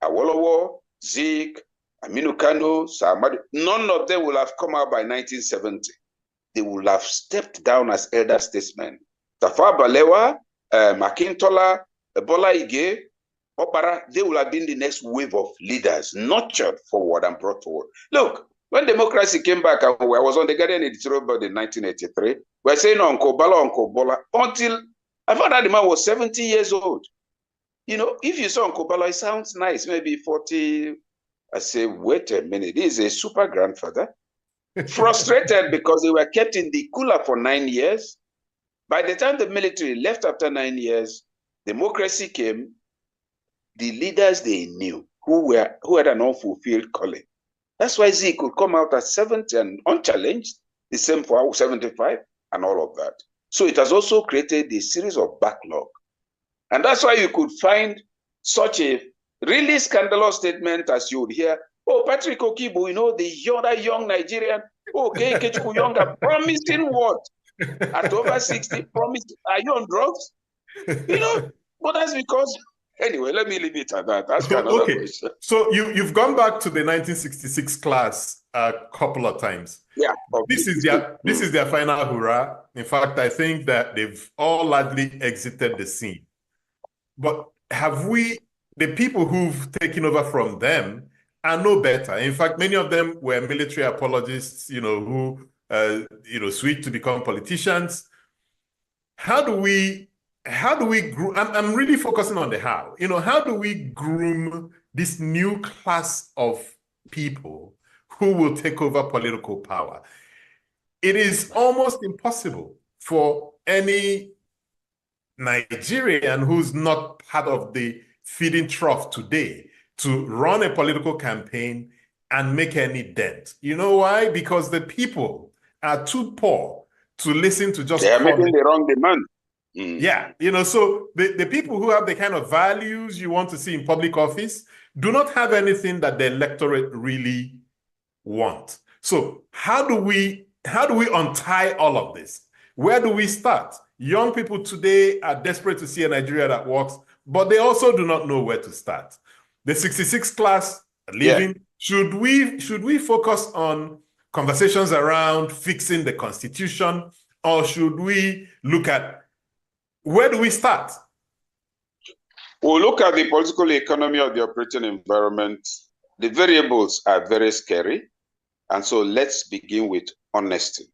Awolowo, Zik, Aminu Kano, Sahmadu, none of them will have come out by 1970. They will have stepped down as elder statesmen. Tafawa Balewa, Makintola, Bola Ige, Opara, they will have been the next wave of leaders, nurtured forward and brought forward. Look, when democracy came back, I was on the Guardian editorial board in 1983, we were saying Uncle Bola, until I found out the man was 70 years old. You know, if you saw Uncle Bola, it sounds nice, maybe 40. I say, wait a minute, this is a super grandfather. Frustrated because they were kept in the cooler for 9 years. By the time the military left after 9 years, democracy came. The leaders they knew who had an unfulfilled calling. That's why Z could come out at 70 and unchallenged, the same for 75 and all of that. So it has also created a series of backlog. And that's why you could find such a really scandalous statement as you would hear, oh, Patrick Okibo, you know, the other young Nigerian, okay, Kechukwu Younger, promising what? At over 60, promising, are you on drugs? You know, but that's because, anyway, let me leave it at that. That's another question. So you've gone back to the 1966 class a couple of times. Yeah. This is their final hurrah. In fact, I think that they've all largely exited the scene. But have we, the people who've taken over from them are no better. In fact, many of them were military apologists, you know, who, switched to become politicians. How do we groom? I'm really focusing on the how. You know, how do we groom this new class of people who will take over political power? It is almost impossible for any Nigerian who's not part of the feeding trough today to run a political campaign and make any dent. You know why? Because the people are too poor to listen to just— They are making the wrong demand. Yeah, you know, so the people who have the kind of values you want to see in public office do not have anything that the electorate really want. So how do we untie all of this? Where do we start? Young people today are desperate to see a Nigeria that works, but they also do not know where to start. The 66 class leaving, yeah. Should we focus on conversations around fixing the constitution, or should we look at where do we start? We'll look at the political economy of the operating environment. The variables are very scary. And so let's begin with honesty.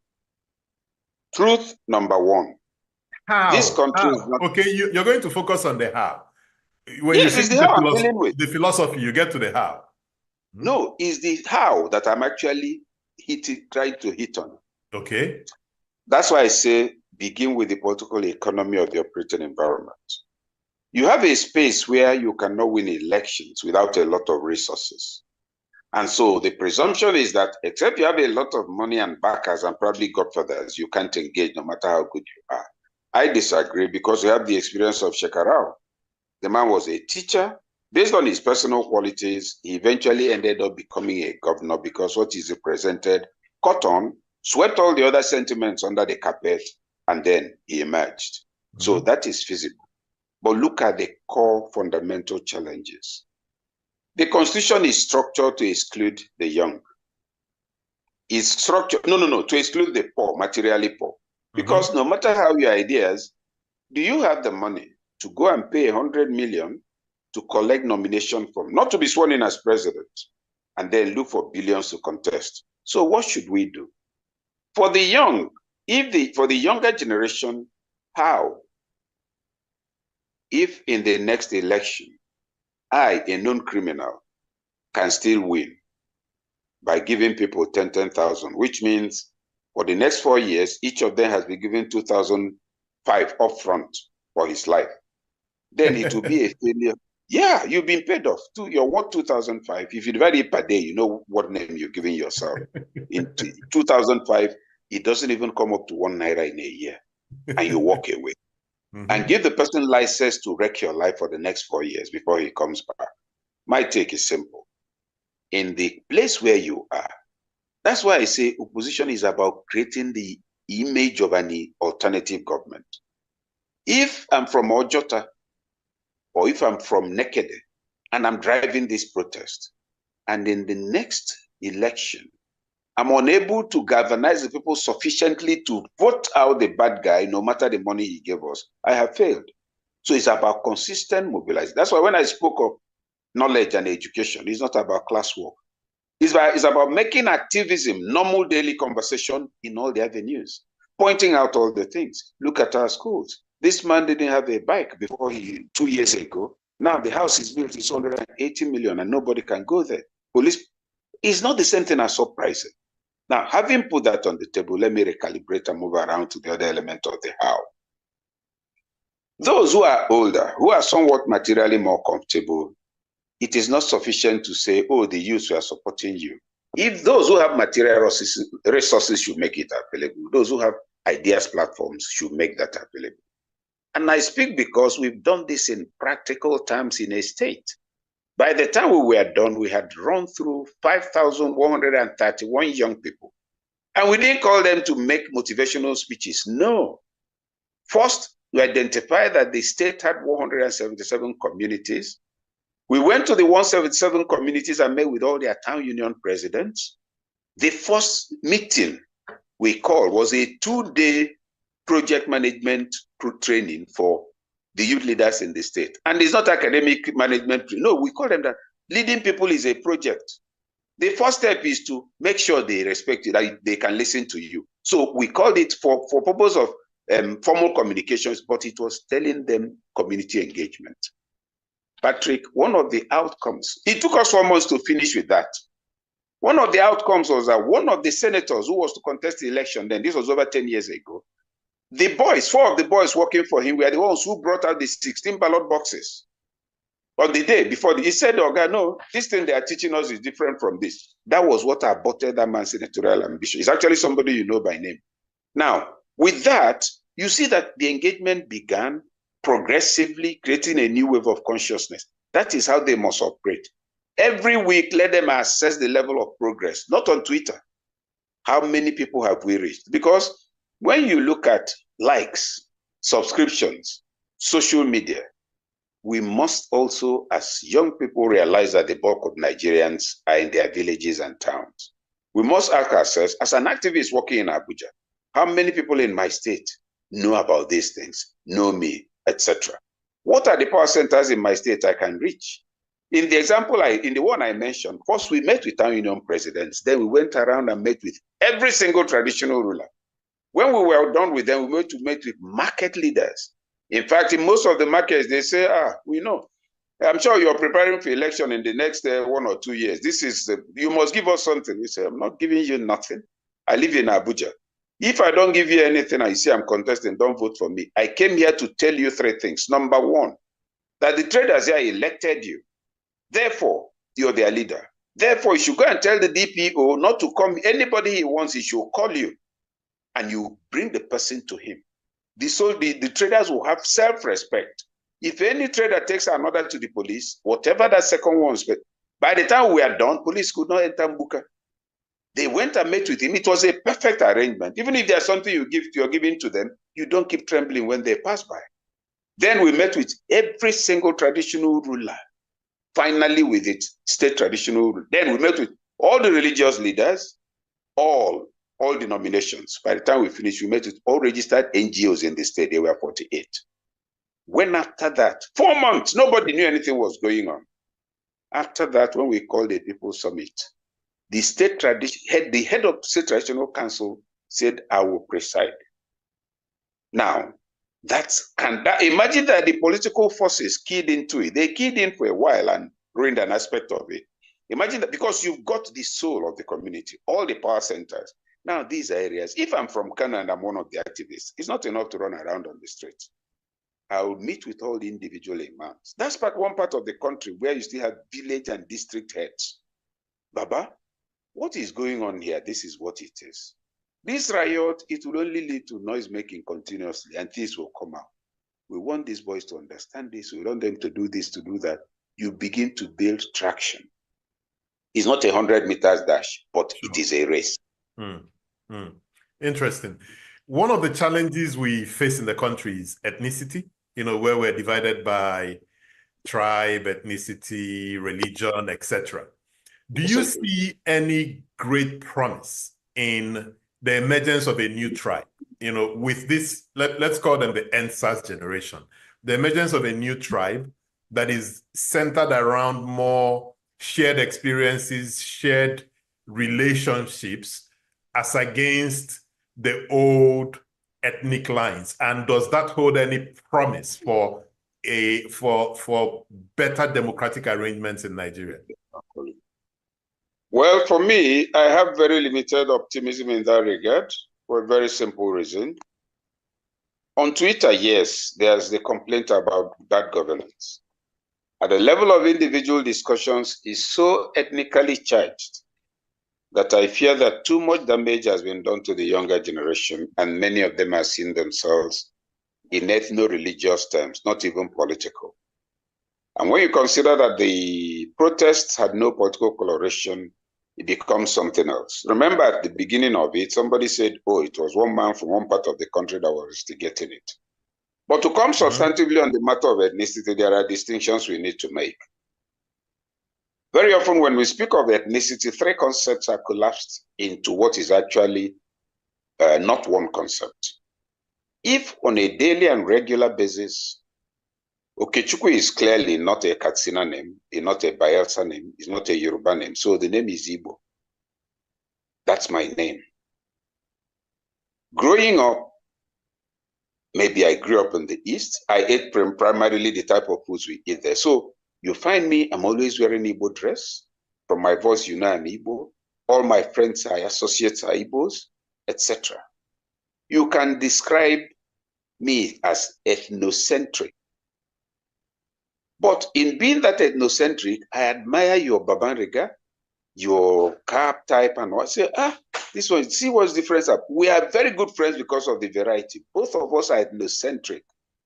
Truth number one. How? This country is not— Okay, you're going to focus on the how. When yes, you it's the how I'm dealing with. The philosophy, you get to the how. No, it's the how that I'm actually trying to hit on. Okay. That's why I say begin with the political economy of the operating environment. You have a space where you cannot win elections without a lot of resources. And so the presumption is that except you have a lot of money and backers and probably godfathers, you can't engage no matter how good you are. I disagree because we have the experience of Shekarau. The man was a teacher. Based on his personal qualities, he eventually ended up becoming a governor because what he represented caught on, swept all the other sentiments under the carpet, and then he emerged. So that is feasible. But look at the core fundamental challenges. The Constitution is structured to exclude the young. It's structured, to exclude the poor, materially poor. Because no matter how your ideas, do you have the money to go and pay 100 million to collect nomination from, not to be sworn in as president, and then look for billions to contest? So what should we do? For the young, for the younger generation, how? If in the next election, I, a known criminal, can still win by giving people 10,000, which means for the next 4 years, each of them has been given 2,005 upfront for his life. Then it will be a failure. Yeah, you've been paid off. You're worth 2,005. If you divide it per day, you know what name you're giving yourself. In 2005, it doesn't even come up to 1 naira in a year, and you walk away. And give the person license to wreck your life for the next 4 years before he comes back. My take is simple. In the place where you are, that's why I say opposition is about creating the image of an alternative government. If I'm from Ojota, or if I'm from Nekede, and I'm driving this protest, and in the next election, I'm unable to galvanize the people sufficiently to vote out the bad guy, no matter the money he gave us, I have failed. So it's about consistent mobilization. That's why when I spoke of knowledge and education, it's not about classwork. It's about making activism normal daily conversation in all the avenues, pointing out all the things. Look at our schools. This man didn't have a bike before 2 years ago. Now the house is built, it's 180 million and nobody can go there. Police, it's not the same thing as surprising. Now, having put that on the table, let me recalibrate and move around to the other element of the how. Those who are older, who are somewhat materially more comfortable, it is not sufficient to say, oh, the youth were supporting you. If those who have material resources should make it available, those who have ideas platforms should make that available. And I speak because we've done this in practical terms in a state. By the time we were done, we had run through 5,131 young people. And we didn't call them to make motivational speeches. No. First, we identified that the state had 177 communities. We went to the 177 communities and met with all their town union presidents. The first meeting we called was a 2-day project management training for the youth leaders in the state. And it's not academic management. No, we call them that. Leading people is a project. The first step is to make sure they respect you, that they can listen to you. So we called it for purpose of formal communications, but it was telling them community engagement. Patrick, one of the outcomes, it took us 4 months to finish with that. One of the outcomes was that one of the senators who was to contest the election then, this was over 10 years ago, the boys, 4 of the boys working for him were the ones who brought out the 16 ballot boxes. On the day before, he said, oh God, no, this thing they are teaching us is different from this. That was what aborted that man's senatorial ambition. It's actually somebody you know by name. Now, with that, you see that the engagement began progressively, creating a new wave of consciousness. That is how they must operate. Every week, let them assess the level of progress, not on Twitter. How many people have we reached? Because when you look at likes, subscriptions, social media, we must also, as young people, realize that the bulk of Nigerians are in their villages and towns. We must ask ourselves, as an activist working in Abuja, how many people in my state know about these things, know me, etc.? What are the power centers in my state I can reach? In the example, in the one I mentioned, first we met with town union presidents, then we went around and met with every single traditional ruler. When we were done with them, we went to meet with market leaders. In fact, in most of the markets, they say, we know. I'm sure you're preparing for election in the next 1 or 2 years. This is, you must give us something. We say, I'm not giving you nothing. I live in Abuja. If I don't give you anything and you say I'm contesting, don't vote for me. I came here to tell you 3 things. Number 1, that the traders here elected you. Therefore, you're their leader. Therefore, you should go and tell the DPO not to come. Anybody he wants, he should call you, and you bring the person to him. The traders will have self-respect. If any trader takes another to the police, whatever that second one is, by the time we are done, police could not enter Mbuka. They went and met with him. It was a perfect arrangement. Even if there's something you're giving to them, you don't keep trembling when they pass by. Then we met with every single traditional ruler, finally with its state traditional ruler. Then we met with all the religious leaders, all denominations. By the time we finished, we met with all registered NGOs in the state. There were 48. When after that, 4 months, nobody knew anything was going on. After that, when we called the People's Summit, the the head of State Traditional Council said, I will preside. Now, imagine that the political forces keyed into it. They keyed in for a while and ruined an aspect of it. Imagine that, because you've got the soul of the community, all the power centers. Now, these areas, if I'm from Kano and I'm one of the activists, it's not enough to run around on the streets. I will meet with all the individual imams. That's one part of the country where you still have village and district heads. Baba, what is going on here? This is what it is. This riot, it will only lead to noise making continuously and things will come out. We want these boys to understand this. We want them to do this, to do that. You begin to build traction. It's not a 100 meters dash, but it is a race. Interesting. One of the challenges we face in the country is ethnicity, where we're divided by tribe, ethnicity, religion, etc. Do you see any great promise in the emergence of a new tribe? With this, let's call them the NSAS generation, the emergence of a new tribe that is centered around more shared experiences, shared relationships, as against the old ethnic lines. And does that hold any promise for better democratic arrangements in Nigeria? Well, for me, I have very limited optimism in that regard for a very simple reason. On Twitter, yes, there's the complaint about bad governance. At the level of individual discussions is so ethnically charged that I fear that too much damage has been done to the younger generation, and many of them are seeing themselves in ethno-religious terms, not even political. And when you consider that the protests had no political coloration, it becomes something else. Remember at the beginning of it, somebody said, oh, it was one man from one part of the country that was instigating it. But to come substantively on the matter of ethnicity, there are distinctions we need to make. Very often when we speak of ethnicity, three concepts are collapsed into what is actually not one concept. If on a daily and regular basis, Okechukwu is clearly not a Katsina name, it's not a Bayelsa name, it's not a Yoruba name, so the name is Igbo. That's my name. Growing up, maybe I grew up in the East, I ate primarily the type of foods we eat there. So you find me, I'm always wearing Igbo dress. From my voice, you know I'm Igbo. All my friends, I associates are Igbos, etc. You can describe me as ethnocentric. But in being that ethnocentric, I admire your Babanriga, your carb type, and what. Say, this one, see what's the difference. We are very good friends because of the variety. Both of us are ethnocentric.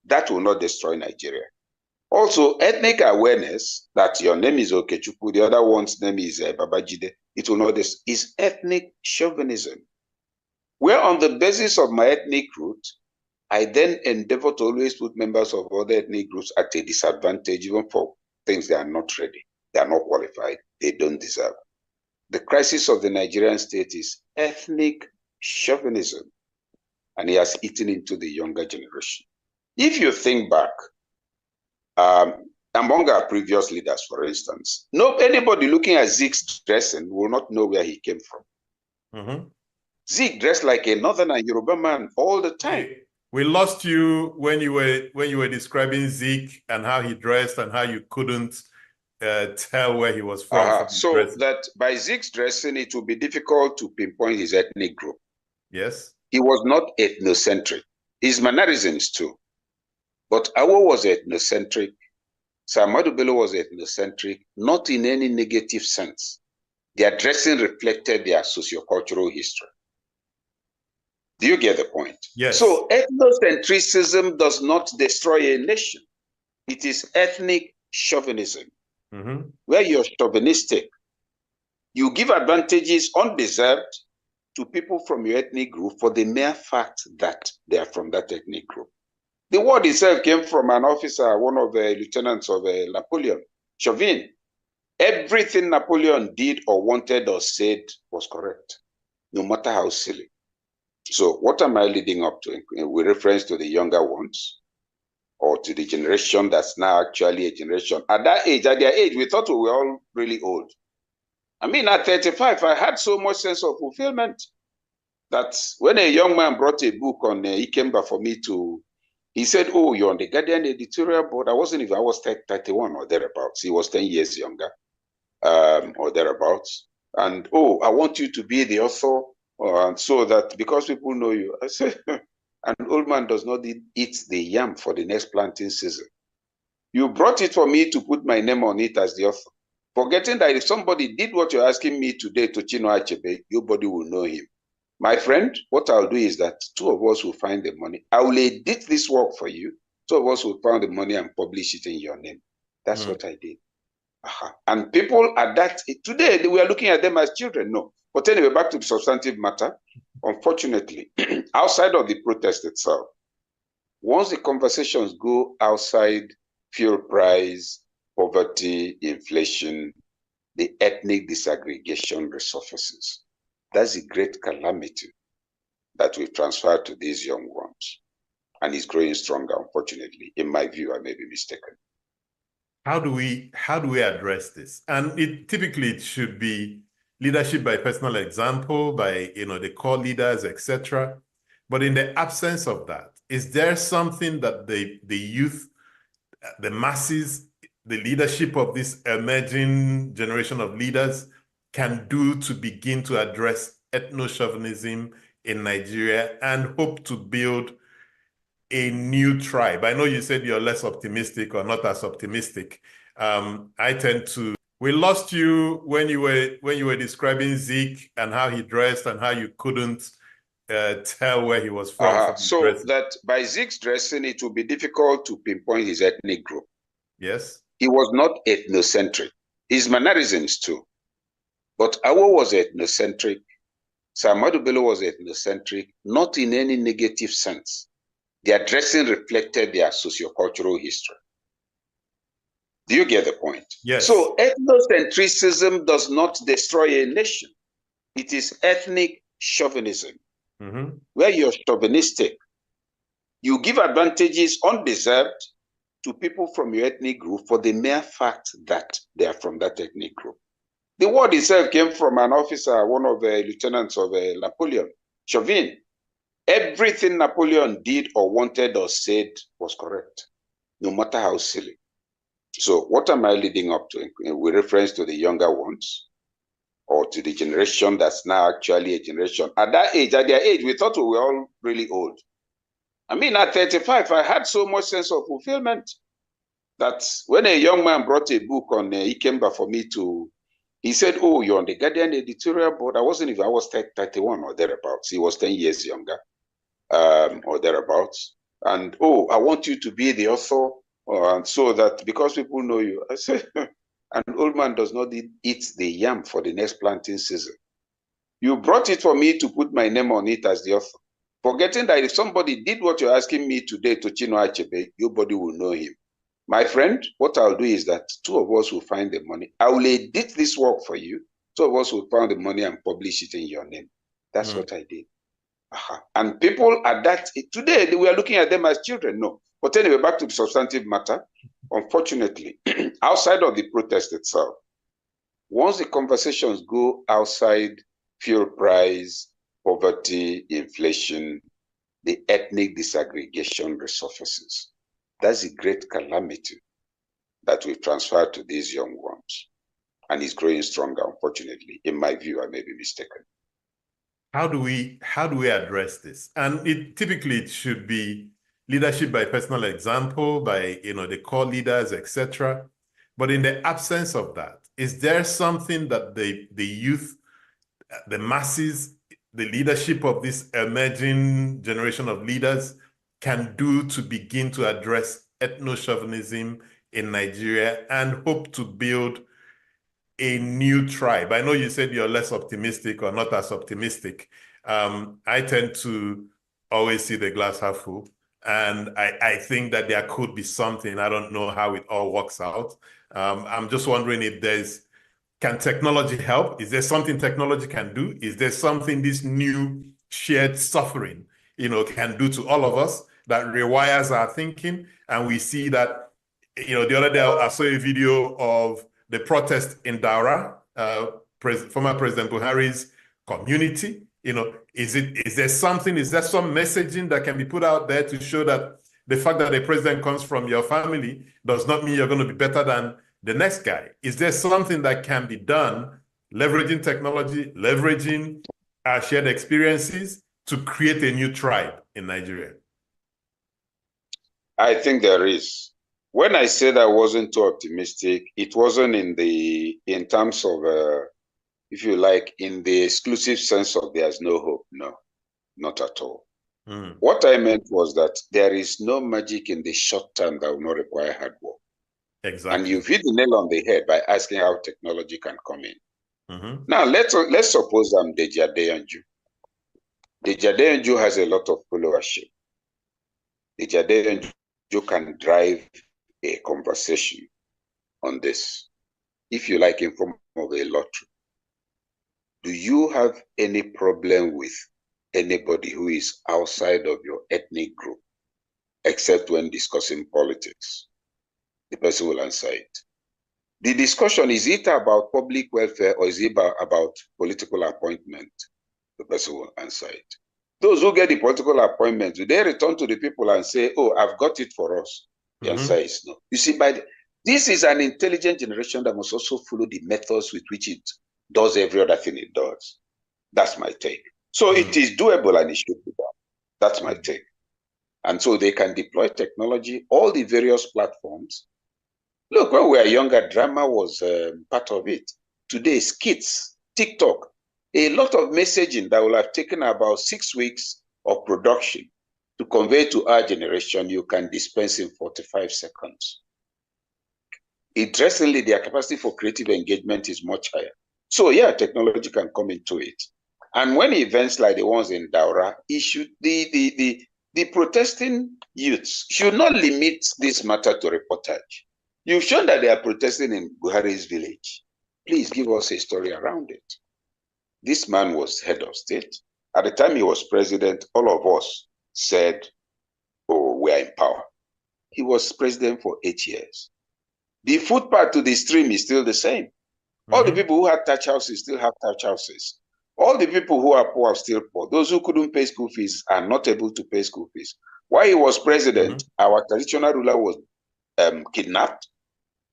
That will not destroy Nigeria. Also, ethnic awareness that your name is Okechukwu, the other one's name is Babajide, it will not destroy, is ethnic chauvinism. Where on the basis of my ethnic root, I then endeavor to always put members of other ethnic groups at a disadvantage, even for things they are not ready, they are not qualified, they don't deserve. The crisis of the Nigerian state is ethnic chauvinism, and it has eaten into the younger generation. If you think back, among our previous leaders, for instance, anybody looking at Zeke's dressing will not know where he came from. Zeke dressed like a northern and Yoruba man all the time. We lost you when you were describing Zeke and how he dressed and how you couldn't tell where he was from. So that by Zeke's dressing, it will be difficult to pinpoint his ethnic group. Yes. He was not ethnocentric. His mannerisms too. But Awo was ethnocentric. Samadu Bello was ethnocentric, not in any negative sense. Their dressing reflected their sociocultural history. Do you get the point? Yes. So ethnocentrism does not destroy a nation. It is ethnic chauvinism. Mm-hmm. Where you're chauvinistic, you give advantages undeserved to people from your ethnic group for the mere fact that they are from that ethnic group. The word itself came from an officer, one of the lieutenants of Napoleon, Chauvin. Everything Napoleon did or wanted or said was correct, no matter how silly. So what am I leading up to with reference to the younger ones or to the generation that's now actually a generation? At that age, at their age, we thought we were all really old. I mean, at 35, I had so much sense of fulfillment that when a young man brought a book on Ikemba for me to, he said, oh, you're on the Guardian editorial board. I wasn't even, I was 31 or thereabouts. He was 10 years younger or thereabouts. And, oh, I want you to be the author so that because people know you. I said, an old man does not eat the yam for the next planting season. You brought it for me to put my name on it as the author, forgetting that if somebody did what you're asking me today to Chino Achebe, nobody will know him. My friend, what I'll do is that two of us will find the money. I will edit this work for you. Two of us will find the money and publish it in your name. That's what I did. And people at that, today, we are looking at them as children. No. But anyway, back to the substantive matter. Unfortunately, outside of the protest itself, once the conversations go outside fuel price, poverty, inflation, the ethnic disaggregation resurfaces. That's a great calamity that we've transferred to these young ones. And it's growing stronger, unfortunately. In my view, I may be mistaken. How do we address this? And it should be leadership by personal example, by the core leaders, etc. But in the absence of that, is there something that the youth, the masses, the leadership of this emerging generation of leaders can do to begin to address ethno-chauvinism in Nigeria and hope to build a new tribe? I know you said you're less optimistic or not as optimistic. I tend to. We lost you when you were describing Zeke and how he dressed and how you couldn't tell where he was from. So that by Zeke's dressing, it will be difficult to pinpoint his ethnic group. Yes. He was not ethnocentric. His mannerisms too. But Awo was ethnocentric. Samadu Bello was ethnocentric, not in any negative sense. Their dressing reflected their sociocultural history. Do you get the point? Yes. So ethnocentrism does not destroy a nation. It is ethnic chauvinism. Mm-hmm. Where you're chauvinistic, you give advantages undeserved to people from your ethnic group for the mere fact that they are from that ethnic group. The word itself came from an officer, one of the lieutenants of Napoleon, Chauvin. Everything Napoleon did or wanted or said was correct, no matter how silly. So what am I leading up to with reference to the younger ones or to the generation that's now actually a generation? At that age, at their age, we thought we were all really old. I mean, at 35, I had so much sense of fulfillment that when a young man brought a book on Ikemba for me to, he said, oh, you're on the Guardian editorial board. I wasn't even, I was 31 or thereabouts. He was 10 years younger or thereabouts. And, oh, I want you to be the author so that because people know you. I said, an old man does not eat the yam for the next planting season. You brought it for me to put my name on it as the author, forgetting that if somebody did what you're asking me today to Chino Achebe, nobody will know him. My friend, what I'll do is that two of us will find the money. I will edit this work for you. Two of us will find the money and publish it in your name. That's what I did. And people at that, today, we are looking at them as children. No. But anyway, back to the substantive matter. Unfortunately, outside of the protest itself, once the conversations go outside fuel price, poverty, inflation, the ethnic disaggregation resurfaces. That's a great calamity that we've transferred to these young ones. And it's growing stronger, unfortunately. In my view, I may be mistaken. How do we address this? And it should be leadership by personal example, by the core leaders, etc. But in the absence of that, is there something that the youth, the masses, the leadership of this emerging generation of leaders can do to begin to address ethno-chauvinism in Nigeria and hope to build a new tribe? I know you said you're less optimistic or not as optimistic. I tend to always see the glass half full. And I think that there could be something. I don't know how it all works out. I'm just wondering if can technology help? Is there something technology can do? Is there something this new shared suffering, can do to all of us that rewires our thinking? And we see that, the other day I saw a video of the protest in Daura, former President Buhari's community. Is there some messaging that can be put out there to show that the fact that the president comes from your family does not mean you're going to be better than the next guy? Is there something that can be done, leveraging technology, leveraging our shared experiences to create a new tribe in Nigeria? I think there is. When I said I wasn't too optimistic, it wasn't in terms of, if you like, in the exclusive sense of there's no hope. No, not at all. What I meant was that there is no magic in the short term that will not require hard work. Exactly. And you've hit the nail on the head by asking how technology can come in. Now, let's suppose I'm Deji Adeyanju. Deji Adeyanju has a lot of followership. Deji Adeyanju can drive a conversation on this, if you like, in form of a lottery. Do you have any problem with anybody who is outside of your ethnic group, except when discussing politics? The person will answer it. The discussion, is it about public welfare or is it about political appointment? The person will answer it. Those who get the political appointment, do they return to the people and say, oh, I've got it for us? The answer is no. You see, this is an intelligent generation that must also follow the methods with which it does every other thing it does. That's my take. So it is doable and it should be done. That's my take. And so they can deploy technology, all the various platforms. Look, when we were younger, drama was part of it. Today, skits, TikTok, a lot of messaging that will have taken about 6 weeks of production to convey to our generation, you can dispense in 45 seconds. Interestingly, their capacity for creative engagement is much higher. So yeah, technology can come into it. And when events like the ones in Daura, the protesting youths should not limit this matter to reportage. You've shown that they are protesting in Buhari's village. Please give us a story around it. This man was head of state. At the time he was president, all of us said, oh, we are in power. He was president for 8 years. The footpath to the stream is still the same. All the people who had thatch houses still have thatch houses. All the people who are poor are still poor. Those who couldn't pay school fees are not able to pay school fees. While he was president, our traditional ruler was kidnapped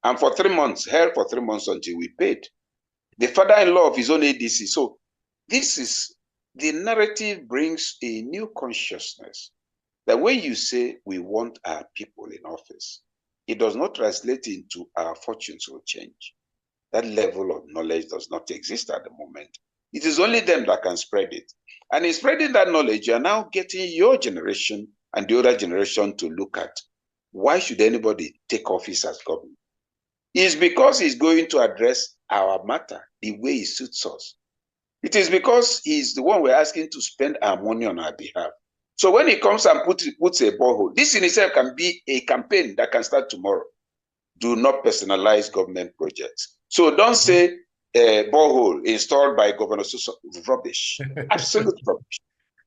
and for 3 months, held for 3 months until we paid. The father-in-law of his own ADC. So the narrative brings a new consciousness that when you say we want our people in office, it does not translate into our fortunes will change. That level of knowledge does not exist at the moment. It is only them that can spread it. And in spreading that knowledge, you are now getting your generation and the other generation to look at why should anybody take office as government? It's because he's going to address our matter the way he suits us. It is because he's the one we're asking to spend our money on our behalf. So when he comes and puts a borehole, this in itself can be a campaign that can start tomorrow. Do not personalize government projects. So don't say borehole installed by Governor Suso. Rubbish. Absolute rubbish.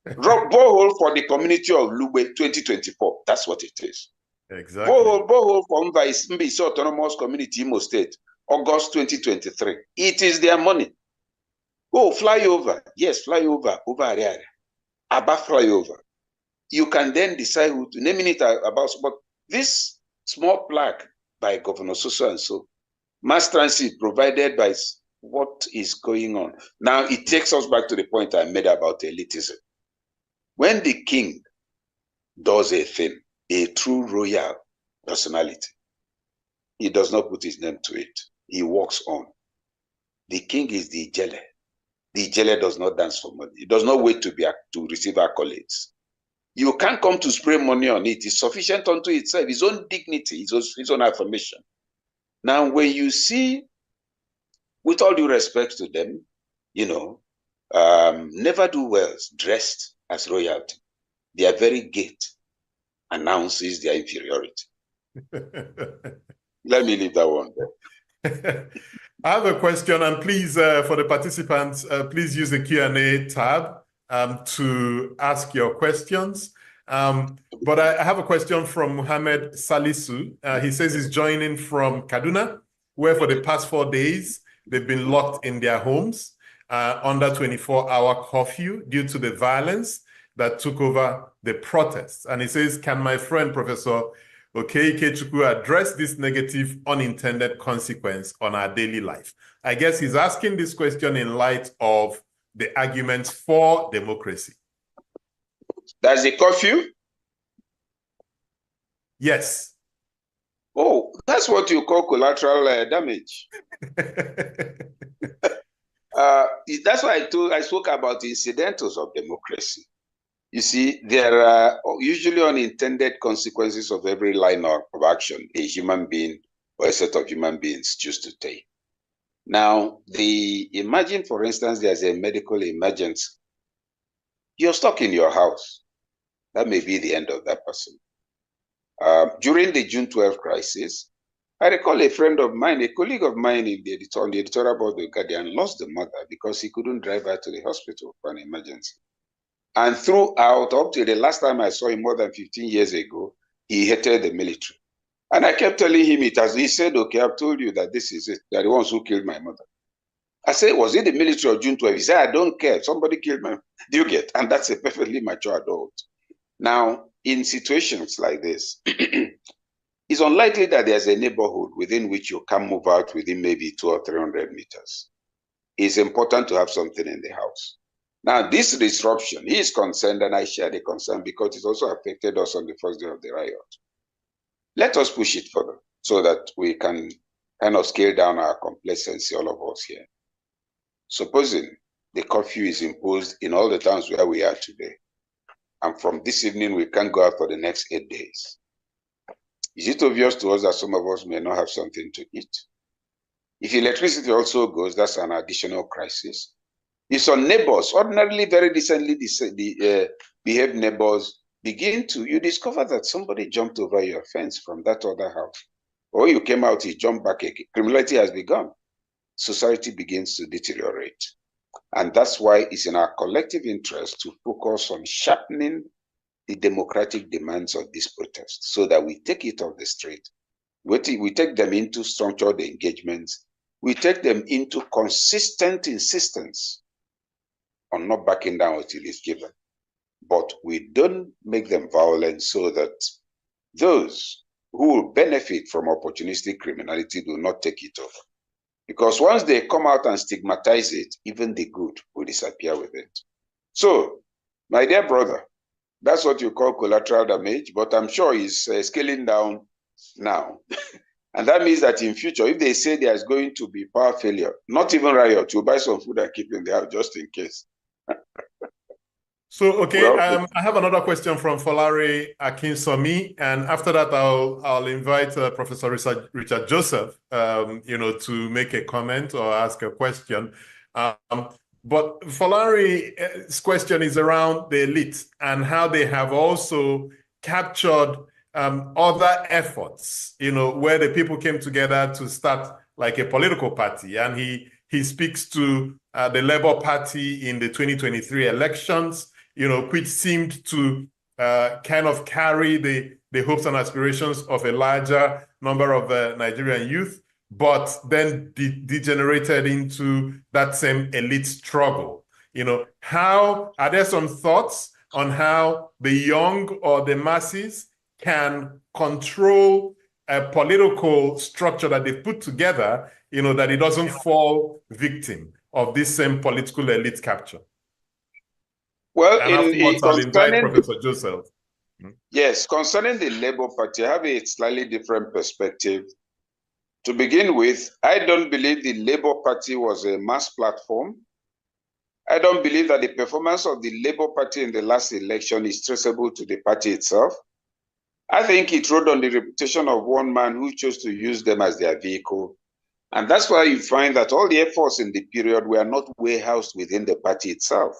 Borehole for the community of Lugbe 2024. That's what it is. Exactly. Borehole for Mbisi Autonomous Community, Imo State, August 2023. It is their money. Oh, flyover. Yes, flyover over area. Abba flyover. You can then decide who to name it about. But this small plaque by Governor so and so, mass transit provided by what is going on. Now it takes us back to the point I made about elitism. When the king does a thing, a true royal personality, he does not put his name to it. He walks on. The king is the ijele. The ijele does not dance for money. It does not wait to receive accolades. You can't come to spray money on it. It's sufficient unto itself, its own dignity, its own affirmation. Now, when you see, with all due respect to them, never do wells dressed as royalty. Their very gait announces their inferiority. Let me leave that one there. I have a question, and please, for the participants, please use the Q&A tab to ask your questions. But I have a question from Mohammed Salisu. He says he's joining from Kaduna, where for the past 4 days, they've been locked in their homes under 24-hour curfew due to the violence that took over the protests. And he says, can my friend, Professor Ikechukwu, address this negative unintended consequence on our daily life? I guess he's asking this question in light of the arguments for democracy. That's the curfew? Yes. Oh, that's what you call collateral damage. That's why I spoke about incidentals of democracy. You see, there are usually unintended consequences of every line of action a human being or a set of human beings choose to take. Now, imagine, for instance, there's a medical emergency. You're stuck in your house. That may be the end of that person. During the June 12 crisis, I recall a friend of mine, a colleague of mine on the editorial board of The Guardian, lost the mother because he couldn't drive her to the hospital for an emergency. And throughout, up to the last time I saw him more than 15 years ago, he hated the military. And I kept telling him it as he said, okay, I've told you that this is it. They're the ones who killed my mother. I said, was it the military or June 12? He said, I don't care. Somebody killed my mother. Do you get? And that's a perfectly mature adult. Now, in situations like this, it's unlikely that there's a neighborhood within which you can move out within maybe 200 or 300 meters. It's important to have something in the house. Now, this disruption, he is concerned, and I share the concern because it also affected us on the first day of the riot. Let us push it further so that we can kind of scale down our complacency, all of us here. Supposing the curfew is imposed in all the towns where we are today, and from this evening we can't go out for the next 8 days. Is it obvious to us that some of us may not have something to eat? If electricity also goes, that's an additional crisis. If some neighbors, ordinarily very decently behaved neighbors, you discover that somebody jumped over your fence from that other house. Or you came out, he jumped back again. Criminality has begun. Society begins to deteriorate. And that's why it's in our collective interest to focus on sharpening the democratic demands of this protest so that we take it off the street. We take them into structured engagements. We take them into consistent insistence on not backing down until it's given. But we don't make them violent so that those who will benefit from opportunistic criminality do not take it over. Because once they come out and stigmatize it, even the good will disappear with it. So, my dear brother, that's what you call collateral damage, but I'm sure he's scaling down now. And that means that in future, if they say there's going to be power failure, not even riot, you'll buy some food and keep in the house just in case. So, okay, I have another question from Folare Akinsomi, and after that, I'll invite Professor Richard Joseph, to make a comment or ask a question. But Folare's question is around the elite and how they have also captured other efforts, where the people came together to start like a political party, and he speaks to the Labour Party in the 2023 elections, which seemed to kind of carry the hopes and aspirations of a larger number of Nigerian youth, but then degenerated into that same elite struggle. How are there some thoughts on how the young or the masses can control a political structure that they've put together, that it doesn't fall victim of this same political elite capture? Well, I'll invite Professor Joseph. Yes, concerning the Labour Party, I have a slightly different perspective To begin with, I don't believe the Labour Party was a mass platform. I don't believe that the performance of the Labour Party in the last election is traceable to the party itself. I think it rode on the reputation of one man who chose to use them as their vehicle. And that's why you find that all the efforts in the period were not warehoused within the party itself,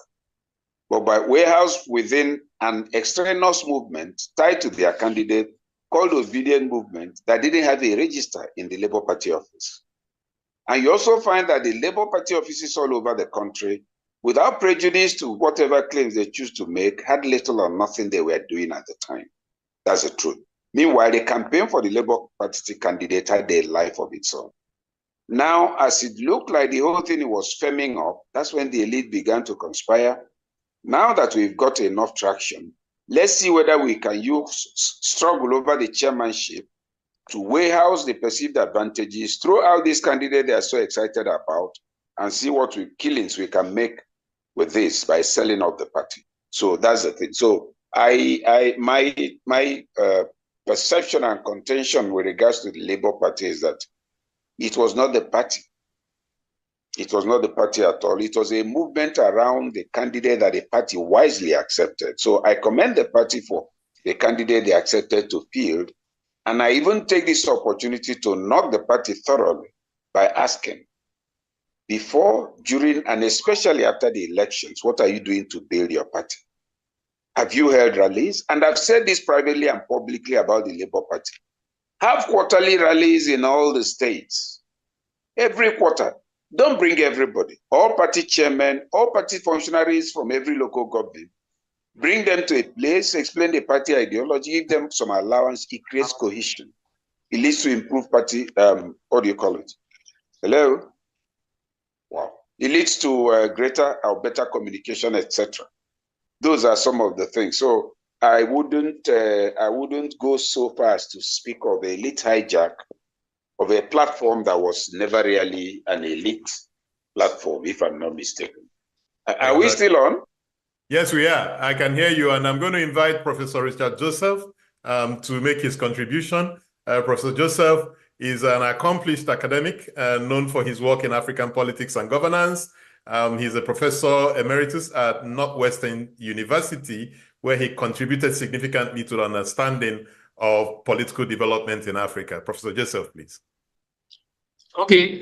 but by warehoused within an extraneous movement tied to their candidate called Obedient Movement that didn't have a register in the Labour Party office. And you also find that the Labour Party offices all over the country, without prejudice to whatever claims they choose to make, had little or nothing they were doing at the time. That's the truth. Meanwhile, the campaign for the Labour Party candidate had a life of its own. Now, as it looked like the whole thing was firming up, that's when the elite began to conspire. Now that we've got enough traction, let's see whether we can use struggle over the chairmanship to warehouse the perceived advantages, throw out this candidate they are so excited about, and see what killings we can make with this by selling out the party. So that's the thing. So my perception and contention with regards to the Labour Party is that it was not the party. It was not the party at all. It was a movement around the candidate that the party wisely accepted. So I commend the party for the candidate they accepted to field. And I even take this opportunity to knock the party thoroughly by asking, before, during, and especially after the elections, what are you doing to build your party? Have you held rallies? And I've said this privately and publicly about the Labour Party. Have quarterly rallies in all the states. Every quarter. Don't bring everybody. All party chairmen, all party functionaries from every local government. Bring them to a place, explain the party ideology, give them some allowance. It creates cohesion. It leads to improved party, what do you call it? Hello? Wow. It leads to greater or better communication, etc. Those are some of the things. So I wouldn't go so far as to speak of the elite hijack of a platform that was never really an elite platform, if I'm not mistaken. Are we still on? Yes, we are. I can hear you, and I'm going to invite Professor Richard Joseph to make his contribution. Professor Joseph is an accomplished academic known for his work in African politics and governance. He's a professor emeritus at Northwestern University, where he contributed significantly to the understanding of political development in Africa. Professor Joseph, please. Okay,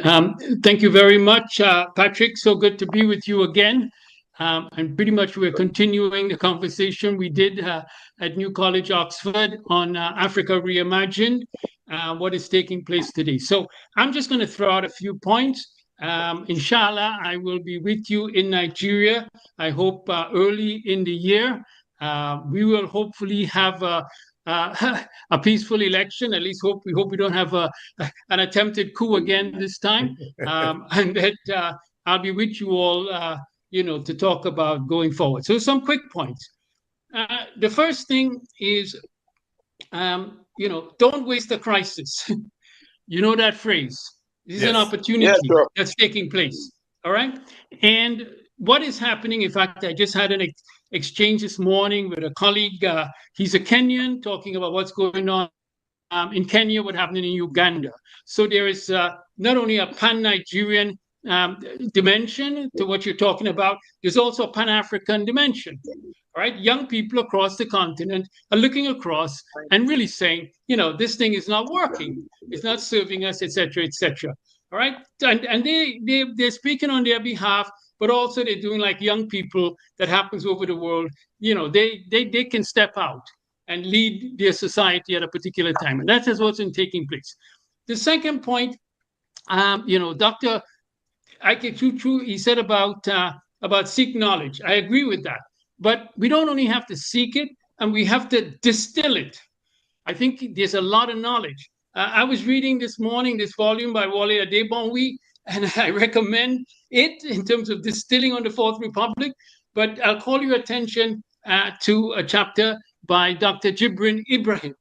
thank you very much, Patrick. So good to be with you again. And pretty much we're continuing the conversation we did at New College, Oxford on Africa Reimagined, what is taking place today. So I'm just going to throw out a few points. Inshallah, I will be with you in Nigeria. I hope early in the year. We will hopefully have a peaceful election. At least we hope we don't have an attempted coup again this time, and that I'll be with you all, to talk about going forward. So some quick points. The first thing is, don't waste a crisis. You know that phrase. This is an opportunity that's taking place. All right. And what is happening? In fact, I just had an exchange this morning with a colleague. He's a Kenyan, talking about what's going on in Kenya, what happened in Uganda. So there is not only a pan-Nigerian dimension to what you're talking about, there's also a pan-African dimension. Right? Young people across the continent are looking across and really saying, this thing is not working. It's not serving us, etc., etc. All right. And they're speaking on their behalf, but also they're doing like young people that happens over the world. They can step out and lead their society at a particular time. And that is what's taking place. The second point, Dr. Ike Chuchu, he said about seek knowledge. I agree with that. But we don't only have to seek it, and we have to distill it. I think there's a lot of knowledge. I was reading this morning this volume by Wale Adebonwi, and I recommend it in terms of distilling on the Fourth Republic. But I'll call your attention to a chapter by Dr. Jibrin Ibrahim.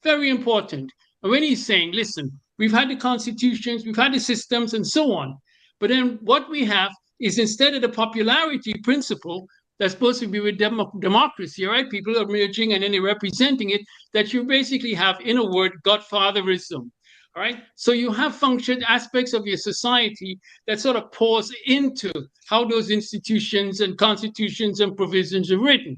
Very important. And when he's saying, listen, we've had the constitutions, we've had the systems, and so on. But then what we have is, instead of the popularity principle that's supposed to be with democracy, right? People are merging and then they're representing it, that you basically have, in a word, godfatherism. All right. So you have functioned aspects of your society that sort of pours into how those institutions and constitutions and provisions are written.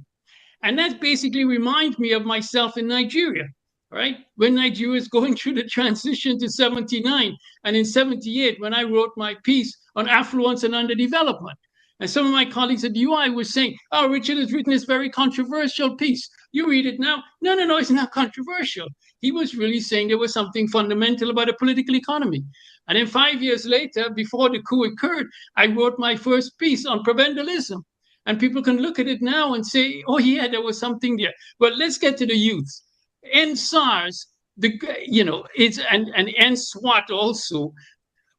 And that basically reminds me of myself in Nigeria, right? When Nigeria is going through the transition to 79 and in 78, when I wrote my piece on affluence and underdevelopment. And some of my colleagues at UI were saying, oh, Richard has written this very controversial piece. You read it now. No, it's not controversial. He was really saying there was something fundamental about a political economy. And then 5 years later, before the coup occurred, I wrote my first piece on prebendalism. And people can look at it now and say, oh, yeah, there was something there. But let's get to the youth. And SARS, it's and SWAT also.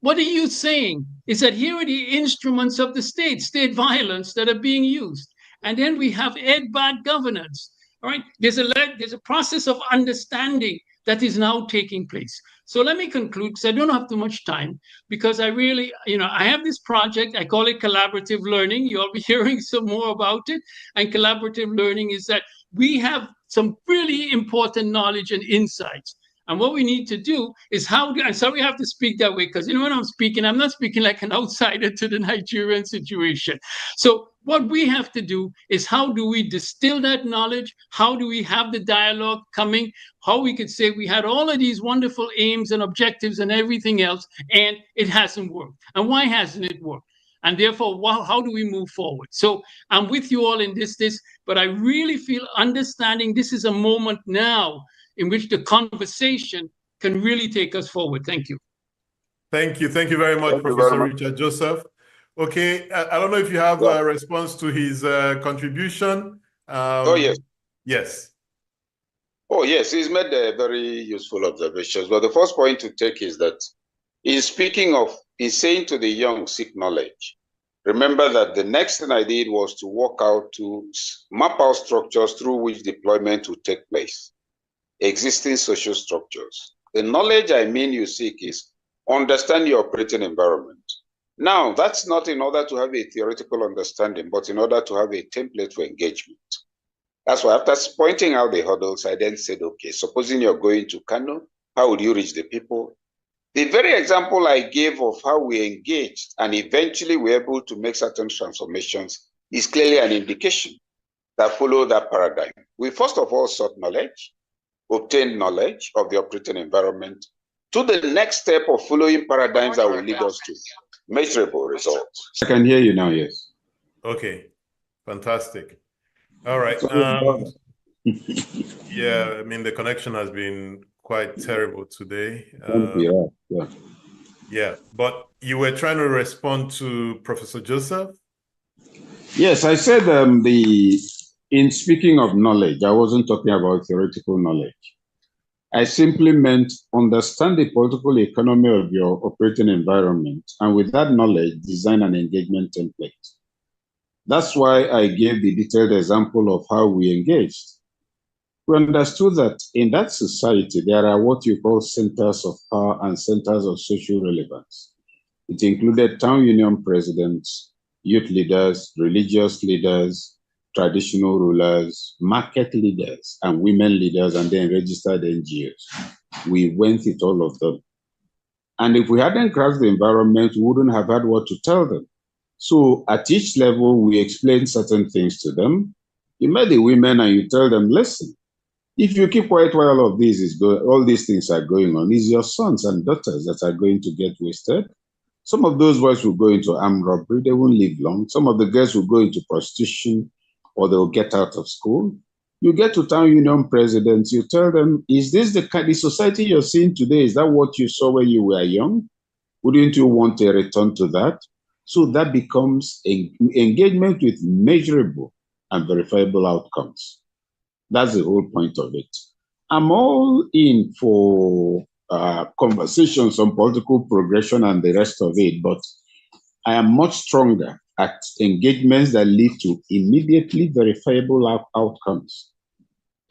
What are you saying? Is that here are the instruments of the state violence that are being used. And then we have bad governance. All right. There's a process of understanding that is now taking place. So let me conclude, because I don't have too much time, because I really, I have this project, I call it collaborative learning. You'll be hearing some more about it. And collaborative learning is that we have some really important knowledge and insights. And what we need to do is I'm sorry I have to speak that way, because when I'm speaking, I'm not speaking like an outsider to the Nigerian situation. So what we have to do is how do we distill that knowledge? How do we have the dialogue coming? How we could say we had all of these wonderful aims and objectives and everything else, and it hasn't worked. And why hasn't it worked? And therefore, how do we move forward? So I'm with you all in this, but I really feel understanding this is a moment now in which the conversation can really take us forward. Thank you. Thank you. Thank you very much, Professor Richard Joseph. Okay, I don't know if you have a response to his contribution. Yes. Yes. Oh, yes, he's made very useful observations. But the first point to take is that he's saying to the young, seek knowledge. Remember that the next thing I did was to work out, to map out structures through which deployment would take place. Existing social structures. The knowledge I mean you seek is understand your operating environment. Now, that's not in order to have a theoretical understanding, but in order to have a template for engagement. That's why after pointing out the hurdles, I then said, okay, supposing you're going to Kano, how would you reach the people? The very example I gave of how we engaged and eventually we're able to make certain transformations is clearly an indication that followed that paradigm. We first of all sought knowledge, obtained knowledge of the operating environment, to the next step of following paradigms that will lead us to measurable results. I can hear you now, yes. Okay, fantastic. All right. Yeah, I mean, the connection has been quite terrible today. Yeah, but you were trying to respond to Professor Joseph? Yes, I said in speaking of knowledge, I wasn't talking about theoretical knowledge. I simply meant understand the political economy of your operating environment, and with that knowledge, design an engagement template. That's why I gave the detailed example of how we engaged. We understood that in that society, there are what you call centers of power and centers of social relevance. It included town union presidents, youth leaders, religious leaders, traditional rulers, market leaders, and women leaders, and then registered NGOs. We went with all of them. And if we hadn't grasped the environment, we wouldn't have had what to tell them. So at each level, we explain certain things to them. You met the women and you tell them, listen, if you keep quiet while all of this is going, all these things are going on, it's your sons and daughters that are going to get wasted. Some of those boys will go into armed robbery, they won't live long. Some of the girls will go into prostitution or they'll get out of school. You get to town union presidents, you tell them, is this the society you're seeing today? Is that what you saw when you were young? Wouldn't you want a return to that? So that becomes engagement with measurable and verifiable outcomes. That's the whole point of it. I'm all in for conversations on political progression and the rest of it, but I am much stronger at engagements that lead to immediately verifiable outcomes.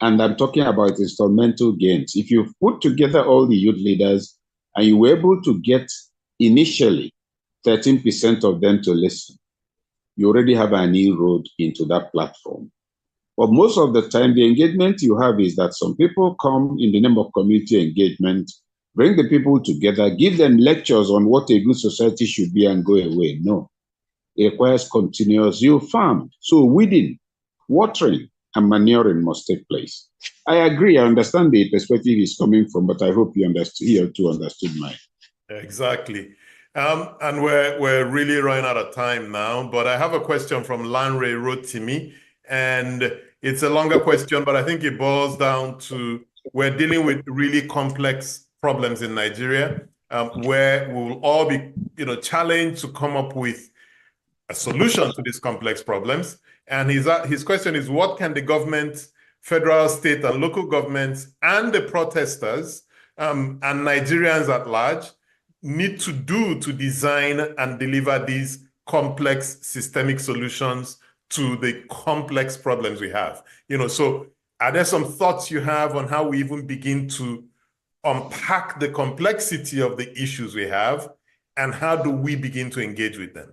And I'm talking about instrumental gains. If you put together all the youth leaders and you were able to get initially 13% of them to listen, you already have an inroad into that platform. But most of the time, the engagement you have is that some people come in the name of community engagement, bring the people together, give them lectures on what a good society should be and go away. No. It requires continuous farm. So weeding, watering, and manuring must take place. I agree. I understand the perspective he's coming from, but I hope you too understood mine. Exactly. And we're really running out of time now, but I have a question from Lanre Rotimi, and it's a longer question, but I think it boils down to we're dealing with really complex problems in Nigeria, where we will all be, challenged to come up with a solution to these complex problems. And his question is, what can the government, federal, state, and local governments, and the protesters, and Nigerians at large need to do to design and deliver these complex systemic solutions to the complex problems we have? So are there some thoughts you have on how we even begin to unpack the complexity of the issues we have, and how do we begin to engage with them?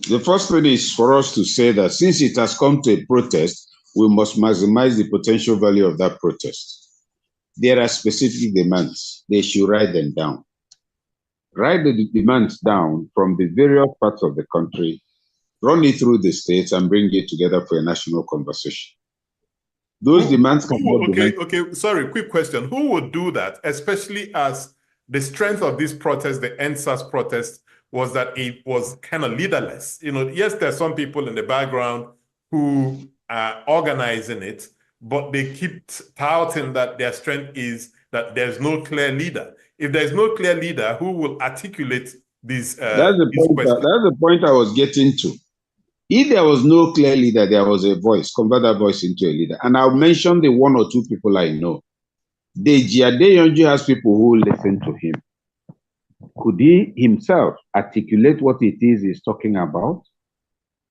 The first thing is for us to say that since it has come to a protest, we must maximize the potential value of that protest. There are specific demands. They should write them down. Write the demands down from the various parts of the country, run it through the states, and bring it together for a national conversation. Those demands can Okay, sorry, quick question. Who would do that, especially as the strength of this protest, the NSAS protest, was that it was kind of leaderless? Yes, there's some people in the background who are organizing it, but they keep touting that their strength is that there's no clear leader. If there's no clear leader, who will articulate these that's the point I was getting to. If there was no clear leader, there was a voice. Convert that voice into a leader. And I'll mention the one or two people I know. Deji Adeyonju has people who listen to him. Could he himself articulate what it is he's talking about?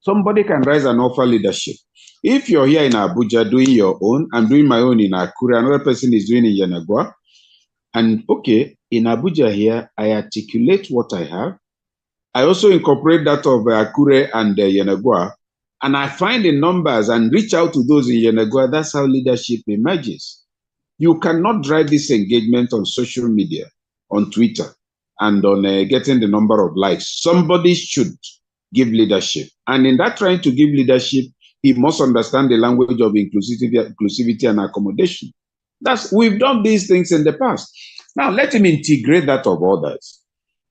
Somebody can rise and offer leadership. If you're here in Abuja doing your own, I'm doing my own in Akure, another person is doing in Yanagwa, and okay, in Abuja here, I articulate what I have. I also incorporate that of Akure and Yanagwa, and I find the numbers and reach out to those in Yanagwa. That's how leadership emerges. You cannot drive this engagement on social media, on Twitter, and on getting the number of likes. Somebody should give leadership. And in that trying to give leadership, he must understand the language of inclusivity and accommodation. We've done these things in the past. Now let him integrate that of others.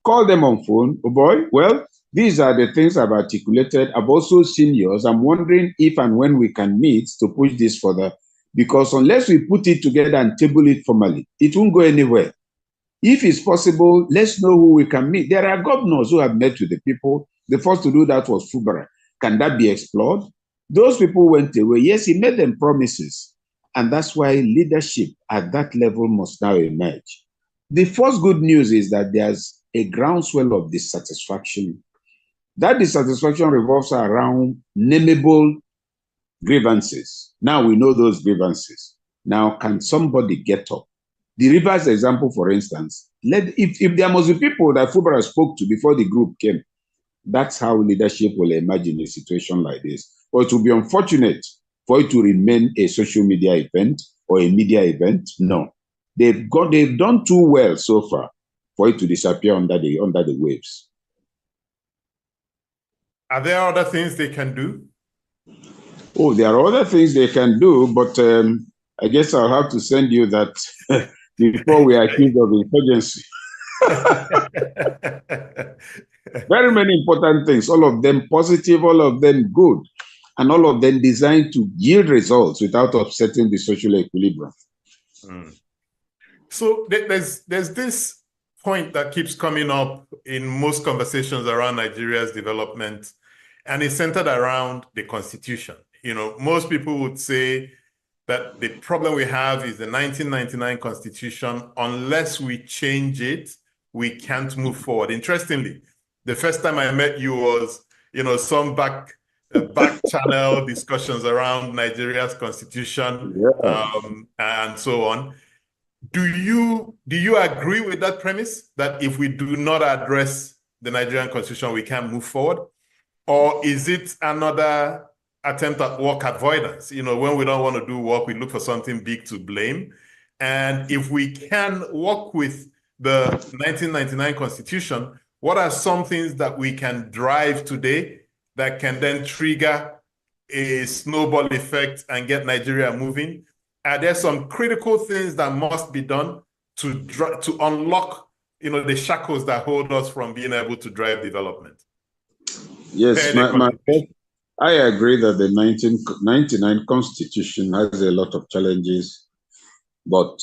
Call them on phone. Oh boy, well, these are the things I've articulated. I've also seen yours. I'm wondering if and when we can meet to push this further, because unless we put it together and table it formally, it won't go anywhere. If it's possible, let's know who we can meet. There are governors who have met with the people. The first to do that was Fubara. Can that be explored? Those people went away. Yes, he made them promises. And that's why leadership at that level must now emerge. The first good news is that there's a groundswell of dissatisfaction. That dissatisfaction revolves around nameable grievances. Now we know those grievances. Now, can somebody get up? The Rivers example, for instance, if there must be people that Fubara spoke to before the group came, that's how leadership will emerge in a situation like this. But it will be unfortunate for it to remain a social media event or a media event. No, they've done too well so far for it to disappear under the waves. Are there other things they can do? Oh, there are other things they can do, but I guess I'll have to send you that before we are accused of insurgency. Very many important things, all of them positive, all of them good, and all of them designed to yield results without upsetting the social equilibrium. So there's this point that keeps coming up in most conversations around Nigeria's development, and it's centered around the Constitution. Most people would say that the problem we have is the 1999 Constitution. Unless we change it, we can't move forward. Interestingly, the first time I met you was, some back channel discussions around Nigeria's Constitution, and so on. Do you agree with that premise, that if we do not address the Nigerian Constitution, we can't move forward? Or is it another attempt at work avoidance? When we don't want to do work, we look for something big to blame. And if we can work with the 1999 Constitution, what are some things that we can drive today that can then trigger a snowball effect and get Nigeria moving? Are there some critical things that must be done to unlock, the shackles that hold us from being able to drive development? Yes, I agree that the 1999 Constitution has a lot of challenges, but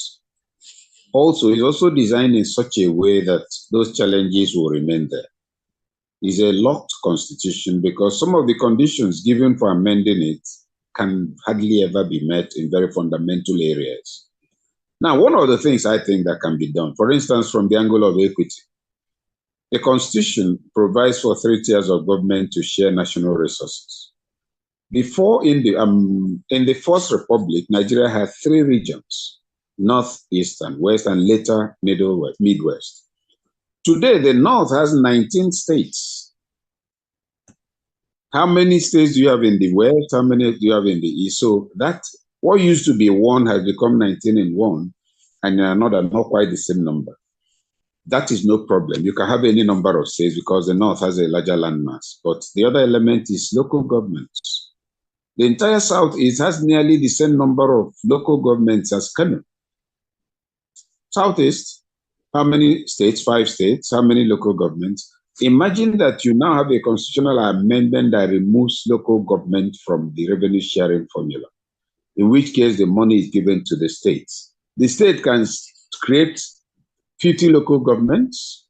also it's also designed in such a way that those challenges will remain there. It's a locked constitution because some of the conditions given for amending it can hardly ever be met in very fundamental areas. Now, one of the things I think that can be done, for instance, from the angle of equity, the Constitution provides for 3 tiers of government to share national resources. Before, in the First Republic, Nigeria had 3 regions: North, East, and West, and later Midwest. Today, the North has 19 states. How many states do you have in the West? How many do you have in the East? So that what used to be 1 has become 19 in one, and another not quite the same number. That is no problem. You can have any number of states because the North has a larger landmass. But the other element is local governments. The entire Southeast has nearly the same number of local governments as Kano. Southeast, how many states? 5 states. How many local governments? Imagine that you now have a constitutional amendment that removes local government from the revenue sharing formula, in which case the money is given to the states. The state can create 50 local governments.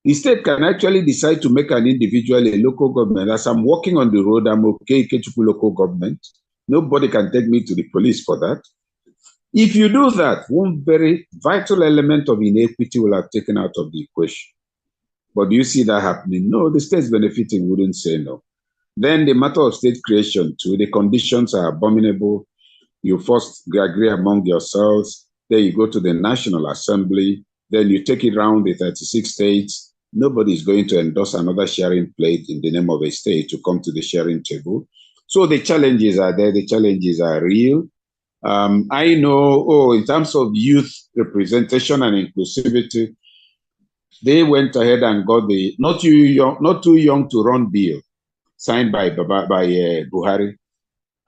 The state can actually decide to make an individual a local government. As I'm walking on the road, I'm okay, Kechuku local government. Nobody can take me to the police for that. If you do that, one very vital element of inequity will have taken out of the equation. But do you see that happening? No, the states benefiting wouldn't say no. Then the matter of state creation too, the conditions are abominable. You first agree among yourselves, then you go to the National Assembly, then you take it around the 36 states. Nobody is going to endorse another sharing plate in the name of a state to come to the sharing table. So the challenges are there, the challenges are real. I know, in terms of youth representation and inclusivity, they went ahead and got the not too young to run bill signed by Buhari.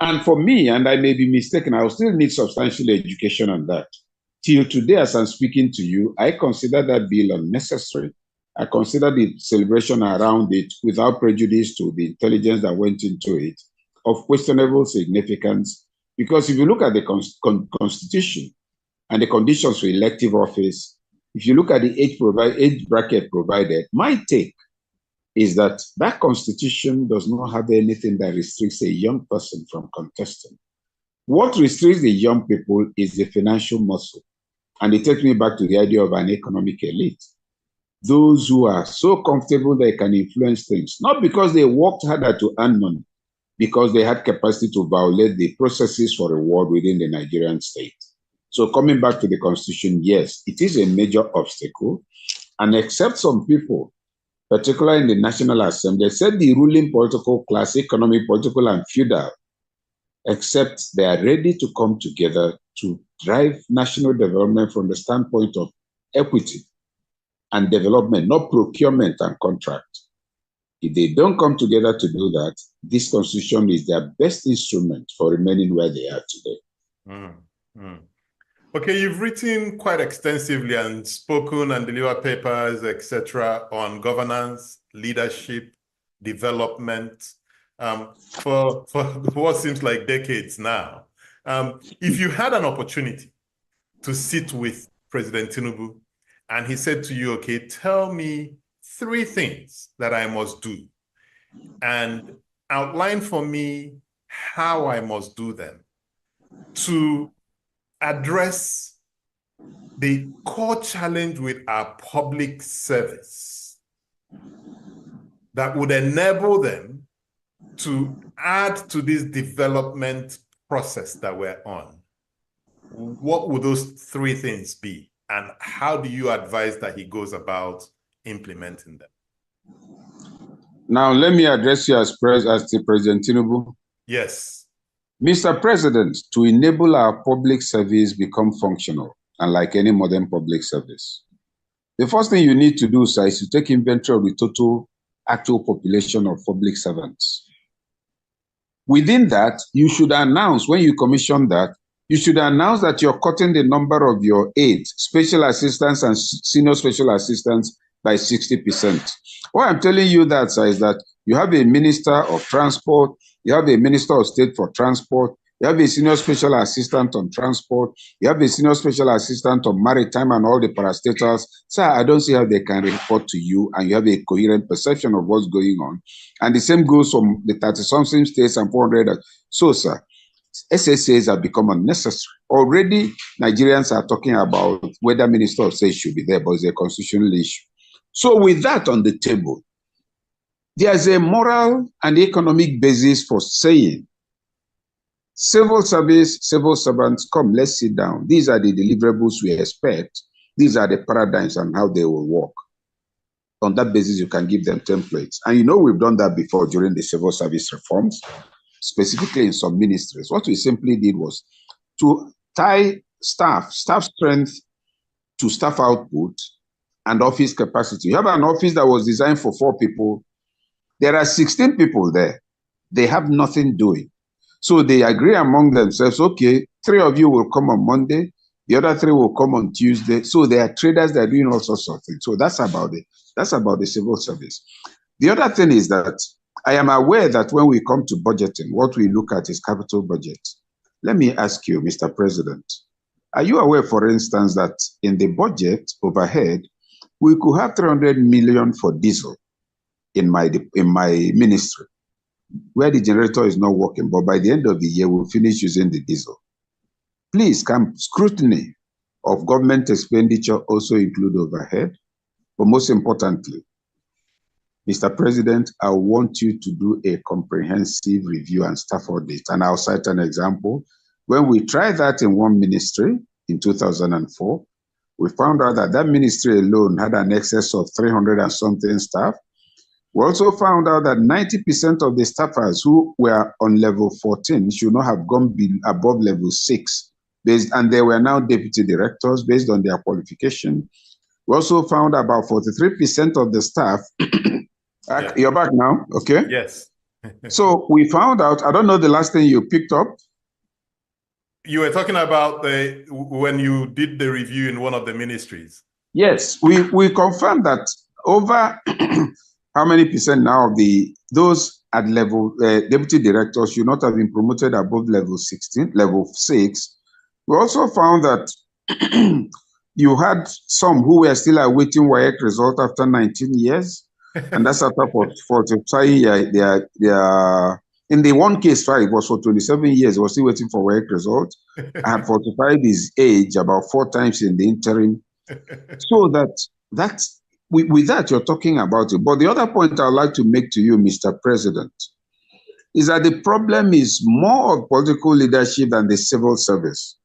And for me, and I may be mistaken, I will still need substantial education on that. Till today, as I'm speaking to you, I consider that bill unnecessary. I consider the celebration around it, without prejudice to the intelligence that went into it, of questionable significance. Because if you look at the Constitution and the conditions for elective office, if you look at the age bracket provided, my take is that that Constitution does not have anything that restricts a young person from contesting. What restricts the young people is the financial muscle. And it takes me back to the idea of an economic elite. Those who are so comfortable they can influence things, not because they worked harder to earn money, because they had capacity to violate the processes for reward within the Nigerian state. So coming back to the Constitution, yes, it is a major obstacle. And except some people, particularly in the National Assembly, said the ruling political class, economic, political, and feudal, except they are ready to come together to drive national development from the standpoint of equity and development, not procurement and contract. If they don't come together to do that, this Constitution is their best instrument for remaining where they are today. Okay, you've written quite extensively and spoken and delivered papers, etc., on governance, leadership, development, for what seems like decades now. If you had an opportunity to sit with President Tinubu and he said to you, okay, tell me 3 things that I must do and outline for me how I must do them to address the core challenge with our public service that would enable them to add to this development process that we're on, what would those 3 things be? And how do you advise that he goes about implementing them? Now, let me address you as the President Tinubu. Yes. Mr. President, to enable our public service become functional, unlike any modern public service, The first thing you need to do, sir, is to take inventory of the total actual population of public servants. Within that, you should announce, when you commission that, you should announce that you're cutting the number of your aides, special assistants and senior special assistants by 60%. What I'm telling you that, sir, is that you have a minister of transport, you have a minister of state for transport, you have a senior special assistant on transport, you have a senior special assistant on maritime and all the parastatals. Sir, I don't see how they can report to you and you have a coherent perception of what's going on. And the same goes from the 30-something states and 400. So, sir, SSAs have become unnecessary. Already, Nigerians are talking about whether Minister of State should be there, but it's a constitutional issue. So with that on the table, there's a moral and economic basis for saying, civil service, civil servants, come, let's sit down. These are the deliverables we expect. These are the paradigms and how they will work. On that basis, you can give them templates. And you know, we've done that before during the civil service reforms, specifically in some ministries. What we simply did was to tie staff strength to staff output and office capacity. You have an office that was designed for 4 people. There are 16 people there. They have nothing doing. So they agree among themselves, okay, 3 of you will come on Monday, the other 3 will come on Tuesday. So they are traders that are doing all sorts of things. So that's about it. That's about the civil service. The other thing is that I am aware that when we come to budgeting, what we look at is capital budget. Let me ask you, Mr. President, are you aware, for instance, that in the budget overhead, we could have 300 million for diesel in my ministry, where the generator is not working, but by the end of the year, we'll finish using the diesel. Please, can scrutiny of government expenditure also include overhead? But most importantly, Mr. President, I want you to do a comprehensive review and staff audit. And I'll cite an example. When we tried that in one ministry in 2004, we found out that that ministry alone had an excess of 300 and something staff. We also found out that 90% of the staffers who were on level 14 should not have gone above level 6, and they were now deputy directors based on their qualification. We also found about 43% of the staff. Yeah. You're back now, okay? Yes. So we found out, I don't know the last thing you picked up. You were talking about when you did the review in one of the ministries. Yes, we confirmed that over how many percent now of those at level deputy directors should not have been promoted above level 16, level 6. We also found that you had some who were still awaiting WAEC result after 19 years. And that's after 45 years. In the one case, it was for 27 years. He was still waiting for WAEC result. And 45 is age about 4 times in the interim. So with that, you're talking about it. But the other point I'd like to make to you, Mr. President, is that the problem is more of political leadership than the civil service.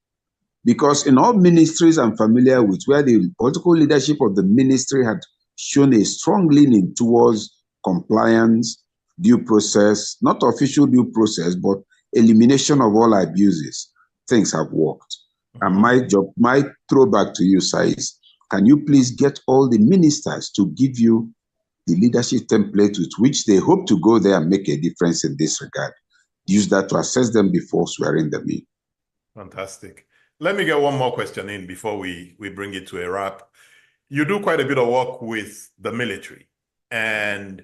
Because in all ministries I'm familiar with, where the political leadership of the ministry had shown a strong leaning towards compliance, due process, not official due process, but elimination of all abuses, things have worked. And my throwback to you, sir, is, can you please get all the ministers to give you the leadership template with which they hope to go there and make a difference in this regard? Use that to assess them before swearing them in. Fantastic. Let me get one more question in before we bring it to a wrap. You do quite a bit of work with the military. And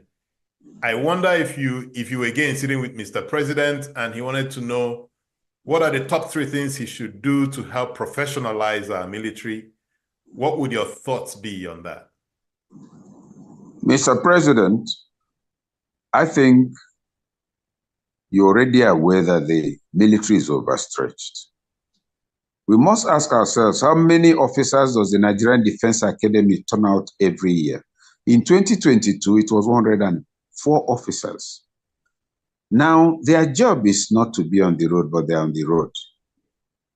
I wonder if you were again sitting with Mr. President and he wanted to know what are the top 3 things he should do to help professionalize our military, what would your thoughts be on that? Mr. President, I think you're already aware that the military is overstretched. We must ask ourselves, how many officers does the Nigerian Defense Academy turn out every year? In 2022, it was 104 officers. Now, their job is not to be on the road, but they're on the road.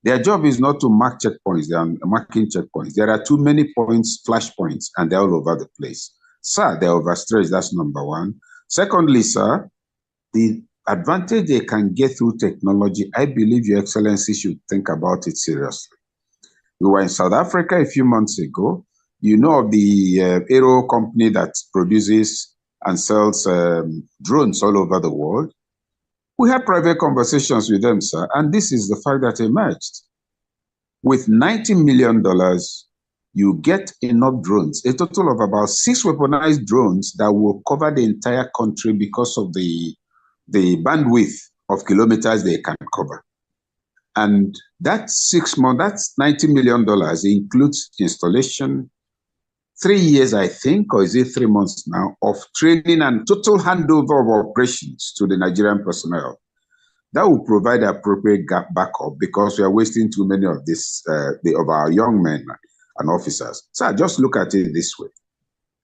Their job is not to mark checkpoints, they're marking checkpoints. There are too many points, flash points, and they're all over the place. Sir, they're overstretched, that's number 1. Secondly, sir, the advantage they can get through technology, I believe Your Excellency should think about it seriously. We were in South Africa a few months ago. You know of the aero company that produces and sells drones all over the world. We had private conversations with them, sir, and this is the fact that emerged. With $90 million, you get enough drones, a total of about 6 weaponized drones that will cover the entire country because of the bandwidth of kilometers they can cover. And that 6 months, that's $90 million, includes installation, 3 years, I think, or is it 3 months now, of training and total handover of operations to the Nigerian personnel. That will provide appropriate backup because we are wasting too many of of our young men and officers. So just look at it this way.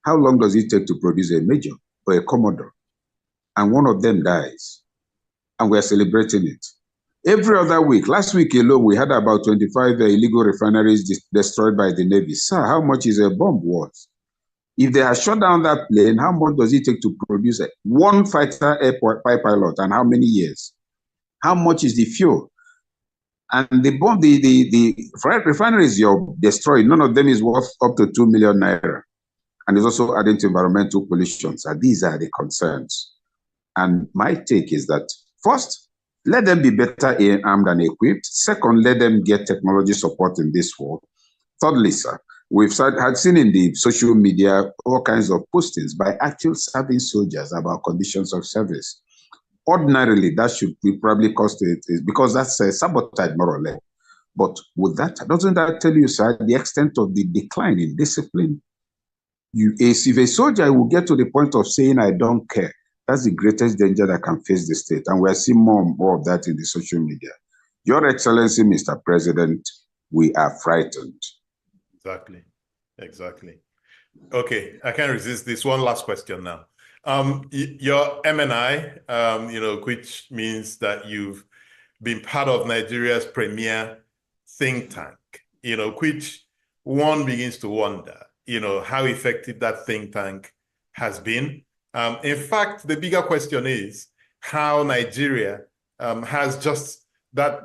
How long does it take to produce a major or a commodore? And one of them dies, and we are celebrating it. Every other week, last week alone, we had about 25 illegal refineries destroyed by the Navy. Sir, how much is a bomb worth? If they have shut down that plane, how much does it take to produce one fighter pilot, and how many years? How much is the fuel? And the bomb, the refineries you're destroying, none of them is worth up to 2 million naira. And it's also adding to environmental pollution. So these are the concerns. And my take is that, first, let them be better armed and equipped. Second, let them get technology support in this war. Thirdly, sir, we've had seen in the social media all kinds of postings by actual serving soldiers about conditions of service. Ordinarily, that should probably cost it, because that's sabotage, more or less. But with that, doesn't that tell you, sir, the extent of the decline in discipline? If a soldier will get to the point of saying, I don't care, that's the greatest danger that can face the state. And we're seeing more and more of that in the social media. Your Excellency, Mr. President, we are frightened. Exactly. Exactly. Okay, I can't resist this. One last question now. Your MNI, which means that you've been part of Nigeria's premier think tank, which one begins to wonder, how effective that think tank has been. In fact, the bigger question is how Nigeria has just that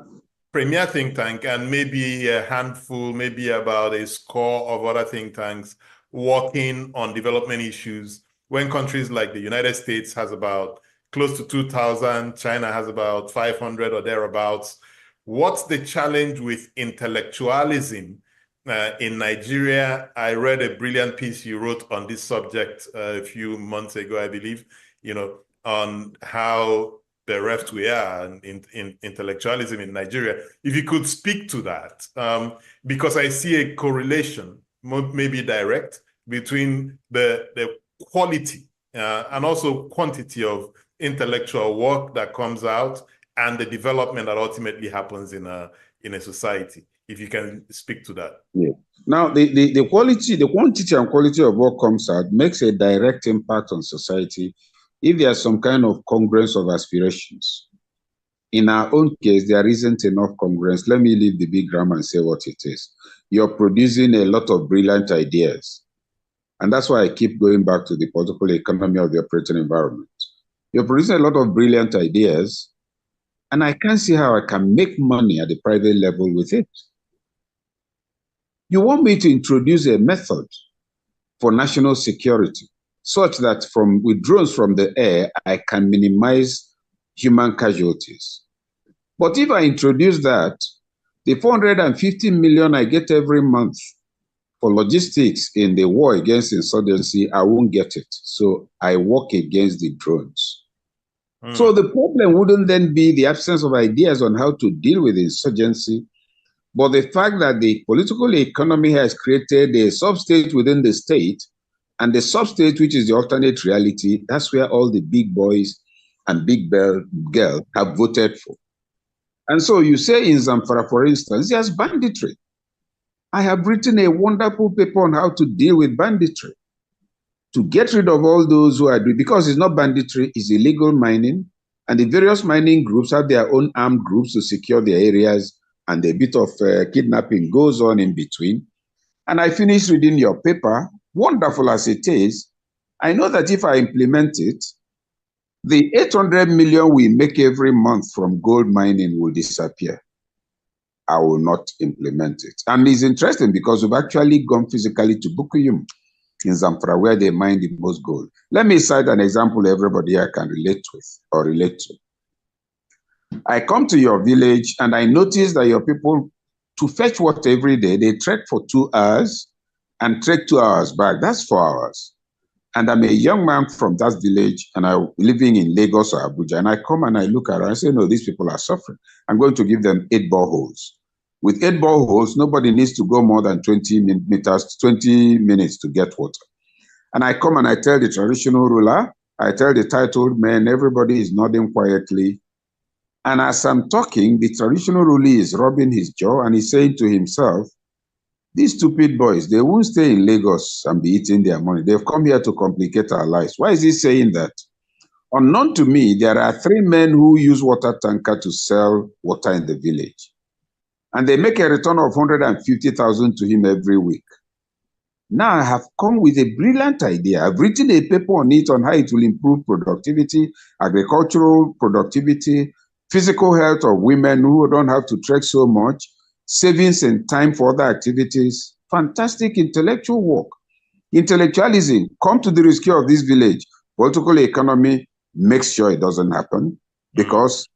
premier think tank and maybe a handful, maybe about a score of other think tanks working on development issues, when countries like the United States has about close to 2,000, China has about 500 or thereabouts. What's the challenge with intellectualism in Nigeria? I read a brilliant piece you wrote on this subject a few months ago, I believe, on how bereft we are in intellectualism in Nigeria. If you could speak to that, because I see a correlation, maybe direct, between the quality and also quantity of intellectual work that comes out and the development that ultimately happens in a society. If you can speak to that. Yeah. Now, the quantity and quality of what comes out makes a direct impact on society if there's some kind of congruence of aspirations. In our own case, there isn't enough congruence. Let me leave the big grammar and say what it is. You're producing a lot of brilliant ideas. And that's why I keep going back to the political economy of the operating environment. You're producing a lot of brilliant ideas, and I can't see how I can make money at the private level with it. You want me to introduce a method for national security such that with drones from the air, I can minimize human casualties. But if I introduce that, the 450 million I get every month for logistics in the war against insurgency, I won't get it. So I work against the drones. So the problem wouldn't then be the absence of ideas on how to deal with insurgency, but the fact that the political economy has created a sub-state within the state, and the sub-state, which is the alternate reality, that's where all the big boys and big girls have voted for. And so you say in Zamfara, for instance, there's banditry. I have written a wonderful paper on how to deal with banditry, to get rid of all those who are doing, because it's not banditry, it's illegal mining, and the various mining groups have their own armed groups to secure their areas, and a bit of kidnapping goes on in between. And I finished reading your paper, wonderful as it is. I know that if I implement it, the 800 million we make every month from gold mining will disappear. I will not implement it. And it's interesting because we've actually gone physically to Bukuyum in Zamfara, where they mine the most gold. Let me cite an example everybody here can relate with or relate to. I come to your village and I notice that your people, to fetch water every day, they trek for 2 hours and trek 2 hours back. That's 4 hours. And I'm a young man from that village and I'm living in Lagos or Abuja. And I come and I look around and say, no, these people are suffering. I'm going to give them 8 boreholes. With 8 boreholes, nobody needs to go more than 20 minutes to get water. And I come and I tell the traditional ruler, I tell the titled man, everybody is nodding quietly. And as I'm talking, the traditional ruler is rubbing his jaw and he's saying to himself, these stupid boys, they won't stay in Lagos and be eating their money. They've come here to complicate our lives. Why is he saying that? Unknown to me, there are 3 men who use water tanker to sell water in the village. And they make a return of 150,000 to him every week. Now I have come with a brilliant idea. I've written a paper on it on how it will improve productivity, agricultural productivity, physical health of women who don't have to trek so much, savings and time for other activities. Fantastic intellectual work. Intellectualism, come to the rescue of this village. Political economy makes sure it doesn't happen because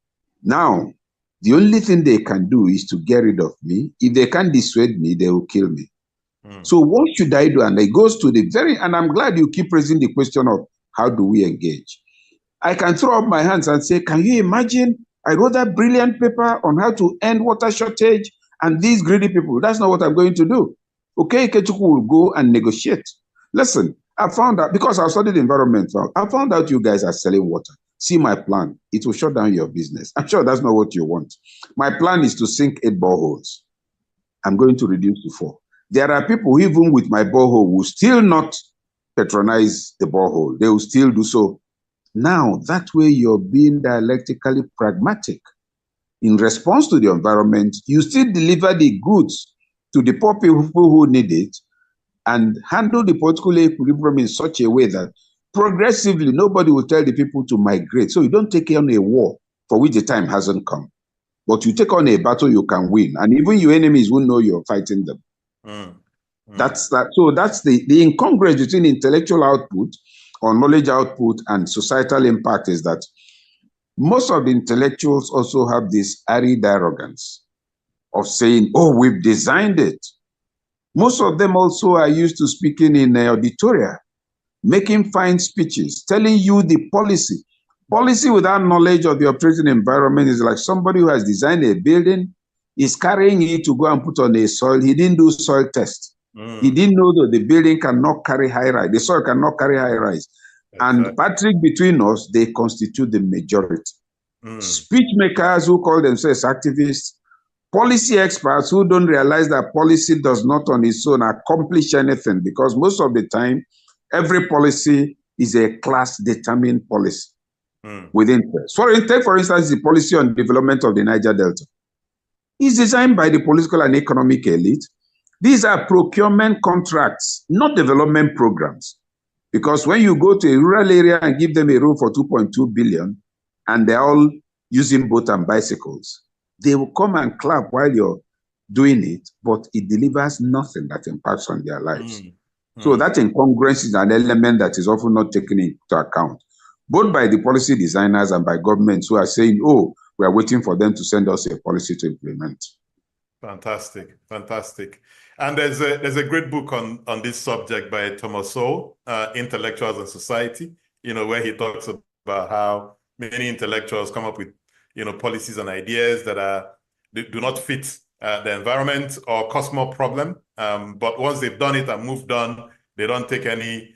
now the only thing they can do is to get rid of me. If they can't dissuade me, they will kill me. So what should I do? And it goes to the and I'm glad you keep raising the question of how do we engage? I can throw up my hands and say, can you imagine? I wrote that brilliant paper on how to end water shortage and these greedy people. That's not what I'm going to do. Okay, Kechuku will go and negotiate. Listen, I found out, because I've studied environment, I found out you guys are selling water. See my plan. It will shut down your business. I'm sure that's not what you want. My plan is to sink 8 boreholes. I'm going to reduce to 4. There are people who, even with my borehole, will still not patronize the borehole. They will still do so. Now, that way you're being dialectically pragmatic. In response to the environment, you still deliver the goods to the poor people who need it and handle the political equilibrium in such a way that progressively nobody will tell the people to migrate. So you don't take on a war for which the time hasn't come. But you take on a battle you can win. And even your enemies will know you're fighting them. That's that. So that's the incongruence between intellectual output or knowledge output and societal impact is that most of the intellectuals also have this arid arrogance of saying, oh, we've designed it. Most of them also are used to speaking in auditoria, making fine speeches, telling you the policy. Policy without knowledge of the operating environment is like somebody who has designed a building, is carrying it to go and put on a soil. He didn't do soil test. He didn't know that the building cannot carry high rise. The soil cannot carry high rise. Exactly. And Patrick, between us, they constitute the majority. Speech makers who call themselves activists, policy experts who don't realize that policy does not on its own accomplish anything because most of the time, every policy is a class-determined policy with interest. So take, for instance, the policy on development of the Niger Delta. It's designed by the political and economic elite. These are procurement contracts, not development programs. Because when you go to a rural area and give them a road for 2.2 billion, and they're all using boat and bicycles, they will come and clap while you're doing it, but it delivers nothing that impacts on their lives. So that incongruence is an element that is often not taken into account, both by the policy designers and by governments who are saying, oh, we are waiting for them to send us a policy to implement. Fantastic, fantastic. And there's a great book on this subject by Thomas Sowell, Intellectuals and Society, where he talks about how many intellectuals come up with, policies and ideas that do not fit the environment or cause more problem. But once they've done it and moved on, they don't take any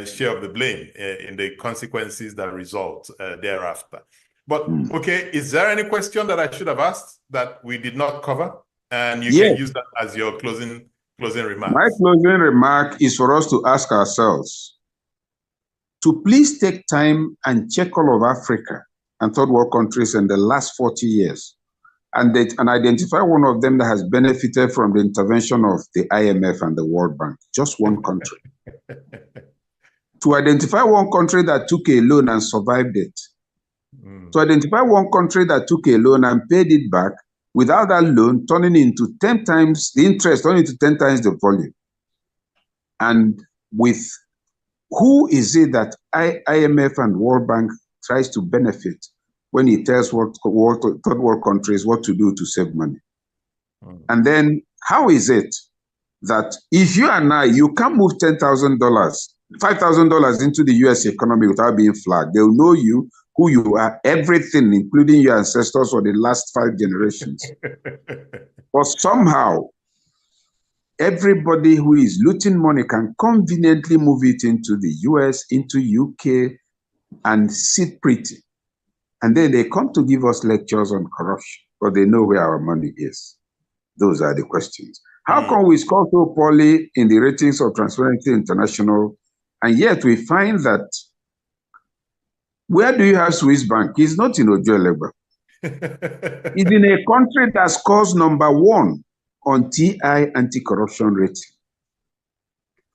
share of the blame in the consequences that result thereafter. But okay, is there any question that I should have asked that we did not cover? And you can use that as your closing remarks. My closing remark is for us to ask ourselves to please take time and check all of Africa and third world countries in the last 40 years and identify one of them that has benefited from the intervention of the IMF and the World Bank. Just one country. To identify one country that took a loan and survived it. To identify one country that took a loan and paid it back without that loan turning into 10 times the interest, turning into 10 times the volume. And with who is it that IMF and World Bank tries to benefit when it tells third world countries what to do to save money? And then how is it that if you and I, you can't move $10,000, $5,000 into the US economy without being flagged? They'll know you, who you are, everything, including your ancestors for the last 5 generations. But somehow, everybody who is looting money can conveniently move it into the US, into UK, and sit pretty. And then they come to give us lectures on corruption, but they know where our money is. Those are the questions. How come we score so poorly in the ratings of Transparency International, and yet we find that where do you have Swiss Bank? It's not in Ojo-Elegba. It's in a country that scores #1 on TI anti-corruption rating.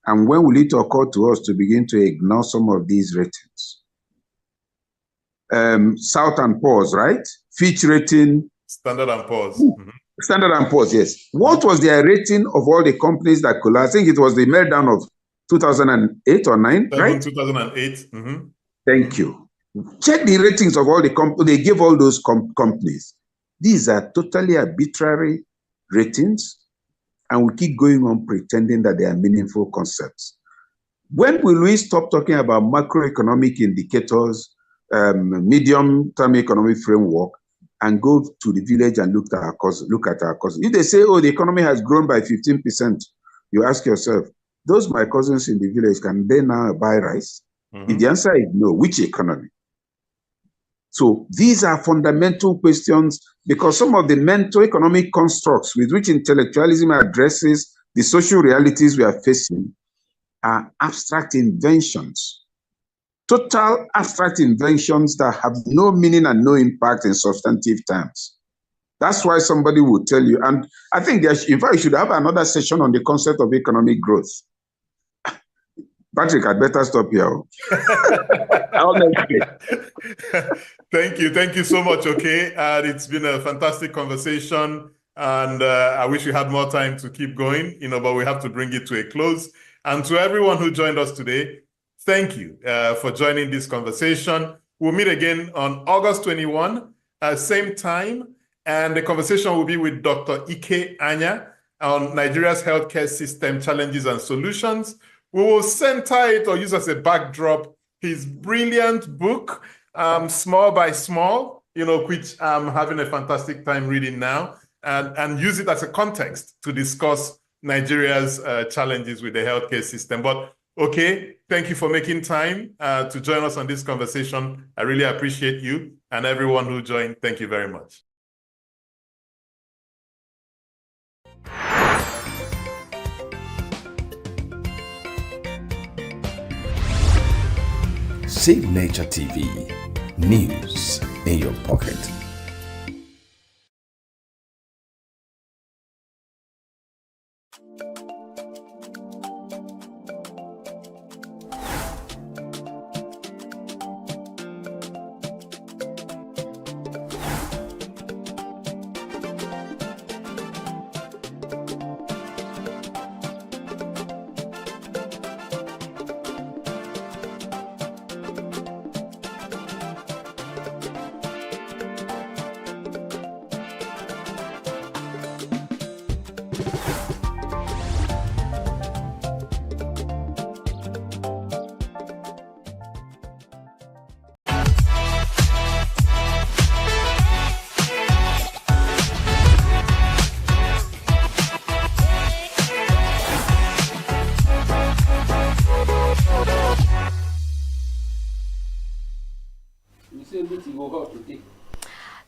And when will it occur to us to begin to ignore some of these ratings? South and Poor's, right? Fitch rating. Standard and Poor's. Standard and Poor's, yes. What was their rating of all the companies that collapsed? I think it was the meltdown of 2008 or 9, right? 2008. Thank you. Check the ratings of all the companies. They gave all those companies. These are totally arbitrary ratings, and we keep going on pretending that they are meaningful concepts. When will we stop talking about macroeconomic indicators, medium-term economic framework, and go to the village and look at our cousins? If they say, oh, the economy has grown by 15%, you ask yourself, those my cousins in the village, can they now buy rice? If the answer is no, which economy? So these are fundamental questions, because some of the mental economic constructs with which intellectualism addresses the social realities we are facing are abstract inventions. Total abstract inventions that have no meaning and no impact in substantive terms. That's why somebody will tell you, and I think in fact, you should have another session on the concept of economic growth. Patrick, I'd better stop here. Thank you so much, okay? It's been a fantastic conversation, and I wish we had more time to keep going, but we have to bring it to a close. And to everyone who joined us today, thank you for joining this conversation. We'll meet again on August 21, same time, and the conversation will be with Dr. Ike Anya on Nigeria's healthcare system challenges and solutions. We will center it or use as a backdrop his brilliant book, Small by Small, which I'm having a fantastic time reading now, and use it as a context to discuss Nigeria's challenges with the healthcare system. But okay, thank you for making time to join us on this conversation. I really appreciate you, and everyone who joined, thank you very much. Signature TV, news in your pocket.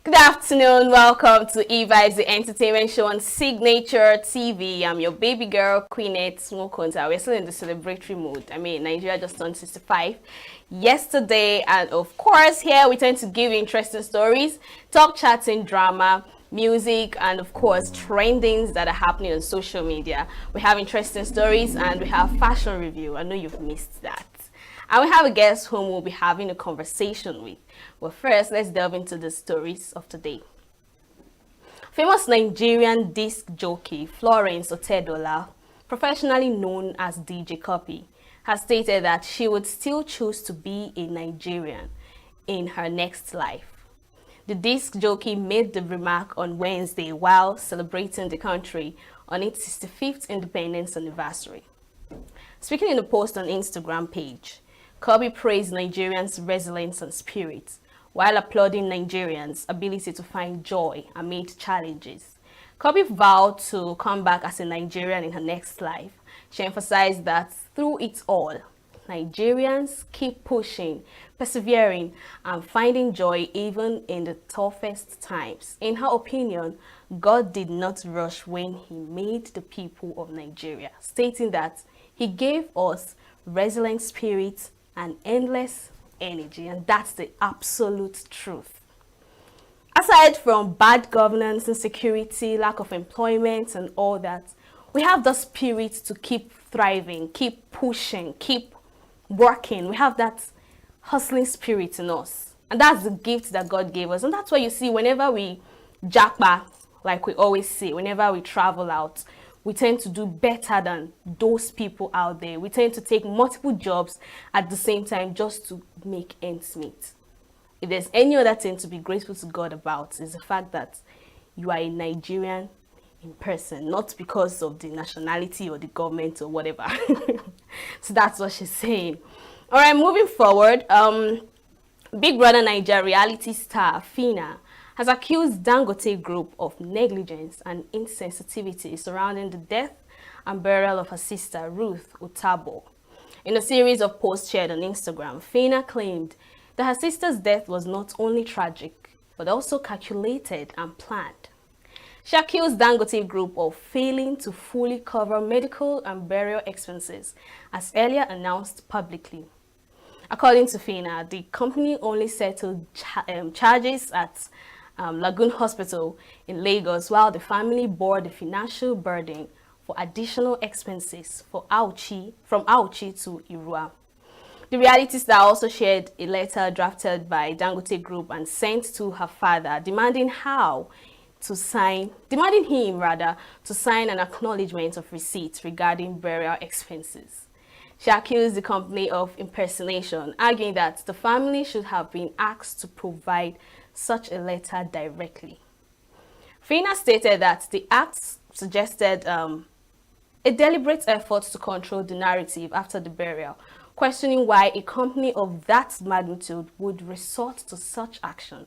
Good afternoon, welcome to E-Vibes, the entertainment show on Signature TV. I'm your baby girl, Queenette Smokonta. We're still in the celebratory mood. I mean, Nigeria just turned 65 yesterday, and of course, here we tend to give you interesting stories, talk, chatting, drama, music, and of course, trendings that are happening on social media. We have interesting stories, and we have fashion review. I know you've missed that. And we have a guest whom we'll be having a conversation with. But first, let's delve into the stories of today. Famous Nigerian disc jockey Florence Otedola, professionally known as DJ Cuppy, has stated that she would still choose to be a Nigerian in her next life. The disc jockey made the remark on Wednesday while celebrating the country on its 65th independence anniversary. Speaking in a post on Instagram page, Cuppy praised Nigerians' resilience and spirit, while applauding Nigerians' ability to find joy amid challenges. Cuppy vowed to come back as a Nigerian in her next life. She emphasized that through it all, Nigerians keep pushing, persevering, and finding joy even in the toughest times. In her opinion, God did not rush when he made the people of Nigeria, stating that he gave us resilient spirit and endless energy, and that's the absolute truth. Aside from bad governance, insecurity, lack of employment, and all that, we have the spirit to keep thriving, keep pushing, keep working. We have that hustling spirit in us, and that's the gift that God gave us. And that's why you see whenever we jack back, like we always say, whenever we travel out, we tend to do better than those people out there. We tend to take multiple jobs at the same time just to make ends meet. If there's any other thing to be grateful to God about, is the fact that you are a Nigerian in person, not because of the nationality or the government or whatever. So that's what she's saying. All right, moving forward, Big Brother Nigeria reality star Fina has accused Dangote Group of negligence and insensitivity surrounding the death and burial of her sister Ruth Utabo. In a series of posts shared on Instagram, Fina claimed that her sister's death was not only tragic, but also calculated and planned. She accused Dangote Group of failing to fully cover medical and burial expenses, as earlier announced publicly. According to Fina, the company only settled charges at Lagoon Hospital in Lagos, while the family bore the financial burden for additional expenses from Auchi to Irua. The reality star also shared a letter drafted by Dangote Group and sent to her father, demanding him to sign an acknowledgement of receipts regarding burial expenses. She accused the company of impersonation, arguing that the family should have been asked to provide such a letter directly. Fina stated that the act suggested a deliberate effort to control the narrative after the burial, questioning why a company of that magnitude would resort to such action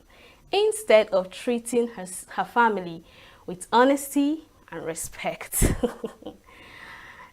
instead of treating her family with honesty and respect.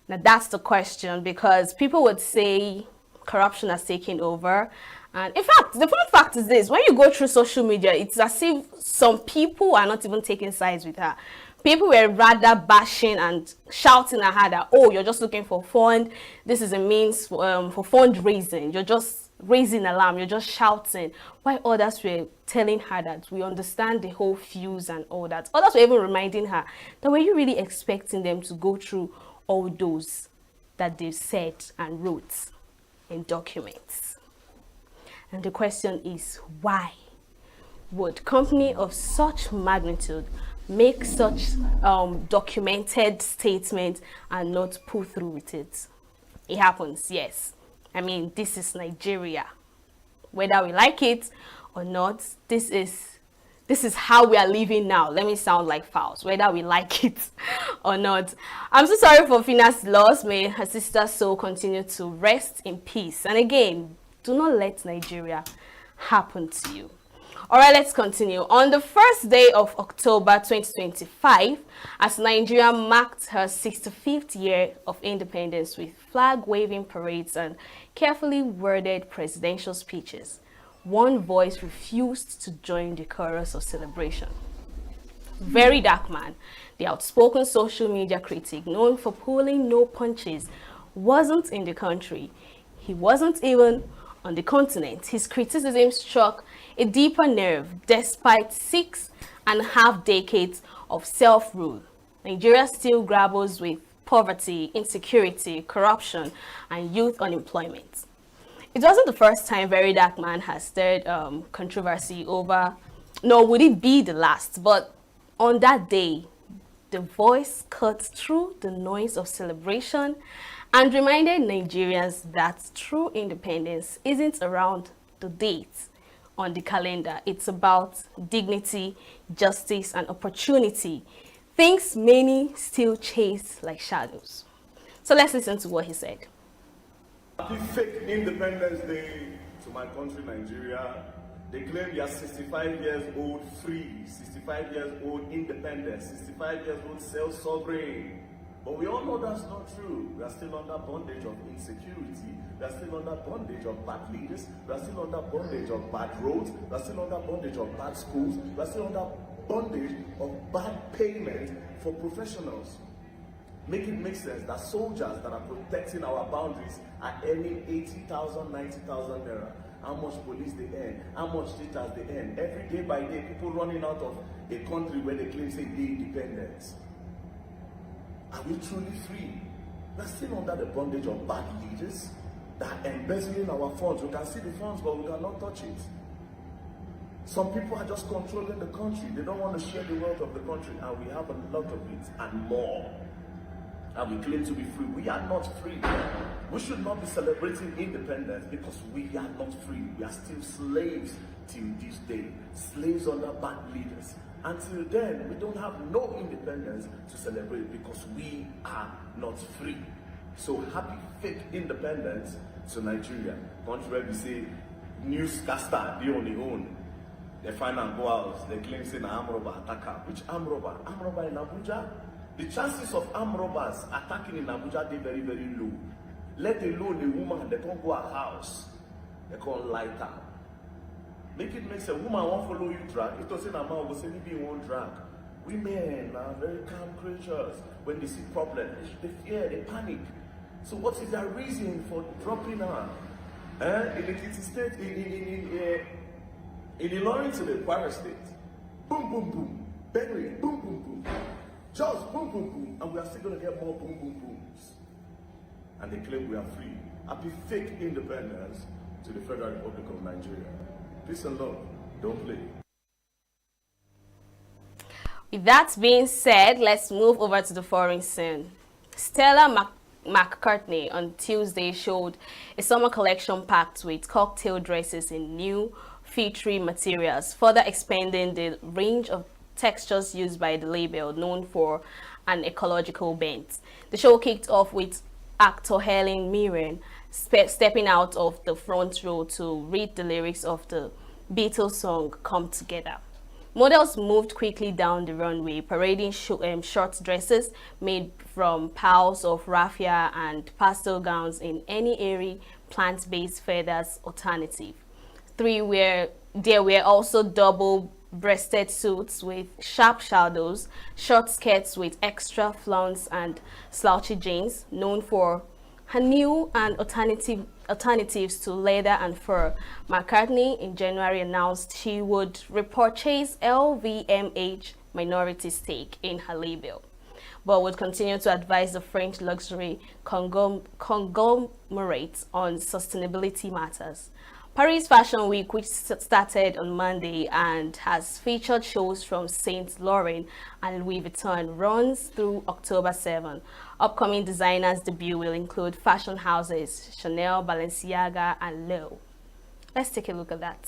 Now that's the question, because people would say corruption has taken over. And in fact, the fun fact is this: when you go through social media, it's as if some people are not even taking sides with her. People were rather bashing and shouting at her that, oh, you're just looking for fund. This is a means for fundraising. You're just raising alarm. You're just shouting. While others were telling her that we understand the whole fuse and all that. Others were even reminding her that, were you really expecting them to go through all those that they said and wrote in documents? And the question is, why would company of such magnitude make such documented statement and not pull through with it? It happens, yes. I mean, this is Nigeria. Whether we like it or not, this is how we are living now. Let me sound like Faust, whether we like it or not. I'm so sorry for Fina's loss. May her sister's soul continue to rest in peace. And again, do not let Nigeria happen to you. All right, let's continue. On the first day of October 2025, as Nigeria marked her 65th year of independence with flag-waving parades and carefully worded presidential speeches, one voice refused to join the chorus of celebration. Very Dark Man, the outspoken social media critic known for pulling no punches, wasn't in the country. He wasn't even on the continent. His criticism struck a deeper nerve despite 6.5 decades of self-rule. Nigeria still grapples with poverty, insecurity, corruption, and youth unemployment. It wasn't the first time Very Dark Man has stirred controversy over, nor would it be the last, but On that day, the voice cut through the noise of celebration and reminded Nigerians that true independence isn't around the date on the calendar. It's about dignity, justice, and opportunity. Things many still chase like shadows. So let's listen to what he said. Happy fake Independence Day to my country, Nigeria. They claim you are 65 years old free, 65 years old independent, 65 years old self-sovereign. But we all know that's not true. We are still under bondage of insecurity. We are still under bondage of bad leaders. We are still under bondage of bad roads. We are still under bondage of bad schools. We are still under bondage of bad payment for professionals. Make it make sense that soldiers that are protecting our boundaries are earning 80,000, 90,000 naira. How much police they earn, how much teachers they earn. Every day by day, people running out of a country where they claim say they independence. Are we truly free? We're still under the bondage of bad leaders that are embezzling our funds. We can see the funds, but we cannot touch it. Some people are just controlling the country. They don't want to share the wealth of the country, and we have a lot of it and more. And we claim to be free. We are not free. We should not be celebrating independence because we are not free. We are still slaves till this day. Slaves under bad leaders. Until then, we don't have no independence to celebrate because we are not free. So happy fake independence to Nigeria. Country where we say newscaster, they on their own. They find and go out. They claim say na arm robber attacker. Which arm robber? Arm robber in Abuja? The chances of armed robbers attacking in Abuja are very, very low. Let alone a woman, they can't go a house, they can't light her. Make it make sense. A woman won't follow you drag. It doesn't a man will say maybe you won't drag. Women are very calm creatures. When they see problems, they fear, they panic. So what is their reason for dropping her? In the state, in Lawrence, in the Kwara state, boom, boom, boom, Benue, boom, boom, boom. Just boom, boom, boom, and we are still going to get more boom, boom, booms. And they claim we are free. Happy fake independence to the Federal Republic of Nigeria. Peace and love. Don't play. With that being said, let's move over to the foreign scene. Stella McCartney on Tuesday showed a summer collection packed with cocktail dresses in new feathery materials, further expanding the range of textures used by the label, known for an ecological bent. The show kicked off with actor Helen Mirren stepping out of the front row to read the lyrics of the Beatles song Come Together. Models moved quickly down the runway, parading short dresses made from piles of raffia and pastel gowns in any airy plant-based feathers alternative. There were also double-breasted suits with sharp shadows, short skirts with extra flaunts, and slouchy jeans, known for her new and alternatives to leather and fur. McCartney in January announced she would repurchase LVMH minority stake in her label, but would continue to advise the French luxury conglomerate on sustainability matters. Paris Fashion Week, which started on Monday and has featured shows from Saint Laurent and Louis Vuitton, runs through October 7. Upcoming designers' debut will include fashion houses Chanel, Balenciaga, and Loewe. Let's take a look at that.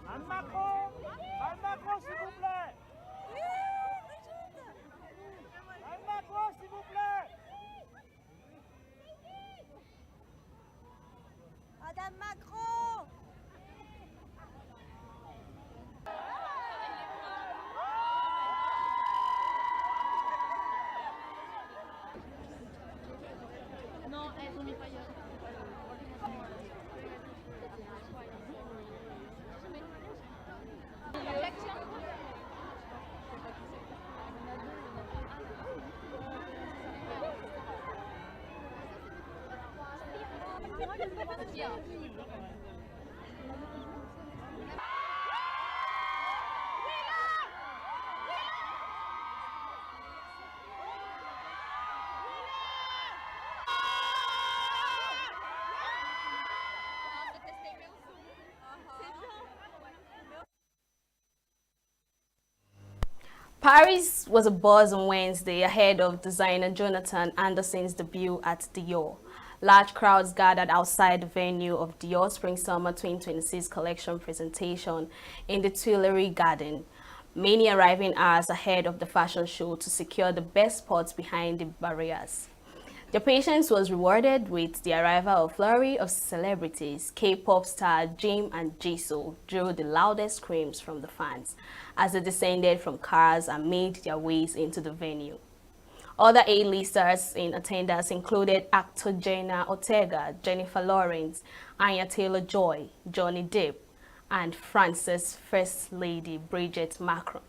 Un Macron, s'il vous plaît. Un Macron, s'il vous plaît. Madame Macron. Non, elles ont mis pas hier. Paris was abuzz on Wednesday ahead of designer Jonathan Anderson's debut at Dior. Large crowds gathered outside the venue of Dior Spring-Summer 2026 collection presentation in the Tuileries Garden, many arriving hours ahead of the fashion show to secure the best spots behind the barriers. Their patience was rewarded with the arrival of a flurry of celebrities. K-pop star Jim and Jisoo drew the loudest screams from the fans as they descended from cars and made their ways into the venue. Other A-listers in attendance included actor Jenna Ortega, Jennifer Lawrence, Anya Taylor-Joy, Johnny Depp, and France's First Lady Brigitte Macron.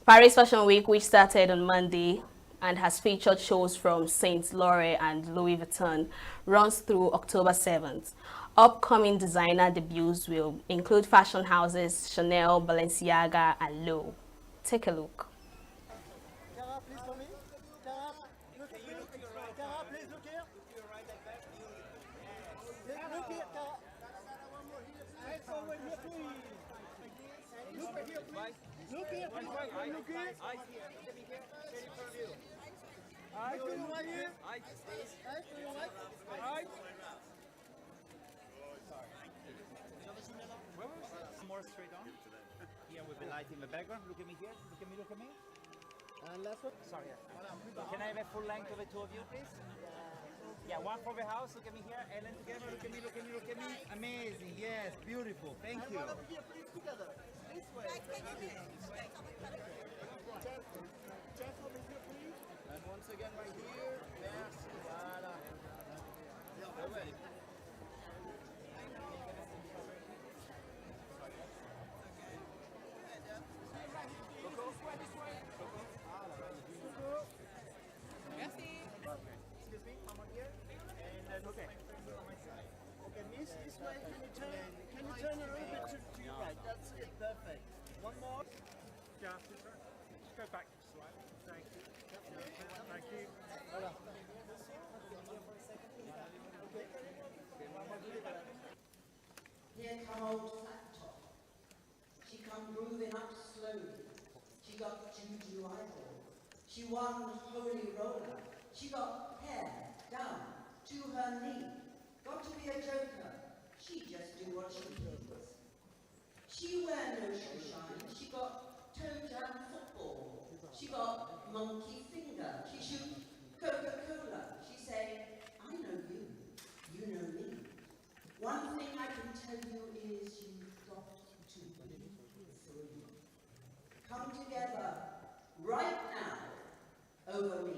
Paris Fashion Week, which started on Monday and has featured shows from Saint Laurent and Louis Vuitton, runs through October 7th. Upcoming designer debuts will include fashion houses Chanel, Balenciaga, and Loewe. Take a look. More straight on. Here with the light in the background. Look at me here. Look at me. Look at me. And last one. Sorry. Can I have a full length of the two of you, please? Yeah, one for the house. Look at me here. Ellen together. Look at me. Look at me. Look at me. Amazing. Yes, beautiful. Thank you. And one over here, please, together. This way. Chest over here, please. And once again, right here. Merci. Voilà. All right. Excuse me, one more here. And okay. Okay, miss, this way. Can you turn a little bit to your right? That's it, perfect. One more. Yeah, just go back slightly. Thank you. Thank you. Voilà. Here come old Fat Top. She come grooving up slowly. She got juju eyeball. She won holy roller. She got hair down to her knee. Got to be a joker. She just do what she pleases. She wear no shoe shine. She got toe jam football. She got monkey finger. She shoot Coca-Cola. She say over me.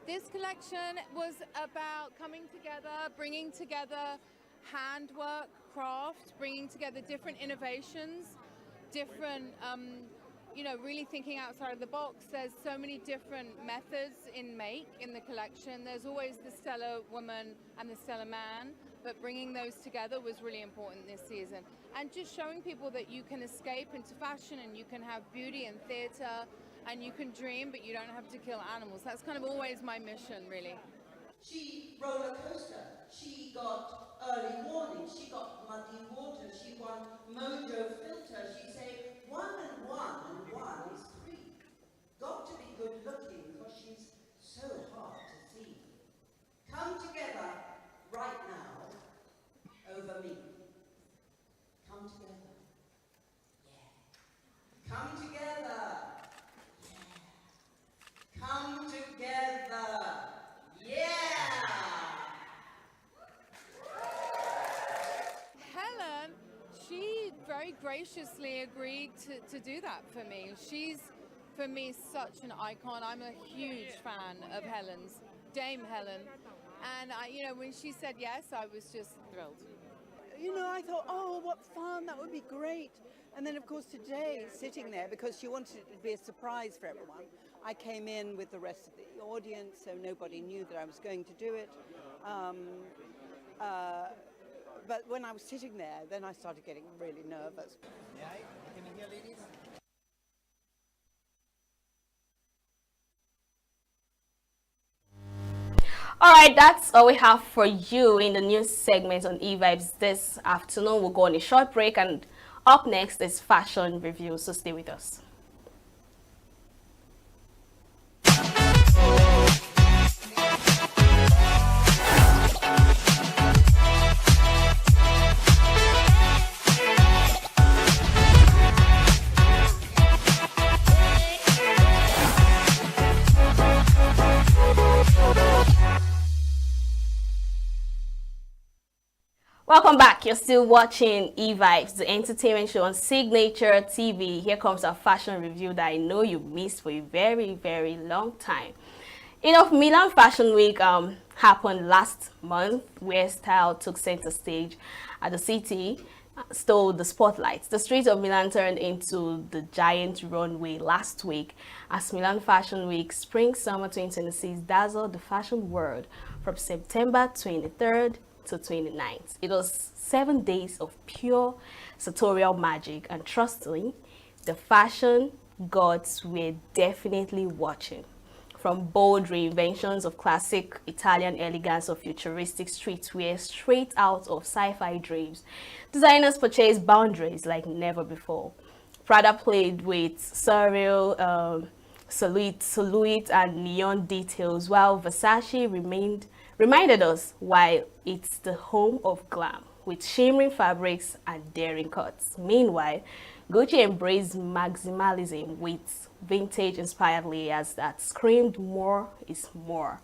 This collection was about coming together, bringing together handwork, craft, bringing together different innovations, different, really thinking outside of the box. There's so many different methods in make in the collection. There's always the stellar woman and the stellar man, but bringing those together was really important this season. And just showing people that you can escape into fashion and you can have beauty in theatre and you can dream, but you don't have to kill animals. That's kind of always my mission, really. She roller coaster. She got early warning. She got muddy water. She won mojo filter. She said 1 and 1 is 3. Got to be good looking because she's so hard to see. Come together right now over me. Come together. Yeah. Come together. Yeah. Come together. Yeah! Helen, she very graciously agreed to do that for me. She's, for me, such an icon. I'm a huge fan of Helen's, Dame Helen. And, when she said yes, I was just thrilled. I thought, oh, what fun, that would be great. And then, of course, today, sitting there, because she wanted it to be a surprise for everyone, I came in with the rest of the audience, so nobody knew that I was going to do it. But when I was sitting there, then I started getting really nervous. Yeah, can you hear, ladies? All right, that's all we have for you in the news segment on eVibes this afternoon. We'll go on a short break, and up next is fashion review, so stay with us. Welcome back. You're still watching eVibes, the entertainment show on Signature TV. Here comes our fashion review that I know you missed for a very, very long time. You know, Milan Fashion Week happened last month, where style took center stage at the city, stole the spotlight. The streets of Milan turned into the giant runway last week as Milan Fashion Week Spring-Summer 2026 dazzled the fashion world from September 23rd to 29th. It was 7 days of pure sartorial magic, and trust me, the fashion gods were definitely watching. From bold reinventions of classic Italian elegance or futuristic streetwear straight out of sci-fi dreams, designers purchased boundaries like never before. Prada played with surreal silhouette and neon details, while Versace reminded us why it's the home of glam, with shimmering fabrics and daring cuts. Meanwhile, Gucci embraced maximalism with vintage-inspired layers that screamed more is more.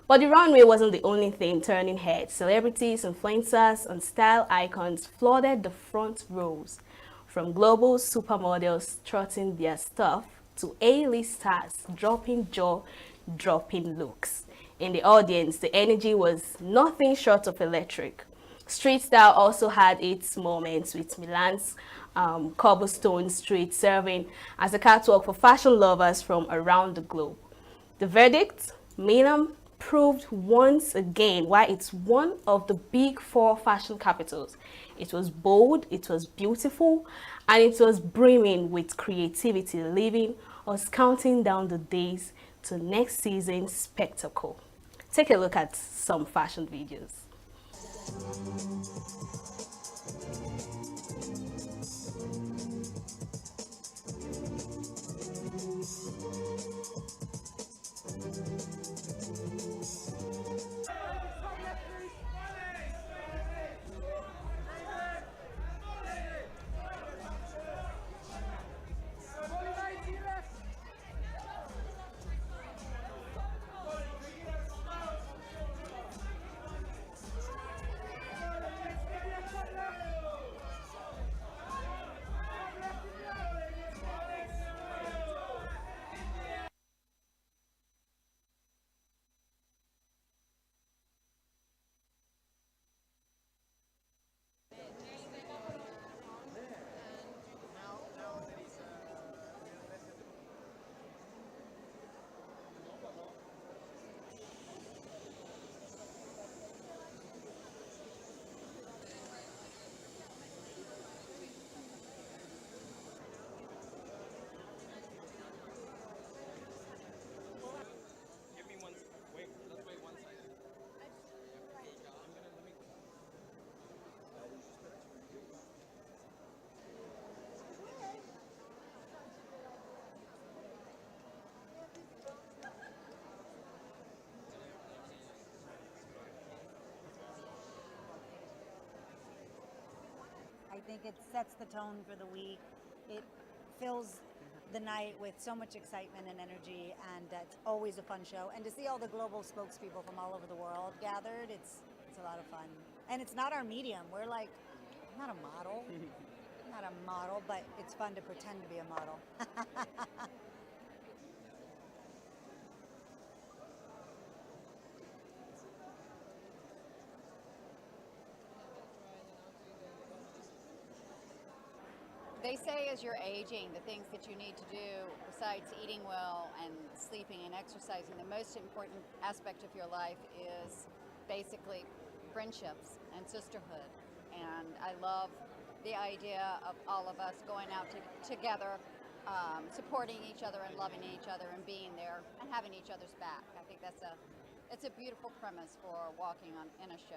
But the runway wasn't the only thing turning heads. Celebrities, influencers, and style icons flooded the front rows, from global supermodels strutting their stuff to A-list stars dropping jaw-dropping looks. In the audience, the energy was nothing short of electric. Street style also had its moments, with Milan's cobblestone street serving as a catwalk for fashion lovers from around the globe. The verdict? Milan proved once again why it's one of the big four fashion capitals. It was bold, it was beautiful, and it was brimming with creativity, leaving us counting down the days to next season's spectacle. Take a look at some fashion videos. I think it sets the tone for the week. It fills the night with so much excitement and energy, and it's always a fun show. And to see all the global spokespeople from all over the world gathered, it's a lot of fun. And it's not our medium. We're like, I'm not a model. I'm not a model, but it's fun to pretend to be a model. They say as you're aging, the things that you need to do besides eating well and sleeping and exercising, the most important aspect of your life is basically friendships and sisterhood. And I love the idea of all of us going out together, supporting each other and loving each other and being there and having each other's back. I think it's a beautiful premise for walking on in a show.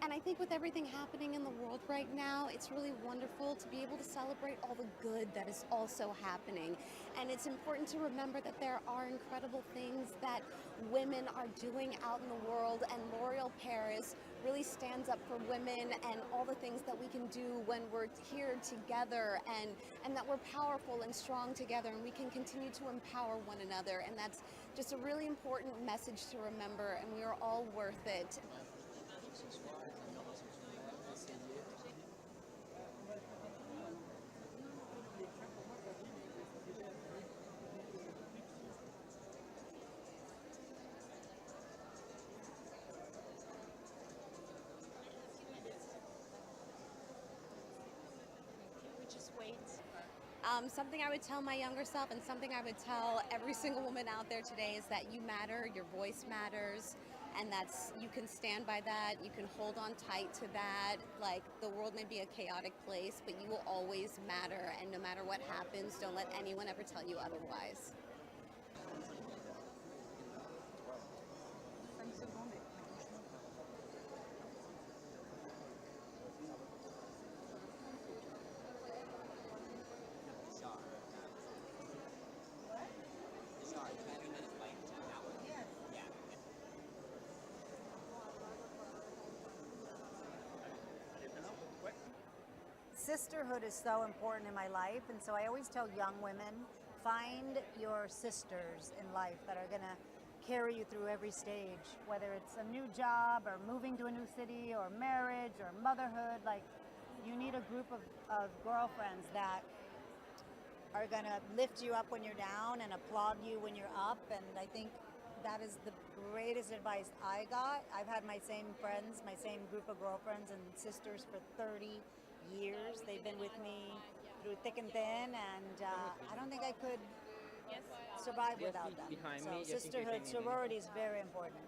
And I think with everything happening in the world right now, it's really wonderful to be able to celebrate all the good that is also happening. And it's important to remember that there are incredible things that women are doing out in the world, and L'Oreal Paris really stands up for women and all the things that we can do when we're here together, and that we're powerful and strong together, and we can continue to empower one another. And that's just a really important message to remember, and we are all worth it. Something I would tell my younger self, and something I would tell every single woman out there today, is that you matter, your voice matters, and that's, you can stand by that, you can hold on tight to that. Like, the world may be a chaotic place, but you will always matter, and no matter what happens, don't let anyone ever tell you otherwise. Sisterhood is so important in my life, and so I always tell young women, find your sisters in life that are gonna carry you through every stage, whether it's a new job or moving to a new city or marriage or motherhood. Like, you need a group of girlfriends that are gonna lift you up when you're down and applaud you when you're up, and I think that is the greatest advice I got. I've had my same friends, my same group of girlfriends and sisters for 30 years. They've been with me through thick and thin, and I don't think I could survive without them. So sisterhood, sorority is very important.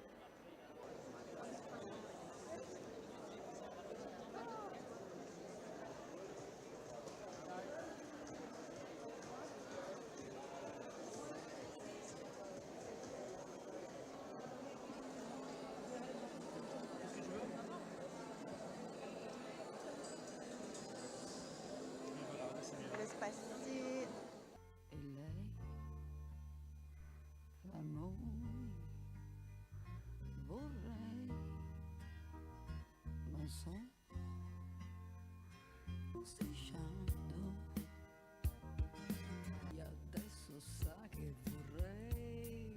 E adesso sa che vorrei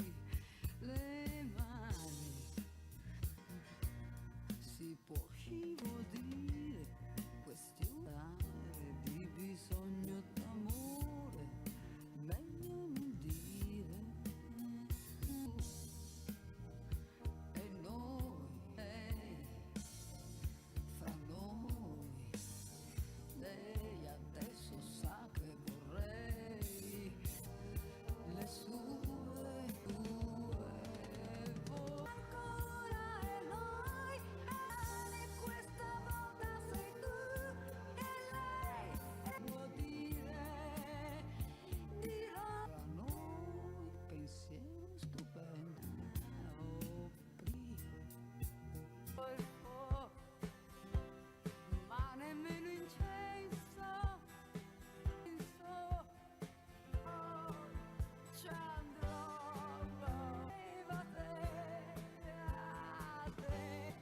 le mani, si può scivolare, questionare di bisogno d'amore, meglio non dire. E noi, fra noi, lei adesso sa che vorrei le sue. Ancora e noi, questa volta sei tu e lei, può dire, dirò a noi, pensiero stupendo, ma nemmeno incenso, ci andrò, a te,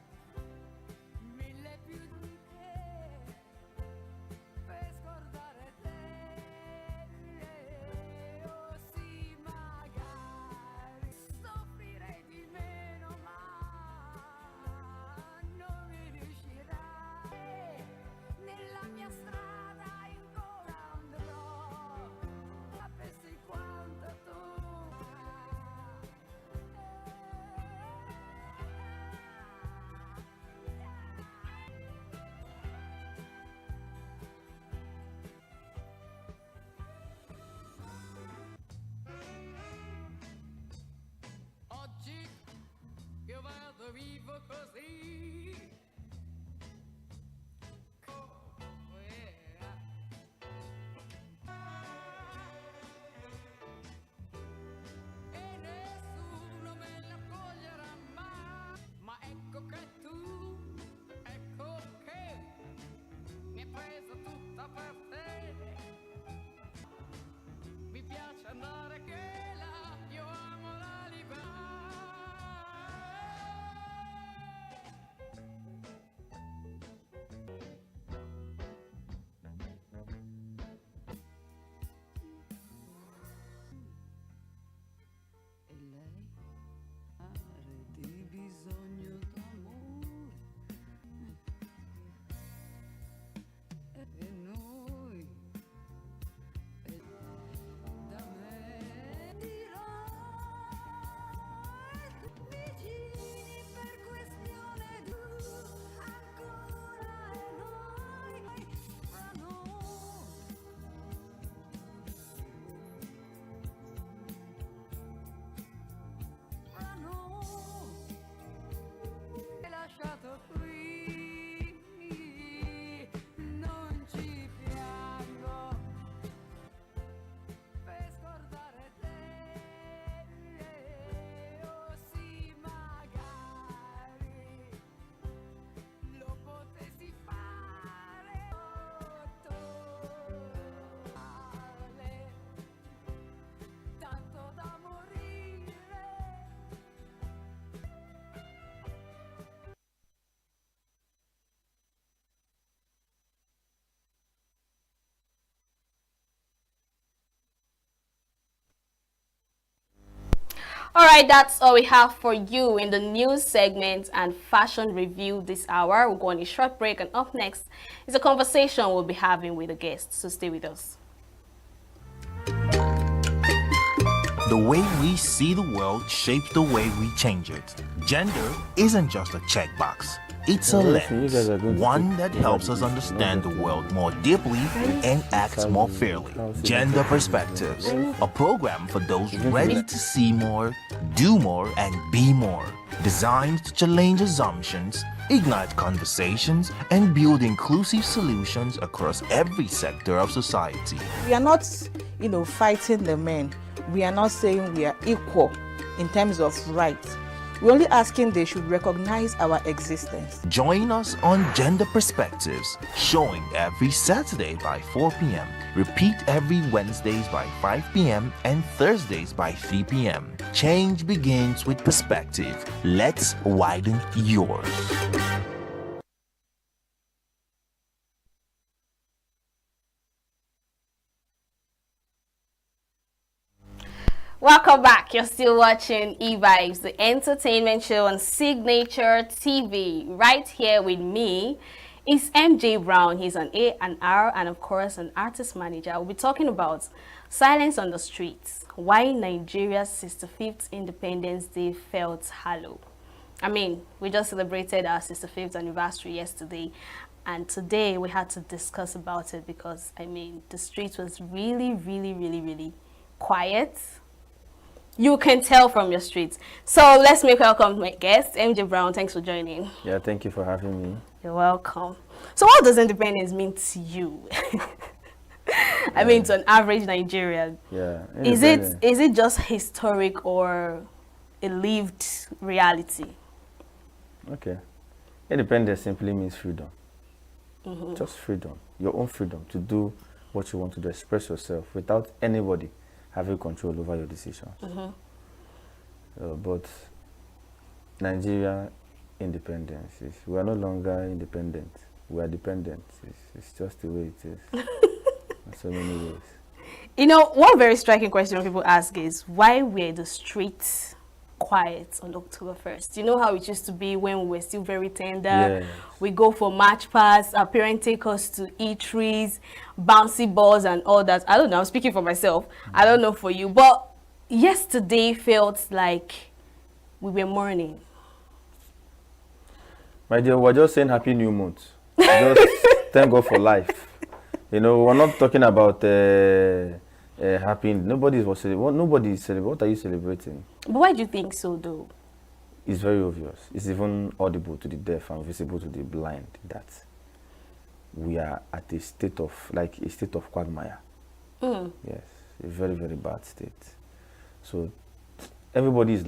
mille più di che, per scordare te, oh sì, magari soffrirei di meno, ma non mi riuscirai, nella mia strada ancora andrò, sapessi quanto tu. Oggi io vado vivo così, All right, that's all we have for you in the news segment and fashion review this hour. We'll go on a short break, and up next is a conversation we'll be having with a guest. So stay with us. The way we see the world shapes the way we change it. Gender isn't just a checkbox. It's a lens, one that helps us understand the world more deeply and act more fairly. Gender Perspectives, a program for those ready to see more, do more, and be more. Designed to challenge assumptions, ignite conversations, and build inclusive solutions across every sector of society. We are not, fighting the men. We are not saying we are equal in terms of rights. We're only asking they should recognize our existence. Join us on Gender Perspectives, showing every Saturday by 4 p.m. Repeat every Wednesdays by 5 p.m. and Thursdays by 3 p.m. Change begins with perspective. Let's widen yours. Welcome back. You're still watching E-Vibes, the entertainment show on Signature TV. Right here with me is MJ Brown. He's an A&R and, of course, an artist manager. We'll be talking about silence on the streets, why Nigeria's 65th Independence Day felt hollow. I mean, we just celebrated our 65th anniversary yesterday, and today we had to discuss about it because, I mean, the street was really, really, really, really quiet. You can tell from your streets. So let's make welcome my guest, MJ Brown. Thanks for joining. Yeah, thank you for having me. You're welcome. So what does independence mean to you? I mean, to an average Nigerian. Yeah. Is it just historic or a lived reality? Okay. Independence simply means freedom. Mm-hmm. Just freedom. Your own freedom to do what you want to do, express yourself without anybody having control over your decisions. Mm-hmm. But Nigeria independence we are no longer independent. We are dependent. It's just the way it is. In so many ways. You know, one very striking question people ask is, why were the streets quiet on October 1st? You know how it used to be when we were still very tender? Yes. We go for march pass, our parents take us to eateries, bouncy balls and all that. I don't know, I'm speaking for myself. I don't know for you. But yesterday felt like we were mourning. My dear, we're just saying happy new month. Just thank God for life. You know, we're not talking about happy. Nobody is celebrating. What are you celebrating? But why do you think so, though? It's very obvious. It's even audible to the deaf and visible to the blind that we are at a state of quagmire. Yes, a very, very bad state. So everybody's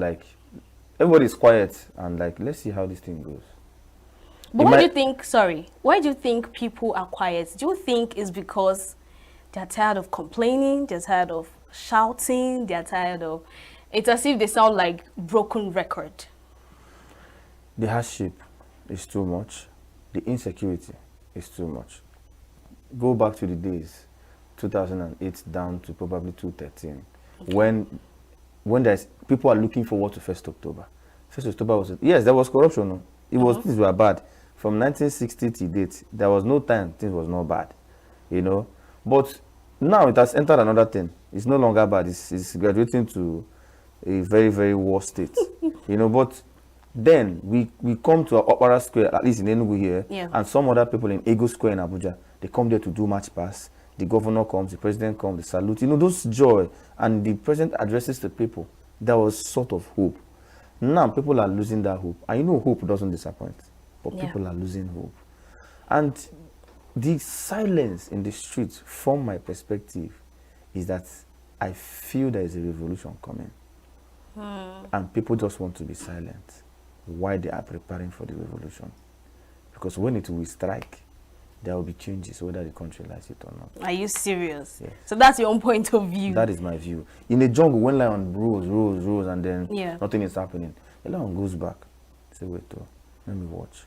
quiet and like, let's see how this thing goes. But why do you think, why do you think people are quiet? Do you think it's because they're tired of complaining, they're tired of shouting, they're tired of... It's as if they sound like broken record. The hardship is too much. The insecurity is too much. Go back to the days, 2008 down to probably 2013, okay, when there's people are looking forward to 1st October. 1st October was... Yes, there was corruption. No? It was, things were bad. From 1960 to date, there was no time things was not bad, you know. But now it has entered another thing. It's no longer bad. It's graduating to a very, very worse state, you know. But then we come to Opera Square, at least in Enugu here, yeah, and some other people in Ego Square in Abuja. They come there to do march pass. The governor comes, the president comes, they salute. You know, those joy, and the president addresses the people. There was sort of hope. Now people are losing that hope. And you know, hope doesn't disappoint. But yeah, people are losing hope. And the silence in the streets, from my perspective, is that I feel there is a revolution coming. And people just want to be silent while they are preparing for the revolution. Because when it will strike, there will be changes, whether the country likes it or not. Are you serious? Yes. So that's your own point of view? That is my view. In the jungle, when lion roars, and then yeah, nothing is happening, the lion goes back. Say, wait, let me watch.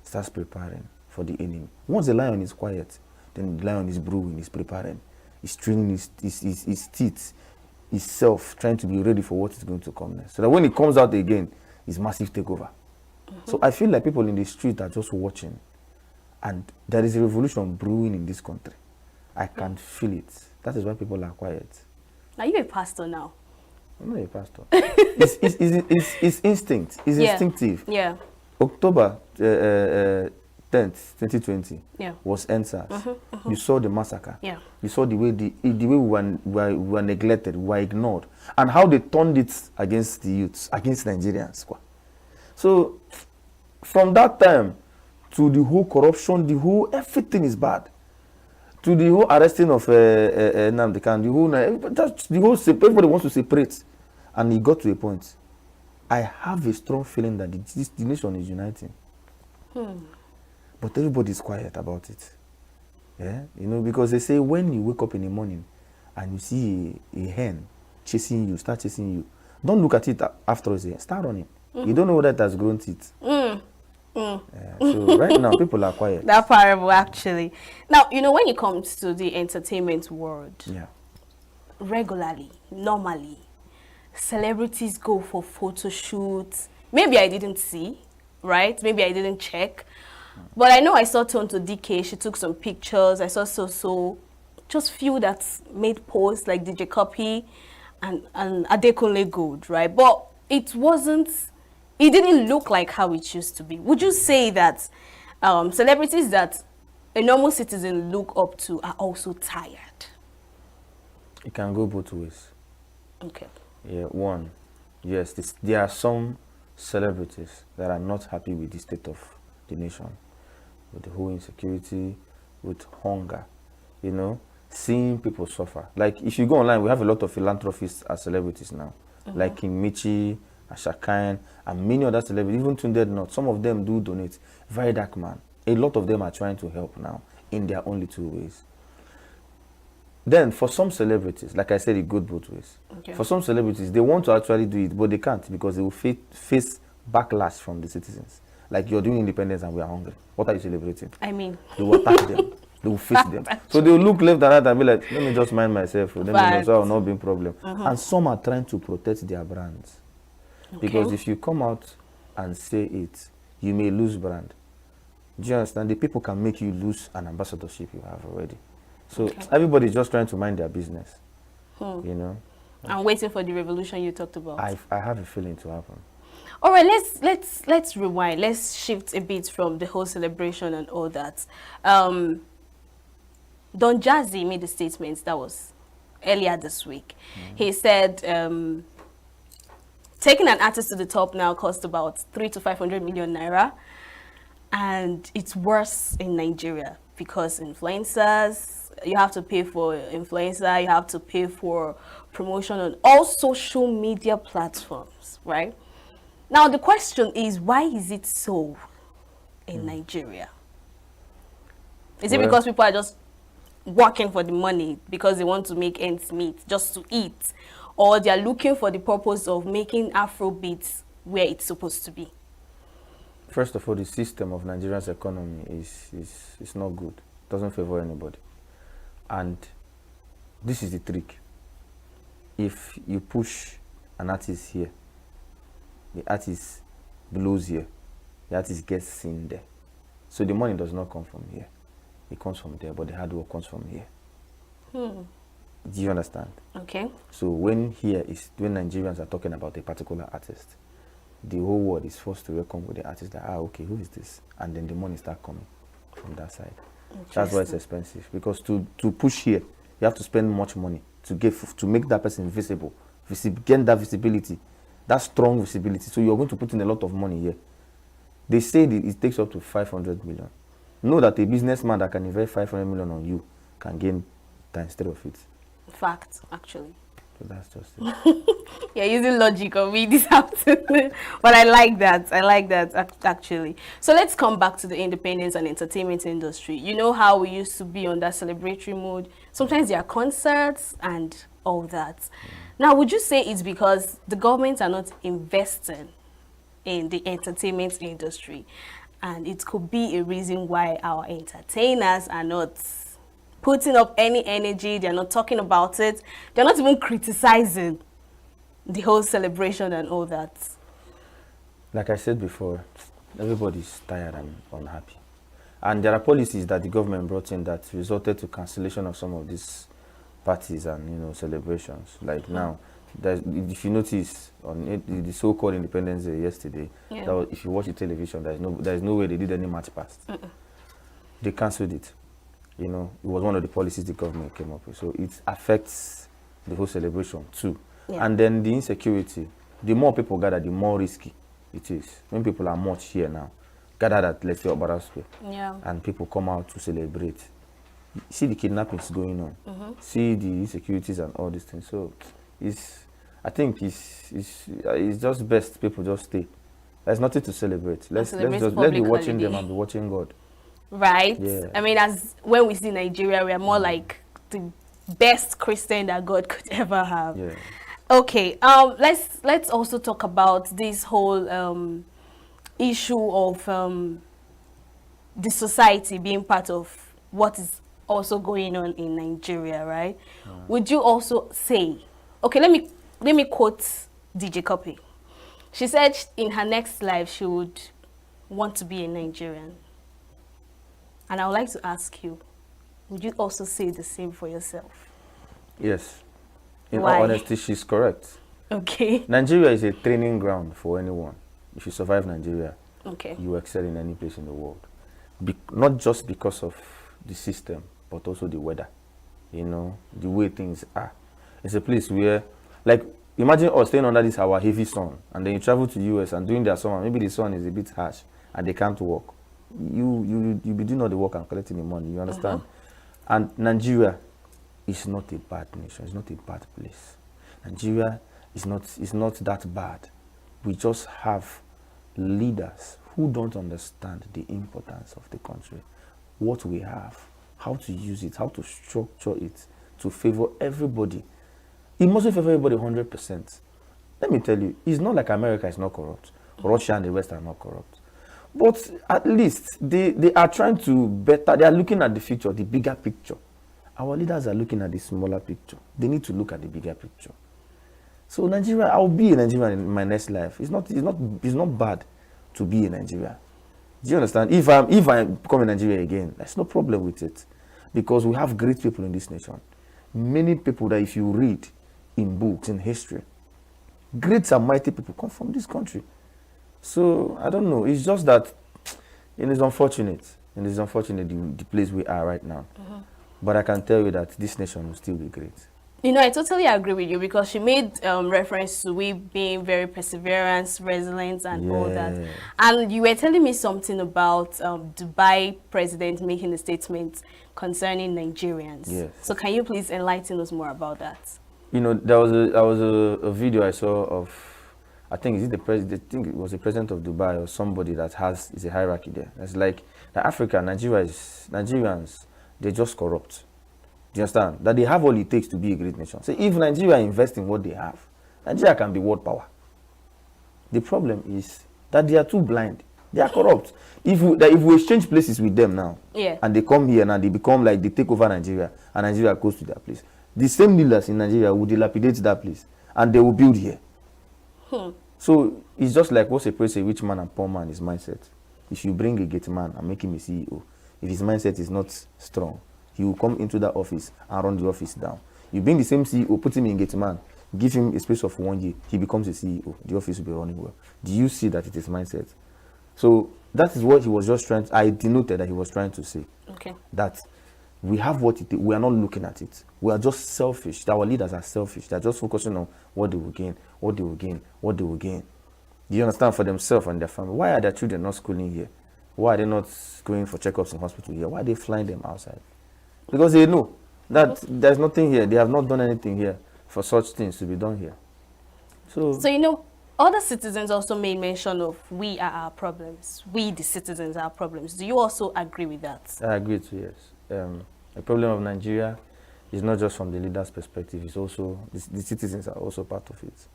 Starts preparing for the enemy. Once the lion is quiet, then the lion is brewing, is preparing, is training his teeth. itself trying to be ready for what is going to come next. So that when it comes out again, it's massive takeover. So I feel like people in the street are just watching, and there is a revolution brewing in this country. I can feel it. That is why people are quiet. Are you a pastor now? I'm not a pastor. It's instinct. It's instinctive. Yeah. October 10th, 2020 was NSAS. You saw the massacre. Yeah. You saw the way we were neglected, we were ignored, and how they turned it against the youths, against Nigerians. So from that time to the whole corruption, the whole everything is bad. To the whole arresting of Nnamdi Kanu, the whole everybody wants to separate, and it got to a point. I have a strong feeling that the nation is uniting, but everybody is quiet about it. Yeah, because they say when you wake up in the morning and you see a hen chasing you, start chasing you, don't look at it afterwards. Start running. You don't know whether it has grown teeth. So right now, people are quiet. That parable, actually. Now, when it comes to the entertainment world, regularly, normally, celebrities go for photo shoots. Maybe I didn't see, right? Maybe I didn't check. But I know I saw Tonto DK. She took some pictures. I saw So. Just few that made posts like DJ Copy and Adekunle Gold, right? But it didn't look like how it used to be. Would you say that celebrities that a normal citizen look up to are also tired? It can go both ways. Okay. Yeah, one, yes, there are some celebrities that are not happy with the state of the nation, with the whole insecurity, with hunger, seeing people suffer. Like, if you go online, we have a lot of philanthropists as celebrities now, like King Michi, Ashakan, and many other celebrities, even Tunde Not. Some of them do donate. Very dark man. A lot of them are trying to help now in their only two ways. Then, for some celebrities, like I said, it goes both ways. Okay. For some celebrities, they want to actually do it, but they can't because they will face backlash from the citizens. Like, you're doing independence and we are hungry. What are you celebrating? I mean, they will attack them. They will face them. So they will look left and right and be like, let me just mind myself. So I will not be a problem. And some are trying to protect their brands. Okay. Because if you come out and say it, you may lose brand. Do you understand? The people can make you lose an ambassadorship you have already. So everybody's just trying to mind their business. I'm waiting for the revolution you talked about. I have a feeling to happen. All right, let's rewind. Let's shift a bit from the whole celebration and all that. Don Jazzy made a statement that was earlier this week. He said, taking an artist to the top now costs about 300 to 500 million naira, and it's worse in Nigeria because influencers, you have to pay for influencer, you have to pay for promotion on all social media platforms, right? Now the question is, why is it so in Nigeria? Is it because people are just working for the money because they want to make ends meet, just to eat, or they are looking for the purpose of making Afrobeats where it's supposed to be? First of all, the system of Nigeria's economy is not good. It doesn't favor anybody. And this is the trick. If you push an artist here, the artist blows here, the artist gets seen there. So the money does not come from here. It comes from there, but the hard work comes from here. Do you understand? Okay. So when Nigerians are talking about a particular artist, the whole world is forced to reckon with the artist that, okay, who is this? And then the money starts coming from that side. That's why it's expensive. Because to push here, you have to spend much money to make that person visible, gain that visibility, that strong visibility. So you're going to put in a lot of money here. They say that it takes up to 500 million. Know that a businessman that can invest 500 million on you can gain times 3 of it. Fact, actually. So that's just it. You're using logic on me this afternoon. But I like that. I like that, actually. So let's come back to the independence and entertainment industry. You know how we used to be on that celebratory mood. Sometimes there are concerts and all that. Now, would you say it's because the government are not investing in the entertainment industry? And it could be a reason why our entertainers are not putting up any energy. They're not talking about it. They're not even criticizing the whole celebration and all that. Like I said before, everybody's tired and unhappy. And there are policies that the government brought in that resulted to cancellation of some of these parties and celebrations. Like now, if you notice on the so-called Independence Day yesterday, if you watch the television, there's no way they did any march past. They cancelled it. It was one of the policies the government came up with. So it affects the whole celebration too. Yeah. And then the insecurity. The more people gather, the more risky it is. When people are much here now, gathered at, let's say, Obara Square, and people come out to celebrate. See the kidnappings going on. See the insecurities and all these things. So I think it's just best people just stay. There's nothing to celebrate. Let's be watching them and be watching God. Right. Yeah. I mean, as when we see Nigeria, we are more like the best Christian that God could ever have. Yeah. Okay. Let's also talk about this whole issue of the society being part of what is also going on in Nigeria, right? Would you also say, okay, let me quote DJ Copy. She said in her next life she would want to be a Nigerian. And I would like to ask you, would you also say the same for yourself? Yes. In all honesty, she's correct. Okay. Nigeria is a training ground for anyone. If you survive Nigeria, you excel in any place in the world. Not just because of the system, but also the weather. The way things are. It's a place where, like, imagine us staying under this our heavy sun, and then you travel to US and during their summer, maybe the sun is a bit harsh and they can't walk. You be doing all the work and collecting the money, you understand? And Nigeria is not a bad nation, it's not a bad place. Nigeria is not that bad. We just have leaders who don't understand the importance of the country, what we have, how to use it, how to structure it to favor everybody. It mustn't favor everybody 100%. Let me tell you, it's not like America is not corrupt. Russia and the West are not corrupt. But at least they are trying to better, they are looking at the future, the bigger picture. Our leaders are looking at the smaller picture. They need to look at the bigger picture. So Nigeria, I'll be a Nigerian in my next life. It's not bad to be in Nigeria. Do you understand? If I become in Nigeria again, there's no problem with it. Because we have great people in this nation. Many people that if you read in books, in history, great and mighty people come from this country. So, I don't know. It's just that it is unfortunate. It is unfortunate the place we are right now. But I can tell you that this nation will still be great. I totally agree with you because she made reference to we being very perseverance, resilient, and all that. And you were telling me something about Dubai president making a statement concerning Nigerians. Yes. So can you please enlighten us more about that? There was a video I saw of, I think it was the president of Dubai or somebody that is a hierarchy there. It's like Africa, Nigerians, they're just corrupt. Do you understand? That they have all it takes to be a great nation. So if Nigeria invests in what they have, Nigeria can be world power. The problem is that they are too blind. They are corrupt. If we exchange places with them now, and they come here and they become like they take over Nigeria, and Nigeria goes to their place, the same leaders in Nigeria will dilapidate that place, and they will build here. So it's just like what separates a rich man and poor man is mindset. If you bring a gate man and make him a CEO, if his mindset is not strong, he will come into that office and run the office down. You bring the same CEO, put him in gate man, give him a space of 1 year, he becomes a CEO. The office will be running well. Do you see that it is mindset? So that is what he was just trying to, I denoted that he was trying to say. Okay. That we have what it is, we are not looking at it. We are just selfish. Our leaders are selfish. They are just focusing on what they will gain, what they will gain, what they will gain. Do you understand? For themselves and their family. Why are their children not schooling here? Why are they not going for checkups in hospital here? Why are they flying them outside? Because they know that there's nothing here. They have not done anything here for such things to be done here. So other citizens also made mention of we are our problems. We, the citizens, are our problems. Do you also agree with that? I agree too, yes. The problem of Nigeria is not just from the leader's perspective. It's also, the citizens are also part of it.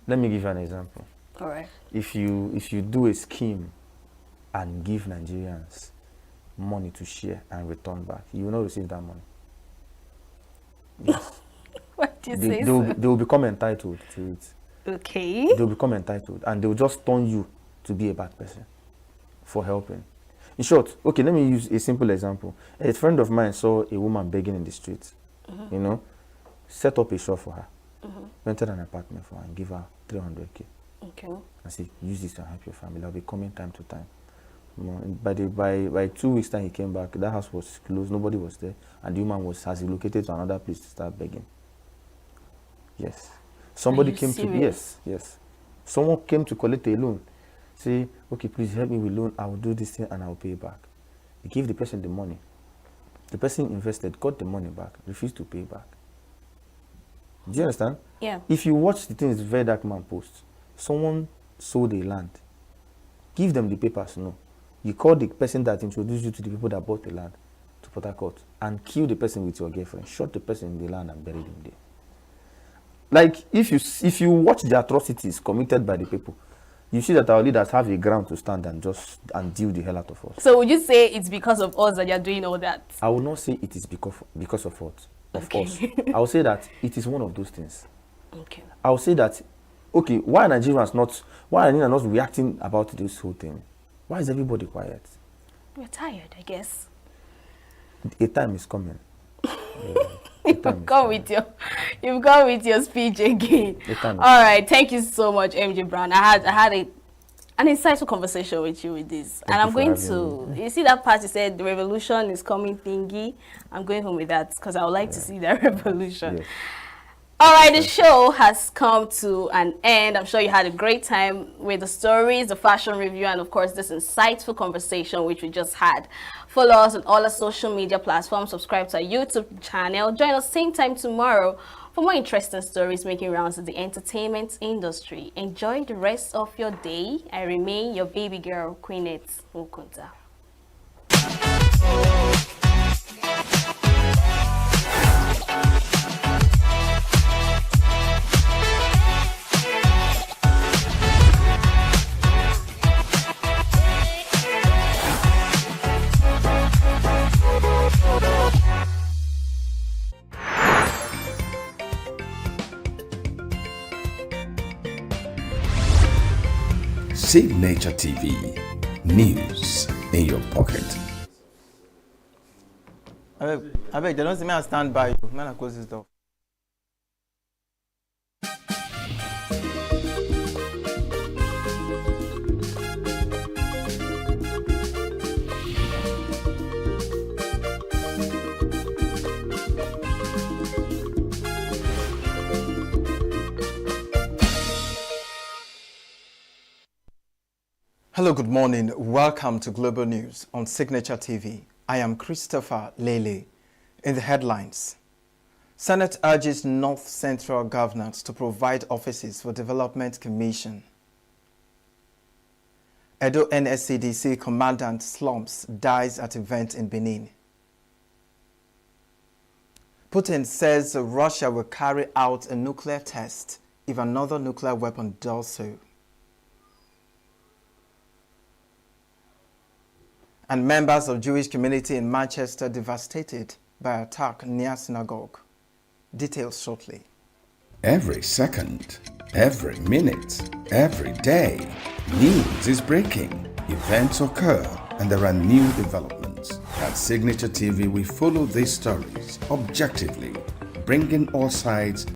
Let me give you an example. All right. If you do a scheme and give Nigerians money to share and return back, you will not receive that money. Yes. What do you say, they will become entitled to it. Okay. They will become entitled, and they will just turn you to be a bad person for helping. In short, okay, let me use a simple example. A friend of mine saw a woman begging in the streets, you know, set up a shop for her, rented an apartment for her, and give her 300K. Okay. And say, use this to help your family. I'll be coming time to time. By 2 weeks time he came back, that house was closed, nobody was there, and the woman has relocated to another place to start begging. Yes. Somebody came serious? to, yes. Someone came to collect a loan. Say, okay, please help me with loan, I will do this thing and I will pay back. He gave the person the money. The person invested, got the money back, refused to pay back. Do you understand? Yeah. If you watch the things Very Dark Man posts, someone sold a land. Give them the papers, no. You call the person that introduced you to the people that bought the land to Port Harcourt and kill the person with your girlfriend, shot the person in the land and buried him there. Like, if you watch the atrocities committed by the people, you see that our leaders have a ground to stand and deal the hell out of us. So would you say it's because of us that you're doing all that? I will not say it is because of what? Of us. I will say that it is one of those things. Okay. I will say that, okay, why are Nigerians not reacting about this whole thing? Why is everybody quiet? We're tired, I guess. A time is coming. You've gone with your speech again. All right, thank you so much, MJ Brown. I had an insightful conversation with you with this, and I'm going to. You see that part you said the revolution is coming thingy. I'm going home with that because I would like to see that revolution. Yes. All right, the show has come to an end. I'm sure you had a great time with the stories, the fashion review, and of course this insightful conversation which we just had. Follow us on all our social media platforms. Subscribe to our YouTube channel. Join us same time tomorrow for more interesting stories making rounds in the entertainment industry. Enjoy the rest of your day. I remain your baby girl, Queenette Mukunta. Signature TV, news in your pocket. I beg, they don't see me and stand by you. Man, I close this door. Hello, good morning. Welcome to Global News on Signature TV. I am Christopher Lele. In the headlines, Senate urges North Central governors to provide offices for Development Commission. Edo NSCDC commandant slumps dies at event in Benin. Putin says Russia will carry out a nuclear test if another nuclear weapon does so. And members of Jewish community in Manchester devastated by attack near synagogue. Details shortly. Every second, every minute, every day, news is breaking. Events occur and there are new developments. At Signature TV, we follow these stories objectively, bringing all sides